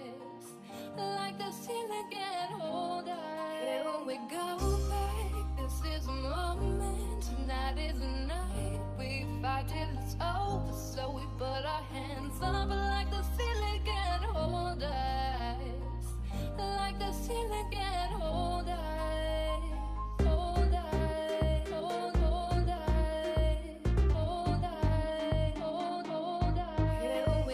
Like the ceiling can't hold us. Here we go back, this is a moment. Tonight is the night. We fight till it's over, so we put our hands up like the ceiling can't hold us. Like the ceiling can't hold us. Hold us, hold us, hold us, hold us. Here we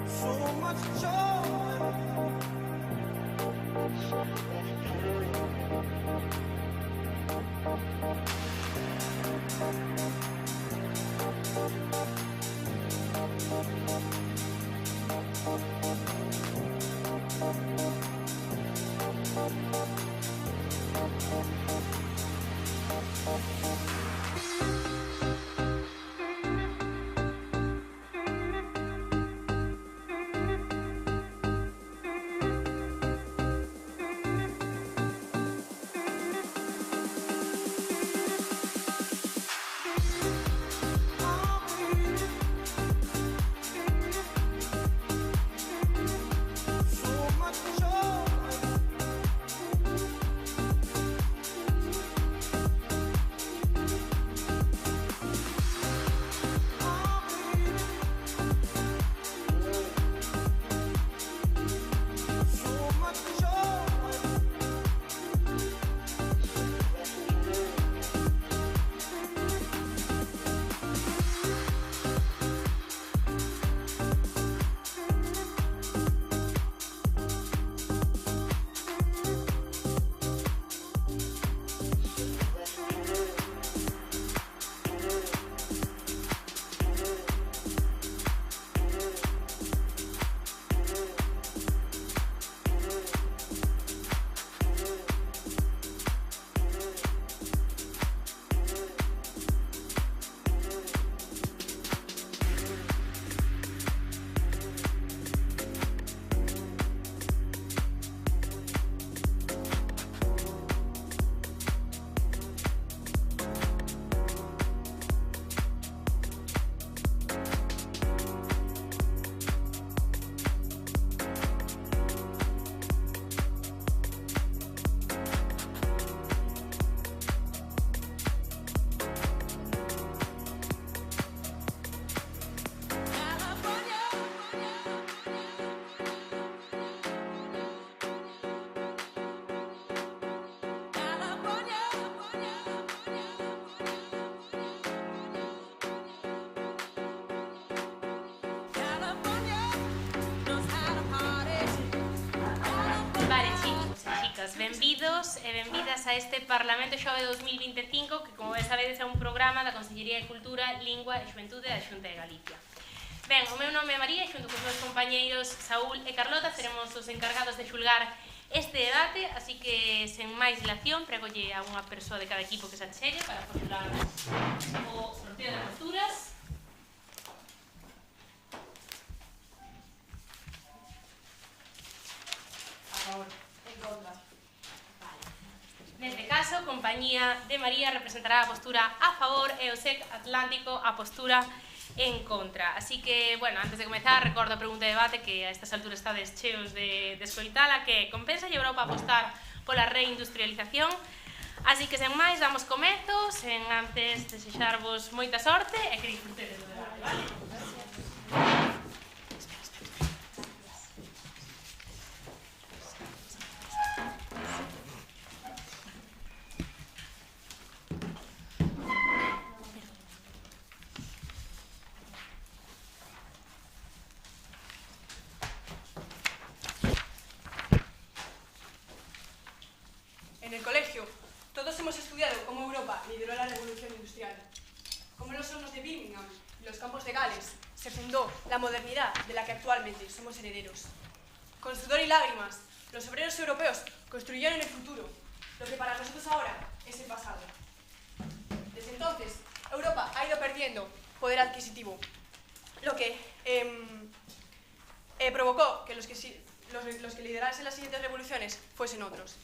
So much joy. Benvidos e benvidas a este Parlamento Xove 2025 que, como sabedes, é un programa da Consellería de Cultura, Lingua e Xuventude da Xunta de Galicia. Ben, o meu nome é María e xunto cos meus compañeiros Saúl e Carlota seremos os encargados de xulgar este debate, así que, sen máis dilación, pregolle a unha persoa de cada equipo que se achegue para postular o sorteo de posturas. A favor. En contra. Neste caso, Compañía de María representará a postura a favor e o SEC Atlántico a postura en contra. Así que, bueno, antes de comezar, recordo a pregunta de debate que a estas alturas estades cheos de escoitala, que compensa a Europa apostar pola reindustrialización. Así que, sen máis, damos comezo, sen antes desexarvos moita sorte e que disfrutedes do debate, vale? lideró la revolución industrial. Como en los hornos de Birmingham y los campos de Gales, se fundó la modernidad de la que actualmente somos herederos. Con sudor y lágrimas, los obreros europeos construyeron el futuro, lo que para nosotros ahora es el pasado. Desde entonces, Europa ha ido perdiendo poder adquisitivo, lo que provocó que los que liderasen las siguientes revoluciones fuesen otros.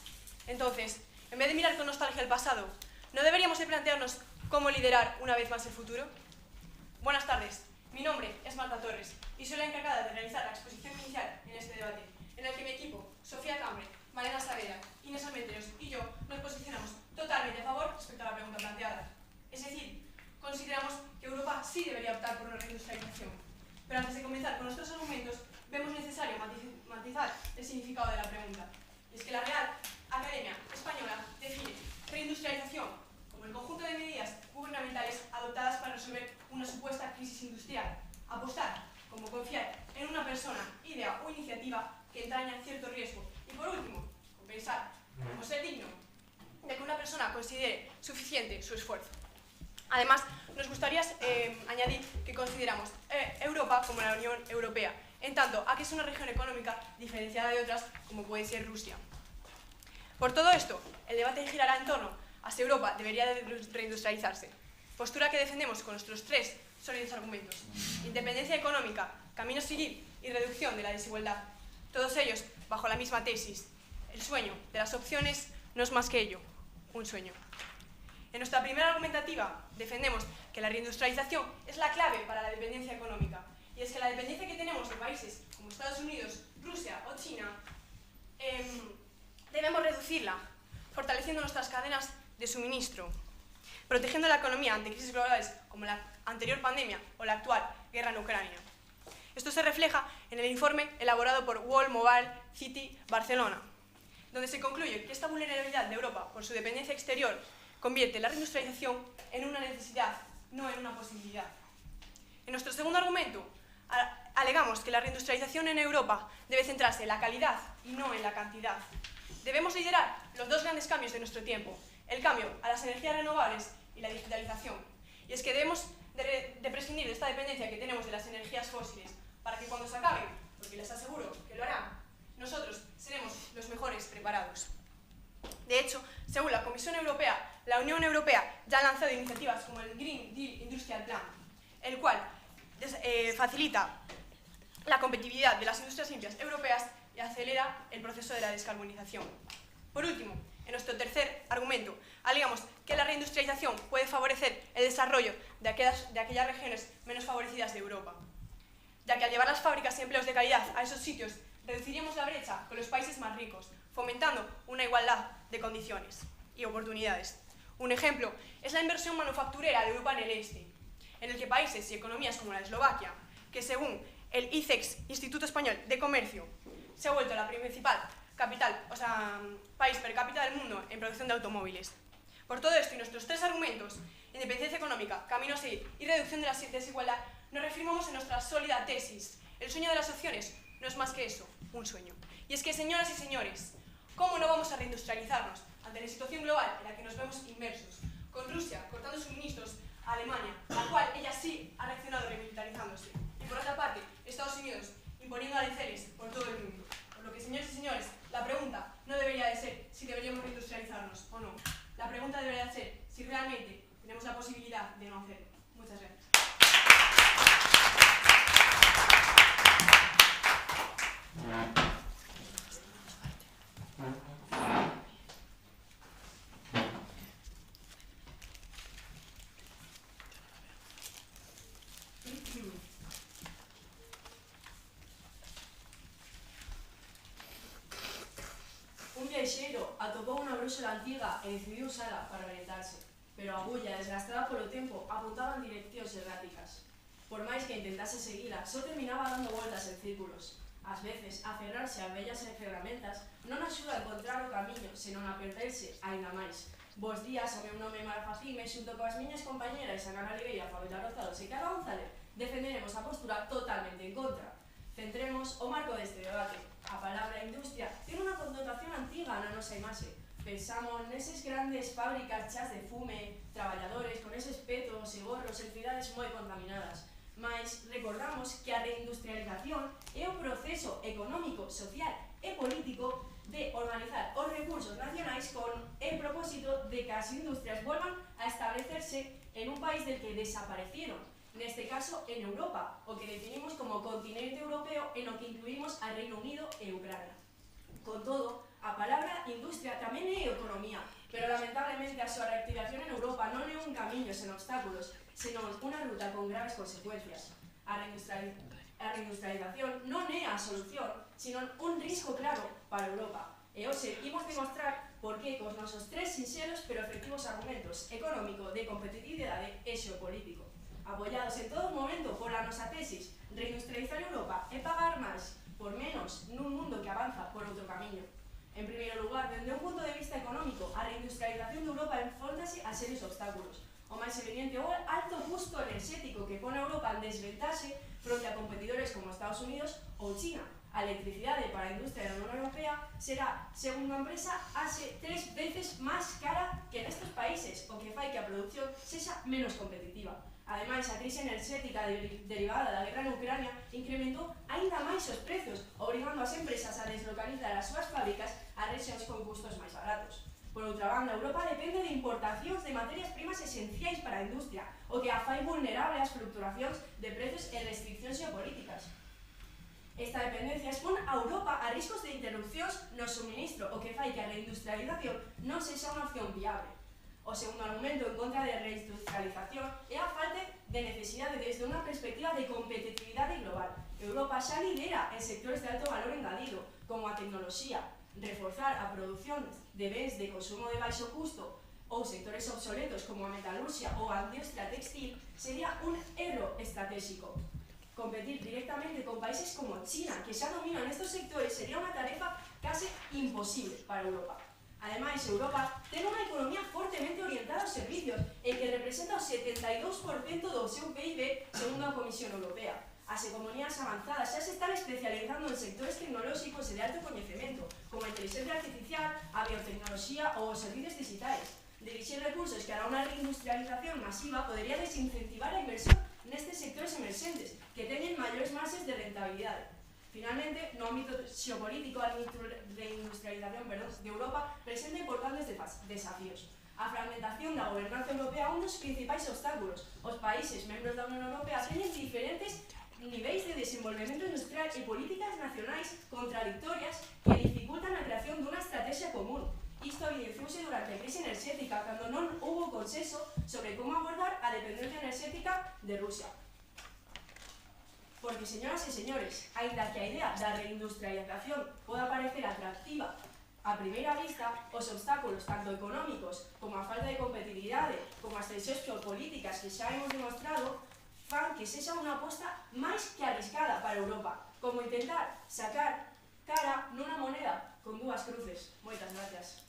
Entonces, en vez de mirar con nostalgia al pasado, ¿no deberíamos de plantearnos cómo liderar una vez más el futuro? Buenas tardes, mi nombre es Marta Torres y soy la encargada de realizar la exposición inicial en este debate, en el que mi equipo, Sofía Cambre, Malena Saavedra, Inés Almenteros y yo nos posicionamos totalmente a favor respecto a la pregunta planteada. Es decir, consideramos que Europa sí debería optar por una reindustrialización. Pero antes de comenzar con nuestros argumentos, vemos necesario matizar el significado de la pregunta. Y es que la Real Academia Española define reindustrialización como el conjunto de medidas gubernamentales adoptadas para resolver una supuesta crisis industrial. Apostar como confiar en una persona, idea o iniciativa que entraña cierto riesgo. Y por último, compensar como ser digno de que una persona considere suficiente su esfuerzo. Además, nos gustaría añadir que consideramos Europa como la Unión Europea, en tanto a que es una región económica diferenciada de otras, como puede ser Rusia. Por todo esto, el debate girará en torno a si Europa debería de reindustrializarse, postura que defendemos con nuestros tres sólidos argumentos: independencia económica, camino a seguir y reducción de la desigualdad. Todos ellos bajo la misma tesis: el sueño de las opciones no es más que ello, un sueño. En nuestra primera argumentativa defendemos que la reindustrialización es la clave para la dependencia económica, y es que la dependencia que tenemos de países como Estados Unidos, Rusia o China debemos reducirla, fortaleciendo nuestras cadenas de suministro, protegiendo la economía ante crisis globales como la anterior pandemia o la actual guerra en Ucrania. Esto se refleja en el informe elaborado por World Mobile City Barcelona, donde se concluye que esta vulnerabilidad de Europa por su dependencia exterior convierte la reindustrialización en una necesidad, no en una posibilidad. En nuestro segundo argumento, alegamos que la reindustrialización en Europa debe centrarse en la calidad y no en la cantidad. Debemos liderar los dos grandes cambios de nuestro tiempo: el cambio a las energías renovables y la digitalización. Y es que debemos de prescindir de esta dependencia que tenemos de las energías fósiles, para que cuando se acaben, porque les aseguro que lo harán, nosotros seremos los mejores preparados. De hecho, según la Comisión Europea, la Unión Europea ya ha lanzado iniciativas como el Green Deal Industrial Plan, el cual facilita la competitividad de las industrias limpias europeas y acelera el proceso de la descarbonización. Por último, en nuestro tercer argumento, alegamos que la reindustrialización puede favorecer el desarrollo de aquellas regiones menos favorecidas de Europa, ya que al llevar las fábricas y empleos de calidad a esos sitios, reduciríamos la brecha con los países más ricos, fomentando una igualdad de condiciones y oportunidades. Un ejemplo es la inversión manufacturera de Europa en el este, en el que países y economías como la de Eslovaquia, que según el ICEX, Instituto Español de Comercio, se ha vuelto la principal país per cápita del mundo en producción de automóviles. Por todo esto y nuestros tres argumentos, independencia económica, camino a seguir y reducción de la desigualdad, nos reafirmamos en nuestra sólida tesis: el sueño de las opciones no es más que eso, un sueño. Y es que, señoras y señores, ¿cómo no vamos a reindustrializarnos ante la situación global en la que nos vemos inmersos? Con Rusia cortando suministros a Alemania, la cual ella sí ha reaccionado remilitarizándose. Y por otra parte, Estados Unidos imponiendo aranceles por todo el mundo. Por lo que, señores y señores, la pregunta no debería de ser si deberíamos reindustrializarnos o no. La pregunta debería de ser si realmente tenemos la posibilidad de no hacerlo. Muchas gracias. Un viaxeiro atopou unha brúxola antiga e decidiu usala para orientarse, pero a agulla, desgastada polo tempo, apuntaba en direccións erráticas. Por máis que intentase seguila, só terminaba dando voltas en círculos. Ás veces, aferrarse a vellas ferramentas non axuda a encontrar o camiño, senón a perderse aínda máis. Bos días, o meu nome é Mara Fajime, xunto coas miñas compañeras Ana Oliveira, Fabiola Rozados e Carla González, defenderemos a postura totalmente en contra. Centremos o marco deste debate. A palabra industria ten unha connotación antiga na nosa imaxe. Pensamos neses grandes fábricas chas de fume, traballadores con eses petos e gorros en cidades moi contaminadas. Mais recordamos que a reindustrialización é o proceso económico, social e político de organizar os recursos nacionais con el propósito de que as industrias vuelvan a establecerse en un país del que desaparecieron, neste caso en Europa, o que definimos como continente europeo e no que incluímos a Reino Unido e Ucrania. Con todo, a palabra industria tamén é economía, pero lamentablemente a súa reactivación en Europa non é un camiño sen obstáculos, senón unha ruta con graves consecuencias. A reindustrialización non é a solución, senón un risco claro para Europa. E hoxe imos demostrar por que cos nosos tres sinxelos pero efectivos argumentos económico, de competitividade e xeopolítico, apoiados en todo momento pola nosa tesis reindustrializar Europa e pagar máis por menos nun mundo que avanza por outro camiño. En primeiro lugar, dende un punto de vista económico, a reindustrialización de Europa enfóntase a serios obstáculos. O máis evidente é o alto custo enerxético que pone a Europa en desventaxe fronte a competidores como Estados Unidos ou China. A electricidade para a industria da Unión Europea será, segundo a empresa, hace 3 veces máis cara que nestes países, o que fai que a produción sexa menos competitiva. Ademais, a crise enerxética derivada da guerra en Ucrania incrementou aínda máis os prezos, obrigando as empresas a deslocalizar as súas fábricas a rexións con custos máis baratos. Por outra banda, Europa depende de importacións de materias primas esenciais para a industria, o que a fai vulnerable ás fluctuacións de precios e restriccións xeopolíticas. Esta dependencia expón a Europa a riscos de interrupcións no suministro, o que fai que a reindustrialización non sexa unha opción viable. O segundo argumento en contra da reindustrialización é a falta de necesidade desde unha perspectiva de competitividade global. Europa xa lidera en sectores de alto valor engadido, como a tecnoloxía. Reforzar a produción de bens de consumo de baixo custo ou sectores obsoletos como a metalurxia ou a industria textil sería un erro estratégico. Competir directamente con países como China, que xa dominan estes sectores, sería unha tarefa case imposible para Europa. Ademais, Europa ten unha economía fortemente orientada aos servicios e que representa o 72% do seu PIB, segundo a Comisión Europea. As economías avanzadas xa se están especializando en sectores tecnolóxicos e de alto coñecemento, como a inteligencia artificial, a biotecnoloxía ou os servicios digitais. Dirixir recursos que hará unha reindustrialización masiva podería desincentivar a inversión nestes sectores emerxentes, que teñen maiores marxes de rentabilidade. Finalmente, no ámbito xeopolítico, a reindustrialización de Europa presenta importantes desafíos. A fragmentación da gobernanza europea é un dos principais obstáculos. Os países membros da Unión Europea teñen diferentes niveis de desenvolvemento industrial e políticas nacionais contradictorias que dificultan a creación dunha estrategia común. Isto evidenciouse durante a crise enerxética, cando non houbo consenso sobre como abordar a dependencia enerxética de Rusia. Porque, señoras e señores, aínda que a idea da reindustrialización poda parecer atractiva a primeira vista, os obstáculos tanto económicos como a falta de competitividade como as tensións geopolíticas que xa hemos demostrado fan que sexa unha aposta máis que arriscada para Europa, como intentar sacar cara nunha moneda con dúas cruces. Moitas gracias.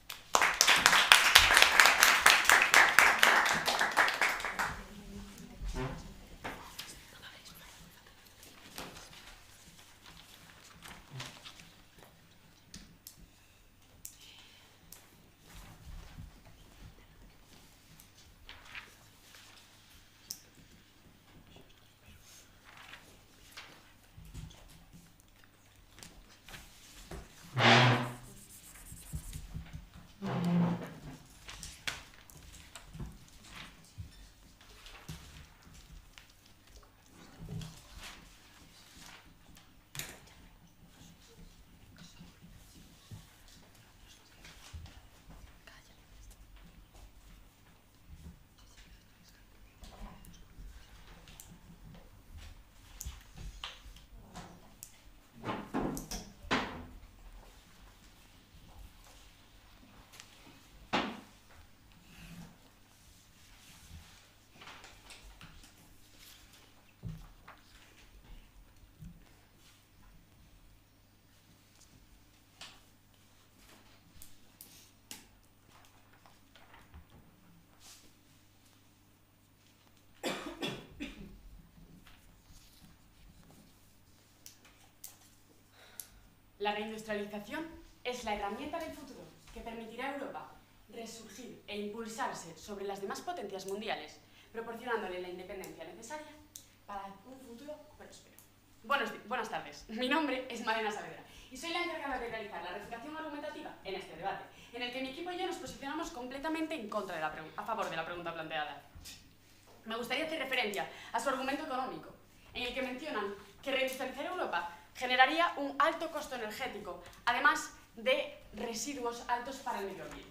La reindustrialización es la herramienta del futuro que permite permitirá a Europa resurgir e impulsarse sobre las demás potencias mundiales, proporcionándole la independencia necesaria para un futuro próspero. Buenas tardes, mi nombre es Malena Saavedra y soy la encargada de realizar la refutación argumentativa en este debate, en el que mi equipo y yo nos posicionamos completamente en contra de a favor de la pregunta planteada. Me gustaría hacer referencia a su argumento económico, en el que mencionan que reindustrializar Europa generaría un alto costo energético, además de residuos altos para el medio ambiente.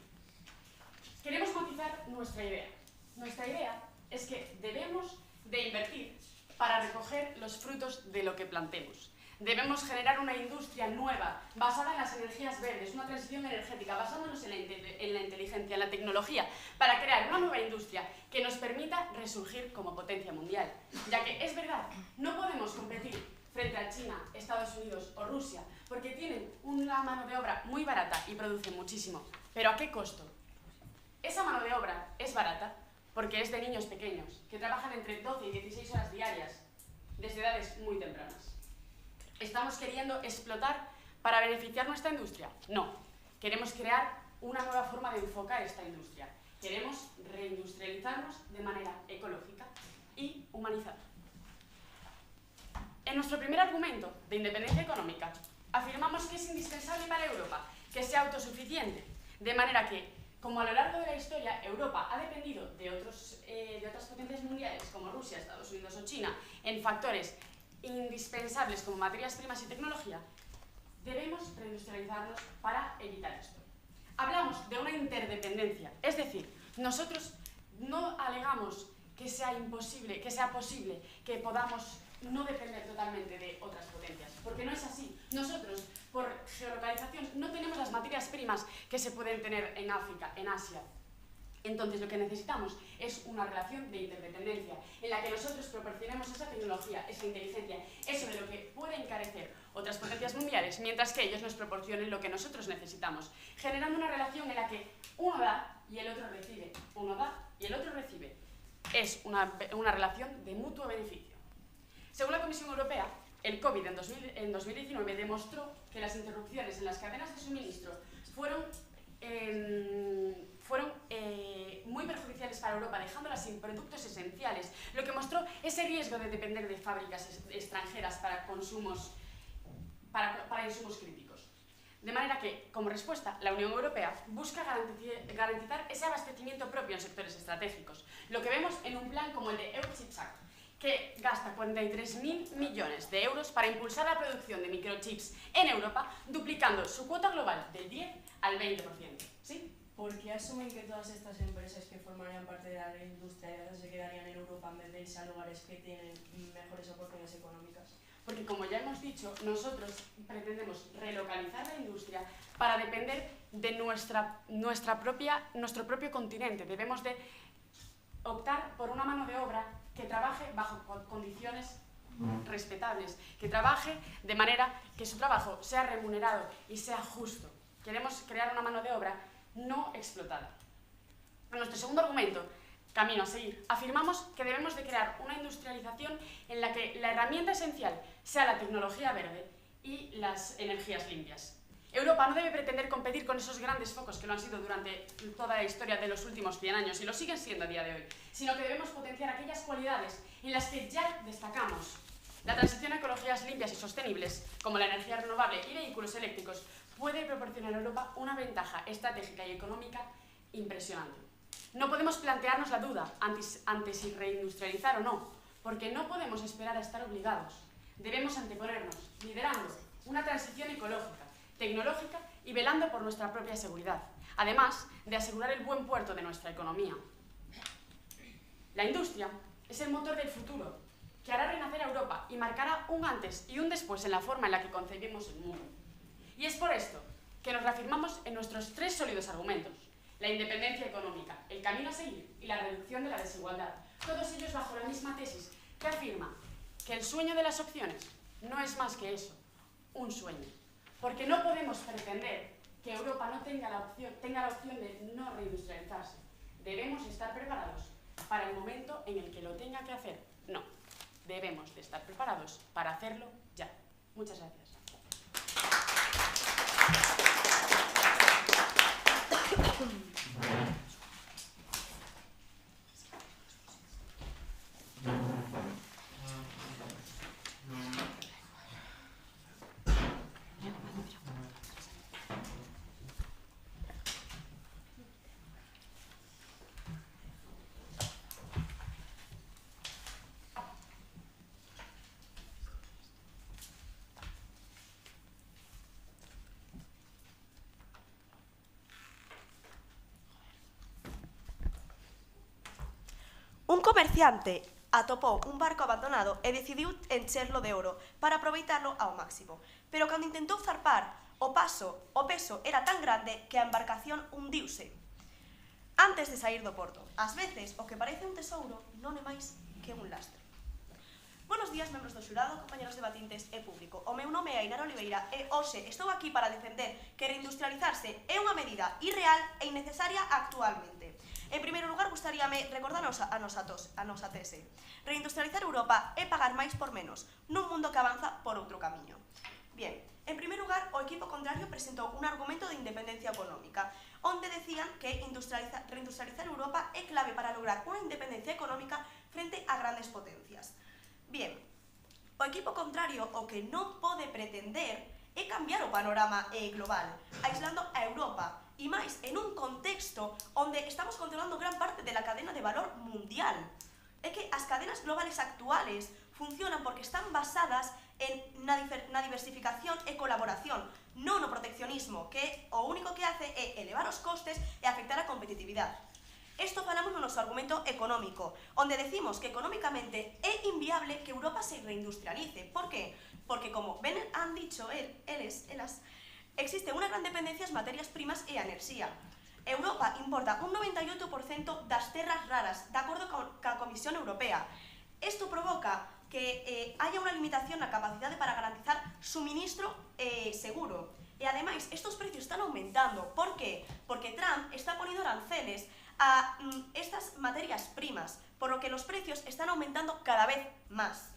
Queremos matizar nuestra idea. Nuestra idea es que debemos de invertir para recoger los frutos de lo que plantemos. Debemos generar una industria nueva, basada en las energías verdes, una transición energética, basándonos en la inteligencia, en la tecnología, para crear una nueva industria que nos permita resurgir como potencia mundial. Ya que es verdad, no podemos competir frente a China, Estados Unidos o Rusia, porque tienen una mano de obra muy barata y producen muchísimo. ¿Pero a qué costo? Esa mano de obra es barata porque es de niños pequeños, que trabajan entre 12 y 16 horas diarias, desde edades muy tempranas. ¿Estamos queriendo explotar para beneficiar nuestra industria? No. Queremos crear una nueva forma de enfocar esta industria. Queremos reindustrializarnos de manera ecológica y humanizada. En nuestro primer argumento de independencia económica, afirmamos que es indispensable para Europa que sea autosuficiente, de manera que, como a lo largo de la historia Europa ha dependido de otras potencias mundiales como Rusia, Estados Unidos o China en factores indispensables como materias primas y tecnología, debemos reindustrializarnos para evitar esto. Hablamos de una interdependencia, es decir, nosotros no alegamos que sea imposible, que sea posible que podamos no depender totalmente de otras potencias, porque no es así. Nosotros, por geolocalización, no tenemos las materias primas que se pueden tener en África, en Asia. Entonces, lo que necesitamos es una relación de interdependencia, en la que nosotros proporcionemos esa tecnología, esa inteligencia, eso de lo que pueden carecer otras potencias mundiales, mientras que ellos nos proporcionen lo que nosotros necesitamos, generando una relación en la que uno da y el otro recibe, uno da y el otro recibe. Es una relación de mutuo beneficio. Según la Comisión Europea, el COVID en 2019 demostró que las interrupciones en las cadenas de suministro fueron muy perjudiciales para Europa, dejándola sin productos esenciales, lo que mostró ese riesgo de depender de fábricas extranjeras para insumos críticos. De manera que, como respuesta, la Unión Europea busca garantizar ese abastecimiento propio en sectores estratégicos, lo que vemos en un plan como el de Eurochips Act, que gasta 43.000 millones de euros para impulsar la producción de microchips en Europa, duplicando su cuota global del 10 al 20%. ¿Sí? ¿Por qué asumen que todas estas empresas que formarían parte de la industria se quedarían en Europa en vez de irse a lugares que tienen mejores oportunidades económicas? Porque, como ya hemos dicho, nosotros pretendemos relocalizar la industria para depender de nuestro propio continente. Debemos de optar por una mano de obra que trabaje bajo condiciones respetables, que trabaje de manera que su trabajo sea remunerado y sea justo. Queremos crear una mano de obra no explotada. En nuestro segundo argumento, camino a seguir, afirmamos que debemos de crear una industrialización en la que la herramienta esencial sea la tecnología verde y las energías limpias. Europa no debe pretender competir con esos grandes focos que lo han sido durante toda la historia de los últimos 100 años y lo siguen siendo a día de hoy, sino que debemos potenciar aquellas cualidades en las que ya destacamos. La transición a ecologías limpias y sostenibles, como la energía renovable y vehículos eléctricos, puede proporcionar a Europa una ventaja estratégica y económica impresionante. No podemos plantearnos la duda ante si reindustrializar o no, porque no podemos esperar a estar obligados. Debemos anteponernos, liderando una transición ecológica, tecnológica y velando por nuestra propia seguridad, además de asegurar el buen puerto de nuestra economía. La industria es el motor del futuro, que hará renacer a Europa y marcará un antes y un después en la forma en la que concebimos el mundo. Y es por esto que nos reafirmamos en nuestros tres sólidos argumentos: la independencia económica, el camino a seguir y la reducción de la desigualdad, todos ellos bajo la misma tesis que afirma que el sueño de las opciones no es más que eso, un sueño. Porque no podemos pretender que Europa no tenga la opción de no reindustrializarse. Debemos estar preparados para el momento en el que lo tenga que hacer. No, debemos de estar preparados para hacerlo ya. Muchas gracias. Un comerciante atopou un barco abandonado e decidiu encherlo de ouro para aproveitarlo ao máximo. Pero cando intentou zarpar, o peso era tan grande que a embarcación hundiuse antes de sair do porto. Ás veces, o que parece un tesouro non é máis que un lastre. Buenos días, membros do xurado, compañeros debatintes e público. O meu nome é Ainara Oliveira e hoxe estou aquí para defender que reindustrializarse é unha medida irreal e innecesaria actualmente. En primeiro lugar, gustaríame recordar a nosa tese. Reindustrializar Europa é pagar máis por menos, nun mundo que avanza por outro camiño. Bien, en primeiro lugar, o equipo contrario presentou un argumento de independencia económica, onde decían que reindustrializar Europa é clave para lograr unha independencia económica frente a grandes potencias. Bien, o equipo contrario o que non pode pretender é cambiar o panorama global, aislando a Europa, e máis en un contexto onde estamos controlando gran parte de la cadena de valor mundial. É que as cadenas globales actuales funcionan porque están basadas na diversificación e colaboración, non no proteccionismo, que o único que hace é elevar os costes e afectar a competitividade. Esto falamos no noso argumento económico, onde decimos que económicamente é inviable que Europa se reindustrialice. Por qué? Porque, como ben han dicho elas, existe unha gran dependencia ás materias primas e a enerxía. Europa importa un 98% das terras raras, de acordo ca Comisión Europea. Isto provoca que haya unha limitación na capacidade para garantizar suministro seguro. E, ademais, estos precios están aumentando. Por qué? Porque Trump está poniendo aranceles a estas materias primas, por lo que los precios están aumentando cada vez más.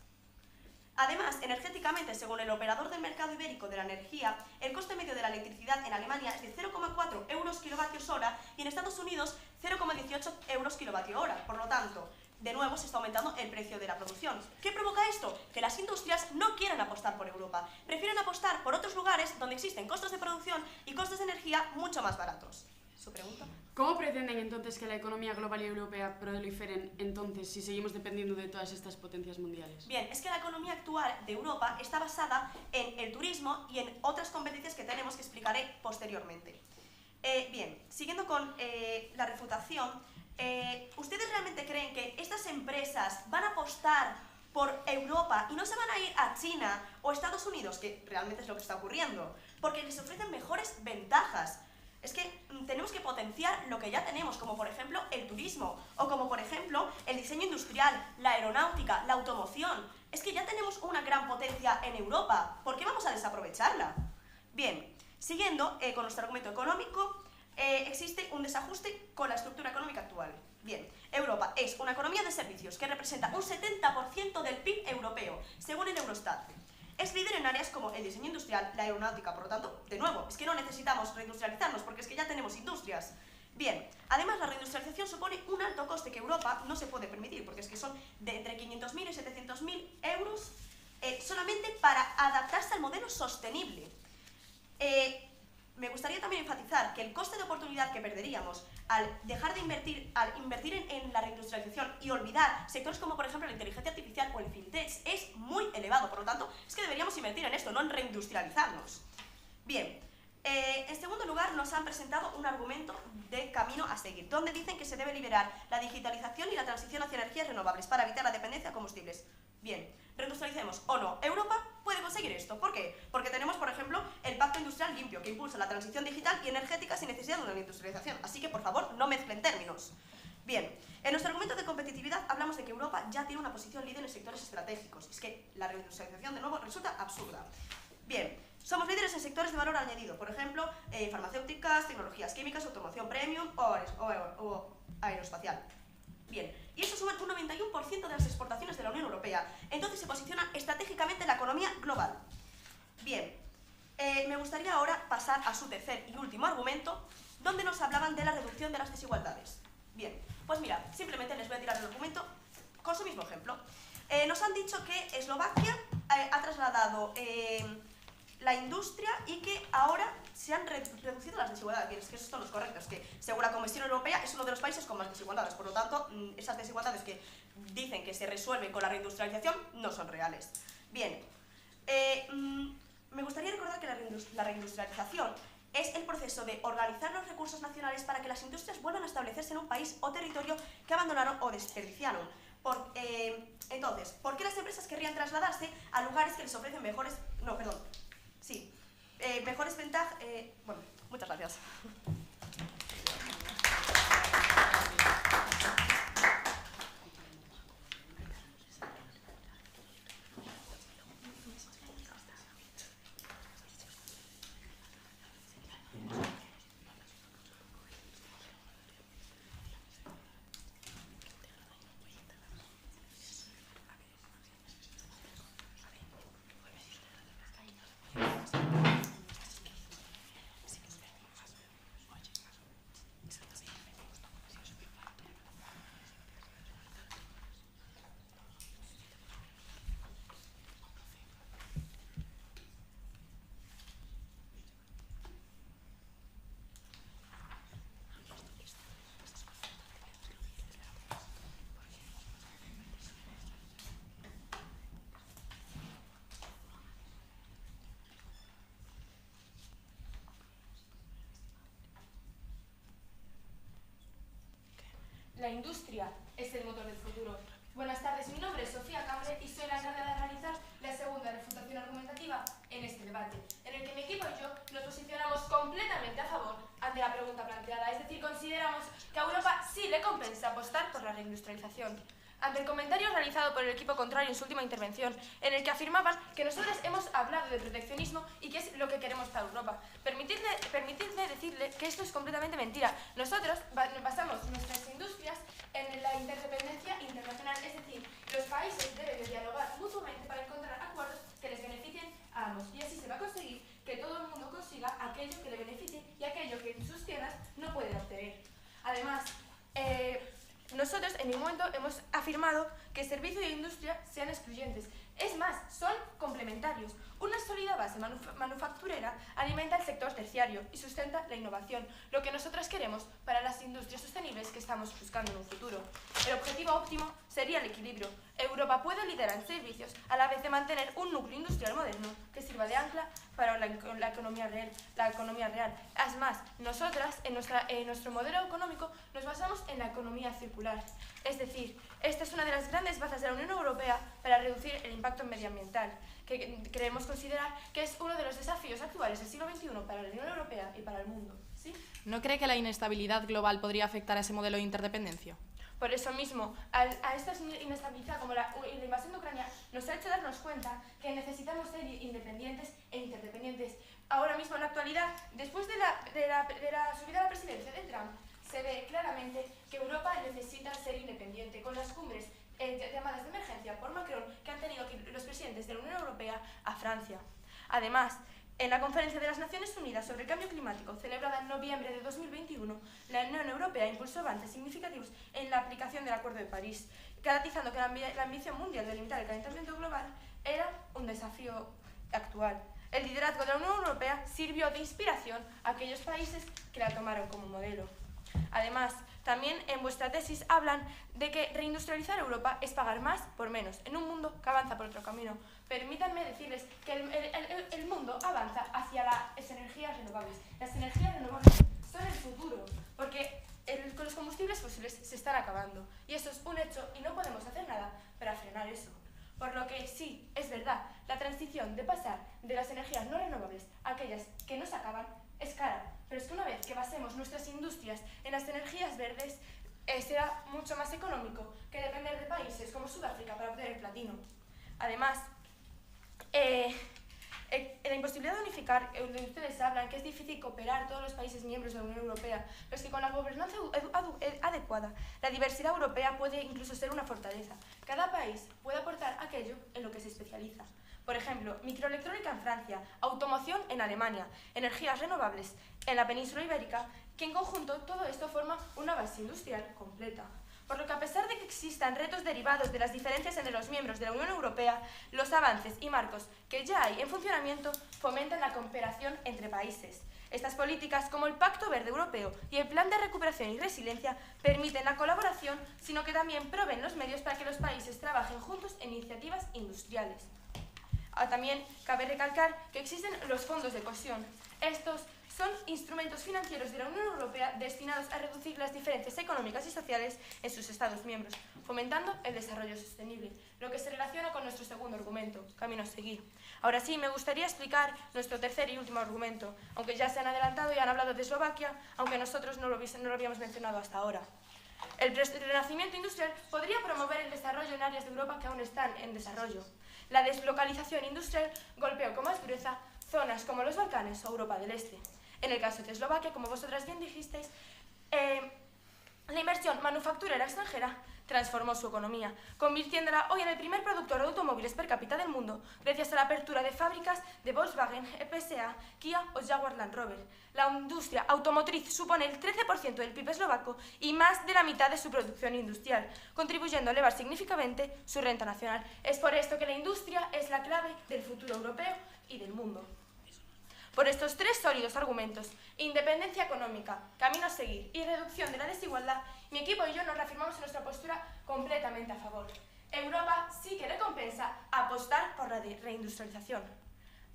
Además, energéticamente, según el operador del mercado ibérico de la energía, el coste medio de la electricidad en Alemania es de 0,4 euros kWh y en Estados Unidos 0,18 euros kWh. Por lo tanto, de nuevo se está aumentando el precio de la producción. ¿Qué provoca esto? Que las industrias no quieren apostar por Europa, prefieren apostar por otros lugares donde existen costos de producción y costos de energía mucho más baratos. ¿Su pregunta? ¿Cómo pretenden entonces que la economía global y europea proliferen entonces si seguimos dependiendo de todas estas potencias mundiales? Bien, es que la economía actual de Europa está basada en el turismo y en otras competencias que tenemos que explicaré posteriormente. Bien, siguiendo con la refutación, ¿ustedes realmente creen que estas empresas van a apostar por Europa y no se van a ir a China o Estados Unidos, que realmente es lo que está ocurriendo, porque les ofrecen mejores ventajas? Es que tenemos que potenciar lo que ya tenemos, como por ejemplo el turismo, o como por ejemplo el diseño industrial, la aeronáutica, la automoción. Es que ya tenemos una gran potencia en Europa, ¿por qué vamos a desaprovecharla? Bien, siguiendo con nuestro argumento económico, existe un desajuste con la estructura económica actual. Bien, Europa es una economía de servicios que representa un 70% del PIB europeo, según el Eurostat. Es líder en áreas como el diseño industrial, la aeronáutica, por lo tanto, de nuevo, es que no necesitamos reindustrializarnos porque es que ya tenemos industrias. Bien, además la reindustrialización supone un alto coste que Europa no se puede permitir, porque es que son de entre 500.000 y 700.000 euros solamente para adaptarse al modelo sostenible. Me gustaría también enfatizar que el coste de oportunidad que perderíamos al dejar de invertir, en la reindustrialización y olvidar sectores como por ejemplo la inteligencia artificial o el fintech es muy elevado. Por lo tanto, es que deberíamos invertir en esto, no en reindustrializarnos. Bien, en segundo lugar nos han presentado un argumento de camino a seguir, donde dicen que se debe liberar la digitalización y la transición hacia energías renovables para evitar la dependencia a combustibles. Bien, reindustrialicemos o no, Europa puede conseguir esto. ¿Por qué? Porque tenemos, por ejemplo, el Pacto Industrial Limpio, que impulsa la transición digital y energética sin necesidad de una industrialización. Así que, por favor, no mezclen términos. Bien, en nuestro argumento de competitividad hablamos de que Europa ya tiene una posición líder en sectores estratégicos. Es que la reindustrialización, de nuevo, resulta absurda. Bien, somos líderes en sectores de valor añadido, por ejemplo, farmacéuticas, tecnologías químicas, automoción premium o aeroespacial. Bien, y eso suma un 91% de las exportaciones de la Unión Europea. Entonces se posiciona estratégicamente la economía global. Bien, me gustaría ahora pasar a su tercer y último argumento, donde nos hablaban de la reducción de las desigualdades. Bien, pues mira, simplemente les voy a tirar el argumento con su mismo ejemplo. Nos han dicho que Eslovaquia ha trasladado la industria y que ahora se han reducido las desigualdades. Bien, es que esto no es correcto, es que según la Comisión Europea es uno de los países con más desigualdades, por lo tanto, esas desigualdades que dicen que se resuelven con la reindustrialización no son reales. Bien, me gustaría recordar que la reindustrialización Es el proceso de organizar los recursos nacionales para que las industrias vuelvan a establecerse en un país o territorio que abandonaron o desperdiciaron. Entonces, ¿por qué las empresas querrían trasladarse a lugares que les ofrecen mejores ventajas? Bueno, muchas gracias. La industria es el motor del futuro. Buenas tardes, mi nombre es Sofía Cambre y soy la encargada de realizar la segunda refutación argumentativa en este debate, en el que mi equipo y yo nos posicionamos completamente a favor ante la pregunta planteada, es decir, consideramos que a Europa sí le compensa apostar por la reindustrialización. Ante el comentario realizado por el equipo contrario en su última intervención, en el que afirmaban que nosotros hemos hablado de proteccionismo y que es lo que queremos para Europa. Permitidme decirle que esto es completamente mentira. Nosotros basamos nuestras industrias en la interdependencia internacional, es decir, los países deben de dialogar mutuamente para encontrar acuerdos que les beneficien a ambos. Y así se va a conseguir que todo el mundo consiga aquello que le beneficie y aquello que en sus tierras no pueden obtener. Además, nosotros en ningún momento hemos afirmado que servicio e industria sean excluyentes. Es más, son complementarios. Una sólida base manufacturera alimenta el sector terciario y sustenta la innovación, lo que nosotros queremos para las industrias sostenibles que estamos buscando en un futuro. El objetivo óptimo sería el equilibrio. Europa puede liderar en servicios a la vez de mantener un núcleo industrial moderno que sirva de ancla para la economía real. Es más, nosotras, en nuestro modelo económico, nos basamos en la economía circular. Es decir, esta es una de las grandes bazas de la Unión Europea para reducir el impacto medioambiental, que creemos considerar que es uno de los desafíos actuales del siglo XXI para la Unión Europea y para el mundo. ¿Sí? ¿No cree que la inestabilidad global podría afectar a ese modelo de interdependencia? Por eso mismo, a esta inestabilidad como la invasión de Ucrania nos ha hecho darnos cuenta que necesitamos ser independientes e interdependientes. Ahora mismo, en la actualidad, después de la subida a la presidencia de Trump, se ve claramente que Europa necesita ser independiente, con las cumbres llamadas de emergencia por Macron que han tenido que los presidentes de la Unión Europea a Francia. Además, en la Conferencia de las Naciones Unidas sobre el Cambio Climático, celebrada en noviembre de 2021, la Unión Europea impulsó avances significativos en la aplicación del Acuerdo de París, garantizando que la ambición mundial de limitar el calentamiento global era un desafío actual. El liderazgo de la Unión Europea sirvió de inspiración a aquellos países que la tomaron como modelo. Además, también en vuestra tesis hablan de que reindustrializar Europa es pagar más por menos, en un mundo que avanza por otro camino. Permítanme decirles que el mundo avanza hacia las energías renovables. Las energías renovables son el futuro, porque con los combustibles fósiles se están acabando. Y eso es un hecho y no podemos hacer nada para frenar eso. Por lo que sí, es verdad, la transición de pasar de las energías no renovables a aquellas que no se acaban es cara, pero es que una vez que basemos nuestras industrias en las energías verdes, será mucho más económico que depender de países como Sudáfrica para obtener el platino. Además, la imposibilidad de unificar, donde ustedes hablan que es difícil cooperar todos los países miembros de la Unión Europea, pero es que con la gobernanza adecuada, la diversidad europea puede incluso ser una fortaleza. Cada país puede aportar aquello en lo que se especializa. Por ejemplo, microelectrónica en Francia, automoción en Alemania, energías renovables en la península ibérica, que en conjunto todo esto forma una base industrial completa. Por lo que a pesar de que existan retos derivados de las diferencias entre los miembros de la Unión Europea, los avances y marcos que ya hay en funcionamiento fomentan la cooperación entre países. Estas políticas, como el Pacto Verde Europeo y el Plan de Recuperación y Resiliencia, permiten la colaboración, sino que también proveen los medios para que los países trabajen juntos en iniciativas industriales. También cabe recalcar que existen los fondos de cohesión. Estos son instrumentos financieros de la Unión Europea destinados a reducir las diferencias económicas y sociales en sus Estados miembros, fomentando el desarrollo sostenible, lo que se relaciona con nuestro segundo argumento, camino a seguir. Ahora sí, me gustaría explicar nuestro tercer y último argumento, aunque ya se han adelantado y han hablado de Eslovaquia, aunque nosotros no lo habíamos mencionado hasta ahora. El renacimiento industrial podría promover el desarrollo en áreas de Europa que aún están en desarrollo. La deslocalización industrial golpeó con más dureza zonas como los Balcanes o Europa del Este. En el caso de Eslovaquia, como vosotras bien dijisteis, la inversión manufacturera extranjera transformó su economía, convirtiéndola hoy en el primer productor de automóviles per cápita del mundo gracias a la apertura de fábricas de Volkswagen, PSA, Kia o Jaguar Land Rover. La industria automotriz supone el 13% del PIB eslovaco y más de la mitad de su producción industrial, contribuyendo a elevar significativamente su renta nacional. Es por esto que la industria es la clave del futuro europeo y del mundo. Por estos tres sólidos argumentos, independencia económica, camino a seguir y reducción de la desigualdad, mi equipo y yo nos reafirmamos en nuestra postura completamente a favor. Europa sí que recompensa apostar por la reindustrialización.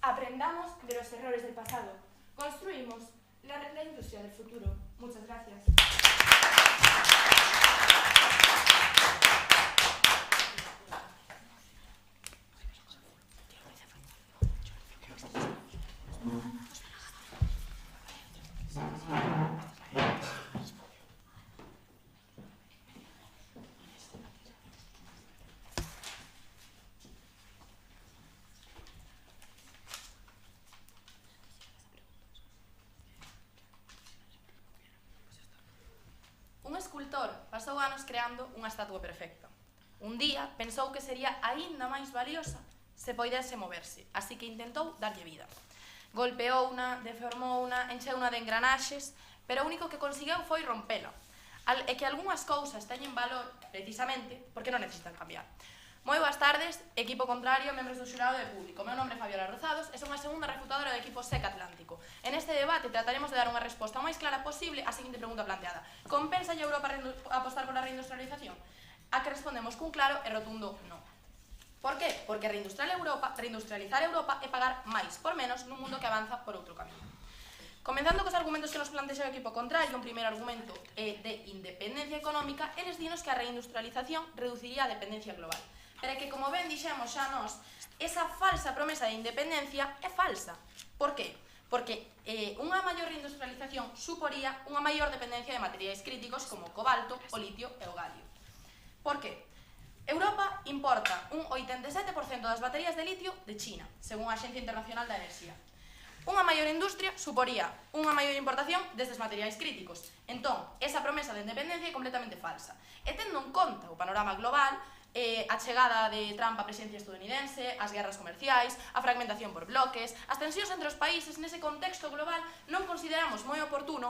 Aprendamos de los errores del pasado. Construimos la industria del futuro. Muchas gracias. Un escultor pasou anos creando unha estatua perfecta. Un día pensou que sería aínda máis valiosa se poidese moverse, así que intentou darlle vida. Golpeouna, deformouna, encheuna de engranaxes, pero o único que conseguiu foi rompela. É que algunhas cousas teñen valor, precisamente, porque non necesitan cambiar. Moi boas tardes, equipo contrario, membros do xurado e público. Meu nome é Fabiola Rozados e son a segunda refutadora do equipo SEC Atlántico. En este debate trataremos de dar unha resposta o máis clara posible á seguinte pregunta planteada. Compensa a Europa apostar pola reindustrialización? A que respondemos cun claro e rotundo non. Por qué? Porque reindustrializar Europa é pagar máis por menos nun mundo que avanza por outro camino. Comenzando cos argumentos que nos plantexa o equipo contrario, un primeiro argumento de independencia económica, eles dinos que a reindustrialización reduciría a dependencia global. Pero que, como ben dixemos xa nós, esa falsa promesa de independencia é falsa. Por qué? Porque unha maior reindustrialización suporía unha maior dependencia de materiais críticos como o cobalto, o litio e o galio. Por qué? Europa importa un 87% das baterías de litio de China, según a Axencia Internacional da Enerxía. Unha maior industria suporía unha maior importación destes materiais críticos. Entón, esa promesa de independencia é completamente falsa. E tendo en conta o panorama global, a chegada de Trump á presidencia estadounidense, as guerras comerciais, a fragmentación por bloques, as tensións entre os países nese contexto global, non consideramos moi oportuno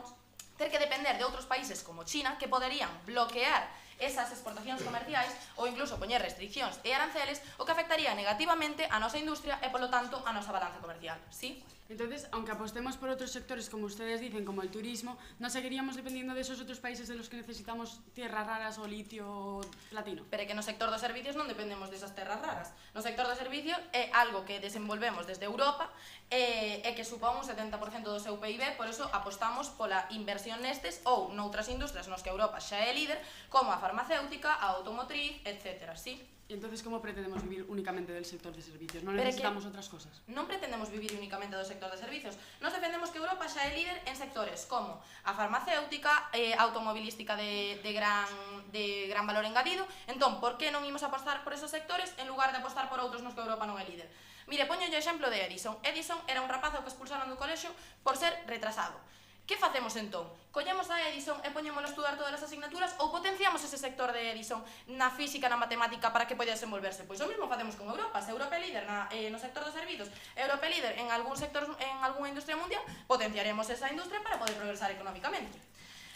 ter que depender de outros países como China que poderían bloquear esas exportacións comerciais ou incluso poñer restriccións e aranceles, o que afectaría negativamente a nosa industria e, polo tanto, a nosa balanza comercial. ¿Sí? Entonces, aunque apostemos por otros sectores, como ustedes dicen, como el turismo, ¿no seguiríamos dependiendo de esos otros países de los que necesitamos tierras raras o litio o platino? Pero é que no sector dos servicios non dependemos desas terras raras. No sector dos servicios é algo que desenvolvemos desde Europa e que supón un 70% do seu PIB, por eso apostamos pola inversión nestes ou noutras industrias nos que Europa xa é líder, como a farmacéutica, a automotriz, etc. ¿Sí? ¿Y entonces cómo pretendemos vivir únicamente del sector de servicios? ¿No necesitamos otras cosas? Non pretendemos vivir únicamente do sector de servicios. Nos defendemos que Europa xa é líder en sectores como a farmacéutica, a automobilística de gran valor engadido. Entón, por que non imos apostar por esos sectores en lugar de apostar por outros nos que Europa non é líder? Mire, poño o exemplo de Edison. Edison era un rapazo que expulsaron do colexio por ser retrasado. Que facemos entón? Collemos a Edison e poñémolo a estudar todas as asignaturas ou potenciamos ese sector de Edison na física, na matemática para que poida desenvolverse? Pois o mesmo facemos con Europa. Se Europa é líder no sector dos servizos, Europa é líder en algún sector, en algunha industria mundial, potenciaremos esa industria para poder progresar económicamente.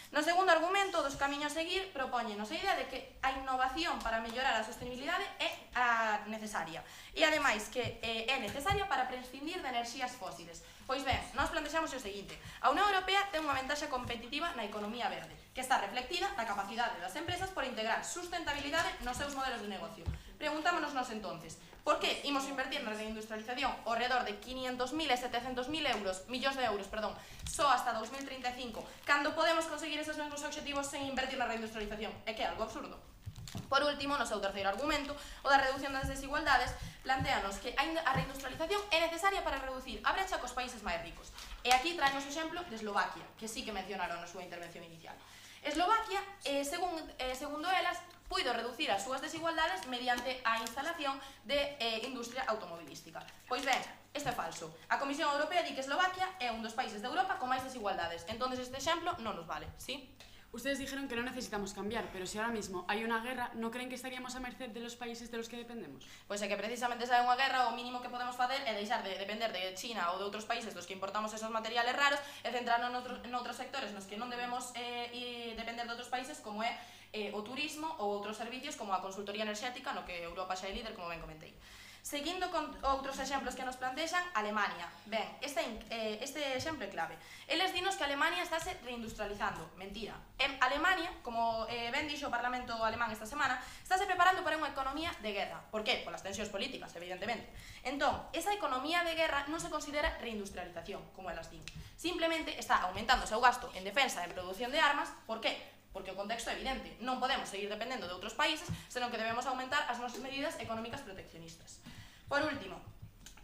No segundo argumento dos camiños a seguir, propóñenos a idea de que a innovación para mellorar a sostenibilidade é necesaria e ademais que é necesaria para prescindir de enerxías fósiles. Pois ben, nós plantexamos o seguinte: a Unión Europea ten unha ventaxa competitiva na economía verde, que está reflectida na capacidade das empresas por integrar sustentabilidade nos seus modelos de negocio. Preguntámonos entonces, Por que imos invertir na reindustrialización ao redor de 500.000 e 700.000 millóns de euros, só hasta 2035, cando podemos conseguir esos mesmos obxectivos sen invertir na reindustrialización? É que é algo absurdo. Por último, no seu terceiro argumento, o da reducción das desigualdades, planteanos que a reindustrialización é necesaria para reducir a brecha cos países máis ricos. E aquí traemos o exemplo de Eslovaquia, que sí que mencionaron na súa intervención inicial. Eslovaquia, segundo elas, puido reducir as súas desigualdades mediante a instalación de industria automobilística. Pois ben, isto é falso. A Comisión Europea di que Eslovaquia é un dos países de Europa con máis desigualdades. Entón, este exemplo non nos vale, ¿sí? Ustedes dijeron que no necesitamos cambiar, pero si ahora mismo hay una guerra, ¿no creen que estaríamos a merced de los países de los que dependemos? Pois é que precisamente se hai unha guerra, o mínimo que podemos facer é deixar de depender de China ou de outros países dos que importamos esos materiales raros e centrarnos noutros sectores nos que non debemos depender de outros países, como é o turismo ou outros servicios como a consultoría enerxética, no que Europa xa é líder, como ben comentei. Seguindo con outros exemplos que nos plantexan, Alemania. Ben, este exemplo é clave. Eles dinos que Alemania estáse reindustrializando. Mentira. En Alemania, como ben dixo o Parlamento alemán esta semana, estáse preparando para unha economía de guerra. Por qué? Polas tensións políticas, evidentemente. Entón, esa economía de guerra non se considera reindustrialización, como elas din. Simplemente está aumentando o seu gasto en defensa e en produción de armas. Por qué? Porque o contexto é evidente. Non podemos seguir dependendo de outros países, senón que debemos aumentar as nosas medidas económicas proteccionistas. Por último,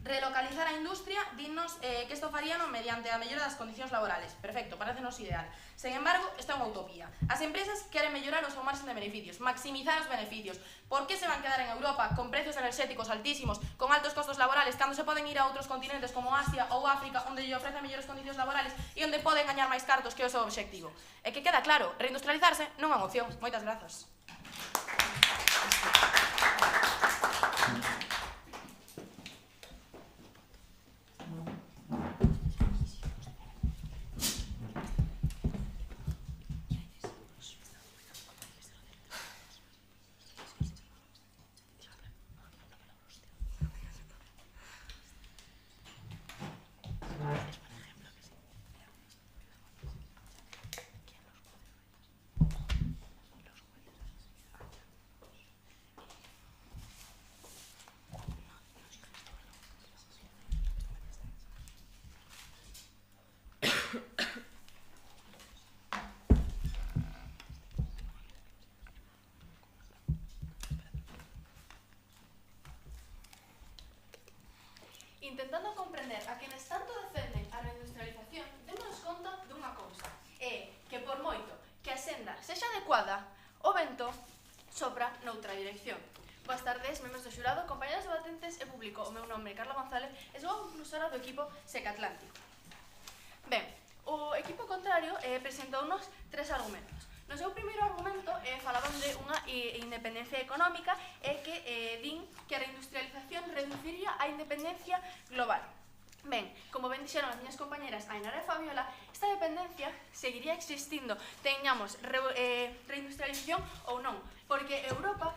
relocalizar a industria, dinnos que isto faríano mediante a mellora das condicións laborales. Perfecto, parecenos ideal. Sen embargo, isto é unha utopía. As empresas queren mellorar o seu marxen de beneficios, maximizar os beneficios. Por que se van quedar en Europa con precios enerxéticos altísimos, con altos costos laborales, cando se poden ir a outros continentes como Asia ou África, onde lle ofrecen mellores condicións laborales e onde poden gañar máis cartos que o seu obxectivo? É que queda claro, reindustrializarse non é unha opción. Moitas grazas. Intentando comprender a quenes tanto defenden a reindustrialización, démonos conta dunha cousa. É que por moito que a senda sexa adecuada, o vento sopra noutra dirección. Boas tardes, membros do xurado, compañeros debatentes e público. O meu nome é Carla González e sou a conclusora do equipo Seca Atlántico. Ben, o equipo contrario presentounos tres argumentos. No seu primeiro argumento falaban de unha independencia económica e que din que a reindustrialización reduciría a independencia global. Ben, como ben dixeron as miñas compañeras Ainara e Fabiola, esta dependencia seguiría existindo, teñamos reindustrialización ou non, porque Europa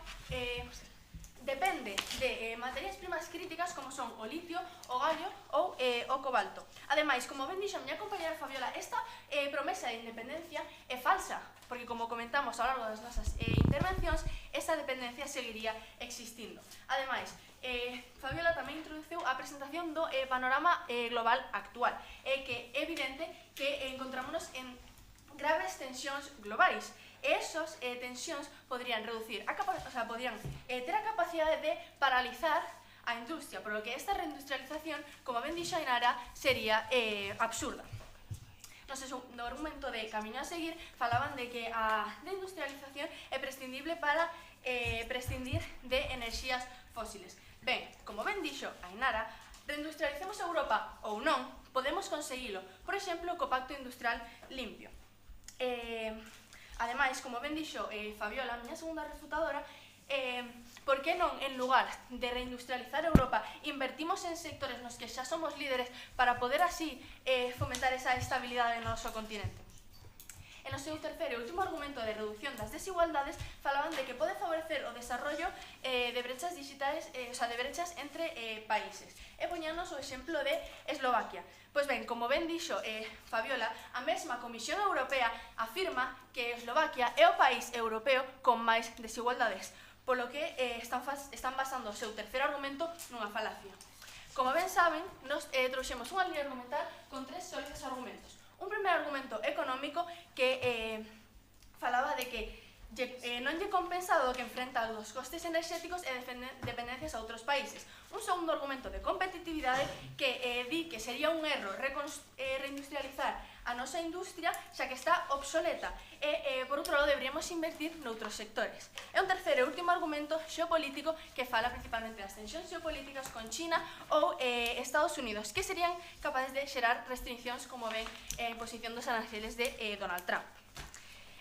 depende de materias primas críticas como son o litio, o galio ou o cobalto. Ademais, como ben dixo a miña compañera Fabiola, esta promesa de independencia é falsa, porque como comentamos ao largo das nosas intervencións, esa dependencia seguiría existindo. Ademais, Fabiola tamén introduciu a presentación do panorama global actual, e que é evidente que encontrámonos en graves tensións globais. E esas tensións podrían reducir, podrían ter a capacidade de paralizar a industria, por lo que esta reindustrialización, como ben dixo Ainara, sería absurda. No segundo argumento de Camiño a seguir, falaban de que a reindustrialización é prescindible para prescindir de enerxías fósiles. Ben, como ben dixo Ainara, reindustrialicemos Europa ou non, podemos conseguilo, por exemplo, co Pacto Industrial Limpio. Ademais, como ben dixo Fabiola, a miña segunda refutadora, por que non, en lugar de reindustrializar Europa, invertimos en sectores nos que xa somos líderes para poder así fomentar esa estabilidade no noso continente? En o seu terceiro e último argumento de reducción das desigualdades, falaban de que pode favorecer o desarrollo de brechas digitais, de brechas entre países. E poñanos o exemplo de Eslovaquia. Pois ben, como ben dixo Fabiola, a mesma Comisión Europea afirma que Eslovaquia é o país europeo con máis desigualdades. polo que están basando o seu terceiro argumento nunha falacia. Como ben saben, nos trouxemos unha liña argumental con 3 sólidos argumentos. Un primeiro argumento económico que falaba de que non lle compensado que enfrenta os costes enerxéticos e dependencias a outros países. Un segundo argumento de competitividade que di que sería un erro reindustrializar a nosa industria xa que está obsoleta e, por outro lado, deberíamos invertir noutros sectores. E un terceiro e último argumento xeopolítico que fala principalmente das tensións xeopolíticas con China ou Estados Unidos, que serían capaces de xerar restriccións como ven a imposición dos aranceles de Donald Trump.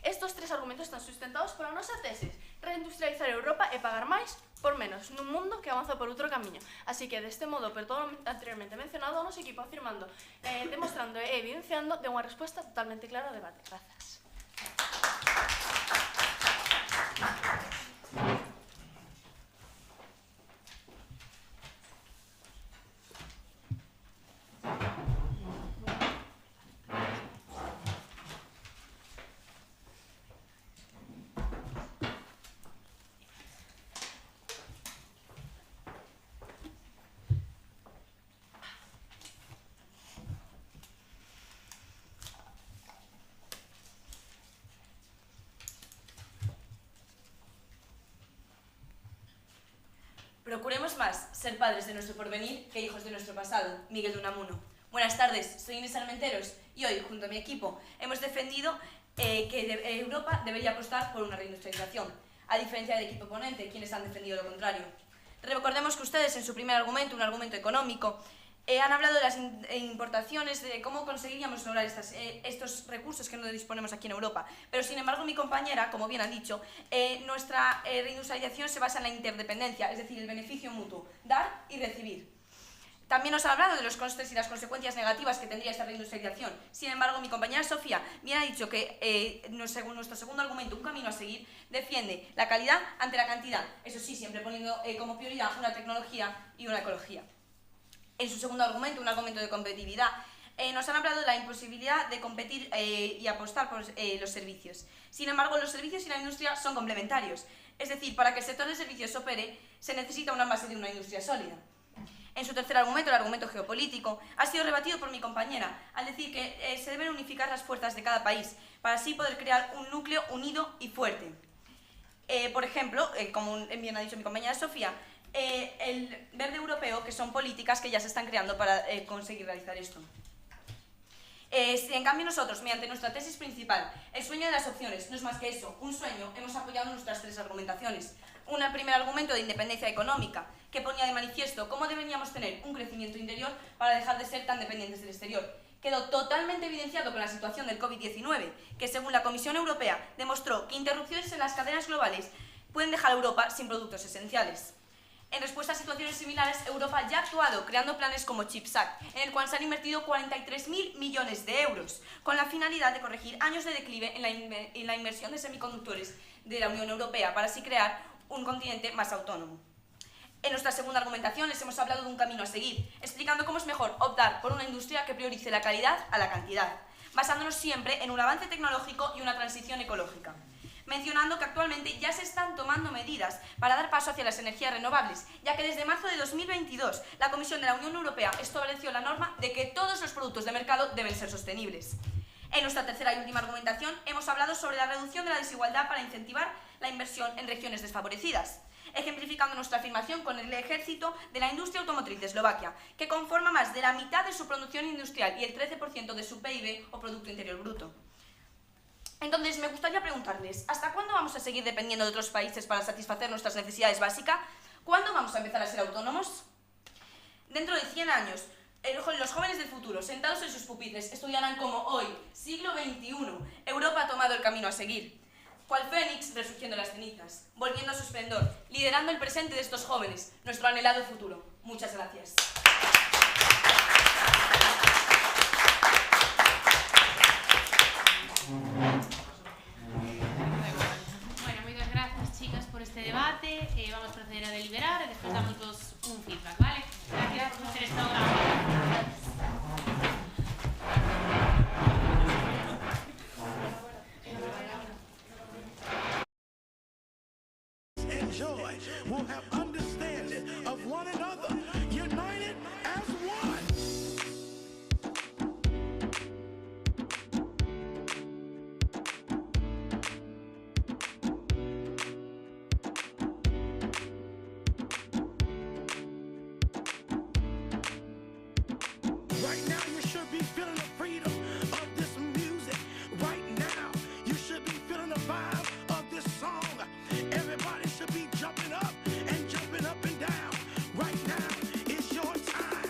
Estos 3 argumentos están sustentados pola nosa tesis: reindustrializar Europa e pagar máis por menos nun mundo que avanza por outro camiño. Así que, deste modo, por todo anteriormente mencionado, o noso equipo afirmando, demostrando e evidenciando de unha resposta totalmente clara ao debate. Grazas. Procuremos más ser padres de nuestro porvenir que hijos de nuestro pasado. Miguel de Unamuno. Buenas tardes, soy Inés Armenteros y hoy, junto a mi equipo, hemos defendido que Europa debería apostar por una reindustrialización, a diferencia del equipo ponente, quienes han defendido lo contrario. Recordemos que ustedes, en su primer argumento, un argumento económico, han hablado de las importaciones, de cómo conseguiríamos lograr estos recursos que no disponemos aquí en Europa. Pero, sin embargo, mi compañera, como bien han dicho, nuestra reindustrialización se basa en la interdependencia, es decir, el beneficio mutuo, dar y recibir. También nos ha hablado de los costes y las consecuencias negativas que tendría esta reindustrialización. Sin embargo, mi compañera Sofía bien ha dicho que, según nuestro segundo argumento, un camino a seguir, defiende la calidad ante la cantidad. Eso sí, siempre poniendo como prioridad una tecnología y una ecología. En su segundo argumento, un argumento de competitividad, nos han hablado de la imposibilidad de competir y apostar por los servicios. Sin embargo, los servicios y la industria son complementarios. Es decir, para que el sector de servicios opere, se necesita una base de una industria sólida. En su tercer argumento, el argumento geopolítico, ha sido rebatido por mi compañera al decir que se deben unificar las fuerzas de cada país para así poder crear un núcleo unido y fuerte. Por ejemplo, como bien ha dicho mi compañera Sofía, el verde europeo, que son políticas que ya se están creando para conseguir realizar esto. En cambio, nosotros, mediante nuestra tesis principal, el sueño de las opciones, no es más que eso, un sueño, hemos apoyado nuestras 3 argumentaciones. Un primer argumento de independencia económica, que ponía de manifiesto cómo deberíamos tener un crecimiento interior para dejar de ser tan dependientes del exterior. Quedó totalmente evidenciado con la situación del COVID-19, que según la Comisión Europea demostró que interrupciones en las cadenas globales pueden dejar a Europa sin productos esenciales. En respuesta a situaciones similares, Europa ya ha actuado creando planes como CHIPS Act, en el cual se han invertido 43.000 millones de euros, con la finalidad de corregir años de declive en la inversión de semiconductores de la Unión Europea, para así crear un continente más autónomo. En nuestra segunda argumentación les hemos hablado de un camino a seguir, explicando cómo es mejor optar por una industria que priorice la calidad a la cantidad, basándonos siempre en un avance tecnológico y una transición ecológica. Mencionando que actualmente ya se están tomando medidas para dar paso hacia las energías renovables, ya que desde marzo de 2022 la Comisión de la Unión Europea estableció la norma de que todos los productos de mercado deben ser sostenibles. En nuestra tercera y última argumentación hemos hablado sobre la reducción de la desigualdad para incentivar la inversión en regiones desfavorecidas, ejemplificando nuestra afirmación con el ejército de la industria automotriz de Eslovaquia, que conforma más de la mitad de su producción industrial y el 13% de su PIB o Producto Interior Bruto. Entonces, me gustaría preguntarles, ¿hasta cuándo vamos a seguir dependiendo de otros países para satisfacer nuestras necesidades básicas? ¿Cuándo vamos a empezar a ser autónomos? Dentro de 100 años, los jóvenes del futuro, sentados en sus pupitres, estudiarán como hoy, siglo XXI, Europa ha tomado el camino a seguir. Cual Fénix resurgiendo las cenizas, volviendo a su esplendor, liderando el presente de estos jóvenes, nuestro anhelado futuro. Muchas gracias. Bueno, moitas grazas, chicas, por este debate. Vamos a proceder a deliberar e despois damos un feedback, vale? Gracias por facer esta hora. Enjoy. we'll have understanding of one another, united as one. Right now you should be feeling the freedom of this music. Right now you should be feeling the vibe of this song. Everybody should be jumping up and down. Right now it's your time.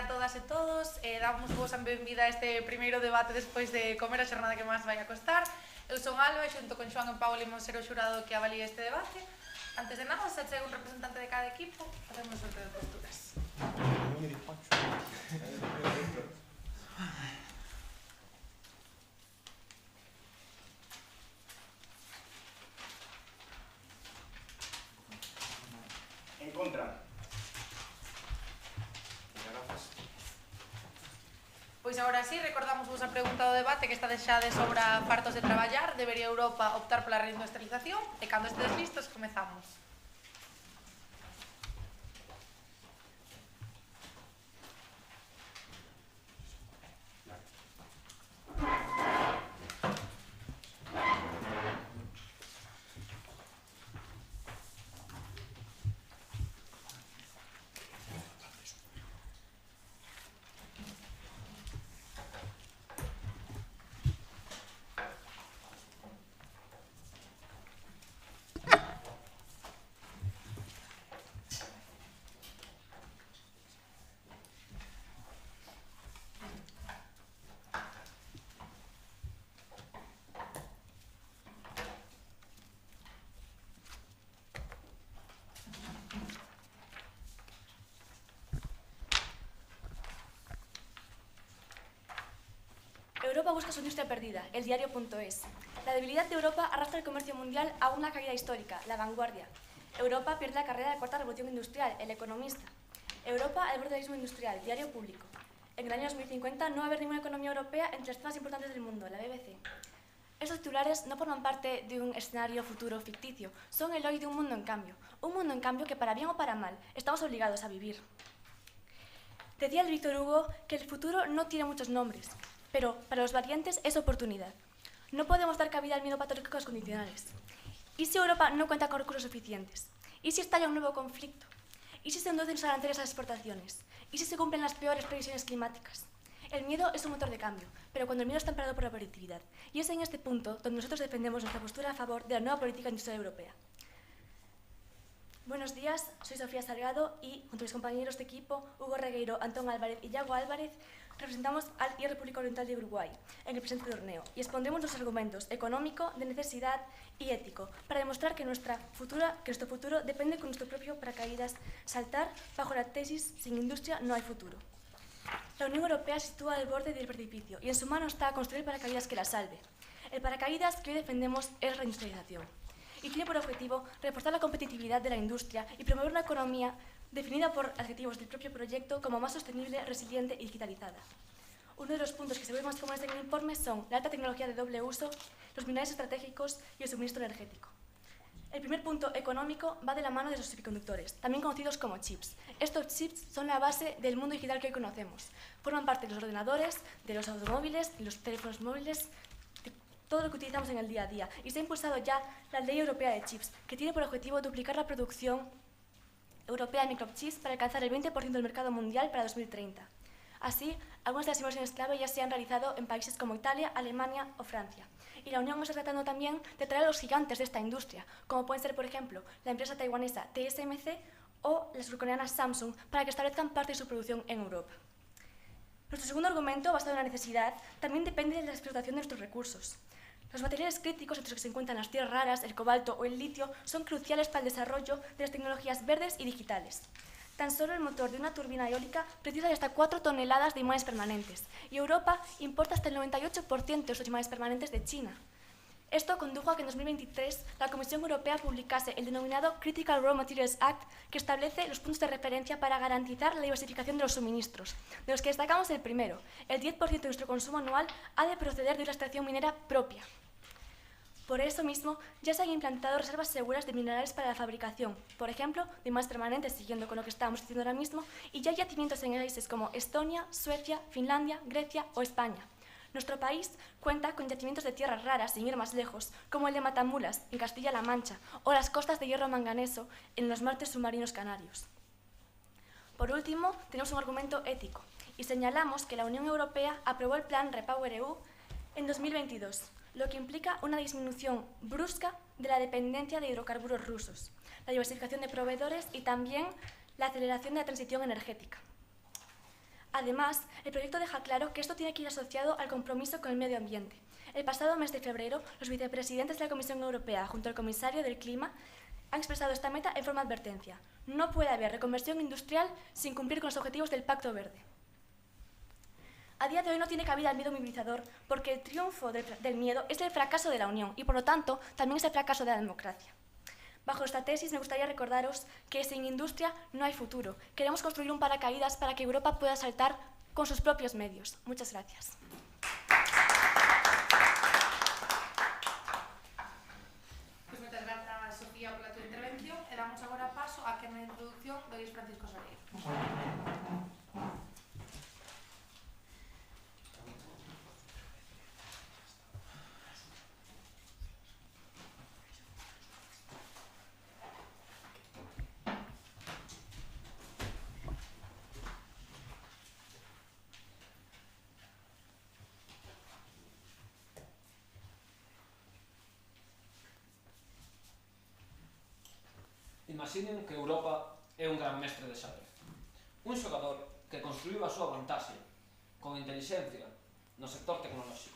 a todas e todos. Damos vos a benvida a este primeiro debate despois de comer a xornada que máis vai a costar. Eu son Alba e xunto con Xoán e Paula imos ser o xurado que avalíe este debate. Antes de nada, se chega un representante de cada equipo, facemos sorteo de posturas. En contra. Pois agora sí, recordamos vos a pregunta do debate que estades xa de sobra fartos de traballar. Debería Europa optar pola reindustrialización? E cando estedes listos, comezamos. Europa busca su industria perdida, el diario.es. La debilidad de Europa arrastra el comercio mundial a una caída histórica, la vanguardia. Europa pierde la carrera de la cuarta revolución industrial, el economista. Europa al borde del abismo industrial, diario público. En el año 2050 no va a haber ninguna economía europea entre las más importantes del mundo, la BBC. Estos titulares no forman parte de un escenario futuro ficticio, son el hoy de un mundo en cambio que para bien o para mal estamos obligados a vivir. Decía el Víctor Hugo que el futuro no tiene muchos nombres, pero para los valientes es oportunidad. No podemos dar cabida al miedo patológico a los condicionales. ¿Y si Europa no cuenta con recursos suficientes? ¿Y si estalla un nuevo conflicto? ¿Y si se endurecen los aranceles a las exportaciones? ¿Y si se cumplen las peores previsiones climáticas? El miedo es un motor de cambio, pero cuando el miedo está amparado por la productividad. Y es en este punto donde nosotros defendemos nuestra postura a favor de la nueva política industrial europea. Buenos días, soy Sofía Salgado y, junto a mis compañeros de equipo, Hugo Regueiro, Antón Álvarez y Iago Álvarez, representamos al y República Oriental de Uruguay en el presente torneo y expondremos los argumentos económico, de necesidad y ético para demostrar que nuestro futuro depende con nuestro propio paracaídas saltar bajo la tesis sin industria no hay futuro. La Unión Europea se sitúa al borde del precipicio y en su mano está construir paracaídas que la salve. El paracaídas que hoy defendemos es reindustrialización y tiene por objetivo reforzar la competitividad de la industria y promover una economía definida por adjetivos del propio proyecto como más sostenible, resiliente y digitalizada. Uno de los puntos que se ven más comunes en el informe son la alta tecnología de doble uso, los minerales estratégicos y el suministro energético. El primer punto económico va de la mano de los semiconductores, también conocidos como chips. Estos chips son la base del mundo digital que hoy conocemos. Forman parte de los ordenadores, de los automóviles, de los teléfonos móviles, de todo lo que utilizamos en el día a día. Y se ha impulsado ya la Ley Europea de Chips, que tiene por objetivo duplicar la producción europea de microchips para alcanzar el 20% del mercado mundial para 2030. Así, algunas de las inversiones clave ya se han realizado en países como Italia, Alemania o Francia. Y la Unión está tratando también de traer a los gigantes de esta industria, como pueden ser, por ejemplo, la empresa taiwanesa TSMC o la surcoreana Samsung, para que establezcan parte de su producción en Europa. Nuestro segundo argumento, basado en la necesidad, también depende de la explotación de nuestros recursos. Los materiales críticos, entre los que se encuentran las tierras raras, el cobalto o el litio, son cruciales para el desarrollo de las tecnologías verdes y digitales. Tan solo el motor de una turbina eólica precisa de hasta 4 toneladas de imanes permanentes, y Europa importa hasta el 98% de sus imanes permanentes de China. Esto condujo a que en 2023 la Comisión Europea publicase el denominado Critical Raw Materials Act, que establece los puntos de referencia para garantizar la diversificación de los suministros, de los que destacamos el primero: el 10% de nuestro consumo anual ha de proceder de una extracción minera propia. Por eso mismo, ya se han implantado reservas seguras de minerales para la fabricación, por ejemplo, de imanes permanentes, siguiendo con lo que estábamos diciendo ahora mismo, y ya hay yacimientos en países como Estonia, Suecia, Finlandia, Grecia o España. Nuestro país cuenta con yacimientos de tierras raras, sin ir más lejos, como el de Matamulas, en Castilla-La Mancha, o las costas de hierro manganeso, en los mares submarinos canarios. Por último, tenemos un argumento ético, y señalamos que la Unión Europea aprobó el plan REPowerEU en 2022, lo que implica una disminución brusca de la dependencia de hidrocarburos rusos, la diversificación de proveedores y también la aceleración de la transición energética. Además, el proyecto deja claro que esto tiene que ir asociado al compromiso con el medio ambiente. El pasado mes de febrero, los vicepresidentes de la Comisión Europea junto al comisario del Clima han expresado esta meta en forma de advertencia. No puede haber reconversión industrial sin cumplir con los objetivos del Pacto Verde. A día de hoy no tiene cabida el miedo movilizador porque el triunfo del miedo es el fracaso de la Unión y, por lo tanto, también es el fracaso de la democracia. Bajo esta tesis me gustaría recordaros que sin industria no hay futuro. Queremos construir un paracaídas para que Europa pueda saltar con sus propios medios. Muchas gracias. Pues moitas grazas, Sofía, pola tua intervención e damos agora paso a que na introducción do Luis Francisco Soler. Imaginen que Europa é un gran mestre de xadrez. Un xogador que construiu a súa vantaxe con inteligencia no sector tecnolóxico,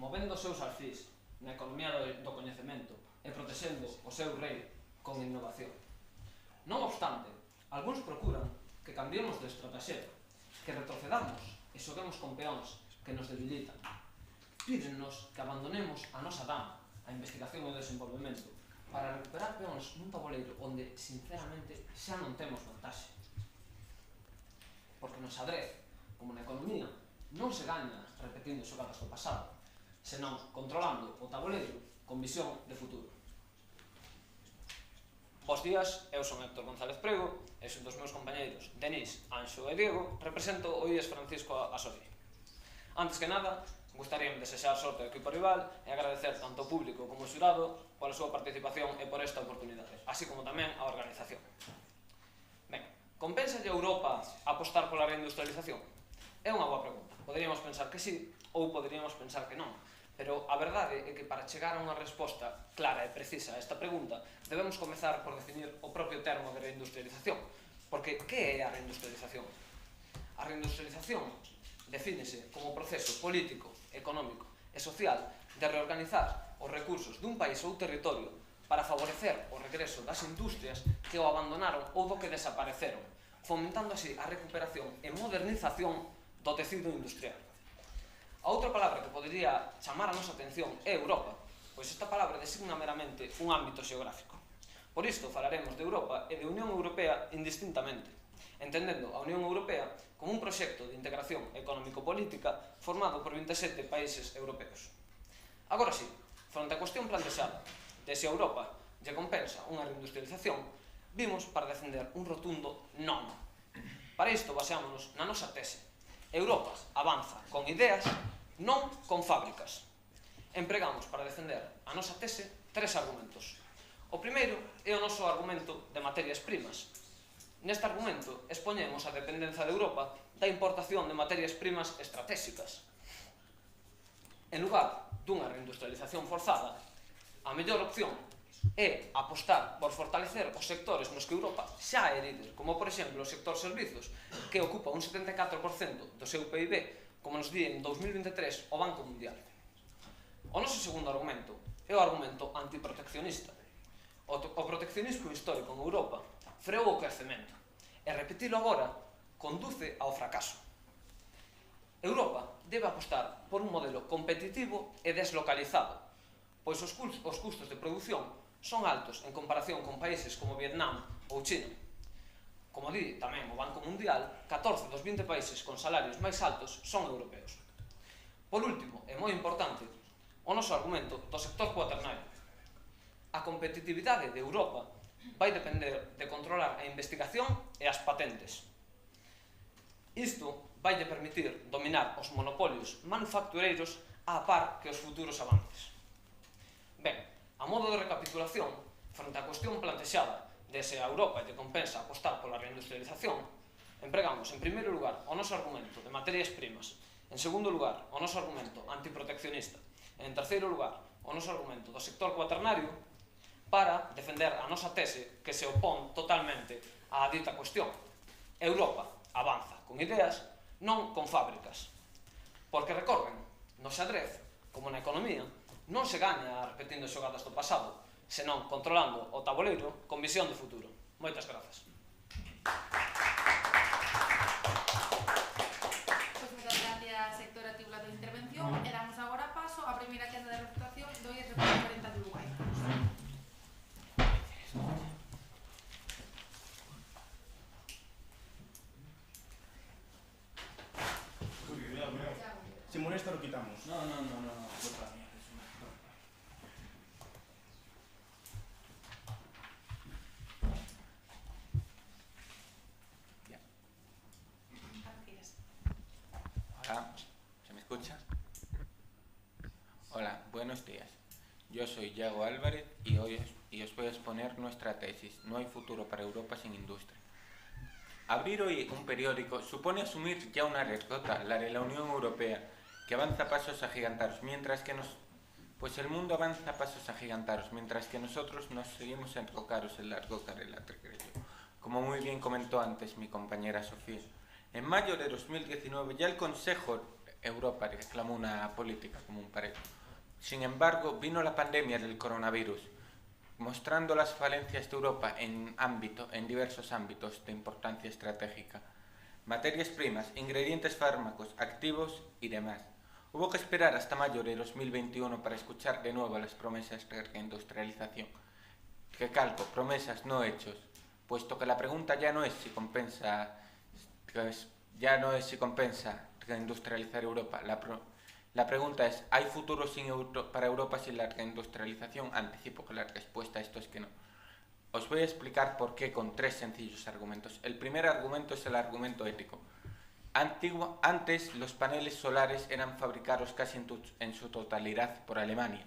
movendo os seus alfís na economía do coñecemento e protexendo o seu rei con innovación. Non obstante, algúns procuran que cambiemos de estrategia, que retrocedamos e xoguemos con peóns que nos debilitan. Pídennos que abandonemos a nosa dama, a investigación e o desenvolvemento, para recuperar peóns nun tabuleiro onde, sinceramente, xa non temos vantaxe. Porque no xadrez, como na economía, non se gaña repetindo xogadas do pasado, senón controlando o tabuleiro con visión de futuro. Bos días, eu son Héctor González Prego e xunto os meus compañeiros Denis, Anxo e Diego represento o IES Francisco Asori. Antes que nada, gustaríame desexar sorte ao equipo rival e agradecer tanto ao público como ao xurado pola súa participación e por esta oportunidade, así como tamén á organización. Ben, compensa a Europa apostar pola reindustrialización? É unha boa pregunta. Poderíamos pensar que sí ou poderíamos pensar que non, pero a verdade é que para chegar a unha resposta clara e precisa a esta pregunta debemos comezar por definir o propio termo de reindustrialización, porque que é a reindustrialización? A reindustrialización defínese como proceso político, económico e social de reorganizar os recursos dun país ou territorio para favorecer o regreso das industrias que o abandonaron ou do que desapareceron, fomentando así a recuperación e modernización do tecido industrial. A outra palabra que podería chamar a nosa atención é Europa, pois esta palabra designa meramente un ámbito xeográfico. Por isto falaremos de Europa e de Unión Europea indistintamente, entendendo a Unión Europea como un proxecto de integración económico-política formado por 27 países europeos. Agora sí, fronte á cuestión plantexada de se a Europa lle compensa unha reindustrialización, vimos para defender un rotundo non. Para isto baseámonos na nosa tese. Europa avanza con ideas, non con fábricas. Empregamos para defender a nosa tese 3 argumentos. O primeiro é o noso argumento de materias primas. Neste argumento expoñemos a dependencia de Europa da importación de materias primas estratégicas. En lugar dunha reindustrialización forzada, a mellor opción é apostar por fortalecer os sectores nos que Europa xa é líder, como por exemplo o sector servizos, que ocupa un 74% do seu PIB, como nos di en 2023 o Banco Mundial. O noso segundo argumento é o argumento antiproteccionista. O proteccionismo histórico en Europa freou o crecemento e repetilo agora conduce ao fracaso. Europa debe apostar por un modelo competitivo e deslocalizado, pois os custos de produción son altos en comparación con países como Vietnam ou China. Como di tamén o Banco Mundial, 14 dos 20 países con salarios máis altos son europeos. Por último, e moi importante, o noso argumento do sector cuaternario. A competitividade de Europa vai depender de controlar a investigación e as patentes. Isto vai permitir dominar os monopolios manufactureiros á par que os futuros avances. Ben, a modo de recapitulación, fronte á cuestión plantexada de se a Europa lle compensa apostar pola reindustrialización, empregamos en primeiro lugar o noso argumento de materias primas, en segundo lugar o noso argumento antiproteccionista e en terceiro lugar o noso argumento do sector cuaternario para defender a nosa tese que se opón totalmente á dita cuestión. Europa avanza con ideas, non con fábricas. Porque recorren, no xadrez, como na economía, non se gaña repetindo xogadas do pasado, senón controlando o tabuleiro con visión de futuro. Moitas grazas. Pois moitas gracias, sector a ti pola tua intervención, e damos agora paso á primeira quenda de refutación do IES República Oriental de Uruguai. Si molesta lo quitamos. No. Hola, ¿se me escucha? Hola, buenos días. Yo soy Yago Álvarez y os voy a exponer nuestra tesis, No hay futuro para Europa sin industria. Abrir hoy un periódico supone asumir ya una derrota, la de la Unión Europea, que avanza a pasos agigantados, el mundo avanza a pasos agigantados, mientras que nosotros nos seguimos enrocados en largo carrelatre, creo yo. Como muy bien comentó antes mi compañera Sofía. En mayo de 2019 ya el Consejo Europa reclamó una política común para ello. Sin embargo, vino la pandemia del coronavirus, mostrando las falencias de Europa en diversos ámbitos de importancia estratégica. Materias primas, ingredientes fármacos, activos y demás. Hubo que esperar hasta mayo de 2021 para escuchar de nuevo las promesas de reindustrialización. Recalco, promesas, no hechos, puesto que la pregunta ya no es si compensa reindustrializar Europa. La pregunta es, ¿hay futuro para Europa sin la reindustrialización? Anticipo que la respuesta a esto es que no. Os voy a explicar por qué con 3 sencillos argumentos. El primer argumento es el argumento ético. Antes los paneles solares eran fabricados casi en su totalidad por Alemania,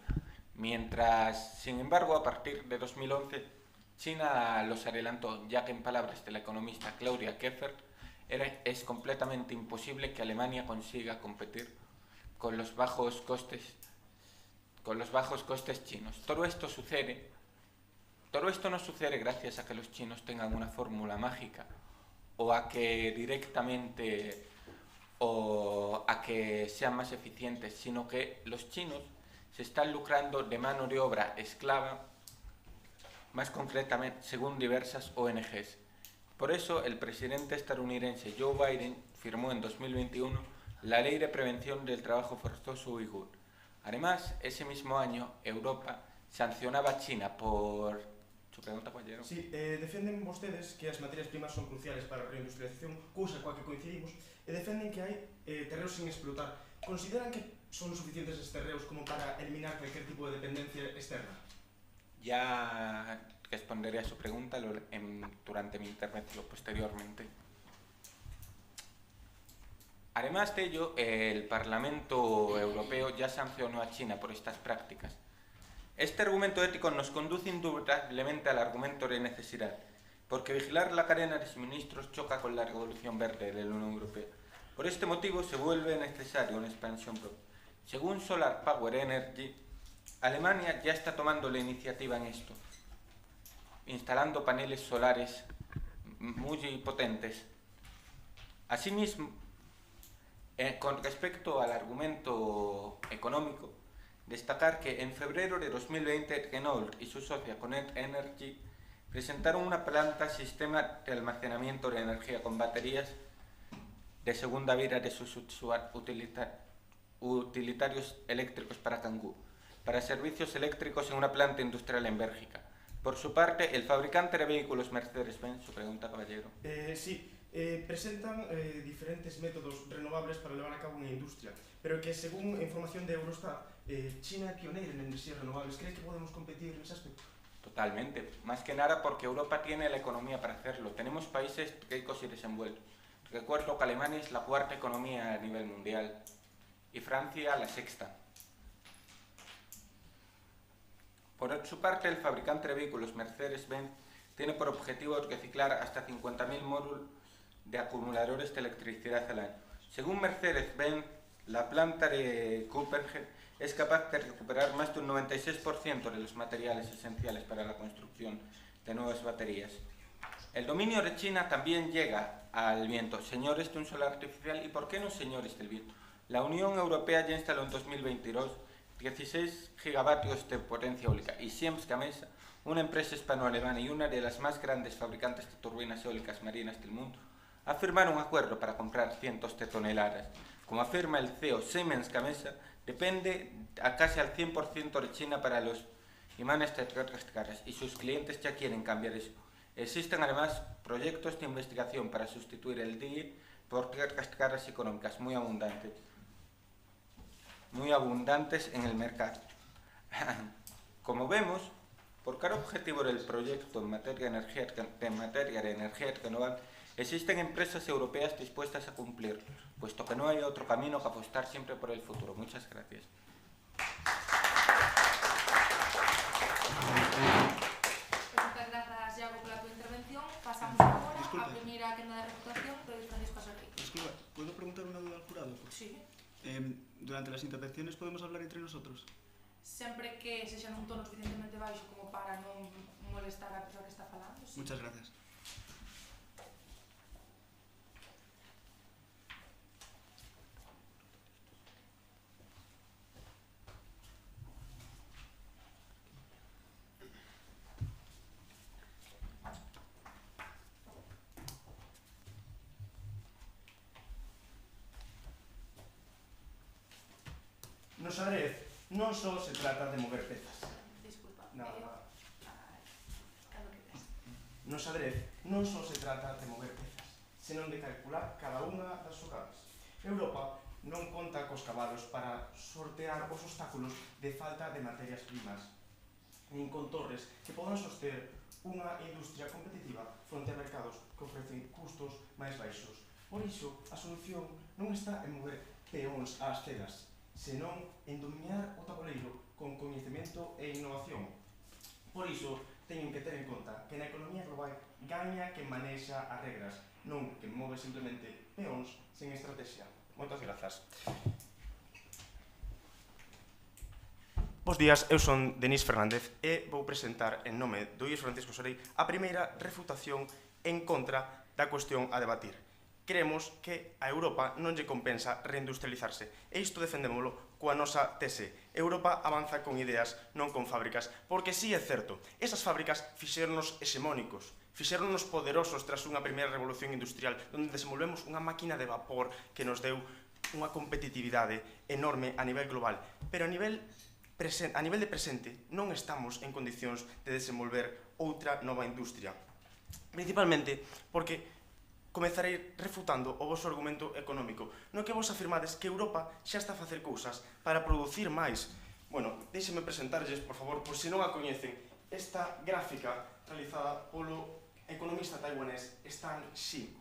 mientras, sin embargo, a partir de 2011 China los adelantó, ya que en palabras de la economista Claudia Keffert es completamente imposible que Alemania consiga competir con los bajos costes chinos. Todo esto no sucede gracias a que los chinos tengan una fórmula mágica o a que sean más eficientes, sino que los chinos se están lucrando de mano de obra esclava, más concretamente según diversas ONGs. Por eso el presidente estadounidense Joe Biden firmó en 2021 la Ley de Prevención del Trabajo Forzoso Uigur. Además, ese mismo año, Europa sancionaba a China por... ¿Su pregunta, compañero? Sí, defenden vostedes que as materias primas son cruciales para a reindustrialización, cousa coa que coincidimos, e defenden que hai terreos sin explotar. Consideran que son suficientes estes terreos como para eliminar cualquier tipo de dependencia externa? Ya responderé a su pregunta durante mi intervención posteriormente. Además de ello, el Parlamento Europeo ya sancionó a China por estas prácticas. Este argumento ético nos conduce indudablemente al argumento de necesidad, porque vigilar la cadena de suministros choca con la revolución verde de la Unión Europea. Por este motivo se vuelve necesaria una expansión propia. Según Solar Power Energy, Alemania ya está tomando la iniciativa en esto, instalando paneles solares muy potentes. Asimismo, con respecto al argumento económico, destacar que en febrero de 2020 Renault y su socia Connect Energy presentaron una planta sistema de almacenamiento de energía con baterías de segunda vida de sus utilitarios eléctricos para Kangoo, para servicios eléctricos en una planta industrial en Bélgica. Por su parte, el fabricante de vehículos Mercedes-Benz, su pregunta, caballero. Sí, presentan diferentes métodos renovables para levar a cabo unha industria, pero que, según a información de Eurostat, China é pioneira en enerxías renovables. ¿Crees que podemos competir en ese aspecto? Totalmente, más que nada porque Europa tiene la economía para hacerlo. Tenemos países ricos y desenvueltos. Recuerdo que Alemania es la 4ª economía a nivel mundial y Francia la 6ª. Por su parte, el fabricante de vehículos Mercedes-Benz tiene por objetivo reciclar hasta 50.000 módulos de acumuladores de electricidad al año. Según Mercedes-Benz, la planta de Copenhague es capaz de recuperar más de un 96% de los materiales esenciales para la construcción de nuevas baterías. El dominio de China también llega al viento. Señores de un solar artificial, ¿y por qué no señores del viento? La Unión Europea ya instaló en 2022 16 gigavatios de potencia eólica y Siemens Gamesa, una empresa hispano-alemana y una de las más grandes fabricantes de turbinas eólicas marinas del mundo, firmaron un acuerdo para comprar cientos de toneladas. Como afirma el CEO, Siemens Gamesa depende a casi al 100% de China para los imanes de tierras caras y sus clientes ya quieren cambiar eso. Existen además proyectos de investigación para sustituir el DI por tierras caras económicas muy abundantes en el mercado. Como vemos, por cada objetivo del proyecto en materia de energía renovable, existen empresas europeas dispuestas a cumplirlo, puesto que no hay otro camino que apostar siempre por el futuro. Muchas gracias. Muchas gracias, Iago, pola tua intervención. Pasamos agora a primeira quenda de reputación do Francisco Asorri. Disculpa, ¿puedo preguntar una duda al jurado? Sí. Durante las intervenciones podemos hablar entre nosotros. Sempre que sexa nun tono suficientemente baixo como para non molestar a persoa que está falando. Sí. Muchas gracias. No xadrez non só se trata de mover pezas. Disculpa. No xadrez non só se trata de mover pezas, senón de calcular cada unha das xogadas. Europa non conta cos cabalos para sortear os obstáculos de falta de materias primas, nin con torres que podan soster unha industria competitiva fronte a mercados que ofrecen custos máis baixos. Por iso, a solución non está en mover peóns ás cegas, senón en dominar o tabuleiro con coñecemento e innovación. Por iso, teñen que ter en conta que na economía global gaña quen manexa as regras, non quen move simplemente peóns sen estrategia. Moitas grazas. Bos días, eu son Denis Fernández e vou presentar en nome do IES Francisco Asorri a primeira refutación en contra da cuestión a debatir. Creemos que a Europa non lle compensa reindustrializarse e isto defendémolo coa nosa tese. Europa avanza con ideas, non con fábricas, porque sí é certo, esas fábricas fixéronos hexemónicos, fixéronos poderosos tras unha primeira revolución industrial onde desenvolvemos unha máquina de vapor que nos deu unha competitividade enorme a nivel global, pero a nivel de presente non estamos en condicións de desenvolver outra nova industria, principalmente porque comezarei refutando o vosso argumento económico, no que vos afirmades que Europa xa está a facer cousas para producir máis. Bueno, deixeme presentarlles, por favor, por se non a coñecen, esta gráfica realizada polo economista taiwanés Stan Shi.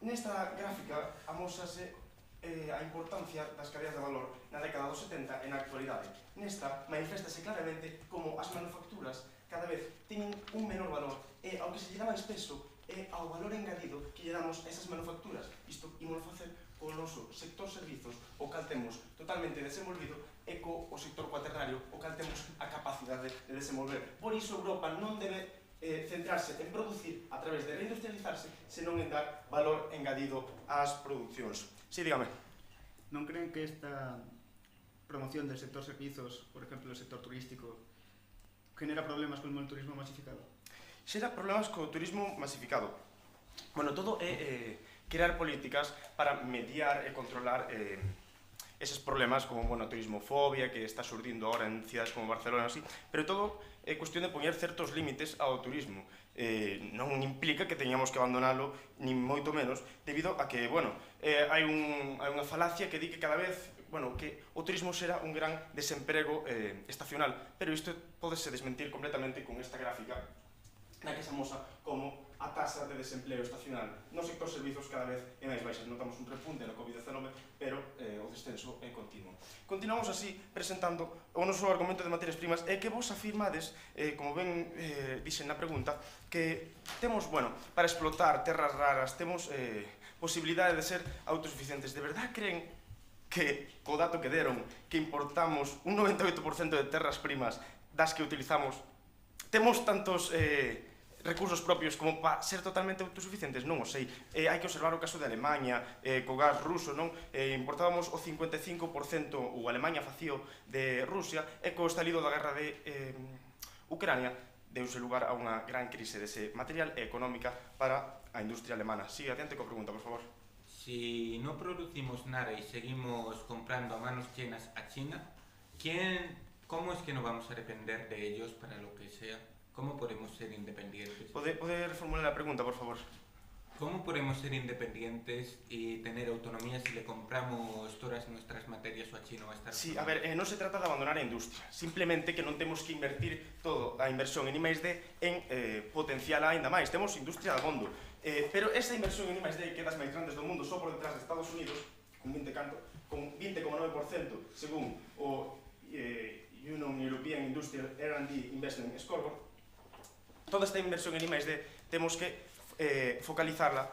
Nesta gráfica amósase a importancia das cadeas de valor na década dos 70 e na actualidade. Nesta manifestase claramente como as manufacturas cada vez teñen un menor valor e ao que se lle dá máis peso e ao valor engadido que lle damos a esas manufacturas. Isto ímolo facer co noso sector servizos, o cal temos totalmente desenvolvido, e co sector cuaternario, o cal temos a capacidade de desenvolver. Por iso Europa non debe centrarse en producir a través de reindustrializarse, senón en dar valor engadido ás producións. Sí, dígame. ¿Non creen que esta promoción del sector servizos, por ejemplo, el sector turístico, genera problemas con el turismo masificado? Xera problemas co turismo masificado. Bueno, todo é crear políticas para mediar e controlar eses problemas como, bueno, a turismofobia que está surdindo ahora en cidades como Barcelona, así, pero todo é cuestión de poñer certos límites ao turismo. Non implica que teñamos que abandonalo, ni moito menos, debido a que, bueno, hai unha falacia que di que cada vez, bueno, que o turismo será un gran desemprego estacional, pero isto pódese desmentir completamente con esta gráfica na que se amosa como a tasa de desempleo estacional no sector servizos cada vez é máis baixa. Notamos un repunte na COVID-19, pero o descenso é continuo. Continuamos así presentando o noso argumento de materias primas e que vos afirmades, como ben dixen na pregunta, que temos, bueno, para explotar terras raras, temos posibilidade de ser autosuficientes. De verdad creen que, co dato que deron, que importamos un 98% de terras primas das que utilizamos, temos tantos recursos propios como para ser totalmente autosuficientes? Non o sei. Hai que observar o caso de Alemanha, co gas ruso, non? Importábamos o 55%, o Alemanha facío de Rusia, e co estalido da guerra de Ucrania deuse lugar a unha gran crise dese material e económica para a industria alemana. Sigue adiante coa pregunta, por favor. Si no producimos nada y seguimos comprando a manos llenas a China, ¿cómo es que no vamos a depender de ellos para lo que sea? ¿Cómo podemos ser independientes? ¿Puede reformular la pregunta, por favor? ¿Cómo podemos ser independientes y tener autonomía si le compramos todas nuestras materias a China o a Estados Sí, Unidos? a ver, non se trata de abandonar a industria, simplemente que non temos que invertir toda a inversión en I+D en potenciala ainda máis. Temos industria de abondo, pero esa inversión en I+D, que é das máis grandes do mundo, só por detrás de Estados Unidos, con 20,9%, según o Union European Industrial R&D Investment Scoreboard, toda esta inversión en I+D temos que focalizarla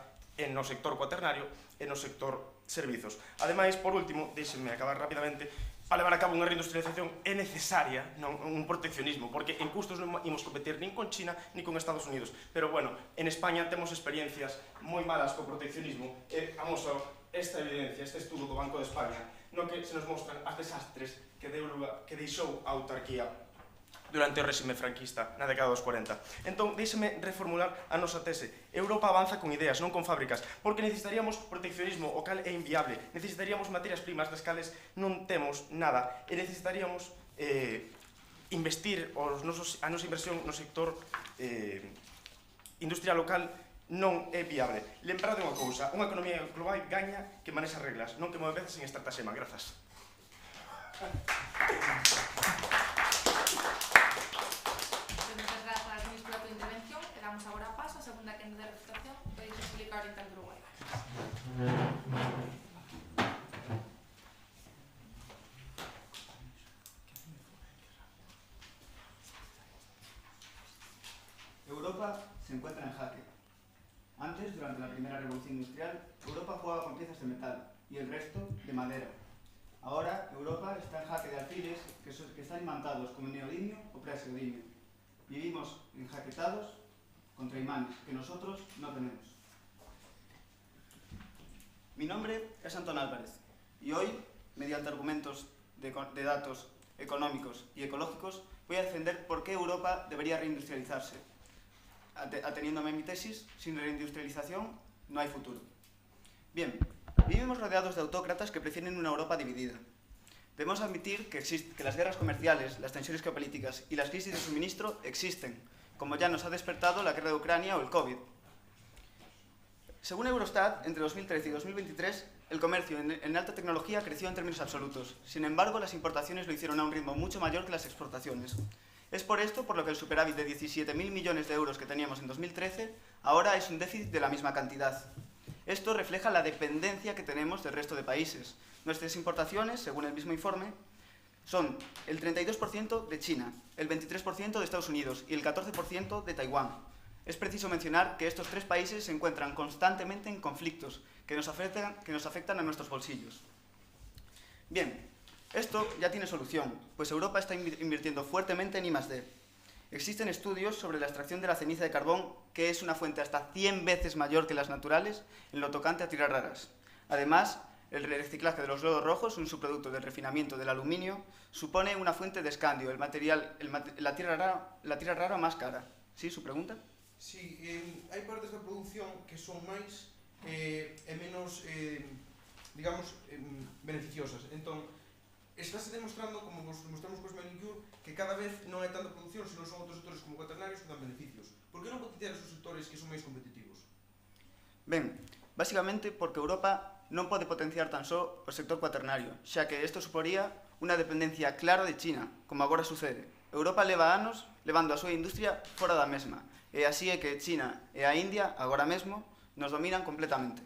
no sector cuaternario e no sector servizos. Ademais, por último, deixenme acabar rapidamente, para levar a cabo unha reindustrialización é necesaria non un proteccionismo, porque en custos non imos competir nin con China nin con Estados Unidos. Pero, bueno, en España temos experiencias moi malas co proteccionismo e amoso esta evidencia, este estudo do Banco de España, no que se nos mostran as desastres que deixou a autarquía durante o réxime franquista na década dos 40. Entón, deixeme reformular a nosa tese. Europa avanza con ideas, non con fábricas, porque necesitaríamos proteccionismo, o cal é inviable. Necesitaríamos materias primas das cales non temos nada. E necesitaríamos investir a nosa inversión no sector industrial local non é viable. Lembrade unha cousa, unha economía global gaña que manexa reglas, non que move veces en estratagema. Grazas. Muchas gracias, ministro, por tu intervención. Le damos agora paso a segunda quenda de refutación. Podéis explicar Oriental de Uruguai. Europa se encuentra en jaque. Antes, durante la primera revolución industrial, Europa jugaba con piezas de metal y el resto de madera. Ahora, Europa está en jaque de alfiles que están imantados como neodimio o praseodimio. Vivimos enjaquetados contra imanes que nosotros no tenemos. Mi nombre es Antón Álvarez y hoy, mediante argumentos de datos económicos y ecológicos, voy a defender por qué Europa debería reindustrializarse. Ateniéndome a mi tesis, sin reindustrialización no hay futuro. Bien, vivimos rodeados de autócratas que prefieren una Europa dividida. Debemos admitir que las guerras comerciales, las tensiones geopolíticas y las crisis de suministro existen, como ya nos ha despertado la guerra de Ucrania o el COVID. Según Eurostat, entre 2013 y 2023, el comercio en alta tecnología creció en términos absolutos. Sin embargo, las importaciones lo hicieron a un ritmo mucho mayor que las exportaciones. Es por esto por lo que el superávit de 17.000 millones de euros que teníamos en 2013 ahora es un déficit de la misma cantidad. Esto refleja la dependencia que tenemos del resto de países. Nuestras importaciones, según el mismo informe, son el 32% de China, el 23% de Estados Unidos y el 14% de Taiwán. Es preciso mencionar que estos tres países se encuentran constantemente en conflictos que nos afectan a nuestros bolsillos. Bien, esto ya tiene solución, pues Europa está invirtiendo fuertemente en I+D. Existen estudios sobre la extracción de la ceniza de carbón, que es una fuente hasta 100 veces mayor que las naturales en lo tocante a tierras raras. Además, el reciclaje de los lodos rojos, un subproducto del refinamiento del aluminio, supone una fuente de escandio, la tierra rara más cara. ¿Sí, su pregunta? Sí, hai partes da produción que son máis e menos, digamos, beneficiosas. Entón, estás demostrando, como vos demostramos cos Manicure, que cada vez non hai tanta produción, senón son outros sectores como cuaternarios que dan beneficios. Por que non potenciar esos sectores que son máis competitivos? Ben, basicamente porque Europa non pode potenciar tan só o sector cuaternario, xa que isto suporía unha dependencia clara de China, como agora sucede. Europa leva anos levando a súa industria fora da mesma, e así é que China e a India, agora mesmo, nos dominan completamente.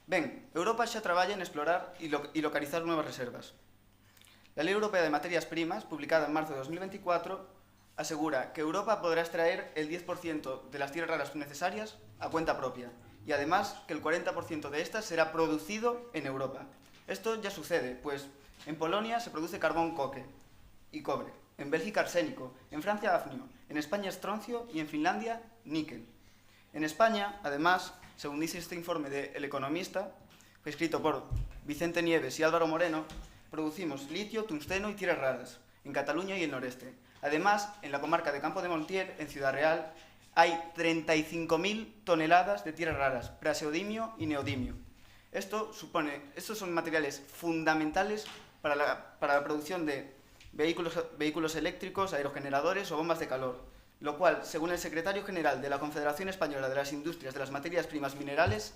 Ben, Europa xa traballa en explorar e localizar novas reservas. La Ley Europea de Materias Primas, publicada en marzo de 2024, asegura que Europa podrá extraer el 10% de las tierras raras necesarias a cuenta propia, y además que el 40% de estas será producido en Europa. Esto ya sucede, pues en Polonia se produce carbón coque, y cobre. En Bélgica, arsénico. En Francia, hafnio. En España, estroncio. Y en Finlandia, níquel. En España, además, según dice este informe de El Economista, escrito por Vicente Nieves y Álvaro Moreno, producimos litio, tungsteno y tierras raras, en Cataluña y el noreste. Además, en la comarca de Campo de Montiel, en Ciudad Real, hay 35.000 toneladas de tierras raras, praseodimio y neodimio. Estos son materiales fundamentales para la producción de vehículos eléctricos, aerogeneradores o bombas de calor, lo cual, según el secretario general de la Confederación Española de las Industrias de las Materias Primas Minerales,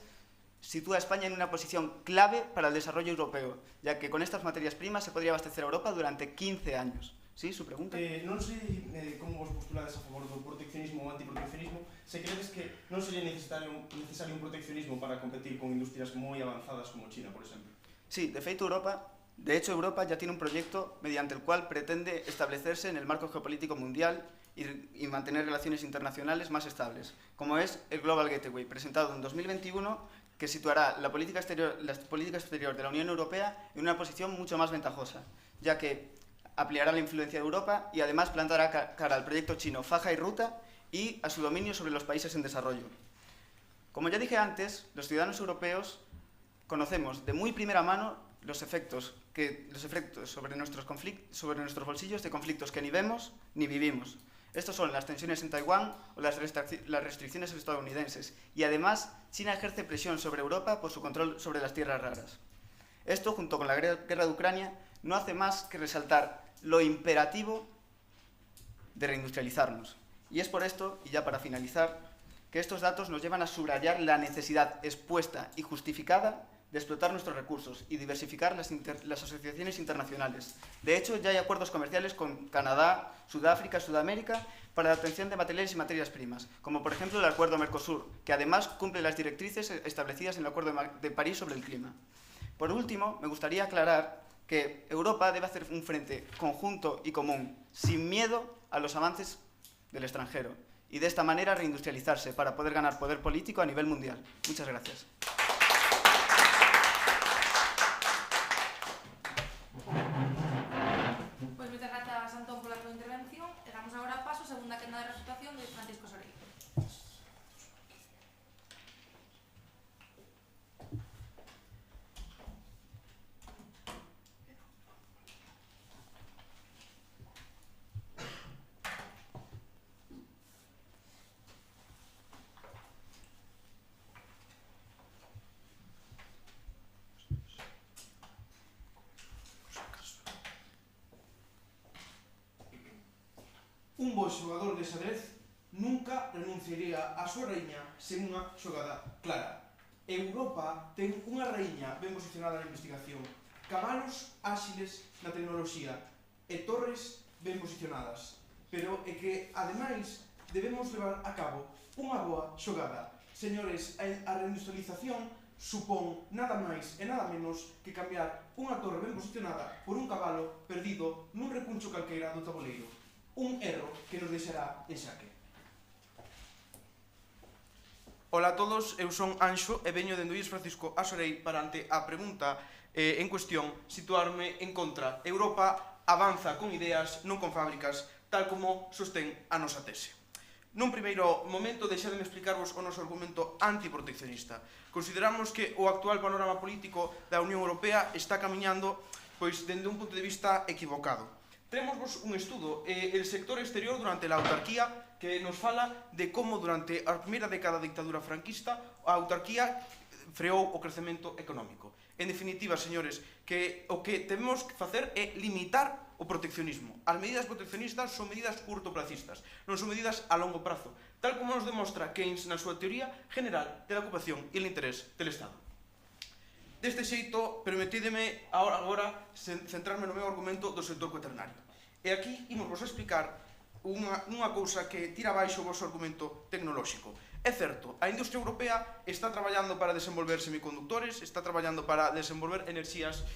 sitúa a España en una posición clave para el desarrollo europeo, ya que con estas materias primas se podría abastecer a Europa durante 15 años. ¿Sí? Su pregunta? Non sei como vos postulades a favor do proteccionismo ou antiproteccionismo, se credes que non sería necesario un proteccionismo para competir con industrias moi avanzadas como China, por exemplo. Sí, de hecho Europa ya tiene un proyecto mediante el cual pretende establecerse en el marco geopolítico mundial y mantener relaciones internacionales más estables, como es el Global Gateway, presentado en 2021, que situará la política exterior de la Unión Europea en una posición mucho más ventajosa, ya que ampliará la influencia de Europa y además plantará cara al proyecto chino Faja y Ruta y a su dominio sobre los países en desarrollo. Como ya dije antes, los ciudadanos europeos conocemos de muy primera mano los efectos sobre nuestros bolsillos de conflictos que ni vemos ni vivimos. Estos son las tensiones en Taiwán o las restricciones estadounidenses, y además China ejerce presión sobre Europa por su control sobre las tierras raras. Esto, junto con la guerra de Ucrania, no hace más que resaltar lo imperativo de reindustrializarnos. Y es por esto, y ya para finalizar, que estos datos nos llevan a subrayar la necesidad expuesta y justificada de explotar nuestros recursos y diversificar las asociaciones internacionales. De hecho, ya hay acuerdos comerciales con Canadá, Sudáfrica, Sudamérica para la obtención de materiales y materias primas, como por ejemplo el Acuerdo Mercosur, que además cumple las directrices establecidas en el Acuerdo de París sobre el clima. Por último, me gustaría aclarar que Europa debe hacer un frente conjunto y común, sin miedo a los avances del extranjero, y de esta manera reindustrializarse para poder ganar poder político a nivel mundial. Muchas gracias. Pues muchas gracias, Antón, por la tu intervención. Le damos ahora paso a segunda quenda de refutación de Francisco Soreiro. Un bo xogador de xadrez nunca renunciaría a súa raíña sen unha xogada clara. Europa ten unha raíña ben posicionada na investigación, cabalos áxiles na tecnoloxía e torres ben posicionadas. Pero é que, ademais, debemos levar a cabo unha boa xogada. Señores, a reindustrialización supón nada máis e nada menos que cambiar unha torre ben posicionada por un cabalo perdido nun recuncho calqueira do tabuleiro. Un erro que nos deixará en xaque. Ola a todos, eu son Anxo e veño dende Luís Francisco Asorei para ante a pregunta en cuestión situarme en contra. Europa avanza con ideas, non con fábricas, tal como sostén a nosa tese. Nun primeiro momento, deixademe explicarvos o noso argumento antiproteccionista. Consideramos que o actual panorama político da Unión Europea está camiñando dende un punto de vista equivocado. Temos un estudo, el sector exterior durante a autarquía, que nos fala de como durante a primeira década da dictadura franquista a autarquía freou o crecemento económico. En definitiva, señores, que o que temos que facer é limitar o proteccionismo. As medidas proteccionistas son medidas curtoplacistas, non son medidas a longo prazo, tal como nos demostra Keynes na súa teoría general de la ocupación e el interés del Estado. Deste xeito, permitídeme agora centrarme no meu argumento do sector cuaternario. E aquí imos a explicar unha cousa que tira abaixo o vosso argumento tecnolóxico. É certo, a industria europea está traballando para desenvolver semiconductores, está traballando para desenvolver enerxías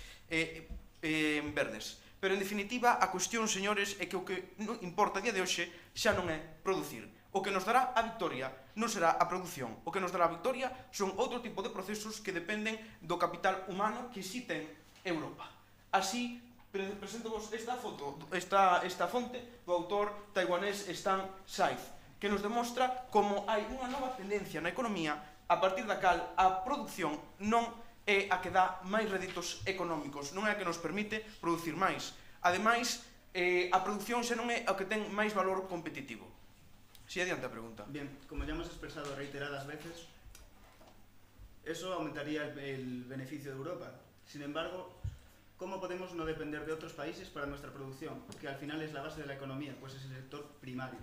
verdes. Pero, en definitiva, a cuestión, señores, é que o que importa a día de hoxe xa non é producir. O que nos dará a victoria non será a produción. O que nos dará a victoria son outro tipo de procesos que dependen do capital humano que si ten Europa. Así, presento-vos esta foto, esta fonte do autor taiwanés Stan Saif, que nos demostra como hai unha nova tendencia na economía a partir da cal a produción non é a que dá máis réditos económicos, non é a que nos permite producir máis. Ademais, a produción xa non é o que ten máis valor competitivo. Si, adiante a pregunta. Bien, como ya hemos expresado reiteradas veces, eso aumentaría el beneficio de Europa. Sin embargo, ¿cómo podemos no depender de otros países para nuestra producción? Que al final es la base de la economía, pues es el sector primario.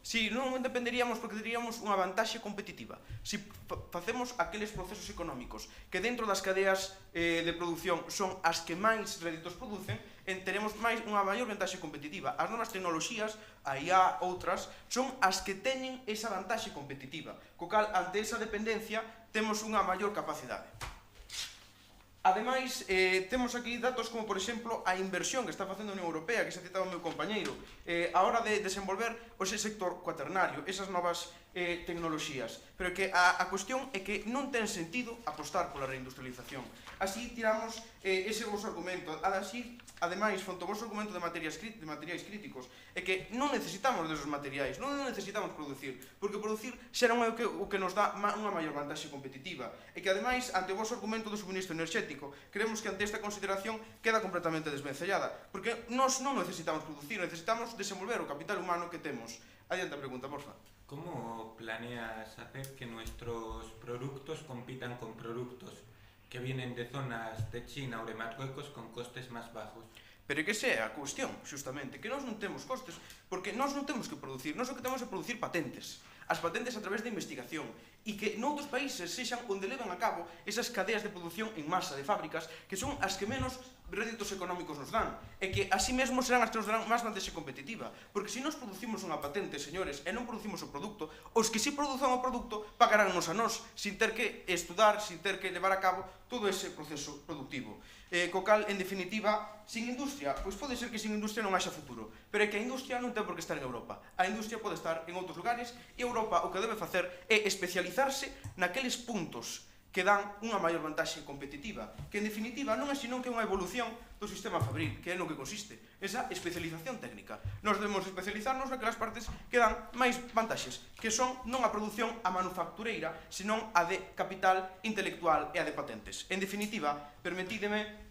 Si, non dependeríamos porque teríamos unha vantaxe competitiva. Si facemos aqueles procesos económicos que dentro das cadeas de produción son as que máis réditos producen, teremos unha maior vantaxe competitiva. As novas tecnoloxías, aí há outras, son as que teñen esa vantaxe competitiva. Co cal, ante esa dependencia, temos unha maior capacidade. Ademais, temos aquí datos como, por exemplo, a inversión que está facendo a Unión Europea, que se citaba o meu compañeiro, a hora de desenvolver ese sector cuaternario, esas novas tecnoloxías. Pero que a cuestión é que non ten sentido apostar pola reindustrialización. Así tiramos ese vosso argumento. Ademais, fronte ao vosso argumento de materiais críticos, é que non necesitamos desos materiais, non necesitamos producir, porque producir xa non é o que nos dá unha maior vantaxe competitiva. E que, ademais, ante o vosso argumento do suministro enerxético, creemos que ante esta consideración queda completamente desvencellada, porque nós non necesitamos producir, necesitamos desenvolver o capital humano que temos. Adiante a pregunta, porfa. ¿Cómo planeas hacer que nuestros productos compitan con productos que vienen de zonas de China ou de Marruecos con costes máis bajos? Pero que esa é a cuestión, justamente, que nós non temos costes, porque nós non temos que producir, nós o que temos é producir patentes. As patentes a través da investigación, e que noutros países sexan onde levan a cabo esas cadeas de produción en masa de fábricas, que son as que menos réditos económicos nos dan, e que así mesmo serán as que nos darán máis vantaxe competitiva, porque se nós producimos unha patente, señores, e non producimos o produto, os que si produzan o produto pagaránnos a nós, sin ter que estudar, sin ter que levar a cabo todo ese proceso productivo. Co cal, en definitiva, sin industria, pois pode ser que sin industria non haxa futuro, pero é que a industria non ten por que estar en Europa. A industria pode estar en outros lugares, e Europa o que debe facer é especializarse naqueles puntos que dan unha maior vantaxe competitiva, que en definitiva non é senón que unha evolución do sistema fabril, que é no que consiste, esa especialización técnica. Nós debemos especializarnos naquelas partes que dan máis vantaxes, que son non a produción a manufactureira, senón a de capital intelectual e a de patentes. En definitiva, permitídeme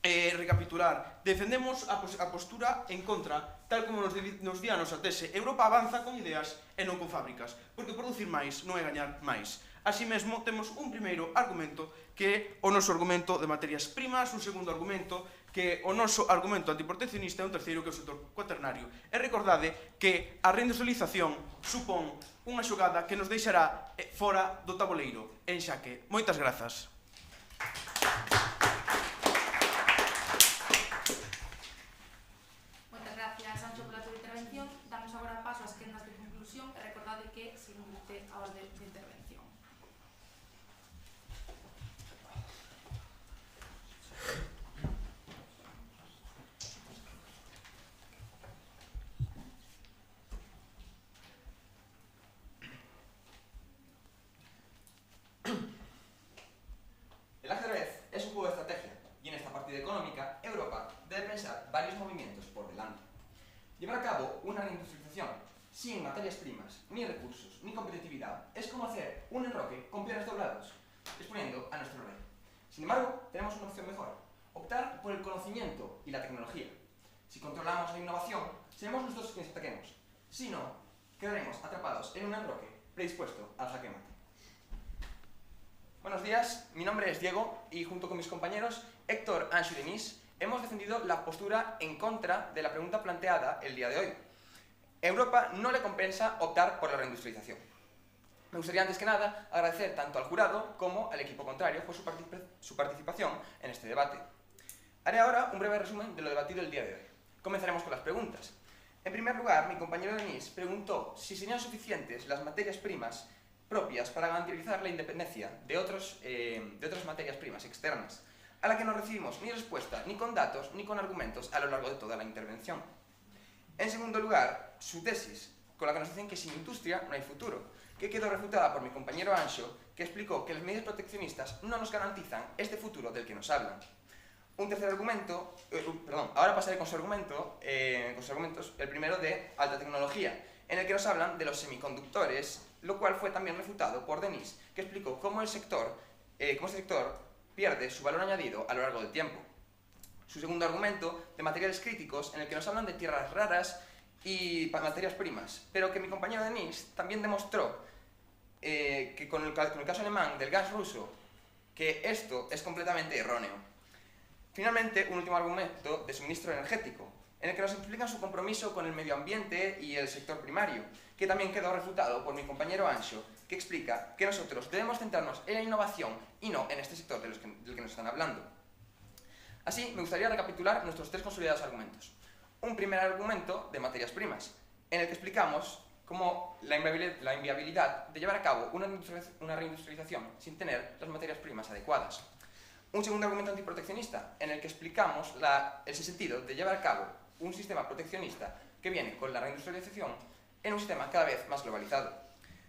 recapitular, defendemos a postura en contra, tal como nos di a nosa tese. Europa avanza con ideas e non con fábricas, porque producir máis non é gañar máis. Así mesmo, temos un primeiro argumento que é o noso argumento de materias primas, un segundo argumento que é o noso argumento antiproteccionista e un terceiro que é o sector cuaternario. E recordade que a reindustrialización supón unha xogada que nos deixará fora do tabuleiro, en xaque. Moitas grazas. Moitas gracias, Sancho, pola túa intervención. Damos agora paso ás quendas de conclusión e recordade que se limite a orde de intervención. El ajedrez es un juego de estrategia, y en esta partida económica, Europa debe pensar varios movimientos por delante. Llevar a cabo una reindustrialización sin materias primas, ni recursos, ni competitividad, es como hacer un enroque con piernas doblados, exponiendo a nuestro rey. Sin embargo, tenemos una opción mejor: optar por el conocimiento y la tecnología. Si controlamos la innovación, seremos nosotros quienes ataquemos. Si no, quedaremos atrapados en un enroque predispuesto al jaque mate. Buenos días, mi nombre es Diego y junto con mis compañeros Héctor, Anshu y Denis hemos defendido la postura en contra de la pregunta planteada el día de hoy. A Europa no le compensa optar por la reindustrialización. Me gustaría antes que nada agradecer tanto al jurado como al equipo contrario por su participación en este debate. Haré ahora un breve resumen de lo debatido el día de hoy. Comenzaremos con las preguntas. En primer lugar, mi compañero Denis preguntó si serían suficientes las materias primas propias para garantizar la independencia de otras materias primas externas, a la que no recibimos ni respuesta, ni con datos, ni con argumentos a lo largo de toda la intervención. En segundo lugar, su tesis, con la que nos dicen que sin industria no hay futuro, que quedó refutada por mi compañero Ansho, que explicó que las medidas proteccionistas no nos garantizan este futuro del que nos hablan. Un tercer argumento, ahora pasaré con sus argumentos, el primero de alta tecnología, en el que nos hablan de los semiconductores, lo cual fue también refutado por Denis, que explicó cómo este sector pierde su valor añadido a lo largo del tiempo. Su segundo argumento, de materiales críticos, en el que nos hablan de tierras raras y materias primas, pero que mi compañero Denis también demostró que con el caso alemán del gas ruso, que esto es completamente erróneo. Finalmente, un último argumento de suministro energético, en el que nos explican su compromiso con el medio ambiente y el sector primario, que también quedó refutado por mi compañero Anxo, que explica que nosotros debemos centrarnos en la innovación y no en este sector del que nos están hablando. Así, me gustaría recapitular nuestros tres consolidados argumentos. Un primer argumento de materias primas, en el que explicamos cómo la inviabilidad de llevar a cabo una reindustrialización sin tener las materias primas adecuadas. Un segundo argumento antiproteccionista, en el que explicamos el sentido de llevar a cabo un sistema proteccionista que viene con la reindustrialización en un sistema cada vez más globalizado.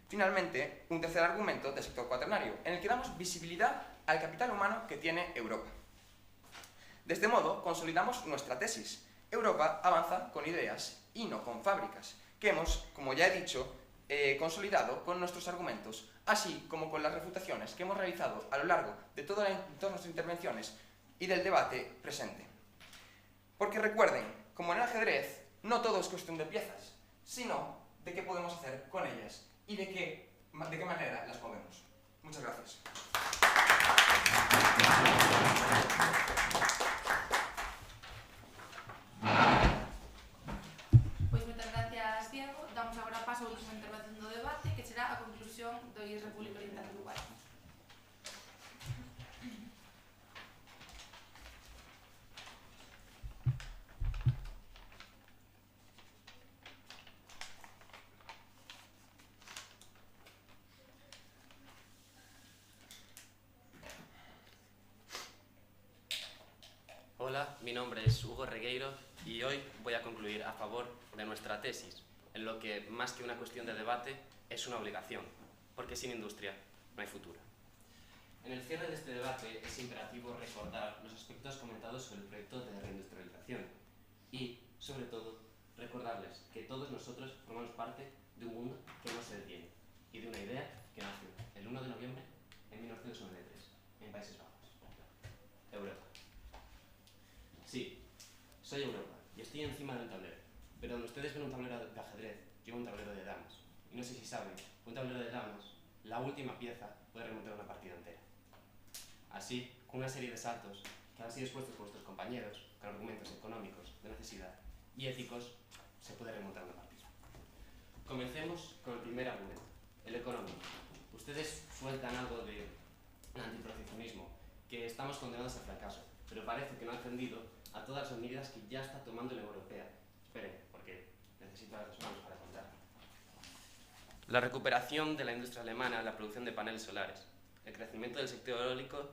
Finalmente, un tercer argumento del sector cuaternario, en el que damos visibilidad al capital humano que tiene Europa. De este modo, consolidamos nuestra tesis. Europa avanza con ideas y no con fábricas, que hemos, como ya he dicho, consolidado con nuestros argumentos, así como con las refutaciones que hemos realizado a lo largo de todas nuestras intervenciones y del debate presente. Porque recuerden, como en el ajedrez, no todo es cuestión de piezas, sino de qué podemos hacer con ellas y de qué manera las movemos. Muchas gracias. Pois moitas gracias, Diego. Damos agora paso á última intervención do debate, que será a conclusión do IES República Oriental de Uruguai. Hola, mi nombre es Hugo Regueiro y hoy voy a concluir a favor de nuestra tesis, en lo que, más que una cuestión de debate, es una obligación, porque sin industria no hay futuro. En el cierre de este debate es imperativo recordar los aspectos comentados sobre el proyecto de reindustrialización y, sobre todo, recordarles que todos nosotros formamos parte de un mundo que no se detiene y de una idea que nació el 1 de noviembre de 1993 en Países Bajos. Europa. Sí, soy Europa y estoy encima de un tablero, pero donde ustedes ven un tablero de ajedrez, yo un tablero de damas. Y no sé si saben, un tablero de damas, la última pieza puede remontar una partida entera. Así, con una serie de saltos que han sido expuestos por nuestros compañeros, con argumentos económicos, de necesidad y éticos, se puede remontar una partida. Comencemos con el primer argumento, el económico. Ustedes sueltan algo de antiproteccionismo, que estamos condenados al fracaso, pero parece que no han entendido a todas las medidas que ya está tomando la europea. Esperen, porque necesito las dos manos para contar. La recuperación de la industria alemana, la producción de paneles solares, el crecimiento del sector eólico,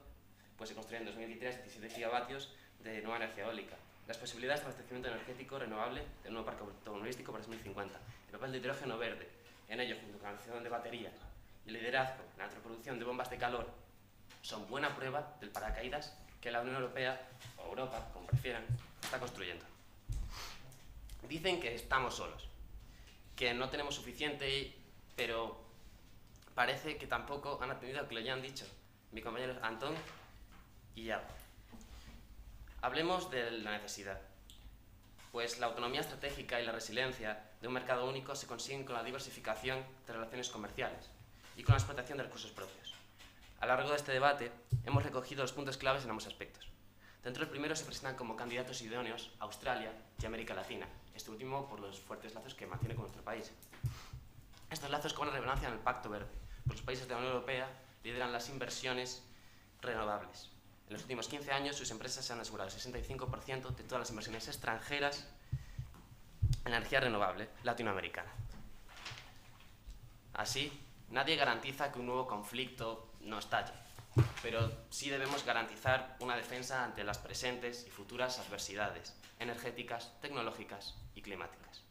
pues se construye en 2023 17 gigavatios de nueva energía eólica, las posibilidades de abastecimiento energético renovable del nuevo parque automovilístico para 2050, el papel de hidrógeno verde, en ello junto con la realización de baterías y el liderazgo en la introducción de bombas de calor, son buena prueba del paracaídas que la Unión Europea, o Europa, como prefieran, está construyendo. Dicen que estamos solos, que no tenemos suficiente, pero parece que tampoco han atendido a lo que le han dicho mi compañero Antón y Iago. Hablemos de la necesidad, pues la autonomía estratégica y la resiliencia de un mercado único se consiguen con la diversificación de relaciones comerciales y con la explotación de recursos propios. A lo largo de este debate hemos recogido los puntos claves en ambos aspectos. Dentro del primero se presentan como candidatos idóneos Australia y América Latina, este último por los fuertes lazos que mantiene con nuestro país. Estos lazos cobran relevancia en el Pacto Verde, pues los países de la Unión Europea lideran las inversiones renovables. En los últimos 15 años sus empresas se han asegurado el 65% de todas las inversiones extranjeras en energía renovable latinoamericana. Así, nadie garantiza que un nuevo conflicto no estalle, pero sí debemos garantizar una defensa ante las presentes y futuras adversidades energéticas, tecnológicas y climáticas.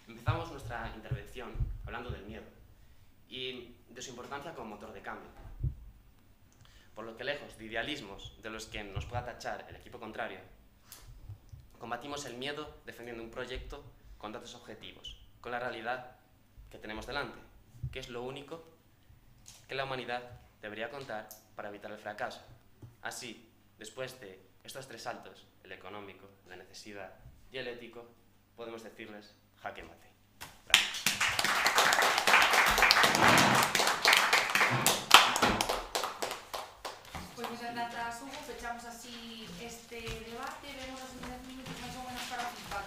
Empezamos nuestra intervención hablando del miedo y de su importancia como motor de cambio. por lo que lejos de idealismos de los que nos pueda tachar el equipo contrario, combatimos el miedo defendiendo un proyecto con datos objetivos, con la realidad que tenemos delante, que es lo único que la humanidad debería contar para evitar el fracaso. Así, después de estos tres saltos, el económico, la necesidad y el ético, podemos decirles jaque mate. Gracias. Pues muchas gracias, Hugo. Fechamos así este debate. Vemos los 10 minutos más o menos para feedback.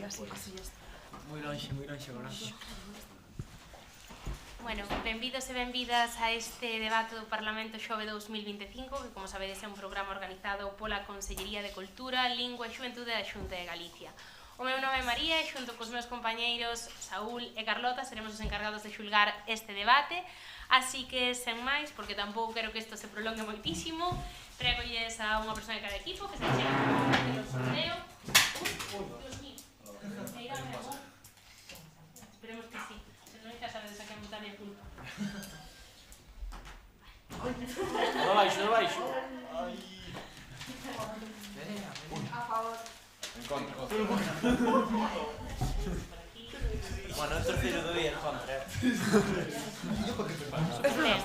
Moi lonxe, brazo. Bueno, benvidos e benvidas a este debate do Parlamento Xove 2025, que, como sabedes, é un programa organizado pola Consellería de Cultura, Lingua e Xuventude da Xunta de Galicia. O meu nome é María e xunto cos meus compañeiros Saúl e Carlota seremos os encargados de xulgar este debate, así que, sen máis, porque tampouco quero que isto se prolongue moitísimo, pregolles a unha persona de cada equipo que se chega a o sorteo. Dios mío, esperemos que sí. Xa sabedes a quen botar a culpa. De baixo. A favor. En contra. Bueno, el terceiro do día en contra.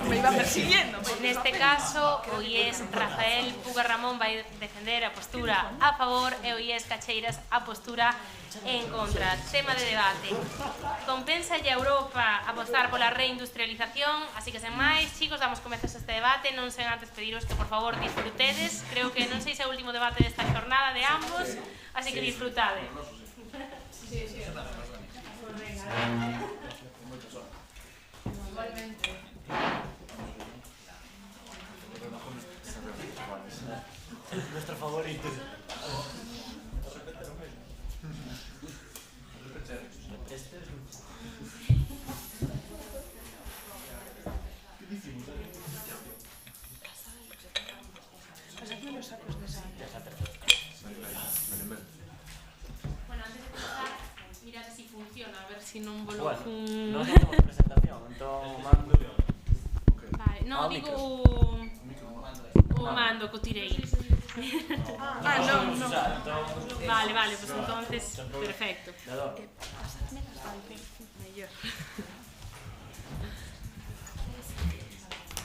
Me iba persiguiendo. Neste caso, o IES Rafael Puga Ramón vai defender a postura a favor e o IES Cacheiras a postura en contra. Tema de debate. Compensa a Europa apostar pola reindustrialización, así que sen máis, chicos, damos comezos a este debate, non sen antes pediros que por favor disfrutedes. Creo que non sei se é o último debate desta jornada de ambos, así que disfrutade. Sí. Igualmente. Nuestro favorito. Pasadme los sacos de sal. Bueno, antes de empezar, mirad si funciona, a ver si non volo... Bueno, non temos presentación, entón mando... Vale, non, digo o mando que o tirei. Non. Vale, pues entonces, perfecto. Pasadme las sal, mellor.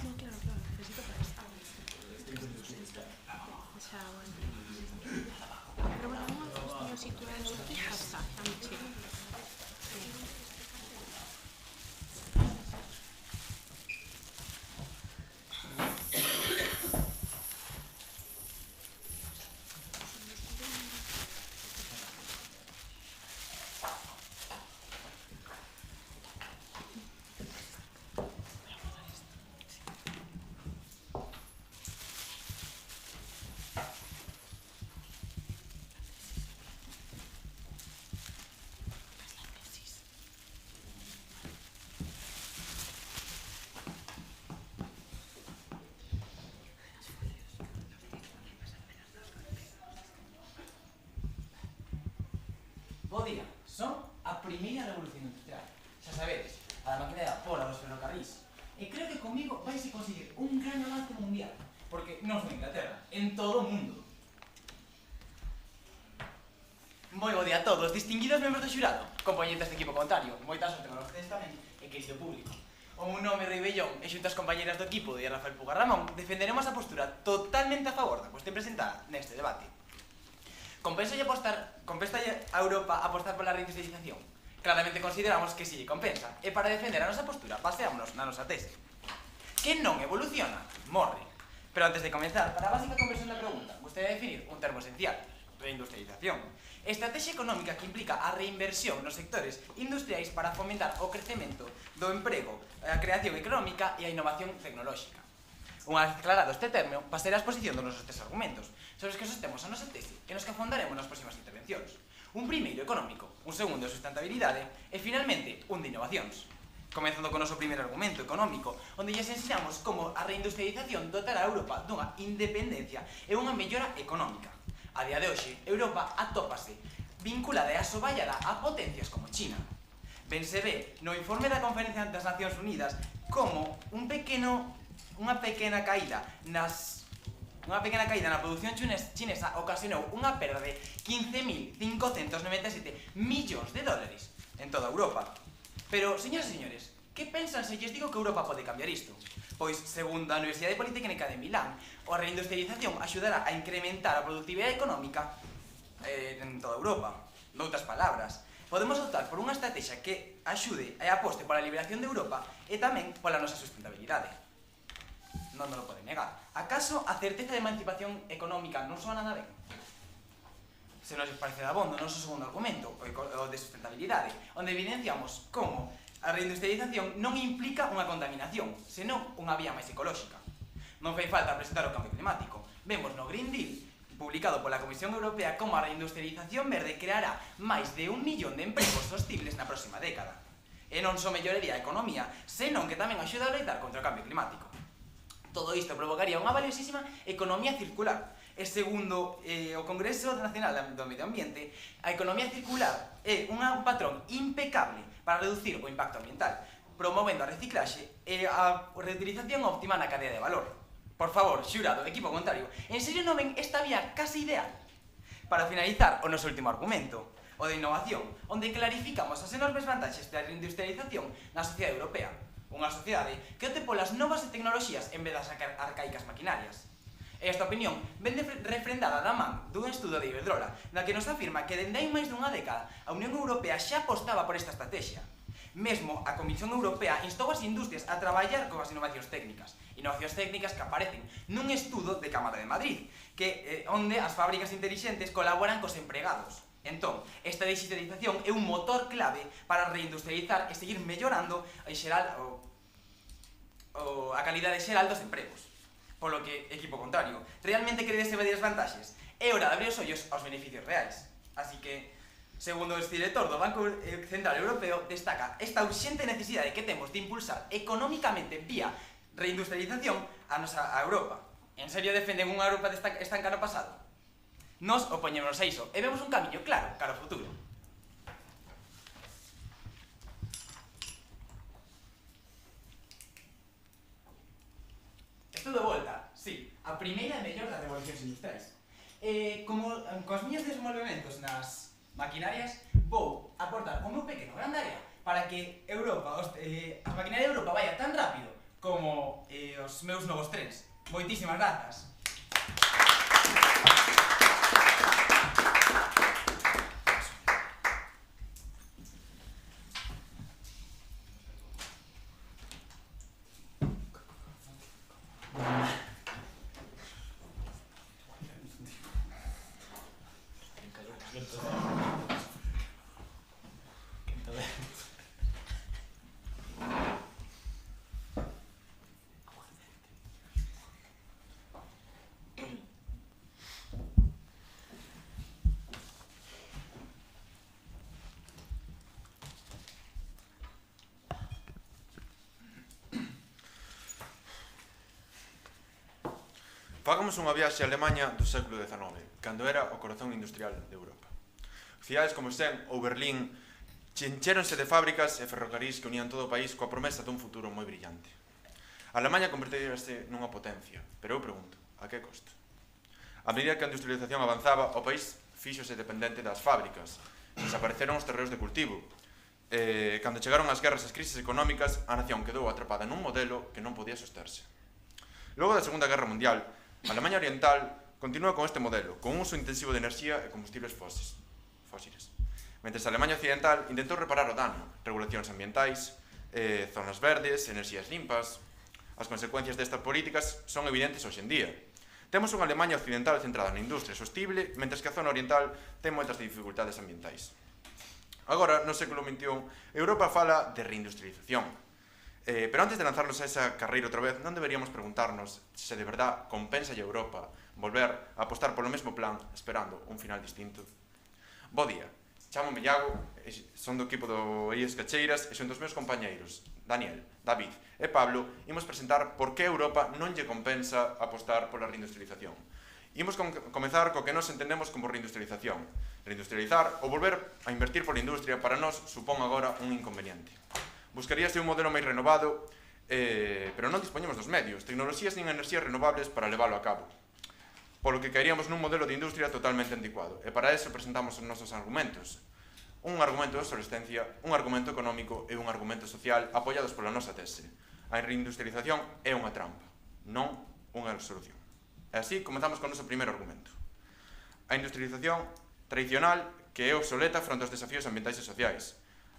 No, claro, necesito para esto. Xa, bueno. Pero bueno, non os teño situados aquí, xa está, xa me chego. Bo día, son a primeira revolución industrial. Xa sabedes, a da máquina de vapor, a dos ferrocarrís. E creo que comigo vais a conseguir un gran avance mundial. Porque non foi en Inglaterra, en todo o mundo. Moi bo día a todos, distinguidos membros do xurado, compañeros de equipo contrario, moitas sorte para vostedes tamén, e querido público. O meu nome é Rei Bellón e xunto as compañeras do equipo de Rafael Puga Ramón defenderemos a postura totalmente a favor da cuestión presentada neste debate. Compensa a Europa apostar pola reindustrialización? Claramente consideramos que si lle compensa, e para defender a nosa postura baseámonos na nosa tese. Que non evoluciona, morre. Pero antes de comenzar, para a básica conversión da pregunta, gustaría definir un termo esencial: reindustrialización. Estrategia económica que implica a reinversión nos sectores industriais para fomentar o crecemento do emprego, a creación económica e a innovación tecnolóxica. Unha vez aclarado este termo, pasaré a exposición dos nosos tres argumentos, sobre os que sostemos a nosa tese e nos que afondaremos nas próximas intervencións. Un primeiro económico, un segundo de sustentabilidade e, finalmente, un de innovacións. Comezando con o noso primeiro argumento económico, onde lles ensinamos como a reindustrialización dotará a Europa dunha independencia e unha mellora económica. A día de hoxe, Europa atópase vinculada e asoballada a potencias como China. Ben se ve no informe da Conferencia das Nacións Unidas como unha pequena caída na produción chinesa ocasionou unha perda de 15.597 millóns de dólares en toda Europa. Pero, señoras e señores, que pensan se lles digo que Europa pode cambiar isto? Pois, segundo a Universidade Politécnica de Milán, a reindustrialización axudará a incrementar a productividade económica en toda Europa. Noutras palabras, podemos optar por unha estrategia que axude e aposte pola liberación de Europa e tamén pola nosa sustentabilidade. Non nos lo pode negar. Acaso a certeza de emancipación económica non soa nada ben? se nos parece de abondo o noso segundo argumento, o de sustentabilidade, onde evidenciamos como a reindustrialización non implica unha contaminación, senón unha vía máis ecolóxica. Non fai falta presentar o cambio climático. Vemos no Green Deal, publicado pola Comisión Europea, como a reindustrialización verde creará máis de 1 millón de empregos sostibles na próxima década. E non só melloraría a economía, senón que tamén axuda a loitar contra o cambio climático. Todo isto provocaría unha valiosísima economía circular. E segundo o Congreso Nacional do Medio Ambiente, a economía circular é un patrón impecable para reducir o impacto ambiental, promovendo a reciclaxe e a reutilización óptima na cadea de valor. Por favor, xurado, equipo contrario, en serio non ven esta vía casi ideal? Para finalizar, o noso último argumento, o de innovación, onde clarificamos as enormes vantaxes da reindustrialización na sociedade europea. Unha sociedade que opte polas novas tecnoloxías en vez das arcaicas maquinarias. Esta opinión vende refrendada da man dun estudo de Iberdrola, na que nos afirma que dende hai máis dunha década a Unión Europea xa apostaba por esta estrategia. Mesmo a Comisión Europea instou as industrias a traballar con as innovacións técnicas que aparecen nun estudo de Cámara de Madrid, onde as fábricas inteligentes colaboran cos empregados. Entón, esta digitalización é un motor clave para reindustrializar e seguir mellorando a calidade xeral dos empregos. Polo que, equipo contrario, realmente queredes evadir as vantaxes? É hora de abrir os ollos aos beneficios reais. Así que, segundo o exdirector do Banco Central Europeo, destaca esta urxente necesidade que temos de impulsar económicamente vía reindustrialización a Europa. En serio defenden unha Europa estanca no pasado? Nos opoñémonos a iso e vemos un camiño claro cara ao futuro. Estou de volta, sí, a primeira e mellor das revolucións industriais. Como cos miños desenvolvementos nas maquinarias, vou aportar o meu pequeno grande área para que a maquinaria de Europa vaya tan rápido como os meus novos trens. Moitísimas grazas. Fagamos unha viaxe a Alemanha do século XIX, cando era o corazón industrial de Europa. Cidades como Xen ou Berlín encheronse de fábricas e ferrocarrís que unían todo o país coa promesa dun futuro moi brillante. A Alemanha converteríase nunha potencia, pero eu pregunto, a que costo? A medida que a industrialización avanzaba, o país fíxose dependente das fábricas, desapareceron os terreos de cultivo. Cando chegaron as guerras e as crises económicas, a nación quedou atrapada nun modelo que non podía sosterse. Logo da Segunda Guerra Mundial, a Alemanha Oriental continúa con este modelo, con un uso intensivo de enerxía e combustibles fósiles. Mentres a Alemanha Occidental intentou reparar o dano, regulacións ambientais, zonas verdes, enerxías limpas. As consecuencias destas políticas son evidentes hoxe en día. Temos unha Alemanha Occidental centrada na industria sostible, mentres que a zona oriental ten moitas dificultades ambientais. Agora, no século XXI, Europa fala de reindustrialización. Pero antes de lanzarnos a esa carreira outra vez, non deberíamos preguntarnos se de verdad compensa a Europa volver a apostar polo mesmo plan esperando un final distinto. Bo día, chámome Iago, son do equipo do IES Cacheiras e son dos meus compañeiros, Daniel, David e Pablo, imos presentar por que Europa non lle compensa apostar pola reindustrialización. Imos comezar co que nos entendemos como reindustrialización. Reindustrializar ou volver a invertir pola industria para nós supón agora un inconveniente. Buscaríase un modelo máis renovado, pero non dispoñemos dos medios, tecnoloxías nin enerxías renovables para leválo a cabo. Polo que caeríamos nun modelo de industria totalmente anticuado, e para eso presentamos os nosos argumentos. Un argumento de obsolescencia, un argumento económico e un argumento social apoiados pola nosa tese. A reindustrialización é unha trampa, non unha solución. E así comezamos con o noso primeiro argumento. A industrialización tradicional que é obsoleta fronte aos desafíos ambientais e sociais.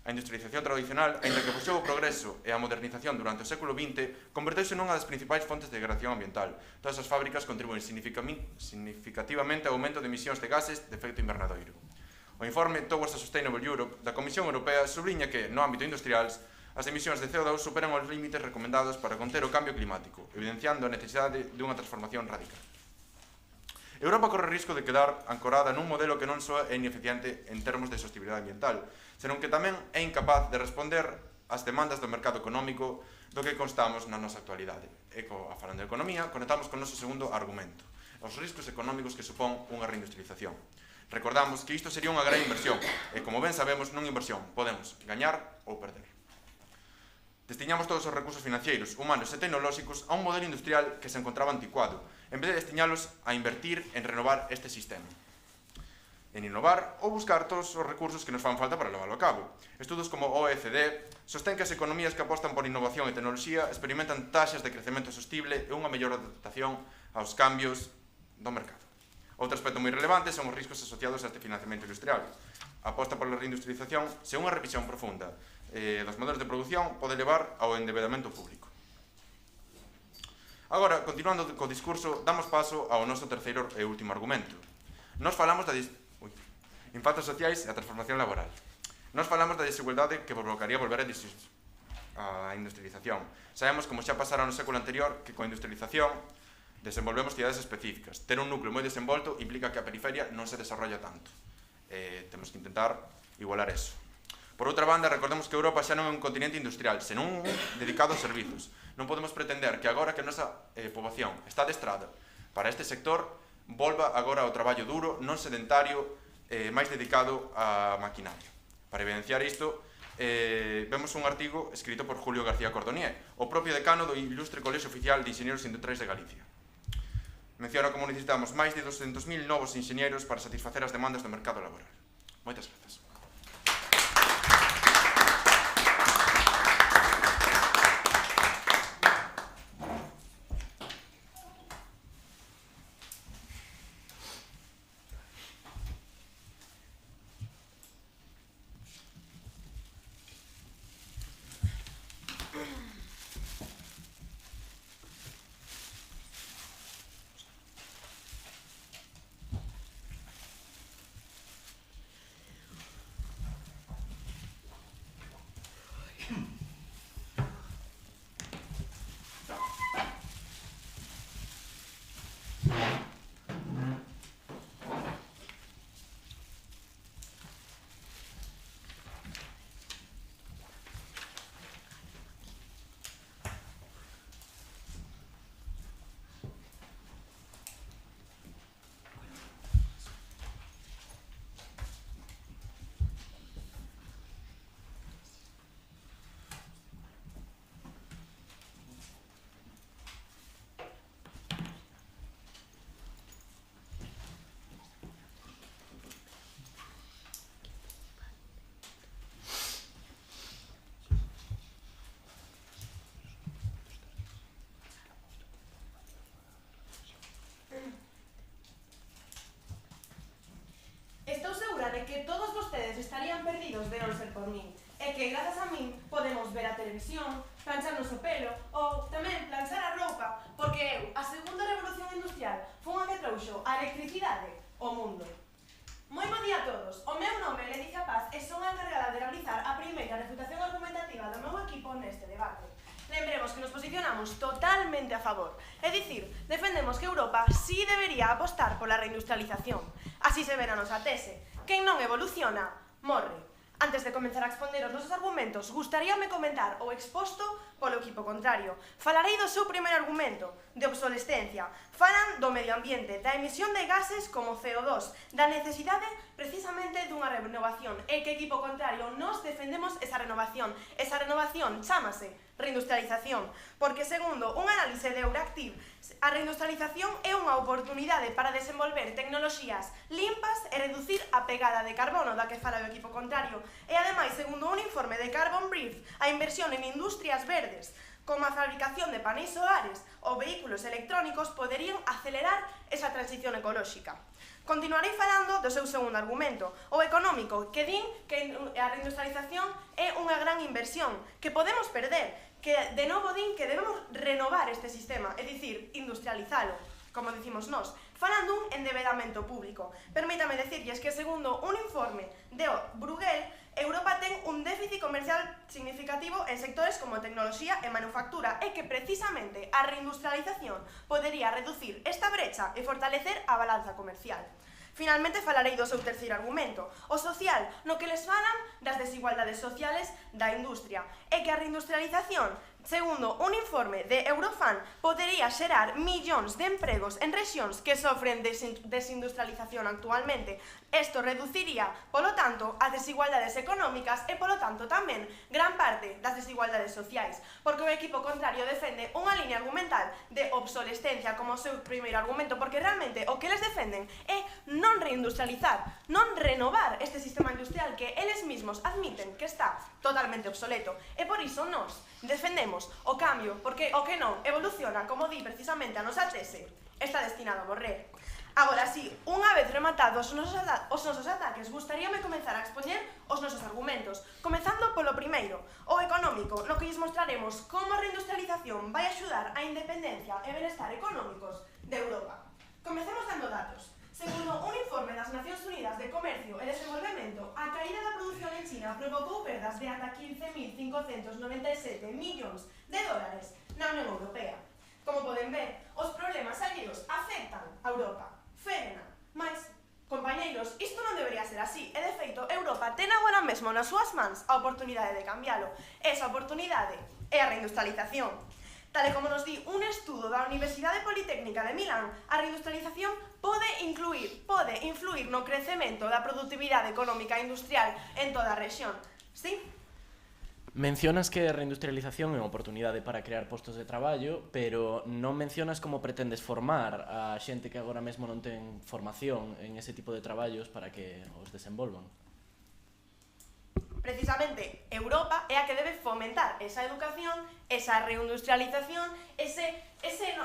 A industrialización tradicional, aínda que puxou o progreso e a modernización durante o século XX, converteuse nunha das principais fontes de degradación ambiental. Todas as fábricas contribuen significativamente ao aumento de emisións de gases de efecto invernadoiro. O informe Towards a Sustainable Europe da Comisión Europea subliña que, no ámbito industrial, as emisións de CO2 superan os límites recomendados para conter o cambio climático, evidenciando a necesidade de unha transformación radical. Europa corre o risco de quedar ancorada nun modelo que non só é ineficiente en termos de sostenibilidade ambiental, senón que tamén é incapaz de responder ás demandas do mercado económico do que constamos na nosa actualidade. E, falando de economía, conectamos con o noso segundo argumento, os riscos económicos que supón unha reindustrialización. Recordamos que isto sería unha gran inversión, e, como ben sabemos, nunha inversión podemos gañar ou perder. Destiñamos todos os recursos financeiros, humanos e tecnolóxicos a un modelo industrial que se encontraba anticuado, en vez de destiñalos a invertir en renovar este sistema. En innovar ou buscar todos os recursos que nos fan falta para leválo a cabo. Estudos como o OECD sostén que as economías que apostan por innovación e tecnoloxía experimentan taxas de crecemento sostible e unha mellor adaptación aos cambios do mercado. Outro aspecto moi relevante son os riscos asociados a este financiamento industrial. A aposta pola reindustrialización, sen unha revisión profunda dos modelos de produción, pode levar ao endebedamento público. Agora, continuando co discurso, damos paso ao noso terceiro e último argumento. Nos falamos da impactos sociais e a transformación laboral. Nos falamos da desigualdade que provocaría volver a industrialización. Sabemos, como xa pasara no século anterior, que coa industrialización desenvolvemos cidades específicas. Ter un núcleo moi desenvolto implica que a periferia non se desarrolla tanto. Temos que intentar igualar eso. Por outra banda, recordemos que Europa xa non é un continente industrial, senón un dedicado aos servizos. Non podemos pretender que agora que a nosa poboación está adestrada para este sector, volva agora ao traballo duro, non sedentario, máis dedicado á maquinaria. Para evidenciar isto, vemos un artigo escrito por Julio García Cordonier, o propio decano do Ilustre Colexio Oficial de Inxenieros Industriais de Galicia. Menciona como necesitamos máis de 200.000 novos inxenieros para satisfacer as demandas do mercado laboral. Moitas grazas. Estou segura de que todos vostedes estarían perdidos de non ser por min, e que grazas a min podemos ver a televisión, plancharnos o pelo ou tamén planchar a roupa, porque eu, a segunda revolución industrial, fun a que trouxo a electricidade ao mundo. Moi bo día a todos, o meu nome é Ledicia Paz e son a encargada de realizar a primeira refutación argumentativa do meu equipo neste debate. Lembremos que nos posicionamos totalmente a favor, é dicir, defendemos que Europa sí debería apostar pola reindustrialización. Así se verá a nosa tese. Quen non evoluciona, morre. Antes de comenzar a exponer os nosos argumentos, gustaríame comentar o exposto polo equipo contrario. Falarei do seu primeiro argumento, de obsolescencia. Falan do medio ambiente, da emisión de gases como CO2, da necesidade precisamente dunha renovación. E que equipo contrario, nos defendemos esa renovación. Esa renovación chámase reindustrialización, porque segundo un análise de Euractiv, a reindustrialización é unha oportunidade para desenvolver tecnoloxías limpas e reducir a pegada de carbono da que fala o equipo contrario. E ademais, segundo un informe de Carbon Brief, a inversión en industrias verdes, como a fabricación de paneis solares ou vehículos electrónicos, poderían acelerar esa transición ecolóxica. Continuarei falando do seu segundo argumento, o económico, que din que a reindustrialización é unha gran inversión, que podemos perder, que de novo din que debemos renovar este sistema, é dicir, industrializalo, como dicimos nós, falando un endebedamento público. Permítame decirlles que segundo un informe de Bruegel, Europa ten un déficit comercial significativo en sectores como tecnoloxía e manufactura e que precisamente a reindustrialización podería reducir esta brecha e fortalecer a balanza comercial. Finalmente falarei do seu terceiro argumento, o social, no que les falan das desigualdades sociales da industria, e que a reindustrialización, segundo un informe de Eurofund, podería xerar millóns de empregos en rexións que sofren desindustrialización actualmente. Isto reduciría, polo tanto, as desigualdades económicas e, polo tanto, tamén gran parte das desigualdades sociais, porque o equipo contrario defende unha línea argumental de obsolescencia como o seu primeiro argumento, porque realmente o que eles defenden é non reindustrializar, non renovar este sistema industrial que eles mesmos admiten que está totalmente obsoleto. E por iso nós defendemos o cambio, porque o que non evoluciona, como di precisamente a nosa tese, está destinado a morrer. Agora, si, unha vez rematados os nosos ataques, gustaríame comenzar a expoñer os nosos argumentos, comezando polo primeiro, o económico, no que lles mostraremos como a reindustrialización vai axudar á independencia e benestar económicos de Europa. Comecemos dando datos. Segundo un informe das Nacións Unidas de Comercio e Desenvolvemento, a caída da produción en China provocou perdas de ata 15.597 millóns de dólares na Unión Europea. Como poden ver, os problemas alleos afectan a Europa. Frena, mas, compañeiros, isto non debería ser así, e de feito, Europa ten agora mesmo nas súas mans a oportunidade de cambialo. Esa oportunidade é a reindustrialización. Tal e como nos di un estudo da Universidade Politécnica de Milán, a reindustrialización pode influir no crecemento da produtividade económica e industrial en toda a rexión. Sí? Mencionas que a reindustrialización é unha oportunidade para crear postos de traballo, pero non mencionas como pretendes formar a xente que agora mesmo non ten formación en ese tipo de traballos para que os desenvolvan. Precisamente, Europa é a que debe fomentar esa educación, esa reindustrialización, ese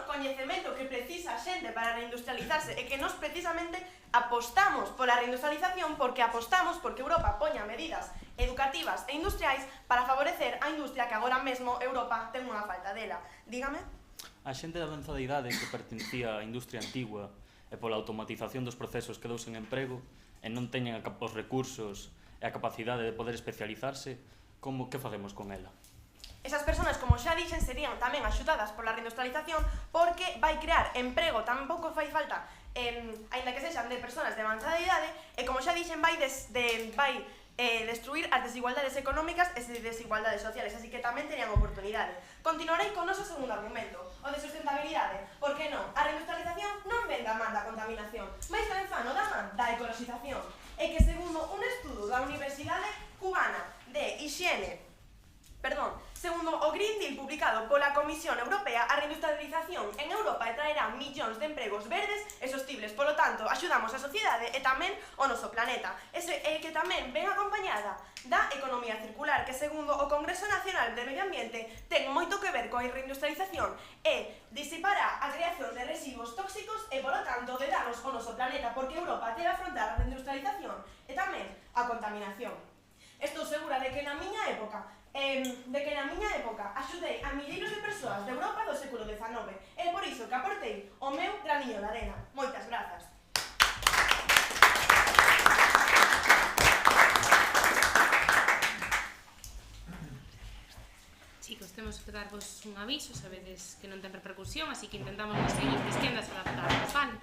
coñecemento que precisa a xente para reindustrializarse e que nós precisamente apostamos pola reindustrialización porque Europa poña medidas educativas e industriais para favorecer a industria que agora mesmo Europa ten unha falta dela. Dígame? A xente de avanzada idade que pertencía á industria antigua e pola automatización dos procesos quedou sen emprego e non teñen os recursos e a capacidade de poder especializarse, que facemos con ela? Esas persoas, como xa dixen, serían tamén axudadas pola reindustrialización porque vai crear emprego, tampouco fai falta, aínda que sexan de persoas de avanzada idade, e como xa dixen, vai destruir as desigualdades económicas e as desigualdades sociales, así que tamén terían oportunidade. Continuarei con o noso segundo argumento, o de sustentabilidade. Por que non? A reindustrialización non ven da man da contaminación, mais tamén fan o da man da ecoloxización. E que segundo un estudo da Universidade Cubana de Higiene, segundo o Green Deal publicado pola Comisión Europea, a reindustrialización en Europa traerá millóns de empregos verdes e sostibles. Polo tanto, axudamos a sociedade e tamén o noso planeta. E que tamén ven acompañada da economía circular, que segundo o Congreso Nacional de Medio Ambiente ten moito que ver coa reindustrialización e disipará a creación de residuos tóxicos e, polo tanto, de danos ao noso planeta, porque Europa debe afrontar a reindustrialización e tamén a contaminación. Estou segura de que na miña época axudei a milleiros de persoas de Europa do século XIX e por iso que aportei o meu graniño de arena. Moitas grazas. Chicos, temos que darvos un aviso, sabedes que non ten repercusión, así que intentamos nas seguintes quendas adaptarnos, vale?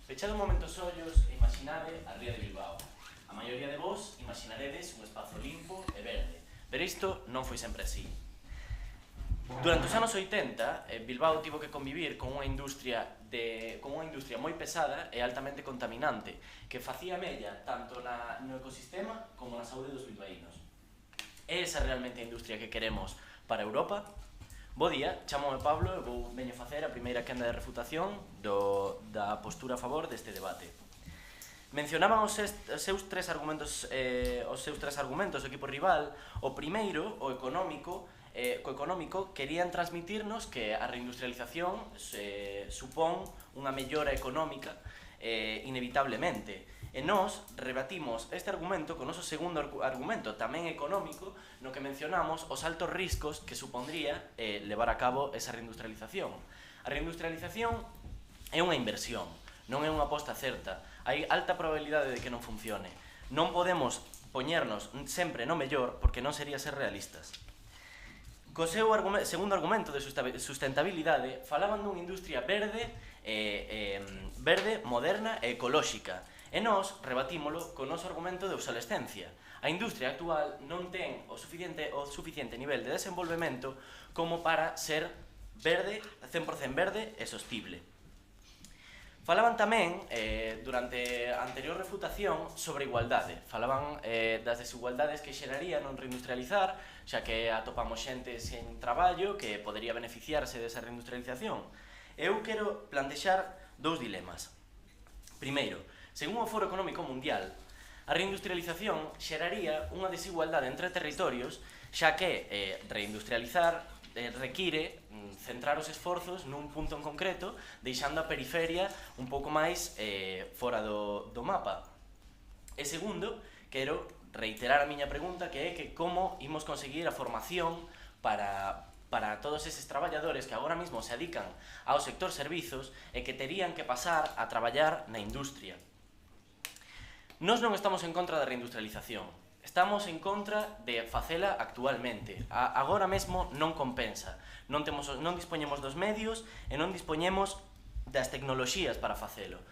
Pechade un momento os ollos e imaginade a ría de Bilbao. A maioría de vos imaginaredes un espazo limpo e verde, pero isto non foi sempre así. Durante os anos 80, Bilbao tivo que convivir con unha industria moi pesada e altamente contaminante, que facía mella tanto no ecosistema como na saúde dos bilbaínos. É esa realmente a industria que queremos para Europa? Bo día, chamome Pablo e veño facer a primeira quenda de refutación da postura a favor deste debate. Mencionaban os seus tres argumentos do equipo rival. O primeiro, o económico, co económico querían transmitirnos que a reindustrialización supón unha mellora económica inevitablemente. E nós rebatimos este argumento con o noso segundo argumento, tamén económico, no que mencionamos os altos riscos que supondría levar a cabo esa reindustrialización. A reindustrialización é unha inversión, non é unha aposta certa. Hai alta probabilidade de que non funcione. Non podemos poñernos sempre no mellor porque non sería ser realistas. Co seu segundo argumento de sustentabilidade falaban dunha industria verde, moderna e ecolóxica. E nós rebatímolo con o noso argumento de obsolescencia. A industria actual non ten o suficiente nivel de desenvolvemento como para ser verde, 100% verde e sostible. Falaban tamén, durante a anterior refutación, sobre igualdade. Falaban das desigualdades que xeraría non reindustrializar, xa que atopamos xente sen traballo que podería beneficiarse desa reindustrialización. Eu quero plantexar dous dilemas. Primeiro, según o Foro Económico Mundial, a reindustrialización xeraría unha desigualdade entre territorios, xa que reindustrializar require centrar os esforzos nun punto en concreto, deixando a periferia un pouco máis fora do mapa. E segundo, quero reiterar a miña pregunta, que é que como imos conseguir a formación para todos eses traballadores que agora mesmo se dedican ao sector servizos e que terían que pasar a traballar na industria. Nós non estamos en contra da reindustrialización, estamos en contra de facela actualmente. Agora mesmo non compensa, non dispoñemos dos medios e non dispoñemos das tecnoloxías para facelo.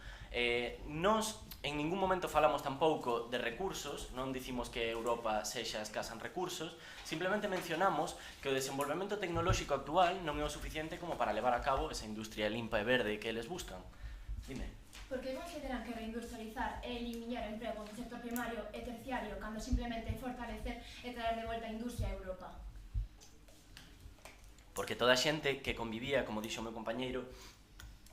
Nós en ningún momento falamos tampouco de recursos, non dicimos que Europa sexa escasa en recursos, simplemente mencionamos que o desenvolvemento tecnolóxico actual non é o suficiente como para levar a cabo esa industria limpa e verde que eles buscan. Dime. Por que consideran que reindustrializar é eliminar emprego do sector primario e terciario cando simplemente fortalecer e traer de volta a industria a Europa? Porque toda a xente que convivía, como dixo o meu compañeiro,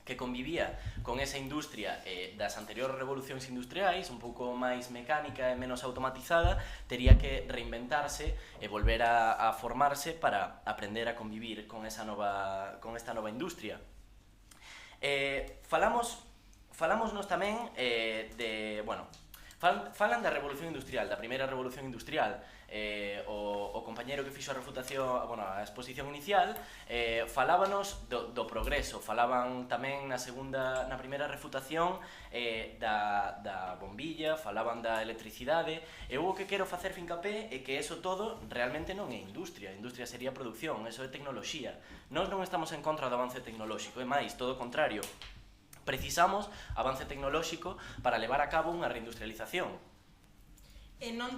que convivía con esa industria das anteriores revolucións industriais, un pouco máis mecánica e menos automatizada, tería que reinventarse e volver a formarse para aprender a convivir con esta nova industria. Falámonos tamén falan da revolución industrial, da primeira revolución industrial. O compañeiro que fixo a refutación, a exposición inicial, falábanos do progreso, falaban tamén na primeira refutación da bombilla, falaban da electricidade, e o que quero facer fincapé é que eso todo realmente non é industria, a industria sería producción, eso é tecnoloxía. Nós non estamos en contra do avance tecnolóxico, é máis, todo o contrario. Precisamos avance tecnolóxico para levar a cabo unha reindustrialización. E non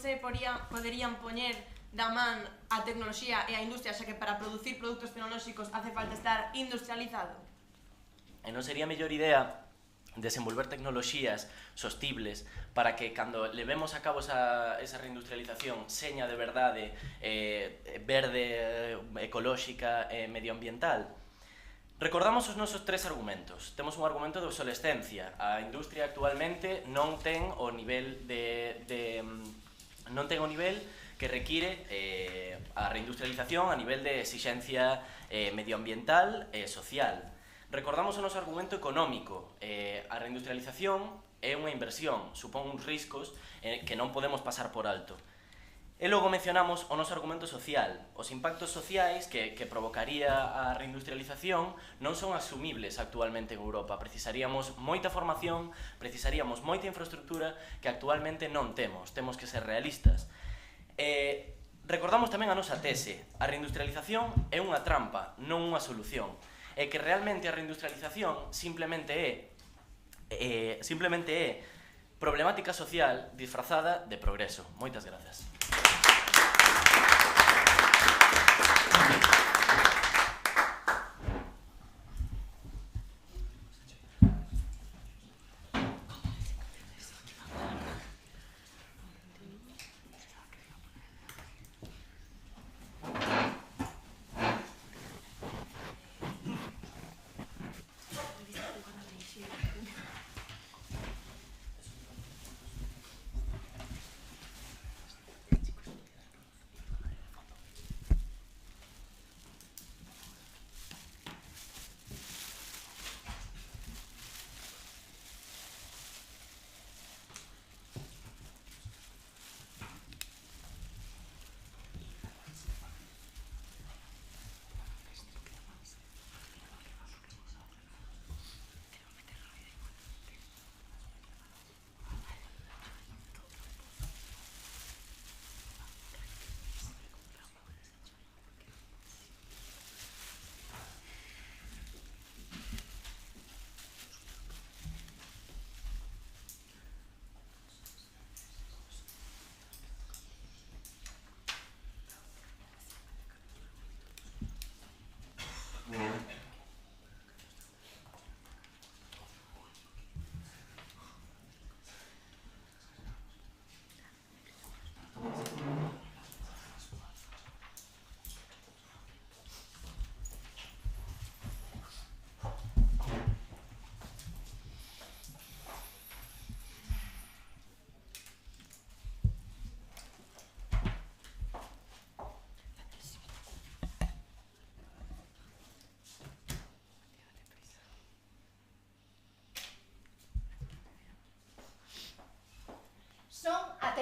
se poderían poñer da man a tecnoloxía e a industria, xa que para producir produtos tecnolóxicos hace falta estar industrializado? E non sería mellor idea desenvolver tecnoloxías sostibles para que cando levemos a cabo esa reindustrialización seña de verdade verde, ecolóxica e medioambiental? Recordamos os nosos tres argumentos. Temos un argumento de obsolescencia. A industria actualmente non ten o nivel que require a reindustrialización a nivel de exixencia medioambiental e social. Recordamos o noso argumento económico. A reindustrialización é unha inversión, supón uns riscos que non podemos pasar por alto. E logo mencionamos o noso argumento social. Os impactos sociais que provocaría a reindustrialización non son asumibles actualmente en Europa. Precisaríamos moita formación, precisaríamos moita infraestructura que actualmente non temos. Temos que ser realistas. Recordamos tamén a nosa tese. A reindustrialización é unha trampa, non unha solución. E que realmente a reindustrialización simplemente é problemática social disfrazada de progreso. Moitas grazas.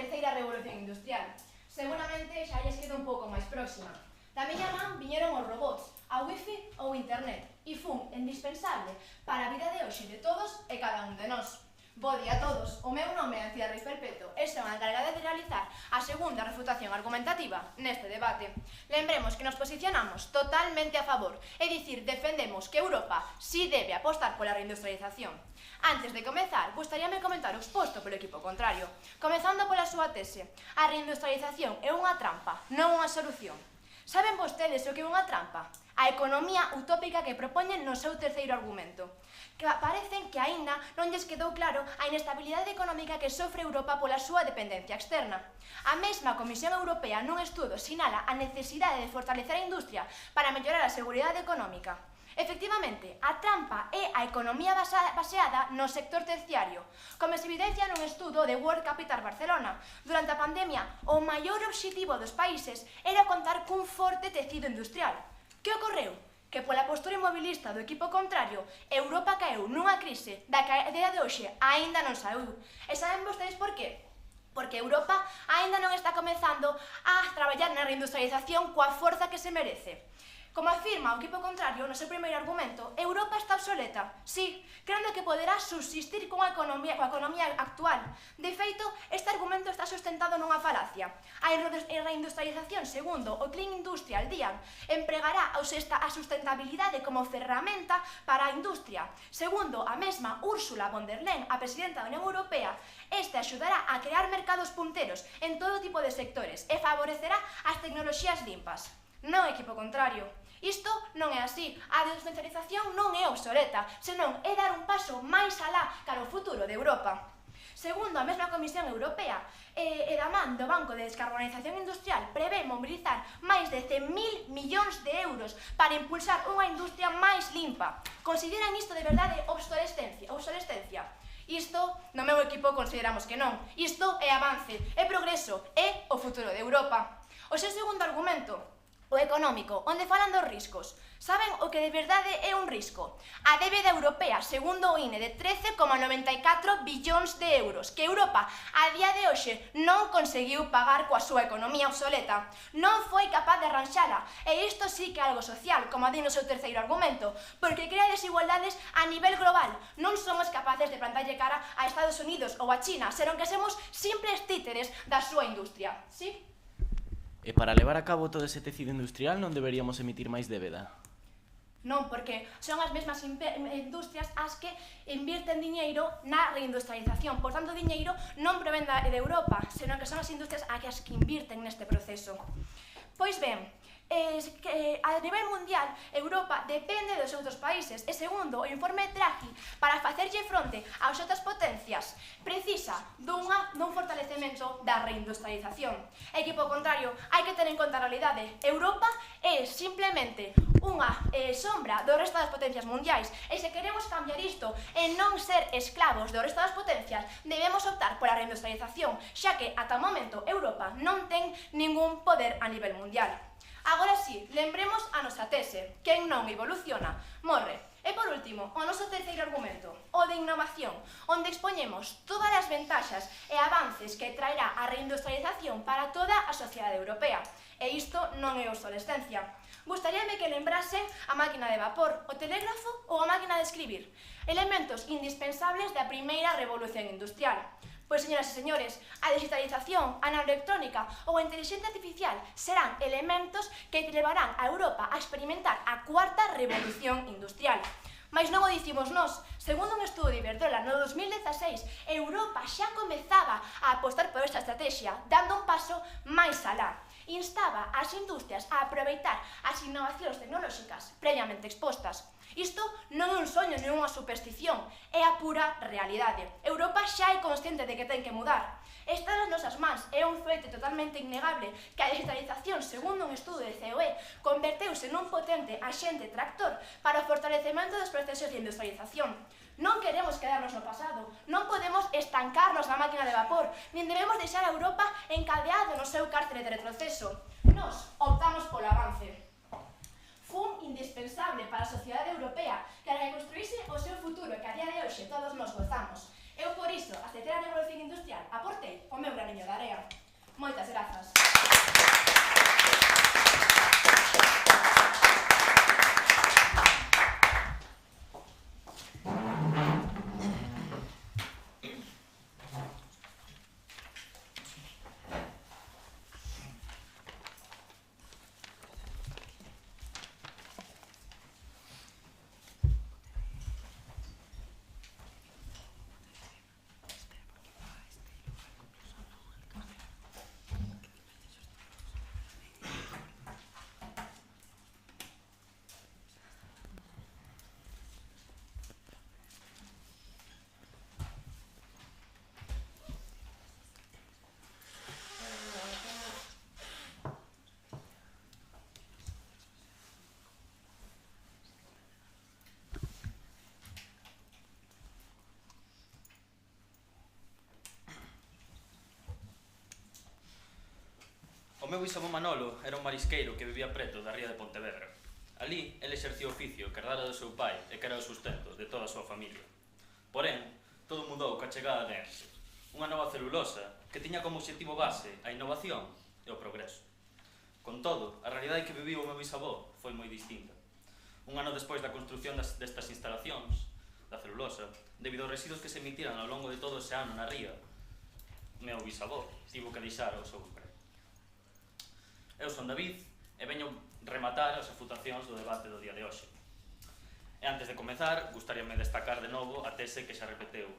terceira revolución industrial. Seguramente xa lles queda un pouco máis próxima. Da miña man viñeron os robots, a wifi ou internet, e fun indispensable para a vida de hoxe de todos e cada un de nós. Bo día a todos, o meu nome é Ancía Reis Perpeto e son a encargada de realizar a segunda refutación argumentativa neste debate. Lembremos que nos posicionamos totalmente a favor, é dicir, defendemos que Europa si debe apostar pola reindustrialización. Antes de comezar, gustaríame comentar o exposto polo equipo contrario, comezando pola súa tese. A reindustrialización é unha trampa, non unha solución. Saben vostedes o que é unha trampa? A economía utópica que propoñen no seu terceiro argumento. Que parecen que aínda non lles quedou claro a inestabilidade económica que sofre Europa pola súa dependencia externa. A mesma Comisión Europea nun estudo sinala a necesidade de fortalecer a industria para mellorar a seguridade económica. Efectivamente, a trampa é a economía baseada no sector terciario, como se evidencia nun estudo de World Capital Barcelona. Durante a pandemia, o maior obxectivo dos países era contar cun forte tecido industrial. Que ocorreu? Que pola postura inmobilista do equipo contrario, Europa caeu nunha crise da que a día de hoxe aínda non saiu. E saben vostedes por qué? Porque Europa aínda non está comezando a traballar na reindustrialización coa forza que se merece. Como afirma o equipo contrario no seu primeiro argumento, Europa está obsoleta, sí, crendo que poderá subsistir coa economía actual. De feito, este argumento está sustentado nunha falacia. A reindustrialización, segundo o Clean Industrial Deal, empregará a sustentabilidade como ferramenta para a industria. Segundo a mesma Ursula von der Leyen, a presidenta da Unión Europea, este axudará a crear mercados punteros en todo tipo de sectores e favorecerá as tecnoloxías limpas. Non equipo contrario. Isto non é así. A descentralización non é obsoleta, senón é dar un paso máis alá cara ao futuro de Europa. Segundo a mesma Comisión Europea, e da man do Banco de Descarbonización Industrial, prevé mobilizar máis de 100.000 millóns de euros para impulsar unha industria máis limpa. Consideran isto de verdade obsolescencia? Isto, no meu equipo, consideramos que non. Isto é avance, é progreso, é o futuro de Europa. O seu segundo argumento, o económico, onde falan dos riscos. Saben o que de verdade é un risco? A débeda europea, segundo o INE, de 13,94 billóns de euros, que Europa, a día de hoxe, non conseguiu pagar coa súa economía obsoleta. Non foi capaz de arranxala, e isto sí que é algo social, como di no seu terceiro argumento, porque crea desigualdades a nivel global. Non somos capaces de plantarlle cara a Estados Unidos ou a China, senón que somos simples títeres da súa industria. Sí? E para levar a cabo todo ese tecido industrial non deberíamos emitir máis débeda? Non, porque son as mesmas industrias as que invierten diñeiro na reindustrialización. Por tanto, diñeiro non provén de Europa, senón que son as industrias as que invierten neste proceso. Pois ben, a nivel mundial, Europa depende dos outros países e, segundo o informe Draghi, para facerlle fronte ás outras potencias, precisa dun fortalecemento da reindustrialización. Equipo contrario, hai que ter en conta a realidade. Europa é simplemente unha sombra do resto das potencias mundiais e se queremos cambiar isto e non ser esclavos do resto das potencias, debemos optar pola reindustrialización, xa que ata o momento Europa non ten ningún poder a nivel mundial. Agora sí, lembremos a nosa tese. Quen non evoluciona, morre. E por último, o noso terceiro argumento, o de innovación, onde expoñemos todas as ventaxas e avances que traerá a reindustrialización para toda a sociedade europea. E isto non é obsolescencia. Gustaríame que lembrasen a máquina de vapor, o telégrafo ou a máquina de escribir, elementos indispensables da primeira revolución industrial. Pois, señoras e señores, a digitalización, a nanoelectrónica ou a inteligencia artificial serán elementos que levarán a Europa a experimentar a cuarta revolución industrial. Mais non o dicimos nós. Segundo un estudo de Iberdrola, no 2016, Europa xa comezaba a apostar por esta estrategia, dando un paso máis alá. Instaba ás industrias a aproveitar as innovacións tecnolóxicas previamente expostas. Isto non é un soño nin unha superstición, é a pura realidade. Europa xa é consciente de que ten que mudar. Está nas nosas mans, é un feito totalmente innegable que a digitalización, segundo un estudo de COE, converteuse nun potente axente tractor para o fortalecemento dos procesos de industrialización. Non queremos quedarnos no pasado, non podemos estancarnos na máquina de vapor, nin debemos deixar a Europa encadeado no seu cárcere de retroceso. Nos optamos polo avance. Fun indispensable para a sociedade europea para que construíse o seu futuro que a día de hoxe todos nos gozamos. Eu por iso, a terceira revolución industrial, aportei o meu graniño de area. Moitas grazas. O meu bisavó Manolo era un marisqueiro que vivía preto da ría de Pontevedra. Alí, ele exercía o oficio que herdara do seu pai e que era o sustento de toda a súa familia. Porén, todo mudou coa chegada de Ense, unha nova celulosa que tiña como obxectivo base a innovación e o progreso. Con todo, a realidade que viviu o meu bisavó foi moi distinta. Un ano despois da construción destas instalacións, da celulosa, debido aos residuos que se emitiran ao longo de todo ese ano na ría, meu bisavó tivo que deixar o seu emprego. Eu son David e veño rematar as refutacións do debate do día de hoxe. E antes de comezar, gustaríame destacar de novo a tese que xa repetiu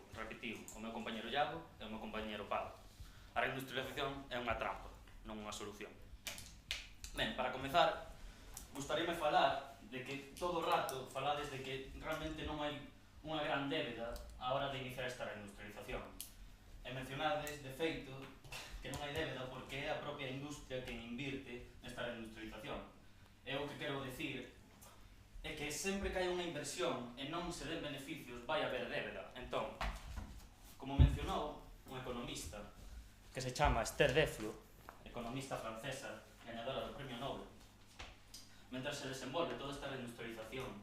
o meu compañero Iago e o meu compañero Pablo. A reindustrialización é unha trampa, non unha solución. Ben, para comezar, gustaríame falar de que todo o rato falades de que realmente non hai unha gran débeda á hora de iniciar esta reindustrialización. E mencionades, de feito, que non hai débeda porque é a propia industria que invirte nesta reindustrialización. E o que quero dicir é que sempre que hai unha inversión e non se den beneficios vai haber débeda. Entón, como mencionou un economista que se chama Esther Deflo, economista francesa gañadora do Premio Nobel, mentre se desenvolve toda esta reindustrialización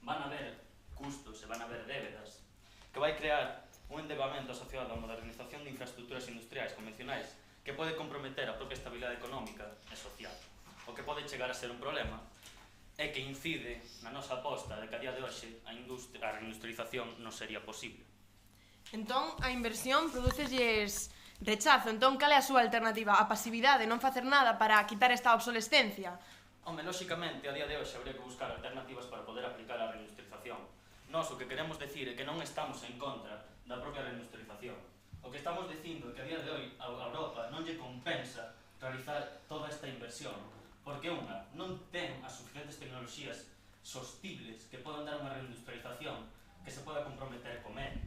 van a haber custos e van a haber débedas que vai crear un endeudamento asociado á modernización de infraestructuras industriais convencionais que pode comprometer a propia estabilidade económica e social. O que pode chegar a ser un problema é que incide na nosa aposta de que a día de hoxe a reindustrialización non sería posible. Entón, a inversión produceselles rechazo. Entón, cal é a súa alternativa? A pasividade, non facer nada para quitar esta obsolescencia? Home, lóxicamente, a día de hoxe habría que buscar alternativas para poder aplicar a reindustrialización. Nós o que queremos decir é que non estamos en contra da propia reindustrialización. O que estamos dicindo é que a día de hoy a Europa non lle compensa realizar toda esta inversión, porque unha, non ten as suficientes tecnoloxías sostibles que podan dar unha reindustrialización que se poda comprometer co medio,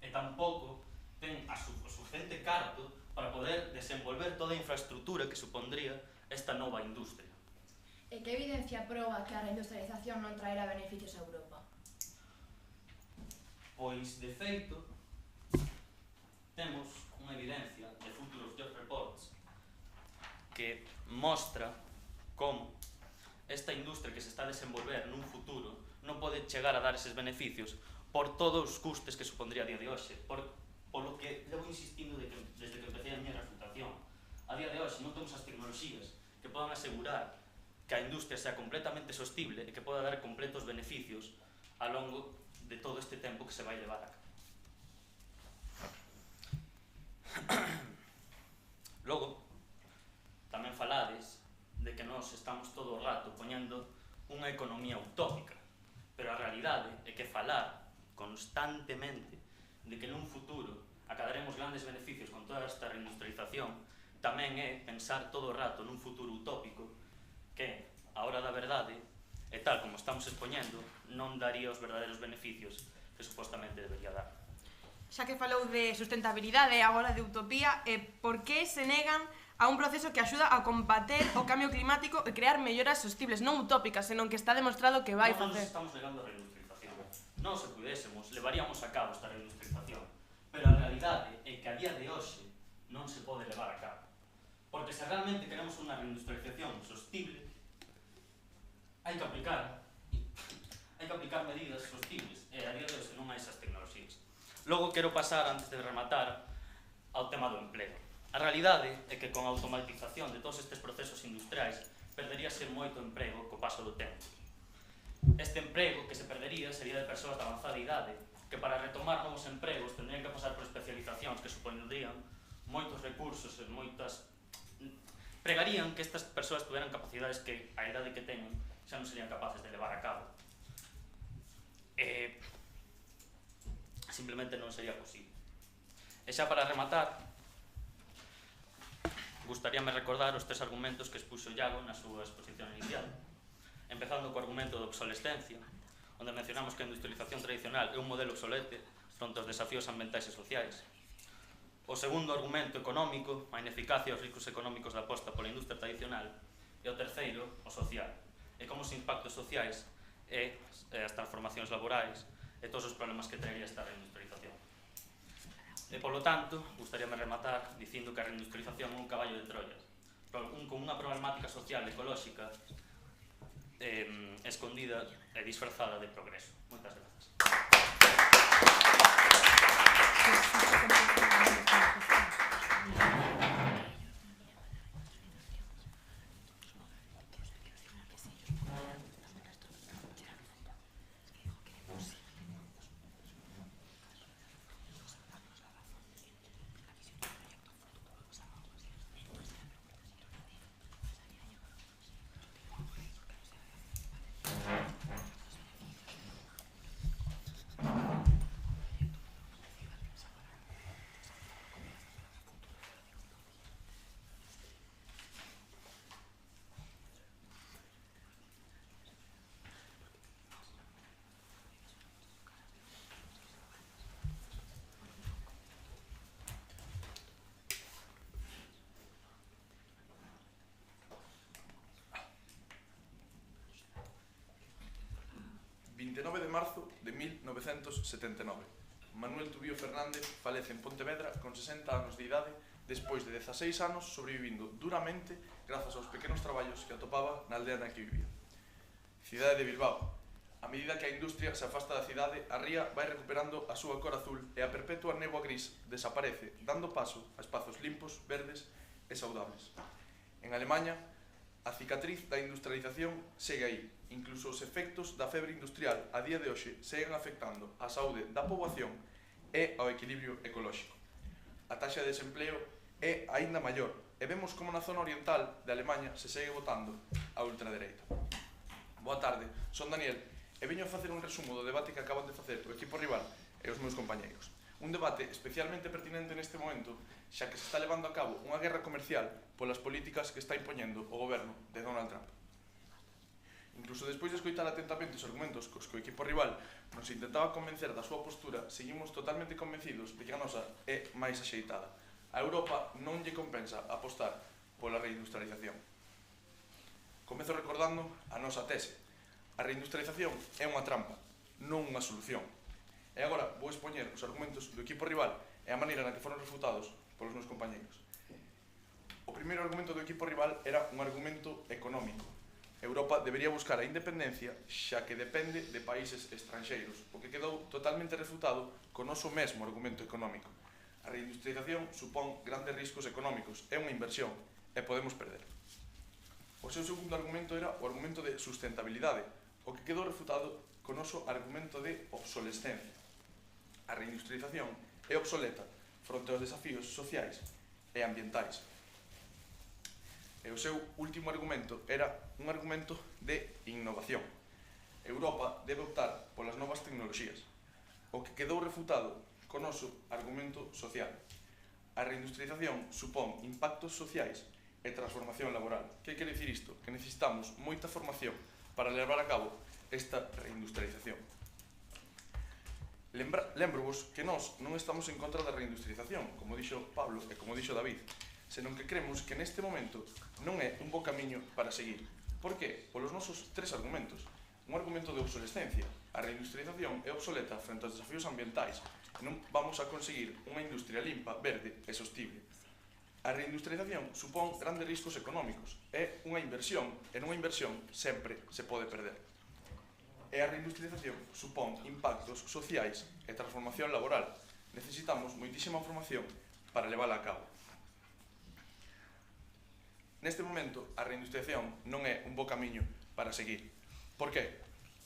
e tampouco ten o suficiente carto para poder desenvolver toda a infraestructura que supondría esta nova industria. E que evidencia proba que a reindustrialización non traerá beneficios a Europa? Pois, de feito, temos unha evidencia de Future of Jobs Reports que mostra como esta industria que se está a desenvolver nun futuro non pode chegar a dar eses beneficios por todos os custes que supondría a día de hoxe, polo que levo insistindo desde que empecé a miña refutación. A día de hoxe non temos as tecnoloxías que podan asegurar que a industria sea completamente sostible e que poda dar completos beneficios ao longo de todo este tempo que se vai levar a cabo. Logo, tamén falades de que nós estamos todo o rato poñendo unha economía utópica, pero a realidade é que falar constantemente de que nun futuro acadaremos grandes beneficios con toda esta reindustrialización tamén é pensar todo o rato nun futuro utópico que, a hora da verdade, e tal como estamos expoñendo, non daría os verdadeiros beneficios que supostamente debería dar. Xa que falou de sustentabilidade e agora de utopía, por que se negan a un proceso que axuda a combater o cambio climático e crear melloras sostibles, non utópicas, senón que está demostrado que vai facer? Non nos estamos negando a reindustrialización. Non se pudésemos, levaríamos a cabo esta reindustrialización, pero a realidade é que a día de hoxe non se pode levar a cabo. Porque se realmente queremos unha reindustrialización sostible, hai que aplicar medidas sostibles, e a día de hoxe non hai esas tecnoloxías. Logo quero pasar, antes de rematar, ao tema do emprego. A realidade é que con a automatización de todos estes procesos industriais perderíase moito emprego co paso do tempo. Este emprego que se perdería sería de persoas de avanzada idade que para retomar novos empregos tendrían que pasar por especializacións que supoñerían moitos recursos e moitas... pregarían que estas persoas tuveran capacidades que a idade que teñen xa non serían capaces de levar a cabo. Simplemente non sería posible. E xa para rematar, gustaríame recordar os 3 argumentos que expuxo Iago na súa exposición inicial, empezando co argumento da obsolescencia, onde mencionamos que a industrialización tradicional é un modelo obsolete fronte aos desafíos ambientais e sociais. O segundo argumento económico, a ineficacia e os riscos económicos da aposta pola industria tradicional, e o terceiro, o social, e como os impactos sociais e as transformacións laborais e todos os problemas que traería esta reindustrialización. E, polo tanto, gustaríame rematar dicindo que a reindustrialización é un caballo de Troia, con unha problemática social e ecolóxica escondida e disfrazada de progreso. Moitas grazas. De marzo de 1979. Manuel Tubío Fernández falece en Pontevedra con 60 anos de idade despois de 16 anos sobrevivindo duramente grazas aos pequenos traballos que atopaba na aldea na que vivía. Cidade de Bilbao. A medida que a industria se afasta da cidade, a ría vai recuperando a súa cor azul e a perpetua néboa gris desaparece, dando paso a espazos limpos, verdes e saudables. En Alemanha, a cicatriz da industrialización segue aí. Incluso os efectos da febre industrial a día de hoxe seguen afectando a saúde da poboación e ao equilibrio ecolóxico. A taxa de desempleo é aínda maior e vemos como na zona oriental de Alemanha se segue votando a ultradereita. Boa tarde, son Daniel e veño a facer un resumo do debate que acaban de facer o equipo rival e os meus compañeiros. Un debate especialmente pertinente neste momento, xa que se está levando a cabo unha guerra comercial polas políticas que está impoñendo o goberno de Donald Trump. Incluso despois de escoitar atentamente os argumentos cos que o equipo rival nos intentaba convencer da súa postura, seguimos totalmente convencidos de que a nosa é máis axeitada. A Europa non lle compensa apostar pola reindustrialización. Comezo recordando a nosa tese. A reindustrialización é unha trampa, non unha solución. E agora vou expoñer os argumentos do equipo rival e a maneira na que foron refutados polos meus compañeiros. O primeiro argumento do equipo rival era un argumento económico. Europa debería buscar a independencia xa que depende de países estranxeiros, o que quedou totalmente refutado co noso mesmo argumento económico. A reindustrialización supón grandes riscos económicos, é unha inversión e podemos perder. O seu segundo argumento era o argumento de sustentabilidade, o que quedou refutado co noso argumento de obsolescencia. A reindustrialización é obsoleta fronte aos desafíos sociais e ambientais. E o seu último argumento era un argumento de innovación. Europa debe optar polas novas tecnoloxías, o que quedou refutado co noso argumento social. A reindustrialización supón impactos sociais e transformación laboral. Que quere dicir isto? Que necesitamos moita formación para levar a cabo esta reindustrialización. Lembro-vos que nós non estamos en contra da reindustrialización, como dixo Pablo e como dixo David, senón que cremos que neste momento non é un bo camiño para seguir. Por que? Polos nosos 3 argumentos. Un argumento de obsolescencia. A reindustrialización é obsoleta frente aos desafíos ambientais e non vamos a conseguir unha industria limpa, verde e sostible. A reindustrialización supón grandes riscos económicos. É unha inversión e nunha inversión sempre se pode perder. E a reindustrialización supón impactos sociais e transformación laboral. necesitamos moitísima formación para levala a cabo. Neste momento, a reindustrialización non é un bo camiño para seguir. Por qué?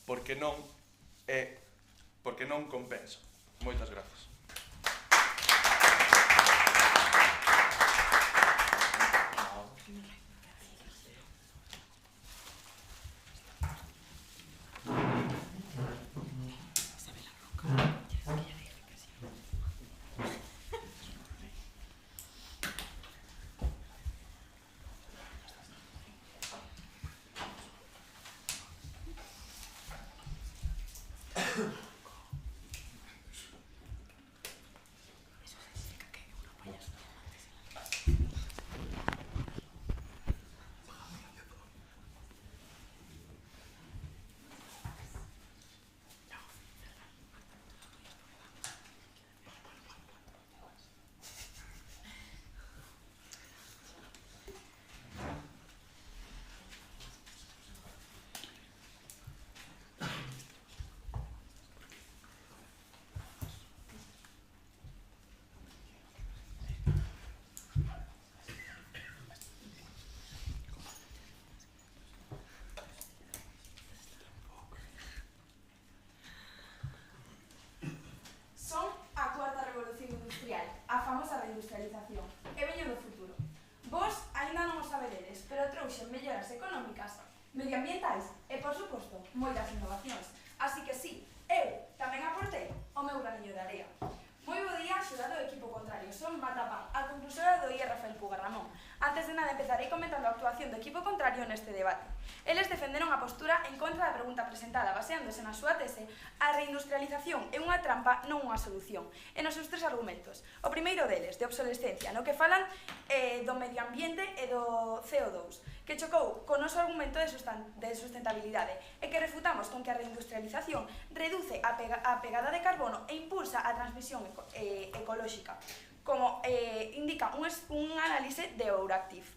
Porque non compensa. Moitas grazas. A famosa reindustrialización. E veño do futuro. Vos aínda non o saberedes, pero trouxen melloras económicas, medioambientais e, por suposto, moitas innovacións. Así que sí, eu tamén aportei o meu graniño de area. Moi bo día, xurado do equipo contrario. Son Marta Pan, a conclusora do I Rafael Pugarramón. Antes de nada, empezarei comentando a actuación do equipo contrario neste debate. Eles defenderon a postura en contra da pregunta presentada, baseándose na súa tese a reindustrialización é unha trampa, non unha solución. E nos seus tres argumentos. O primeiro deles, de obsolescencia, no que falan do medio ambiente e do CO2, que chocou co noso argumento de sustentabilidade e que refutamos con que a reindustrialización reduce a pegada de carbono e impulsa a transmisión ecolóxica, como indica un análise de Euractiv.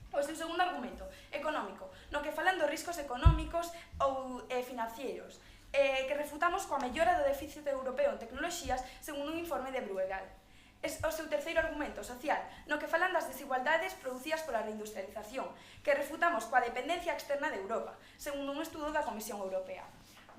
O seu segundo argumento, económico, no que falan dos riscos económicos ou financeiros, que refutamos coa mellora do déficit europeo en tecnoloxías segundo un informe de Bruegel. O seu terceiro argumento, social, no que falan das desigualdades producidas pola reindustrialización, que refutamos coa dependencia externa de Europa, segundo un estudo da Comisión Europea.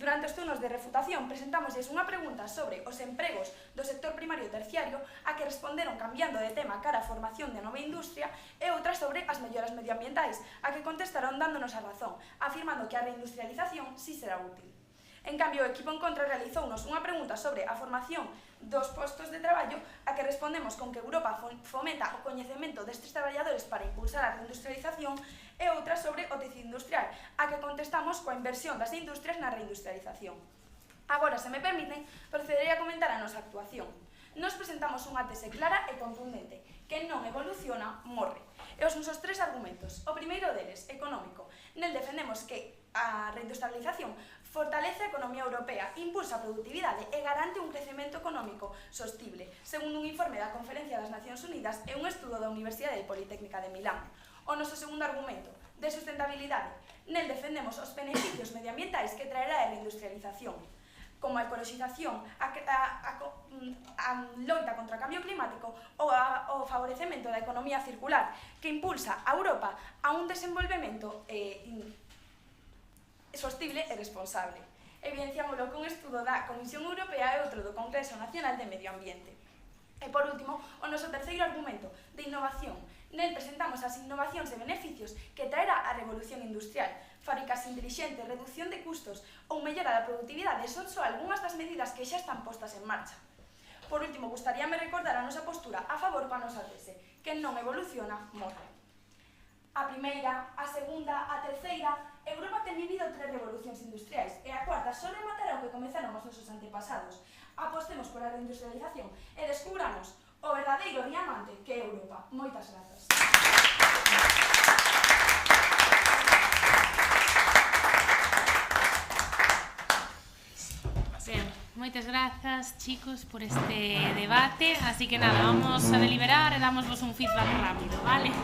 Durante os turnos de refutación presentámosles unha pregunta sobre os empregos do sector primario e terciario a que responderon cambiando de tema cara a formación de nova industria e outra sobre as melloras medioambientais a que contestaron dándonos a razón, afirmando que a reindustrialización sí será útil. En cambio, o equipo en contra realizounos unha pregunta sobre a formación dos postos de traballo a que respondemos con que Europa fomenta o coñecemento destes traballadores para impulsar a reindustrialización e outra sobre o tecido industrial, a que contestamos coa inversión das industrias na reindustrialización. Agora, se me permiten, procederei a comentar a nosa actuación. Nos presentamos unha tese clara e contundente, que non evoluciona, morre. E os nosos tres argumentos. O primeiro deles, económico. Nel defendemos que a reindustrialización fortalece a economía europea, impulsa a produtividade e garante un crecemento económico sostible, segundo un informe da Conferencia das Nacións Unidas e un estudo da Universidade Politécnica de Milán. O noso segundo argumento, de sustentabilidade. Nel defendemos os beneficios medioambientais que traerá a reindustrialización, como a ecoloxización, a loita contra o cambio climático ou o favorecemento da economía circular, que impulsa a Europa a un desenvolvemento sostible e responsable. Evidenciámoslo con un estudo da Comisión Europea e outro do Congreso Nacional de Medio Ambiente. E, por último, o noso terceiro argumento, de innovación. Nel presentamos as innovacións e beneficios que traerá a revolución industrial. Fábricas intelixentes, reducción de custos ou mellora da productividade son só algunhas das medidas que xa están postas en marcha. Por último, gustaríame recordar a nosa postura a favor coa nosa tese, que non evoluciona, morre. A primeira, a segunda, a terceira, Europa ten vivido 3 revolucións industriais e a cuarta só rematará o que comezaron os nosos antepasados. Apostemos pola reindustrialización e descubramos o verdadeiro diamante que é Europa. Moitas grazas. Ben, moitas grazas, chicos, por este debate. Así que nada, vamos a deliberar e damosvos un feedback rápido, vale?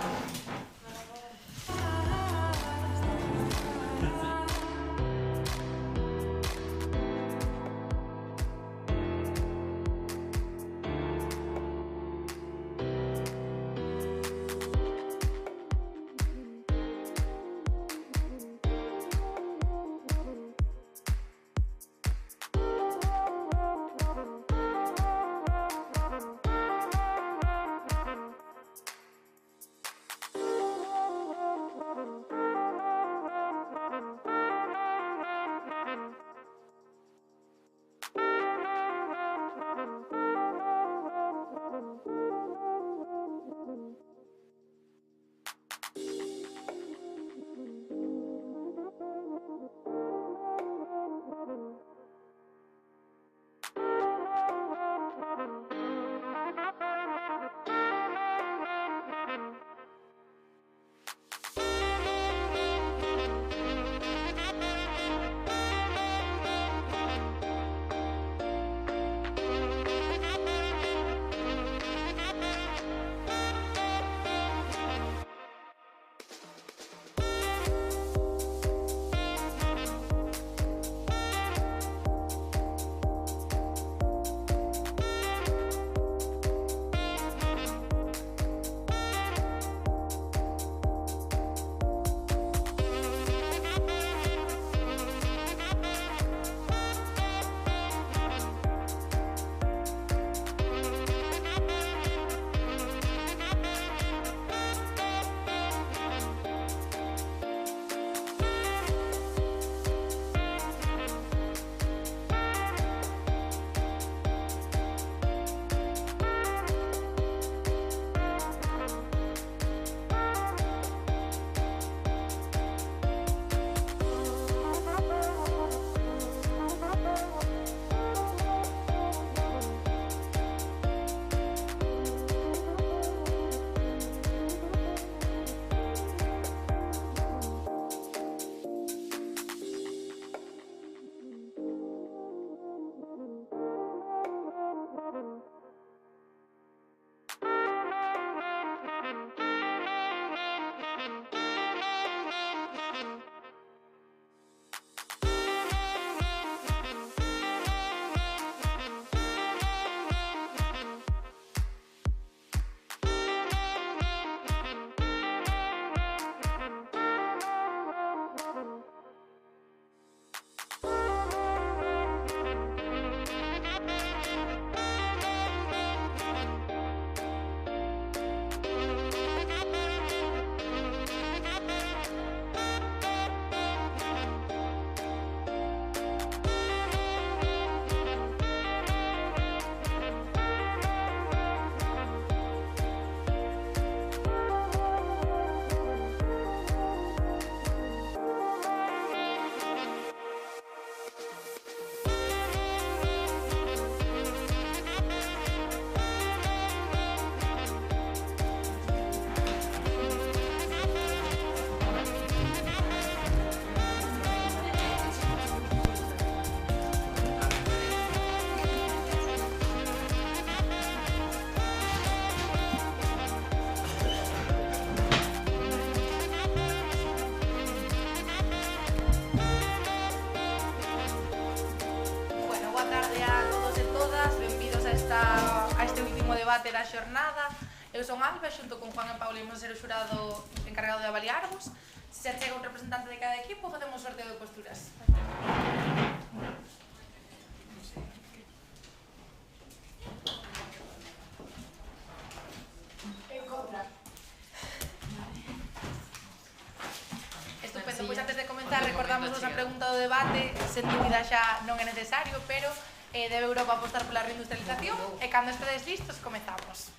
debate da xornada. Eu son Alba, xunto con Juan e Paula imos ser o xurado encargado de avaliarvos. Se chega un representante de cada equipo, facemos sorteo de posturas. En contra. Estupendo, pois antes de comenzar recordamos a pregunta do debate, sen dúbida xa non é necesario, pero debe Europa apostar pola reindustrialización e cando estedes listos comezamos.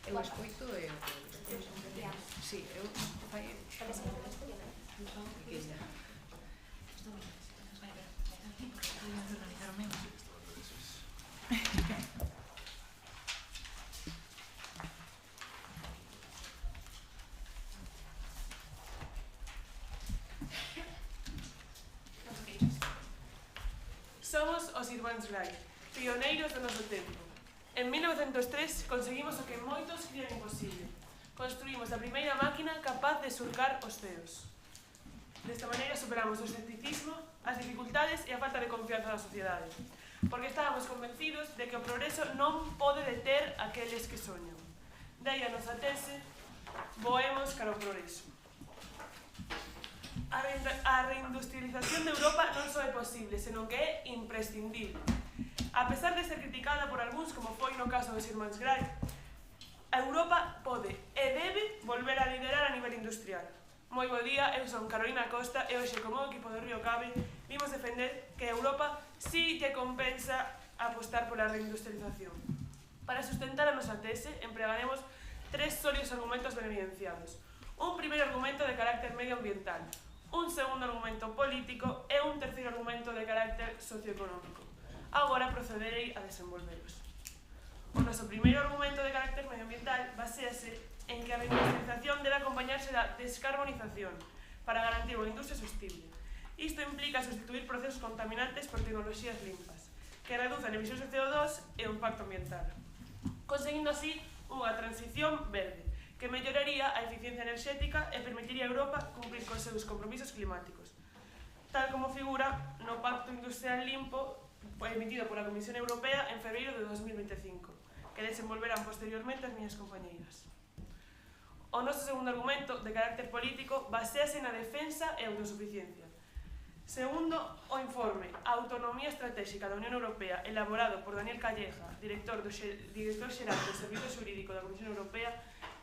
Eu escoito e... Sí, eu fai... Somos os irmáns Wright, pioneiros do noso tempo. En 1903 conseguimos o que moitos crían imposible. Construímos a primeira máquina capaz de surcar os ceos. Desta maneira superamos o escepticismo, as dificultades e a falta de confianza na sociedade, porque estábamos convencidos de que o progreso non pode deter aqueles que soñan. Daí a nosa tese, voemos cara ao progreso. A reindustrialización de Europa non só é posible, senón que é imprescindible. A pesar de ser criticada por algúns, como foi no caso dos irmáns Wright, a Europa pode e debe volver a liderar a nivel industrial. Moi bo día, eu son Carolina Costa e hoxe, como o equipo do Río Cabe, vimos defender que a Europa sí que compensa apostar pola reindustrialización. Para sustentar a nosa tese, empregaremos tres sólidos argumentos beneficiados. Un primeiro argumento de carácter medioambiental, un segundo argumento político e un terceiro argumento de carácter socioeconómico. Agora procederei a desenvolveros. O noso primeiro argumento de carácter medioambiental basease en que a reindustrialización debe acompañarse da descarbonización para garantir unha industria sostible. Isto implica sustituir procesos contaminantes por tecnoloxías limpas, que reduzan emisións de CO2 e o impacto ambiental, conseguindo así unha transición verde, que melloraría a eficiencia enerxética e permitiría a Europa cumprir cos seus compromisos climáticos, tal como figura no Pacto Industrial Limpo emitido pola Comisión Europea en febreiro de 2025, que desenvolverán posteriormente as miñas compañeiras. O noso segundo argumento, de carácter político, basease na defensa e autosuficiencia. Segundo o informe Autonomía Estratégica da Unión Europea, elaborado por Daniel Calleja, director xeral do Servizo Xurídico da Comisión Europea,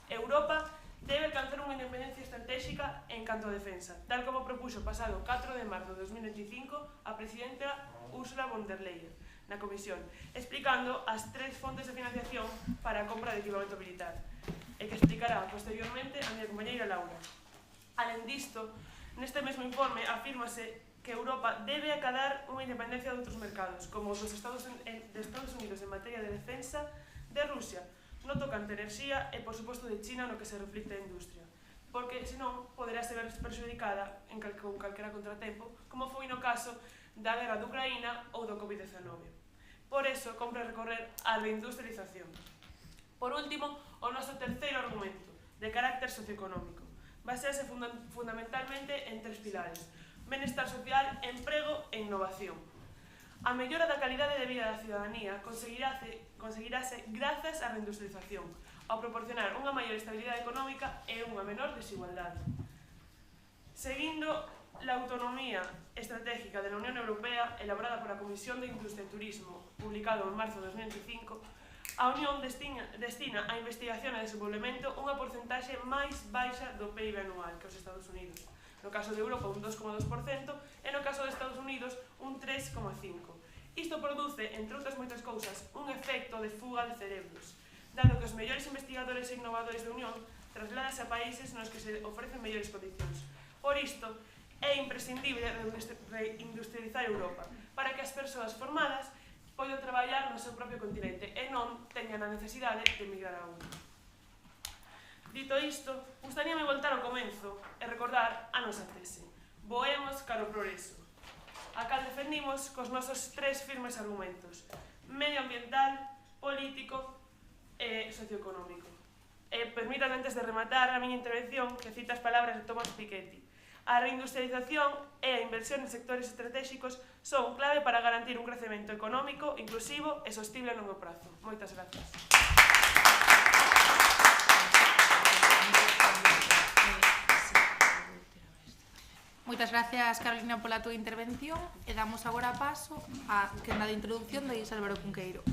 Europa debe alcanzar unha independencia estratégica en canto a defensa, tal como propuxo o pasado 4 de marzo de 2025 a presidenta Ursula von der Leyen na Comisión, explicando as tres fontes de financiación para a compra de equipamento militar, e que explicará posteriormente a miña compañeira Laura. Alén disto, neste mesmo informe afírmase que Europa debe acadar unha independencia de outros mercados, como os dos Estados Unidos en materia de defensa, de Rusia, no tocante enerxía e, por suposto, de China no que se reflicte a industria, porque, senón, poderá ser perxudicada con calquera contratempo, como foi no caso da guerra de Ucraína ou do COVID-19. Por eso, compre recorrer á reindustrialización. Por último, o noso terceiro argumento, de carácter socioeconómico, basease fundamentalmente en tres pilares: benestar social, emprego e innovación. A mellora da calidade de vida da cidadanía conseguirase grazas á reindustrialización, ao proporcionar unha maior estabilidade económica e unha menor desigualdade. Seguindo la autonomía estratégica de la Unión Europea, elaborada por la Comisión de Industria y Turismo, publicado en marzo de 2025, a Unión destina a investigación e desenvolvemento unha porcentaxe máis baixa do PIB anual que os Estados Unidos. No caso de Europa, un 2,2%, e no caso de Estados Unidos, un 3,5%. Isto produce, entre outras moitas cousas, un efecto de fuga de cerebros, dado que os mellores investigadores e innovadores da Unión trasladanse a países nos que se ofrecen mellores condicións. Por isto, é imprescindible reindustrializar Europa para que as persoas formadas poidan traballar no seu propio continente e non teñan a necesidade de emigrar a outro. Dito isto, gustaríame voltar ao comenzo e recordar a nosa tese. Voemos cara ao progreso, a cal defendimos cos nosos tres firmes argumentos: medioambiental, político e socioeconómico. Permítame, antes de rematar a miña intervención, que cita as palabras de Thomas Piketty. A reindustrialización e a inversión en sectores estratégicos son clave para garantir un crecemento económico, inclusivo e sostible a longo prazo. Moitas grazas. Moitas gracias, Carolina, pola túa intervención e damos agora paso a quenda de introducción de Álvaro Cunqueiro.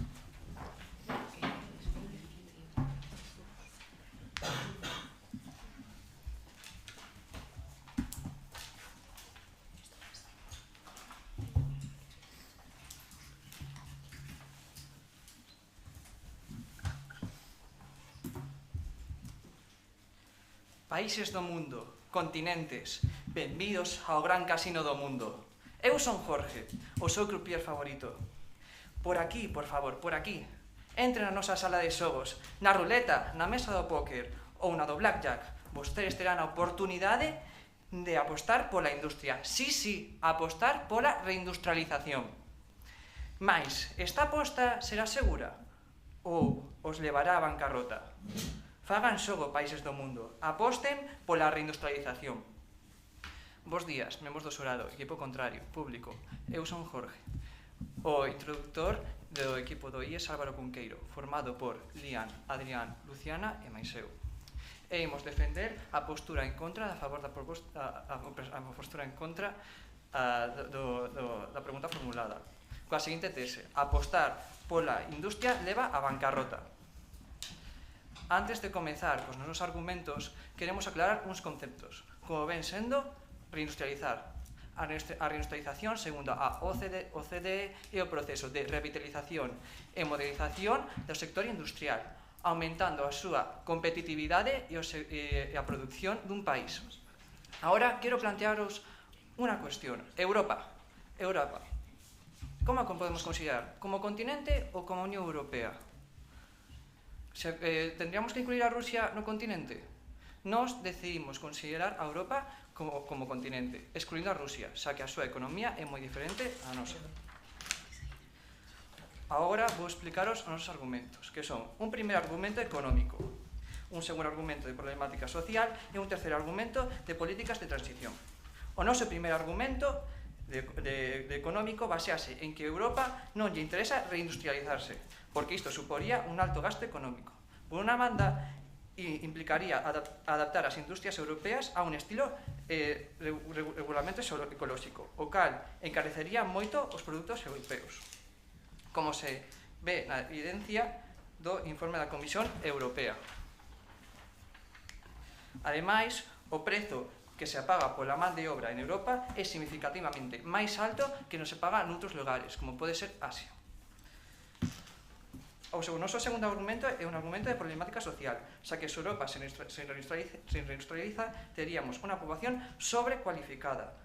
Países do mundo, continentes, benvidos ao gran casino do mundo. Eu son Jorge, o seu croupier favorito. Por aquí, por favor, por aquí. Entre na nosa sala de xogos, na ruleta, na mesa do póker ou na do blackjack. Vostedes terán a oportunidade de apostar pola industria. Sí, apostar pola reindustrialización. Mais, esta aposta será segura? Ou os levará a bancarrota? Fagan xogo, países do mundo. Aposten pola reindustrialización. Bos días, membros do xurado, equipo contrario, público. Eu son Jorge, o introductor do equipo do IES Álvaro Cunqueiro, formado por Lian, Adrián, Luciana e máis eu. E imos defender a postura en contra a favor da proposta, a postura en contra da pregunta formulada. Coa seguinte tese: apostar pola industria leva a bancarrota. Antes de comezar cos nosos argumentos, queremos aclarar uns conceptos, como ven sendo reindustrializar. A reindustrialización, segundo a OCDE, é o proceso de revitalización e modernización do sector industrial, aumentando a súa competitividade e a produción dun país. Ahora, quero plantearos unha cuestión. Europa. Como podemos considerar? Como continente ou como Unión Europea? Tendríamos que incluir a Rusia no continente? Nos decidimos considerar a Europa como continente, excluindo a Rusia, xa que a súa economía é moi diferente á nosa. Agora vou explicaros os nosos argumentos, que son un primer argumento económico, un segundo argumento de problemática social e un terceiro argumento de políticas de transición. O noso primer argumento de económico basease en que Europa non lle interesa reindustrializarse, porque isto suporía un alto gasto económico. Por unha banda, implicaría adaptar as industrias europeas a un estilo regulamento ecolóxico, o cal encarecería moito os produtos europeos, como se ve na evidencia do informe da Comisión Europea. Ademais, o prezo que se paga pola man de obra en Europa é significativamente máis alto que non se paga noutros lugares, como pode ser Asia. O noso segundo argumento é un argumento de problemática social, xa que se Europa se reindustrializa, teríamos unha poboación sobrecualificada,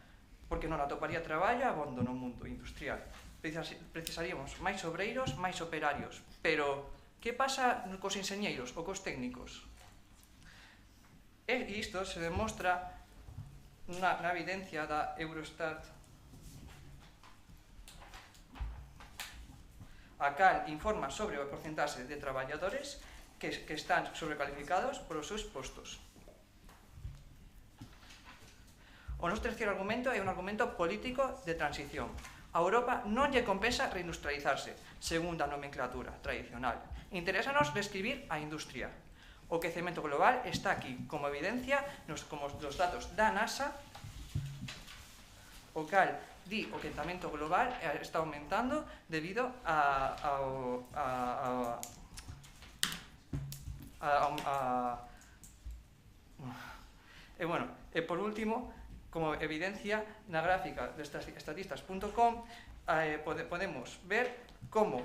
porque non atoparía traballo abondo no mundo industrial. Precisaríamos máis obreiros, máis operarios, pero que pasa cos enxeñeiros ou cos técnicos? E isto se demostra na evidencia da Eurostat, a cal informa sobre o porcentaxe de traballadores que están sobrecalificados por os seus postos. O noso terceiro argumento é un argumento político de transición. A Europa non lle compensa reindustrializarse, segundo a nomenclatura tradicional. Interésanos reescribir a industria. O quecemento global está aquí como evidencia como os datos da NASA, o cal di o quecemento global está aumentando debido e por último, como evidencia na gráfica de estatistas.com podemos ver como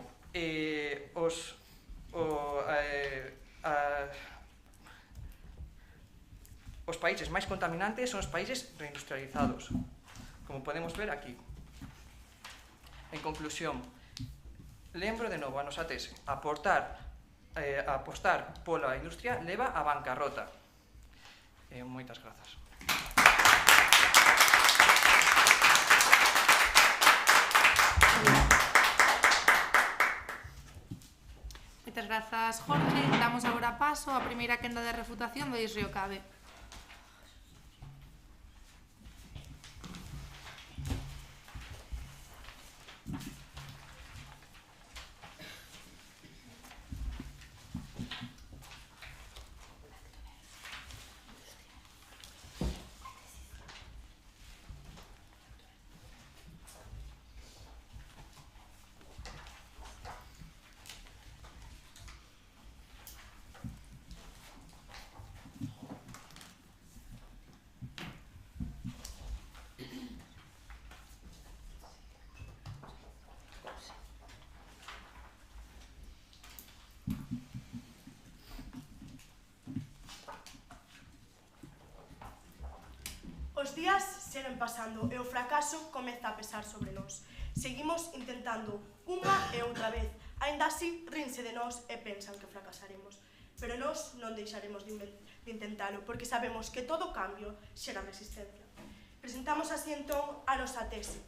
os países máis contaminantes son os países reindustrializados, como podemos ver aquí. En conclusión, lembro de novo a nosa tese: apostar pola industria leva a bancarrota. Moitas grazas. grazas, Jorge. Damos agora paso á primeira quenda de refutación do Luís Río Cabe. Os días seguen pasando e o fracaso comeza a pesar sobre nós. Seguimos intentando unha e outra vez, aínda así rinse de nós e pensan que fracasaremos. Pero nós non deixaremos de intentalo, porque sabemos que todo cambio xera resistencia. Presentamos así entón a nosa tese.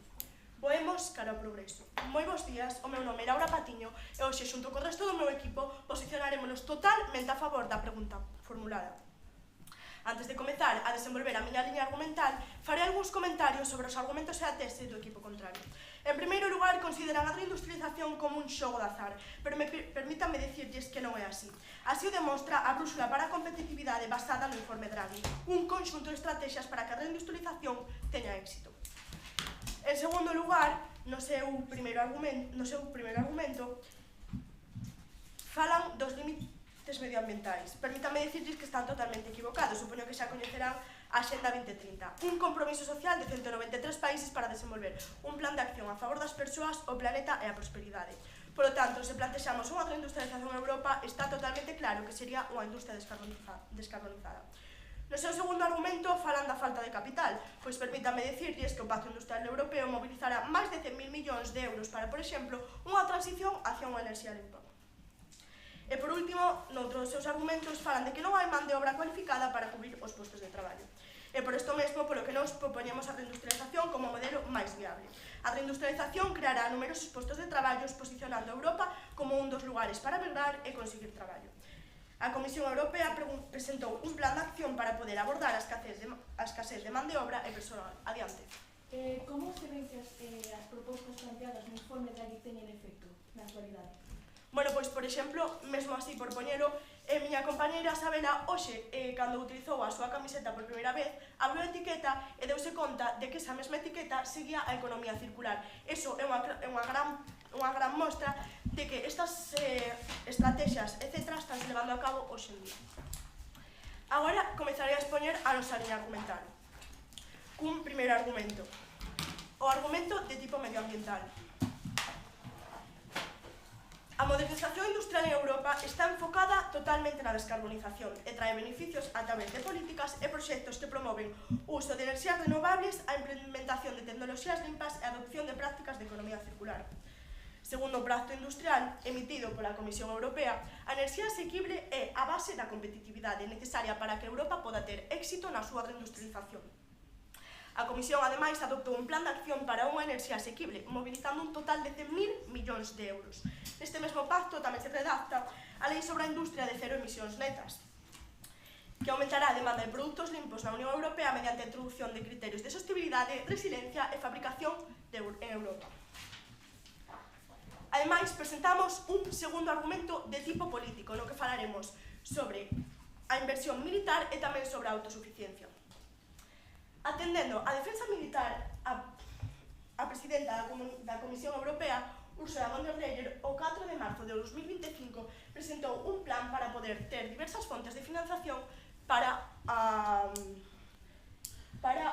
Voemos cara ao progreso. Moi bons días, o meu nome é Laura Patiño e hoxe, xunto co resto do meu equipo, posicionarémonos totalmente a favor da pregunta formulada. Antes de comezar a desenvolver a miña liña argumental, farei algúns comentarios sobre os argumentos e a tese do equipo contrario. En primeiro lugar, consideran a reindustrialización como un xogo de azar, pero permítanme dicirlles que non é así. Así o demostra a brúxula para a competitividade basada no informe Draghi, un conxunto de estrategias para que a reindustrialización teña éxito. En segundo lugar, no seu primeiro argumento, falan dos límites medioambientais. Permítanme dicirles que están totalmente equivocados. Supoño que xa coñecerán a Axenda 2030, un compromiso social de 193 países para desenvolver un plan de acción a favor das persoas, o planeta e a prosperidade. Por lo tanto, se plantexamos unha reindustrialización en Europa, está totalmente claro que sería unha industria descarbonizada. No seu segundo argumento falan da falta de capital, pois permítanme dicirles que o Pacto Industrial Europeo mobilizará máis de 100.000 millóns de euros para, por exemplo, unha transición hacia unha enerxía limpa. E por último, noutros dos seus argumentos falan de que non hai man de obra cualificada para cubrir os postos de traballo. E por isto mesmo, polo que nos propoñemos a reindustrialización como modelo máis viable. A reindustrialización creará numerosos postos de traballo, posicionando a Europa como un dos lugares para migrar e conseguir traballo. A Comisión Europea presentou un plan de acción para poder abordar a escasez de man de obra e persoal. Adiante. Como se ven que as propostas planteadas no informe Draghi teñen efecto na actualidade? Bueno, pois, por exemplo, mesmo así por poñelo, miña compañeira Sabela, hoxe, cando utilizou a súa camiseta por primeira vez, abriu a etiqueta e deuse conta de que esa mesma etiqueta seguía a economía circular. Eso é unha gran mostra de que estas estrategias, etc., están se levando a cabo hoxe en día. Agora comezarei a expoñer a nosa liña argumental. Cun primeiro argumento. O argumento de tipo medioambiental. A modernización industrial en Europa está enfocada totalmente na descarbonización e trae beneficios a través de políticas e proxectos que promoven o uso de enerxías renovables, a implementación de tecnoloxías limpas e a adopción de prácticas de economía circular. Segundo o Pacto Industrial emitido pola Comisión Europea, a enerxía asequible é a base da competitividade necesaria para que Europa poda ter éxito na súa reindustrialización. A Comisión, ademais, adoptou un plan de acción para unha enerxía asequible, mobilizando un total de 100.000 millóns de euros. Neste mesmo pacto tamén se redacta a Lei sobre a Industria de Cero Emisións Netas, que aumentará a demanda de produtos limpos na Unión Europea mediante a introducción de criterios de sostenibilidade, resiliencia e fabricación en Europa. Ademais, presentamos un segundo argumento de tipo político, no que falaremos sobre a inversión militar e tamén sobre a autosuficiencia. Atendendo a defensa militar, a presidenta da Comisión Europea, Ursula von der Leyen, o 4 de marzo de 2025 presentou un plan para poder ter diversas fontes de financiación para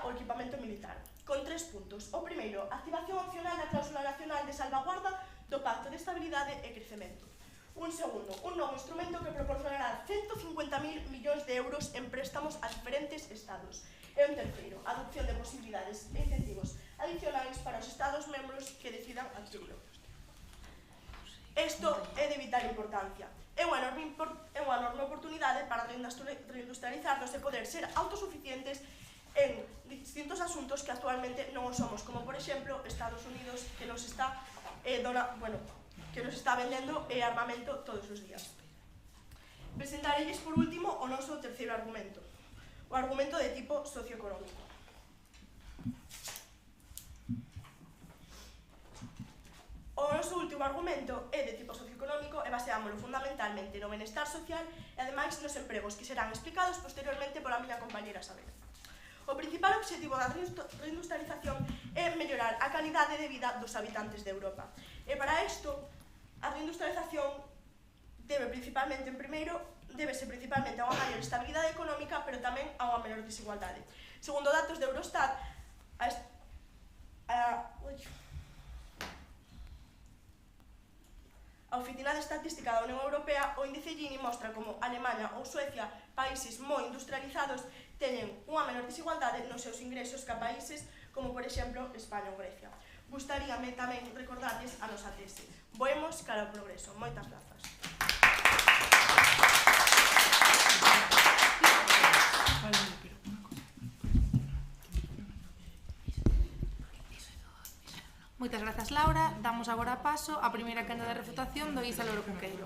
o equipamento militar, con 3 puntos. O primeiro, activación opcional da cláusula nacional de salvaguarda do Pacto de Estabilidade e Crecemento. Un segundo, un novo instrumento que proporcionará 150.000 millóns de euros en préstamos a diferentes estados. E un terceiro, a adopción de posibilidades e incentivos adicionais para os estados membros que decidan adquirirlo. Isto é de vital importancia. É unha enorme oportunidade para reindustrializarnos e poder ser autosuficientes en distintos asuntos que actualmente non o somos, como por exemplo Estados Unidos, que nos está vendendo armamento todos os días. Presentarelles por último o noso terceiro argumento, o argumento de tipo socioeconómico. O noso último argumento é de tipo socioeconómico e baseámoslo fundamentalmente no benestar social e ademais nos empregos que serán explicados posteriormente pola miña compañera Sabela. O principal objetivo da reindustrialización é mellorar a calidade de vida dos habitantes de Europa. E para isto, a reindustrialización debese principalmente a unha maior estabilidade económica, pero tamén a unha menor desigualdade. Segundo datos de Eurostat, a Oficina de Estatística da Unión Europea, o índice Gini mostra como Alemanha ou Suecia, países moi industrializados, teñen unha menor desigualdade nos seus ingresos que a países como, por exemplo, España ou Grecia. Gustaríame tamén recordarles a nosa tese. Voemos cara ao progreso. Moitas grazas. Moitas grazas, Laura. Damos agora paso á primeira quenda de refutación do Isa Louro Cunqueiro.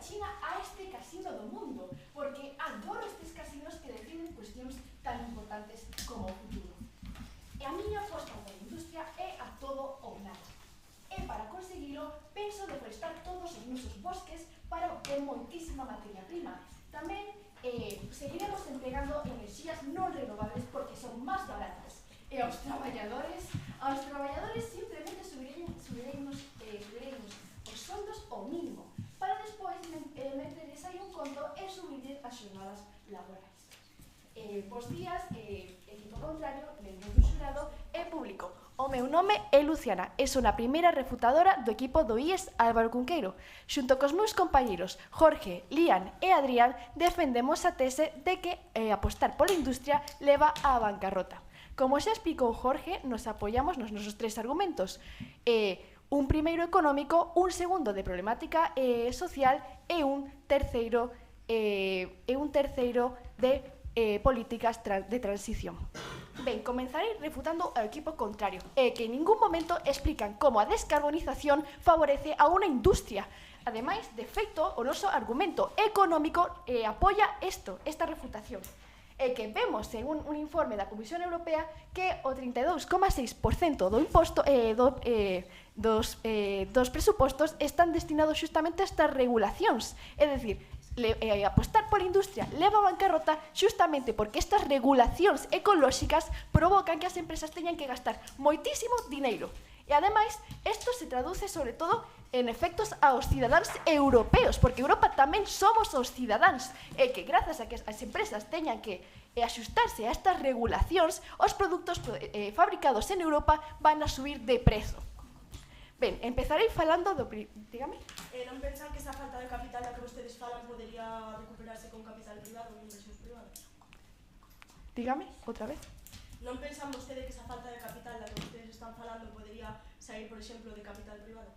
China a este casino do mundo, porque adoro estes casinos que definen cuestións tan importantes como o futuro. E a miña aposta pola industria é a todo ou nada. E para conseguilo, penso deforestar todos os nosos bosques para obter moitísima materia prima. Tamén seguiremos empregando enerxías non renovables porque son máis baratas. E aos traballadores simplemente subiremos os soldos ao mínimo, para despois meterles aí un conto e subirles as xornadas laborais. Bos días, equipo contrario, membros do xurado e público. O meu nome é Luciana e son a primeira refutadora do equipo do IES Álvaro Cunqueiro. Xunto cos meus compañeiros Jorge, Lian e Adrián defendemos a tese de que apostar pola industria leva á bancarrota. Como xa explicou Jorge, nos apoiamos nos nosos tres argumentos. Un primeiro económico, un segundo de problemática social e un terceiro de políticas de transición. Ben, comenzarei refutando ao equipo contrario, que en ningún momento explican como a descarbonización favorece a unha industria. Ademais, de feito, o noso argumento económico apoia esta refutación. E que vemos en un informe da Comisión Europea que o 32,6% do imposto dos presupostos están destinados justamente a estas regulacións. É dicir, apostar pola industria leva a bancarrota justamente porque estas regulacións ecolóxicas provocan que as empresas teñan que gastar moitísimo dineiro. E ademais, isto se traduce sobre todo en efectos aos cidadáns europeos, porque Europa tamén somos os cidadáns, e que grazas a que as empresas teñan que axustarse a estas regulacións, os produtos fabricados en Europa van a subir de prezo. Ben, empezarei falando do... Dígame. Non pensan que esa falta de capital da que vostedes falan podería recuperarse con capital privado ou inversións privadas? Dígame, outra vez. Non pensan vostedes que esa falta de capital da que vostedes están falando podería sair, por exemplo, de capital privado?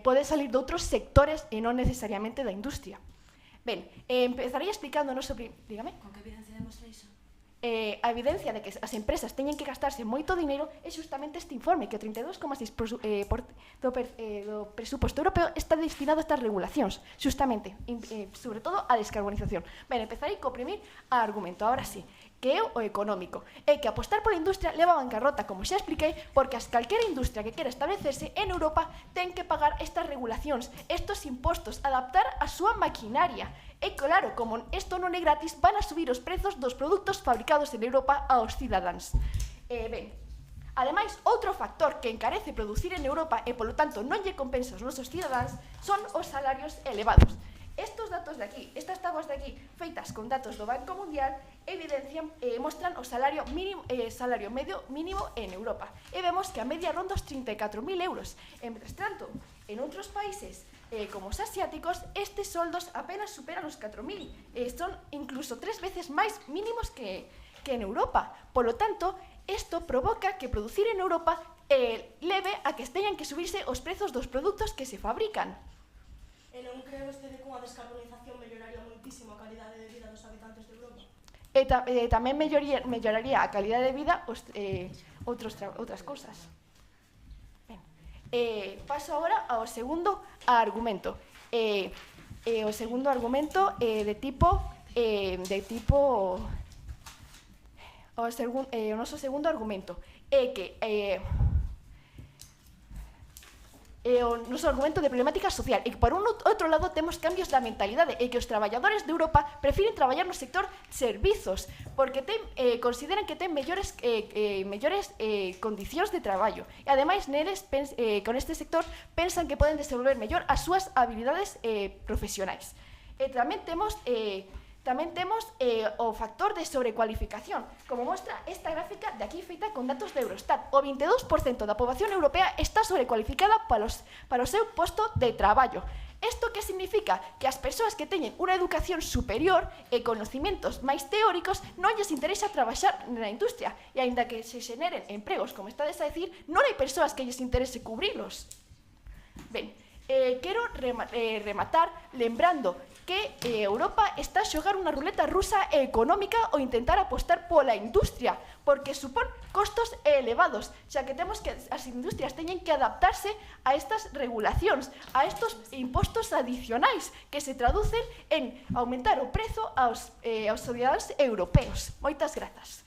Pode salir de outros sectores e non necesariamente da industria. Ben, empezarei explicando o noso... Dígame. Con que evidencia demostra iso? A evidencia de que as empresas teñen que gastarse moito dinero é justamente este informe, que o 32,6% do presuposto europeo está destinado a estas regulacións, justamente, sobre todo a descarbonización. Ben, empezarei co primeiro argumento, ahora sí, que é o económico. É que apostar pola industria leva a bancarrota, como xa expliquei, porque calquera industria que quera establecerse en Europa ten que pagar estas regulacións, estos impostos, adaptar a súa maquinaria. E claro, como isto non é gratis, van a subir os prezos dos produtos fabricados en Europa aos cidadáns. Ben, ademais, outro factor que encarece producir en Europa e, polo tanto, non lle compensa aos nosos cidadáns son os salarios elevados. Estos datos de aquí, estas tabuas de aquí, feitas con datos do Banco Mundial, evidencian, mostran o salario medio mínimo en Europa. E vemos que a media ronda os 34.000 euros. E, mentres tanto, en outros países, como os asiáticos, estes soldos apenas superan os 4.000. Son incluso 3 veces máis mínimos que en Europa. Por lo tanto, isto provoca que producir en Europa leve a que teñan que subirse os prezos dos produtos que se fabrican. E non cree vostede que unha descarbonización melloraría moitísimo a calidade de vida dos habitantes de Europa? Tamén melloraría a calidade de vida outras cousas. Paso agora ao segundo argumento. O segundo argumento o noso segundo argumento é que o noso argumento de problemática social e que por un outro lado temos cambios da mentalidade e que os traballadores de Europa prefiren traballar no sector servizos porque consideran que ten mellores condicións de traballo e ademais neles con este sector pensan que poden desenvolver mellor as súas habilidades profesionais. E tamén temos o factor de sobrecualificación, como mostra esta gráfica de aquí feita con datos de Eurostat. O 22% da poboación europea está sobrecualificada para o seu posto de traballo. Isto que significa? Que as persoas que teñen unha educación superior e conocimientos máis teóricos non lles interesa traballar na industria e aínda que se xeneren empregos, como estades a decir, non hai persoas que lles interese cubrilos. Ben, quero rematar lembrando que Europa está a xogar unha ruleta rusa económica ao intentar apostar pola industria, porque supón costos elevados, xa que temos que as industrias teñen que adaptarse a estas regulacións, a estos impostos adicionais que se traducen en aumentar o prezo aos cidadanos europeos. Moitas grazas.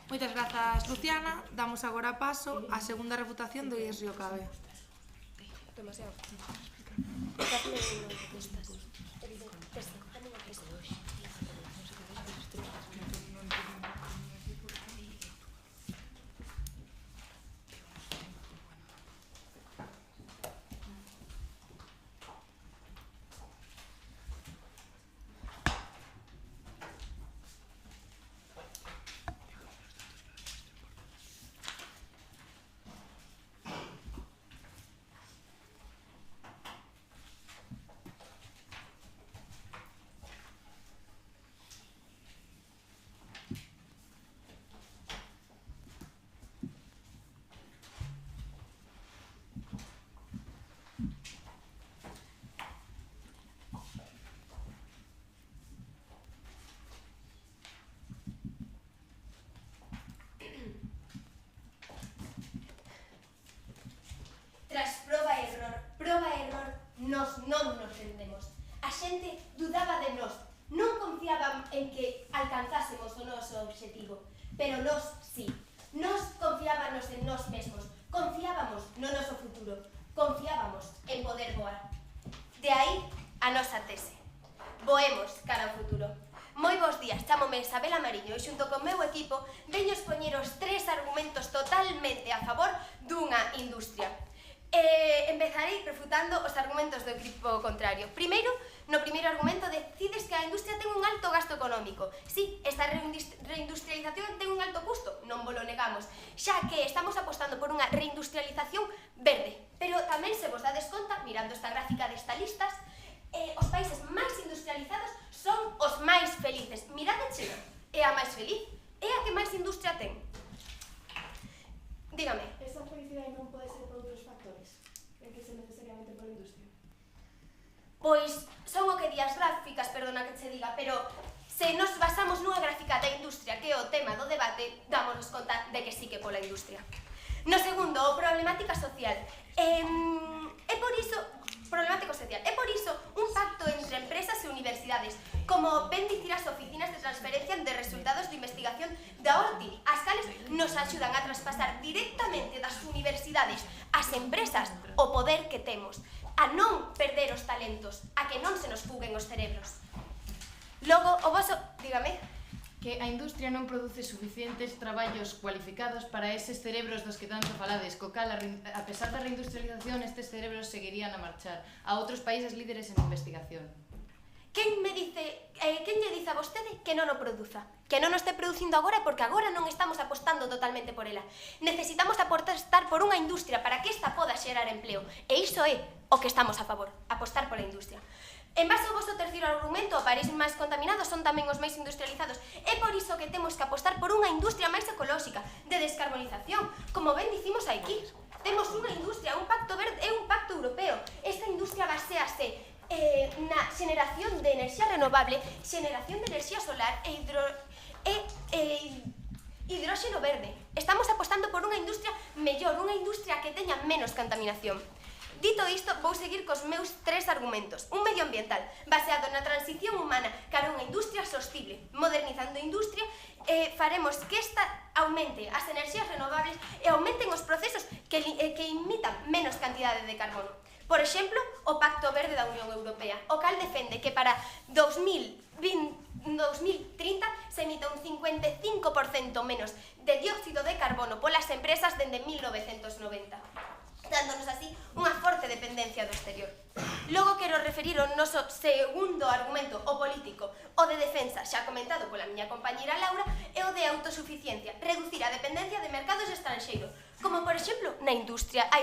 Moitas grazas, Luciana. Damos agora paso á segunda refutación do IES Río Cabe. Demasiado. Tras proba e error, nos non nos rendemos. A xente dudaba de nós, non confiaban en que alcanzásemos o noso obxectivo, pero nós sí. Nós confiábamos en nós mesmos, confiábamos no noso futuro, confiábamos en poder voar. De aí a nosa tese. Voemos cara ao futuro. Moi bons días, chámome Isabel Amariño e xunto con meu equipo veño expoñer os 3 argumentos totalmente a favor dunha industria. Empezarei refutando os argumentos do equipo contrario. Primeiro, no primeiro argumento decides que a industria ten un alto gasto económico. Si, esta reindustrialización ten un alto custo, non volo negamos, xa que estamos apostando por unha reindustrialización verde. Pero tamén se vos dades conta, mirando esta gráfica desta listas, os países máis industrializados son os máis felices. Mirade China, é a máis feliz, é a que máis industria ten. Dígame. Esa felicidade non pode ser por outros factores, en que se necesariamente pola industria. Pois son o que di as gráficas, perdona que che diga, pero se nos basamos nunha gráfica da industria que é o tema do debate, dámonos conta de que sí que pola industria. No segundo, o problemática social. É por iso un pacto entre empresas e universidades, como ben dicir as oficinas de transferencia de resultados de investigación da ORTI, as cales nos axudan a traspasar directamente das universidades ás empresas o poder que temos, a non perder os talentos, a que non se nos fuguen os cerebros. Logo, o voso... Dígame. que a industria non produce suficientes traballos cualificados para eses cerebros dos que tanto falades, co cal, a pesar da reindustrialización, estes cerebros seguirían a marchar a outros países líderes en investigación. Quen lle dice a vostede que non o produza? Que non o este producindo agora porque agora non estamos apostando totalmente por ela. Necesitamos apostar por unha industria para que esta poda xerar empleo. E iso é o que estamos a favor, apostar pola industria. En base ao vosso terceiro argumento, os países máis contaminados son tamén os máis industrializados. É por iso que temos que apostar por unha industria máis ecolóxica, de descarbonización, como ben dicimos aquí. Temos unha industria, un pacto verde, é un pacto europeo. Esta industria basease na xeneración de enerxía renovable, xeneración de enerxía solar e hidróxeno verde. Estamos apostando por unha industria mellor, unha industria que teña menos contaminación. Dito isto, vou seguir cos meus 3 argumentos. Un medioambiental, baseado na transición humana cara a unha industria sostible. Modernizando a industria, faremos que esta aumente as enerxías renovables e aumenten os procesos que imitan menos cantidade de carbono. Por exemplo, o Pacto Verde da Unión Europea, o cal defende que para 2030 se emita un 55% menos de dióxido de carbono polas empresas dende 1990. Dándonos así unha forte dependencia do exterior. Logo quero referir o noso segundo argumento, o político, o de defensa, xa comentado pola miña compañeira Laura, e o de autosuficiencia, reducir a dependencia de mercados estranxeiros, como por exemplo na industria, a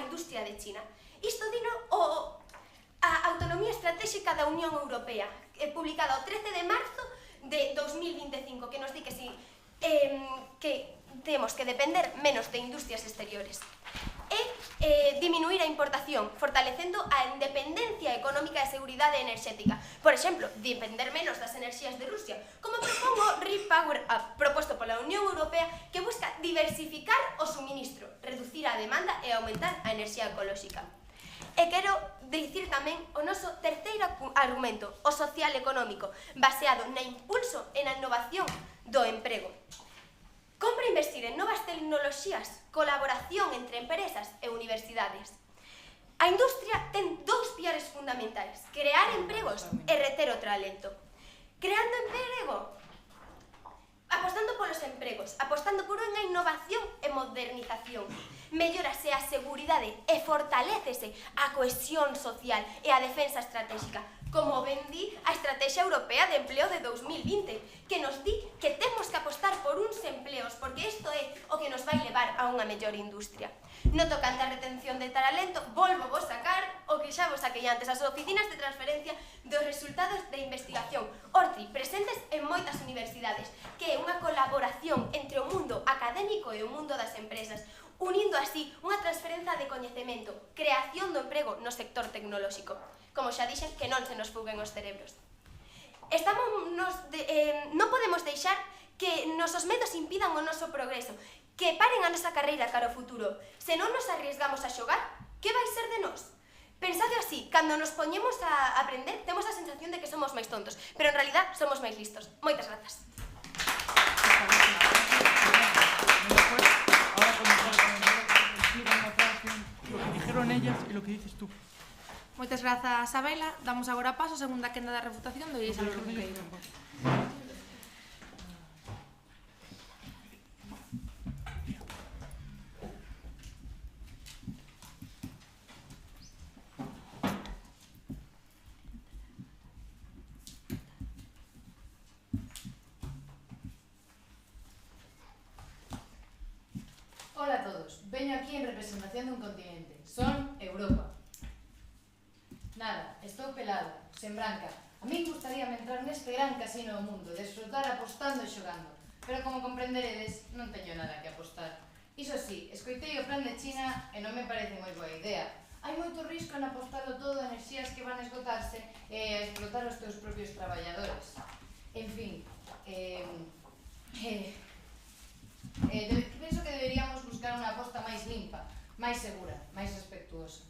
industria de China. Isto dino a Autonomía Estratégica da Unión Europea, publicada o 13 de marzo de 2025, que nos di que temos que depender menos de industrias exteriores. E diminuir a importación, fortalecendo a independencia económica e seguridade enerxética. Por exemplo, depender menos das enerxías de Rusia, como propón o REPower Up, proposto pola Unión Europea, que busca diversificar o suministro, reducir a demanda e aumentar a enerxía ecolóxica. E quero dicir tamén o noso terceiro argumento, o social económico, baseado na impulso e na innovación do emprego. Compra investir en novas tecnoloxías, colaboración entre empresas e universidades. A industria ten 2 piares fundamentais: crear empregos e reter o talento. Creando emprego, apostando polos empregos, apostando por unha innovación e modernización. Mellórase a seguridade e fortalécese a cohesión social e a defensa estratégica, como ben di a Estrategia Europea de Empleo de 2020, que nos di que temos que apostar por uns empleos, porque isto é o que nos vai levar a unha mellor industria. No tocante a retención de talento, volvo vos sacar o que xa vos saquei antes, as oficinas de transferencia dos resultados de investigación, ORTRI, presentes en moitas universidades, que é unha colaboración entre o mundo académico e o mundo das empresas, unindo así unha transferencia de coñecemento, creación do emprego no sector tecnolóxico. Como xa dixen, que non se nos fuguen os cerebros. Non podemos deixar que nosos medos impidan o noso progreso, que paren a nosa carreira cara ao futuro. Se non nos arriesgamos a xogar, que vai ser de nós? Pensade así, cando nos poñemos a aprender, temos a sensación de que somos máis tontos, pero en realidad somos máis listos. Moitas grazas. Lo que dijeron ellas y lo que dices tú. Moitas grazas, Abela. Damos agora paso a segunda quenda da refutación do Iris Alberto Junqueiro. Hola a todos, veño aquí en representación dun continente. Son Europa. Nada, estou pelada, sen branca. A min gustaríame entrar neste gran casino do mundo, desfrutar apostando e xogando. Pero como comprenderedes, non teño nada que apostar. Iso sí, escoitei o plan de China e non me parece moi boa idea. Hai moito risco en apostalo todo a enerxías que van a esgotarse e a explotar os teus propios traballadores. En fin, penso que deberíamos buscar unha aposta máis limpa, máis segura, máis respectuosa.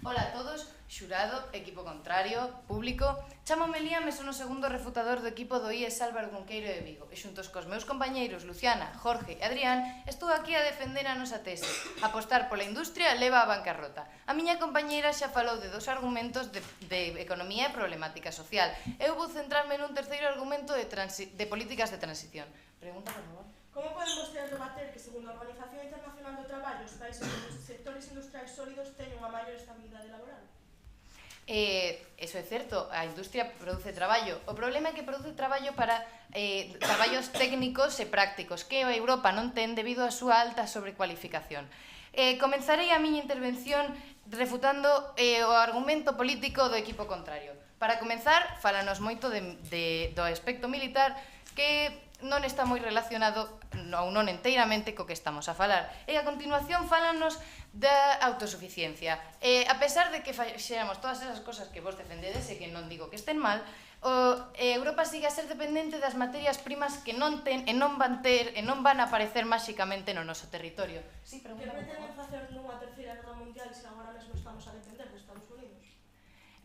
Ola a todos, xurado, equipo contrario, público. Chámome Liam e son o segundo refutador do equipo do IES Álvaro Cunqueiro de Vigo. E xuntos cos meus compañeiros Luciana, Jorge e Adrián, estou aquí a defender a nosa tese. Apostar pola industria leva á bancarrota. A miña compañeira xa falou de dos argumentos de economía e problemática social. Eu vou centrarme nun terceiro argumento de políticas de transición. Pregunta, por favor. Como poden vostedes debater que, segundo a Organización Internacional do Traballo, os países con sectores industriais sólidos teñen unha maior estabilidade laboral? Eso é certo, a industria produce traballo. O problema é que produce traballo para traballos técnicos e prácticos que a Europa non ten debido á súa alta sobrecualificación. Comenzarei a miña intervención refutando o argumento político do equipo contrario. Para comenzar, fálanos moito do aspecto militar que non está moi relacionado ou non enteiramente co que estamos a falar. E a continuación fálanos da autosuficiencia. A pesar de que fixéramos todas esas cosas que vos defendedes e que non digo que estén mal, Europa sigue a ser dependente das materias primas que non ten e non van ter e non van a aparecer máxicamente no noso territorio. Sí, pregunta, que pretenden facer nunha terceira guerra mundial se agora mesmo estamos a depender de Estados Unidos?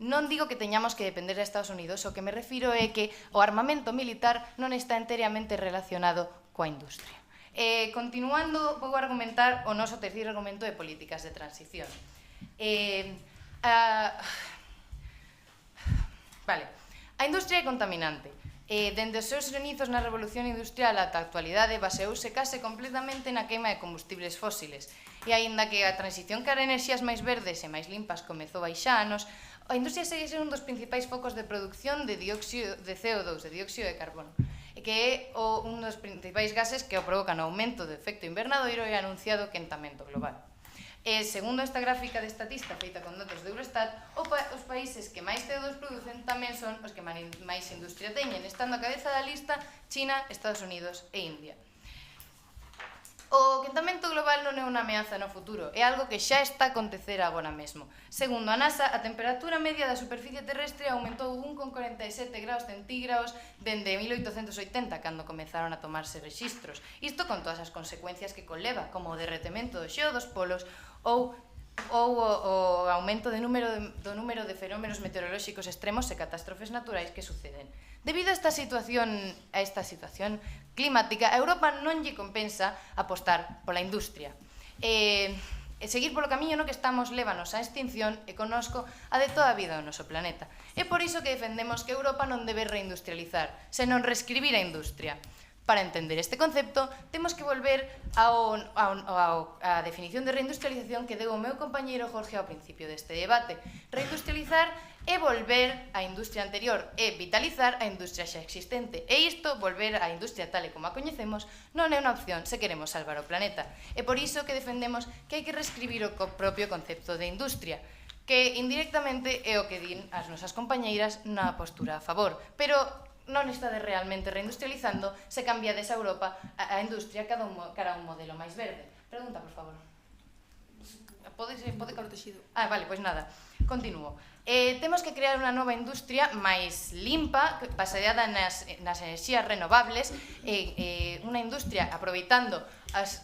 Non digo que teñamos que depender de Estados Unidos, o que me refiro é que o armamento militar non está enteramente relacionado coa industria. Continuando, vou argumentar o noso terceiro argumento de políticas de transición. A industria é contaminante. Dende os seus inicios na revolución industrial ata a actualidade baseouse case completamente na queima de combustibles fósiles. E aínda que a transición cara a enerxías máis verdes e máis limpas comezou hai xa anos, a industria segue ser un dos principais focos de produción de CO2, de dióxido de carbono, que é un dos principais gases que o provocan o aumento do efecto invernadoiro e anunciado quentamento global. Segundo esta gráfica de estatista feita con datos de Eurostat, os países que máis CO2 producen tamén son os que máis industria teñen, estando a cabeza da lista China, Estados Unidos e India. O quentamento global non é unha ameaza no futuro, é algo que xa está a acontecer agora mesmo. Segundo a NASA, a temperatura media da superficie terrestre aumentou 1,47 graus centígrados dende 1880, cando comezaron a tomarse rexistros. Isto con todas as consecuencias que conleva, como o derretemento do xeo dos polos ou o aumento do número de fenómenos meteorolóxicos extremos e catástrofes naturais que suceden. Debido a esta situación climática, a Europa non lle compensa apostar pola industria. Seguir polo camiño no que estamos lévanos á extinción e connosco a de toda a vida do noso planeta. É por iso que defendemos que Europa non debe reindustrializar, senón reescribir a industria. Para entender este concepto, temos que volver á definición de reindustrialización que deu o meu compañeiro Jorge ao principio deste debate. Reindustrializar é volver á industria anterior, é vitalizar a industria xa existente. E isto, volver á industria tal e como a coñecemos, non é unha opción se queremos salvar o planeta. É por iso que defendemos que hai que reescribir o propio concepto de industria, que indirectamente é o que din as nosas compañeiras na postura a favor. Pero non está realmente reindustrializando se cambia desa Europa a industria cara a un modelo máis verde. Pregunta, por favor. Pode cortexido. Vale, pois nada. Continúo. Temos que crear unha nova industria máis limpa, baseada nas enerxías renovables, unha industria aproveitando as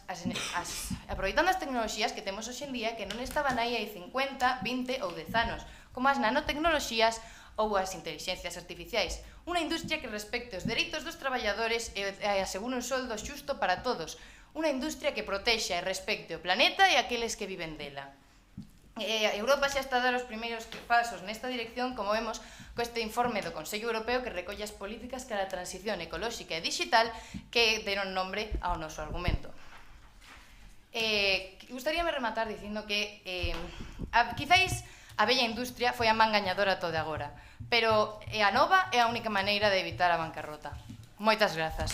tecnoloxías que temos hoxe en día que non estaban aí hai 50, 20 ou 10 anos, como as nanotecnoloxías ou as intelixencias artificiais. Unha industria que respecte os dereitos dos traballadores e asegure un soldo xusto para todos. Unha industria que protexa e respecte o planeta e aqueles que viven dela. Europa xa está a dar os primeiros pasos nesta dirección, como vemos co este informe do Consello Europeo que recolle as políticas cara a transición ecolóxica e digital que deron nombre ao noso argumento. Gustaríame rematar dicindo que quizáis a bella industria foi a man gañadora toda agora, pero a nova é a única maneira de evitar a bancarrota. Moitas grazas.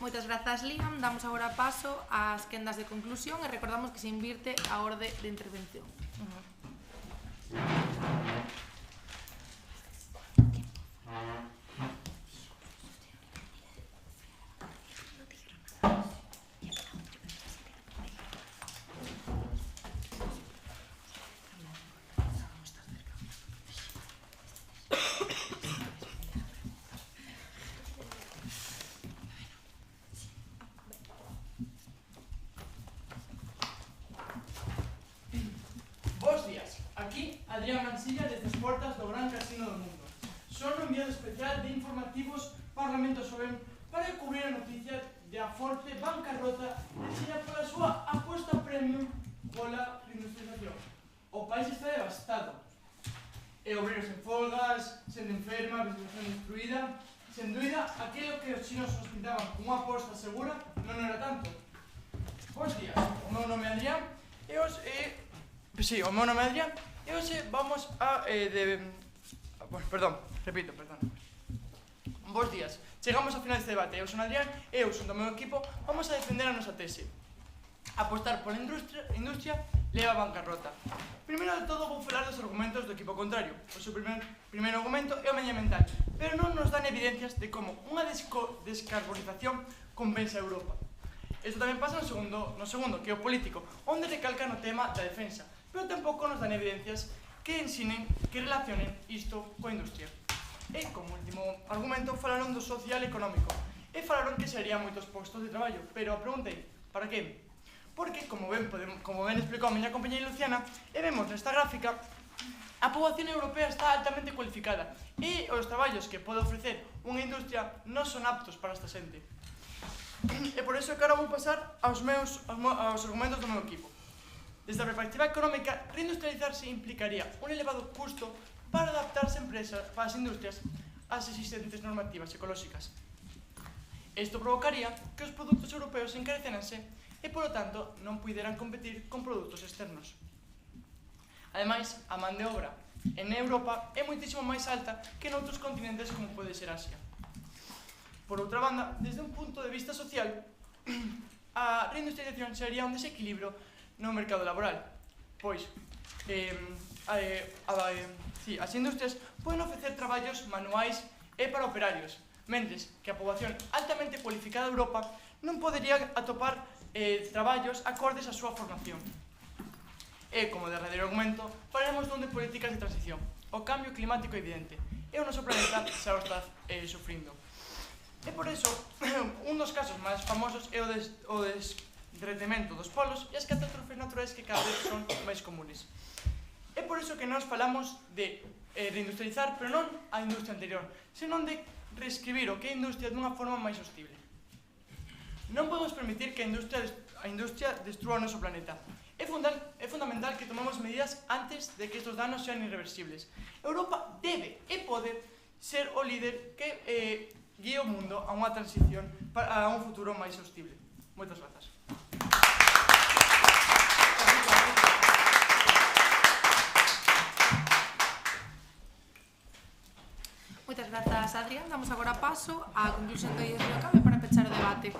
Moitas grazas, Liam. Damos agora paso ás quendas de conclusión e recordamos que se invirte a orde de intervención. son un enviado especial de informativos Parlamento Soben para cubrir a noticia de a forte bancarrota de China pola súa aposta premium pola reindustrialización. O país está devastado. E obreros en folgas, sendo enferma, vegetación destruída. Sen dúida, aquilo que os chinos nos pintaban como unha aposta segura non era tanto. Bos días, o meu nome é Adrián e hoxe vamos a... Perdón. Bos días, chegamos ao final deste debate. Eu son Adrián e eu, xunto ao meu equipo, vamos a defender a nosa tese. Apostar pola industria leva a bancarrota. Primeiro de todo vou falar dos argumentos do equipo contrario. O seu primeiro argumento é o medioambiental, pero non nos dan evidencias de como unha descarbonización compensa a Europa. Isto tamén pasa no segundo, que é o político, onde recalcan o tema da defensa, pero tampouco nos dan evidencias que ensinen, que relacionen isto coa industria. E, como último argumento, falaron do social económico, e falaron que serían moitos postos de traballo, pero a pregunta é, para que? Porque, como ben explicou a miña compañera Luciana, e vemos nesta gráfica, a poboación europea está altamente cualificada, e os traballos que pode ofrecer unha industria non son aptos para esta xente. E por iso que agora vou pasar aos argumentos do meu equipo. Desde a perspectiva económica, reindustrializarse implicaría un elevado custo para adaptarse para as industrias ás existentes normativas ecolóxicas. Isto provocaría que os produtos europeos encareceranse e, polo tanto, non puideran competir con produtos externos. Ademais, a man de obra en Europa é moitísimo máis alta que noutros continentes como pode ser Asia. Por outra banda, desde un punto de vista social, a reindustrialización sería un desequilibrio no mercado laboral, pois as industrias poden ofrecer traballos manuais e para operarios, mentres que a poboación altamente cualificada de Europa non podería atopar traballos acordes á súa formación. E, como derradeiro argumento, falaremos dun de políticas de transición. O cambio climático é evidente, e o noso planeta xa o está sufrindo. E por iso, un dos casos máis famosos é o derretemento dos polos e as catástrofes naturais que cada vez son máis comunes. É por iso que nós falamos de reindustrializar, pero non a industria anterior, senón de reescribir o que é a industria dunha forma máis sostible. Non podemos permitir que a industria destrúa o noso planeta. É fundamental que tomemos medidas antes de que estes danos sean irreversibles. Europa debe e pode ser o líder que guíe o mundo a unha transición a un futuro máis sostible. Moitas grazas. Moitas grazas, Adrián. Damos agora paso á conclusión do Río Cabe para pechar o debate.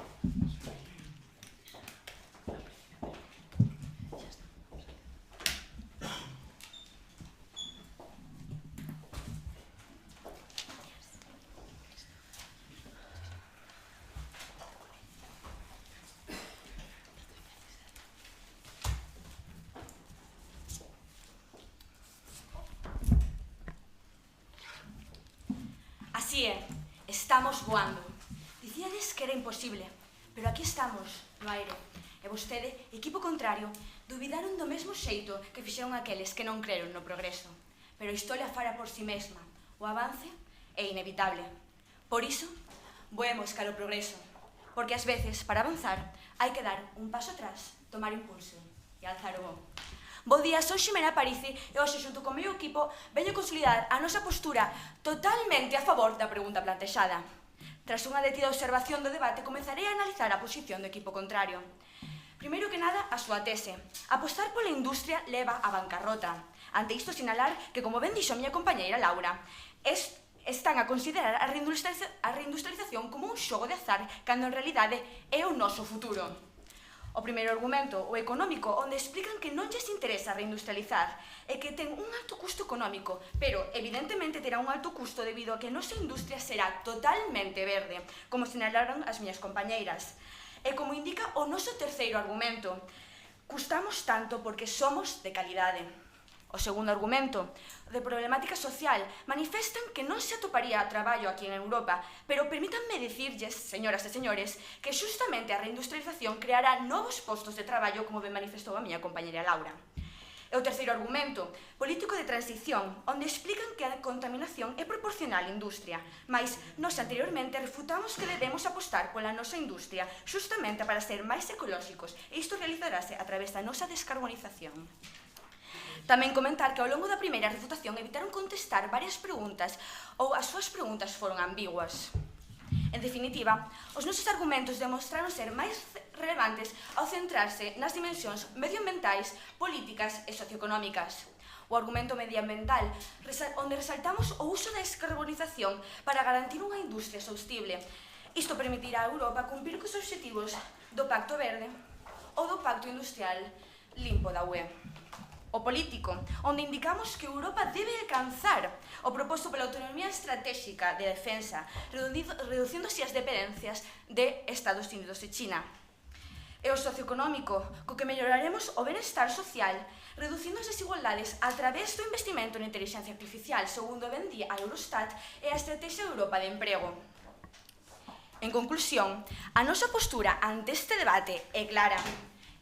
Así é, estamos voando. Dicíades que era imposible, pero aquí estamos, no aire. E vostede, equipo contrario, dubidaron do mesmo xeito que fixeron aqueles que non creron no progreso. Pero a historia fara por si mesma. O avance é inevitable. Por iso, voemos cara ao progreso. Porque ás veces, para avanzar, hai que dar un paso atrás, tomar impulso e alzar o voo. Bo día, sou Ximena Aparici e hoxe, xunto co meu equipo, veño consolidar a nosa postura totalmente a favor da pregunta plantexada. Tras unha detida observación do debate, comezarei a analizar a posición do equipo contrario. Primeiro que nada, a súa tese. Apostar pola industria leva a bancarrota. Ante isto, sinalar que, como ben dixo a miña compañeira Laura, están a considerar a reindustrialización como un xogo de azar, cando en realidade é o noso futuro. O primeiro argumento, o económico, onde explican que non lles interesa reindustrializar e que ten un alto custo económico, pero evidentemente terá un alto custo debido a que a nosa industria será totalmente verde, como sinalaron as miñas compañeiras. E como indica o noso terceiro argumento, custamos tanto porque somos de calidade. O segundo argumento, de problemática social, manifestan que non se atoparía traballo aquí en Europa, pero permítanme dicirlles, señoras e señores, que justamente a reindustrialización creará novos postos de traballo, como ben manifestou a miña compañera Laura. E o terceiro argumento, político de transición, onde explican que a contaminación é proporcional á industria, mas nós anteriormente refutamos que debemos apostar pola nosa industria xustamente para ser máis ecolóxicos, e isto realizarase a través da nosa descarbonización. Tamén comentar que ao longo da primeira refutación evitaron contestar varias preguntas ou as súas preguntas foron ambiguas. En definitiva, os nosos argumentos demostraron ser máis relevantes ao centrarse nas dimensións medioambientais, políticas e socioeconómicas. O argumento medioambiental, onde resaltamos o uso da descarbonización para garantir unha industria sostible. Isto permitirá a Europa cumprir cos obxectivos do Pacto Verde ou do Pacto Industrial Limpo da UE. O político, onde indicamos que Europa debe alcanzar o proposto pola autonomía estratégica de defensa, reducindo así as dependencias de Estados Unidos e China. E o socioeconómico, co que melloraremos o benestar social, reducindo as desigualdades a través do investimento en inteligencia artificial, segundo ben di a Eurostat e a Estrategia Europa de Emprego. En conclusión, a nosa postura ante este debate é clara.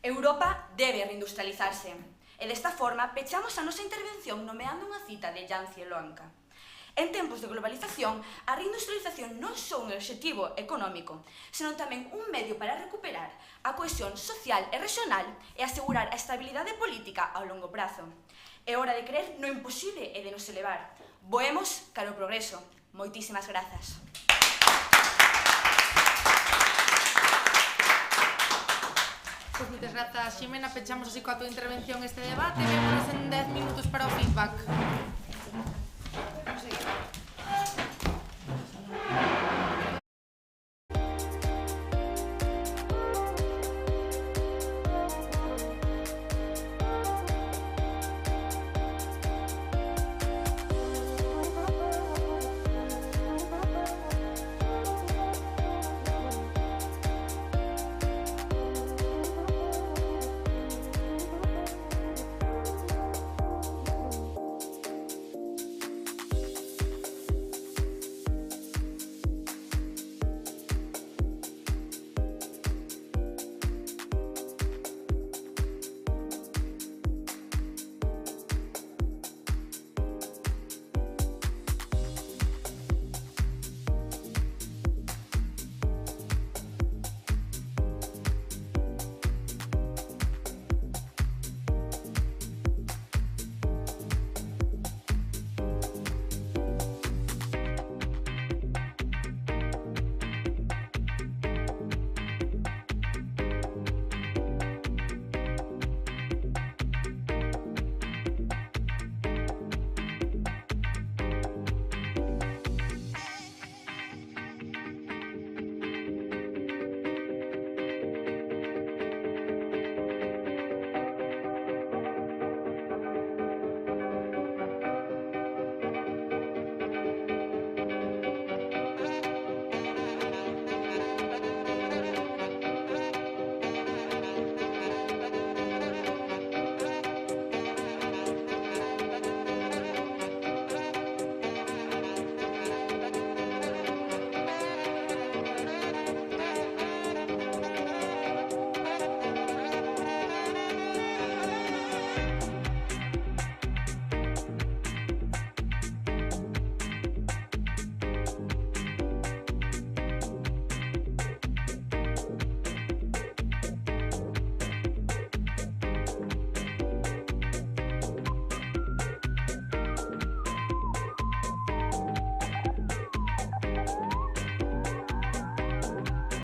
Europa debe reindustrializarse. E desta forma, pechamos a nosa intervención nomeando unha cita de Jan Zielonka. En tempos de globalización, a reindustrialización non só un obxectivo económico, senón tamén un medio para recuperar a cohesión social e regional e asegurar a estabilidade política ao longo prazo. É hora de creer no imposible e de nos elevar. Voemos cara ao progreso. Moitísimas grazas. Pois moitas grazas, Ximena. Pechamos así coa tua intervención este debate. Vémonos en 10 minutos para o feedback.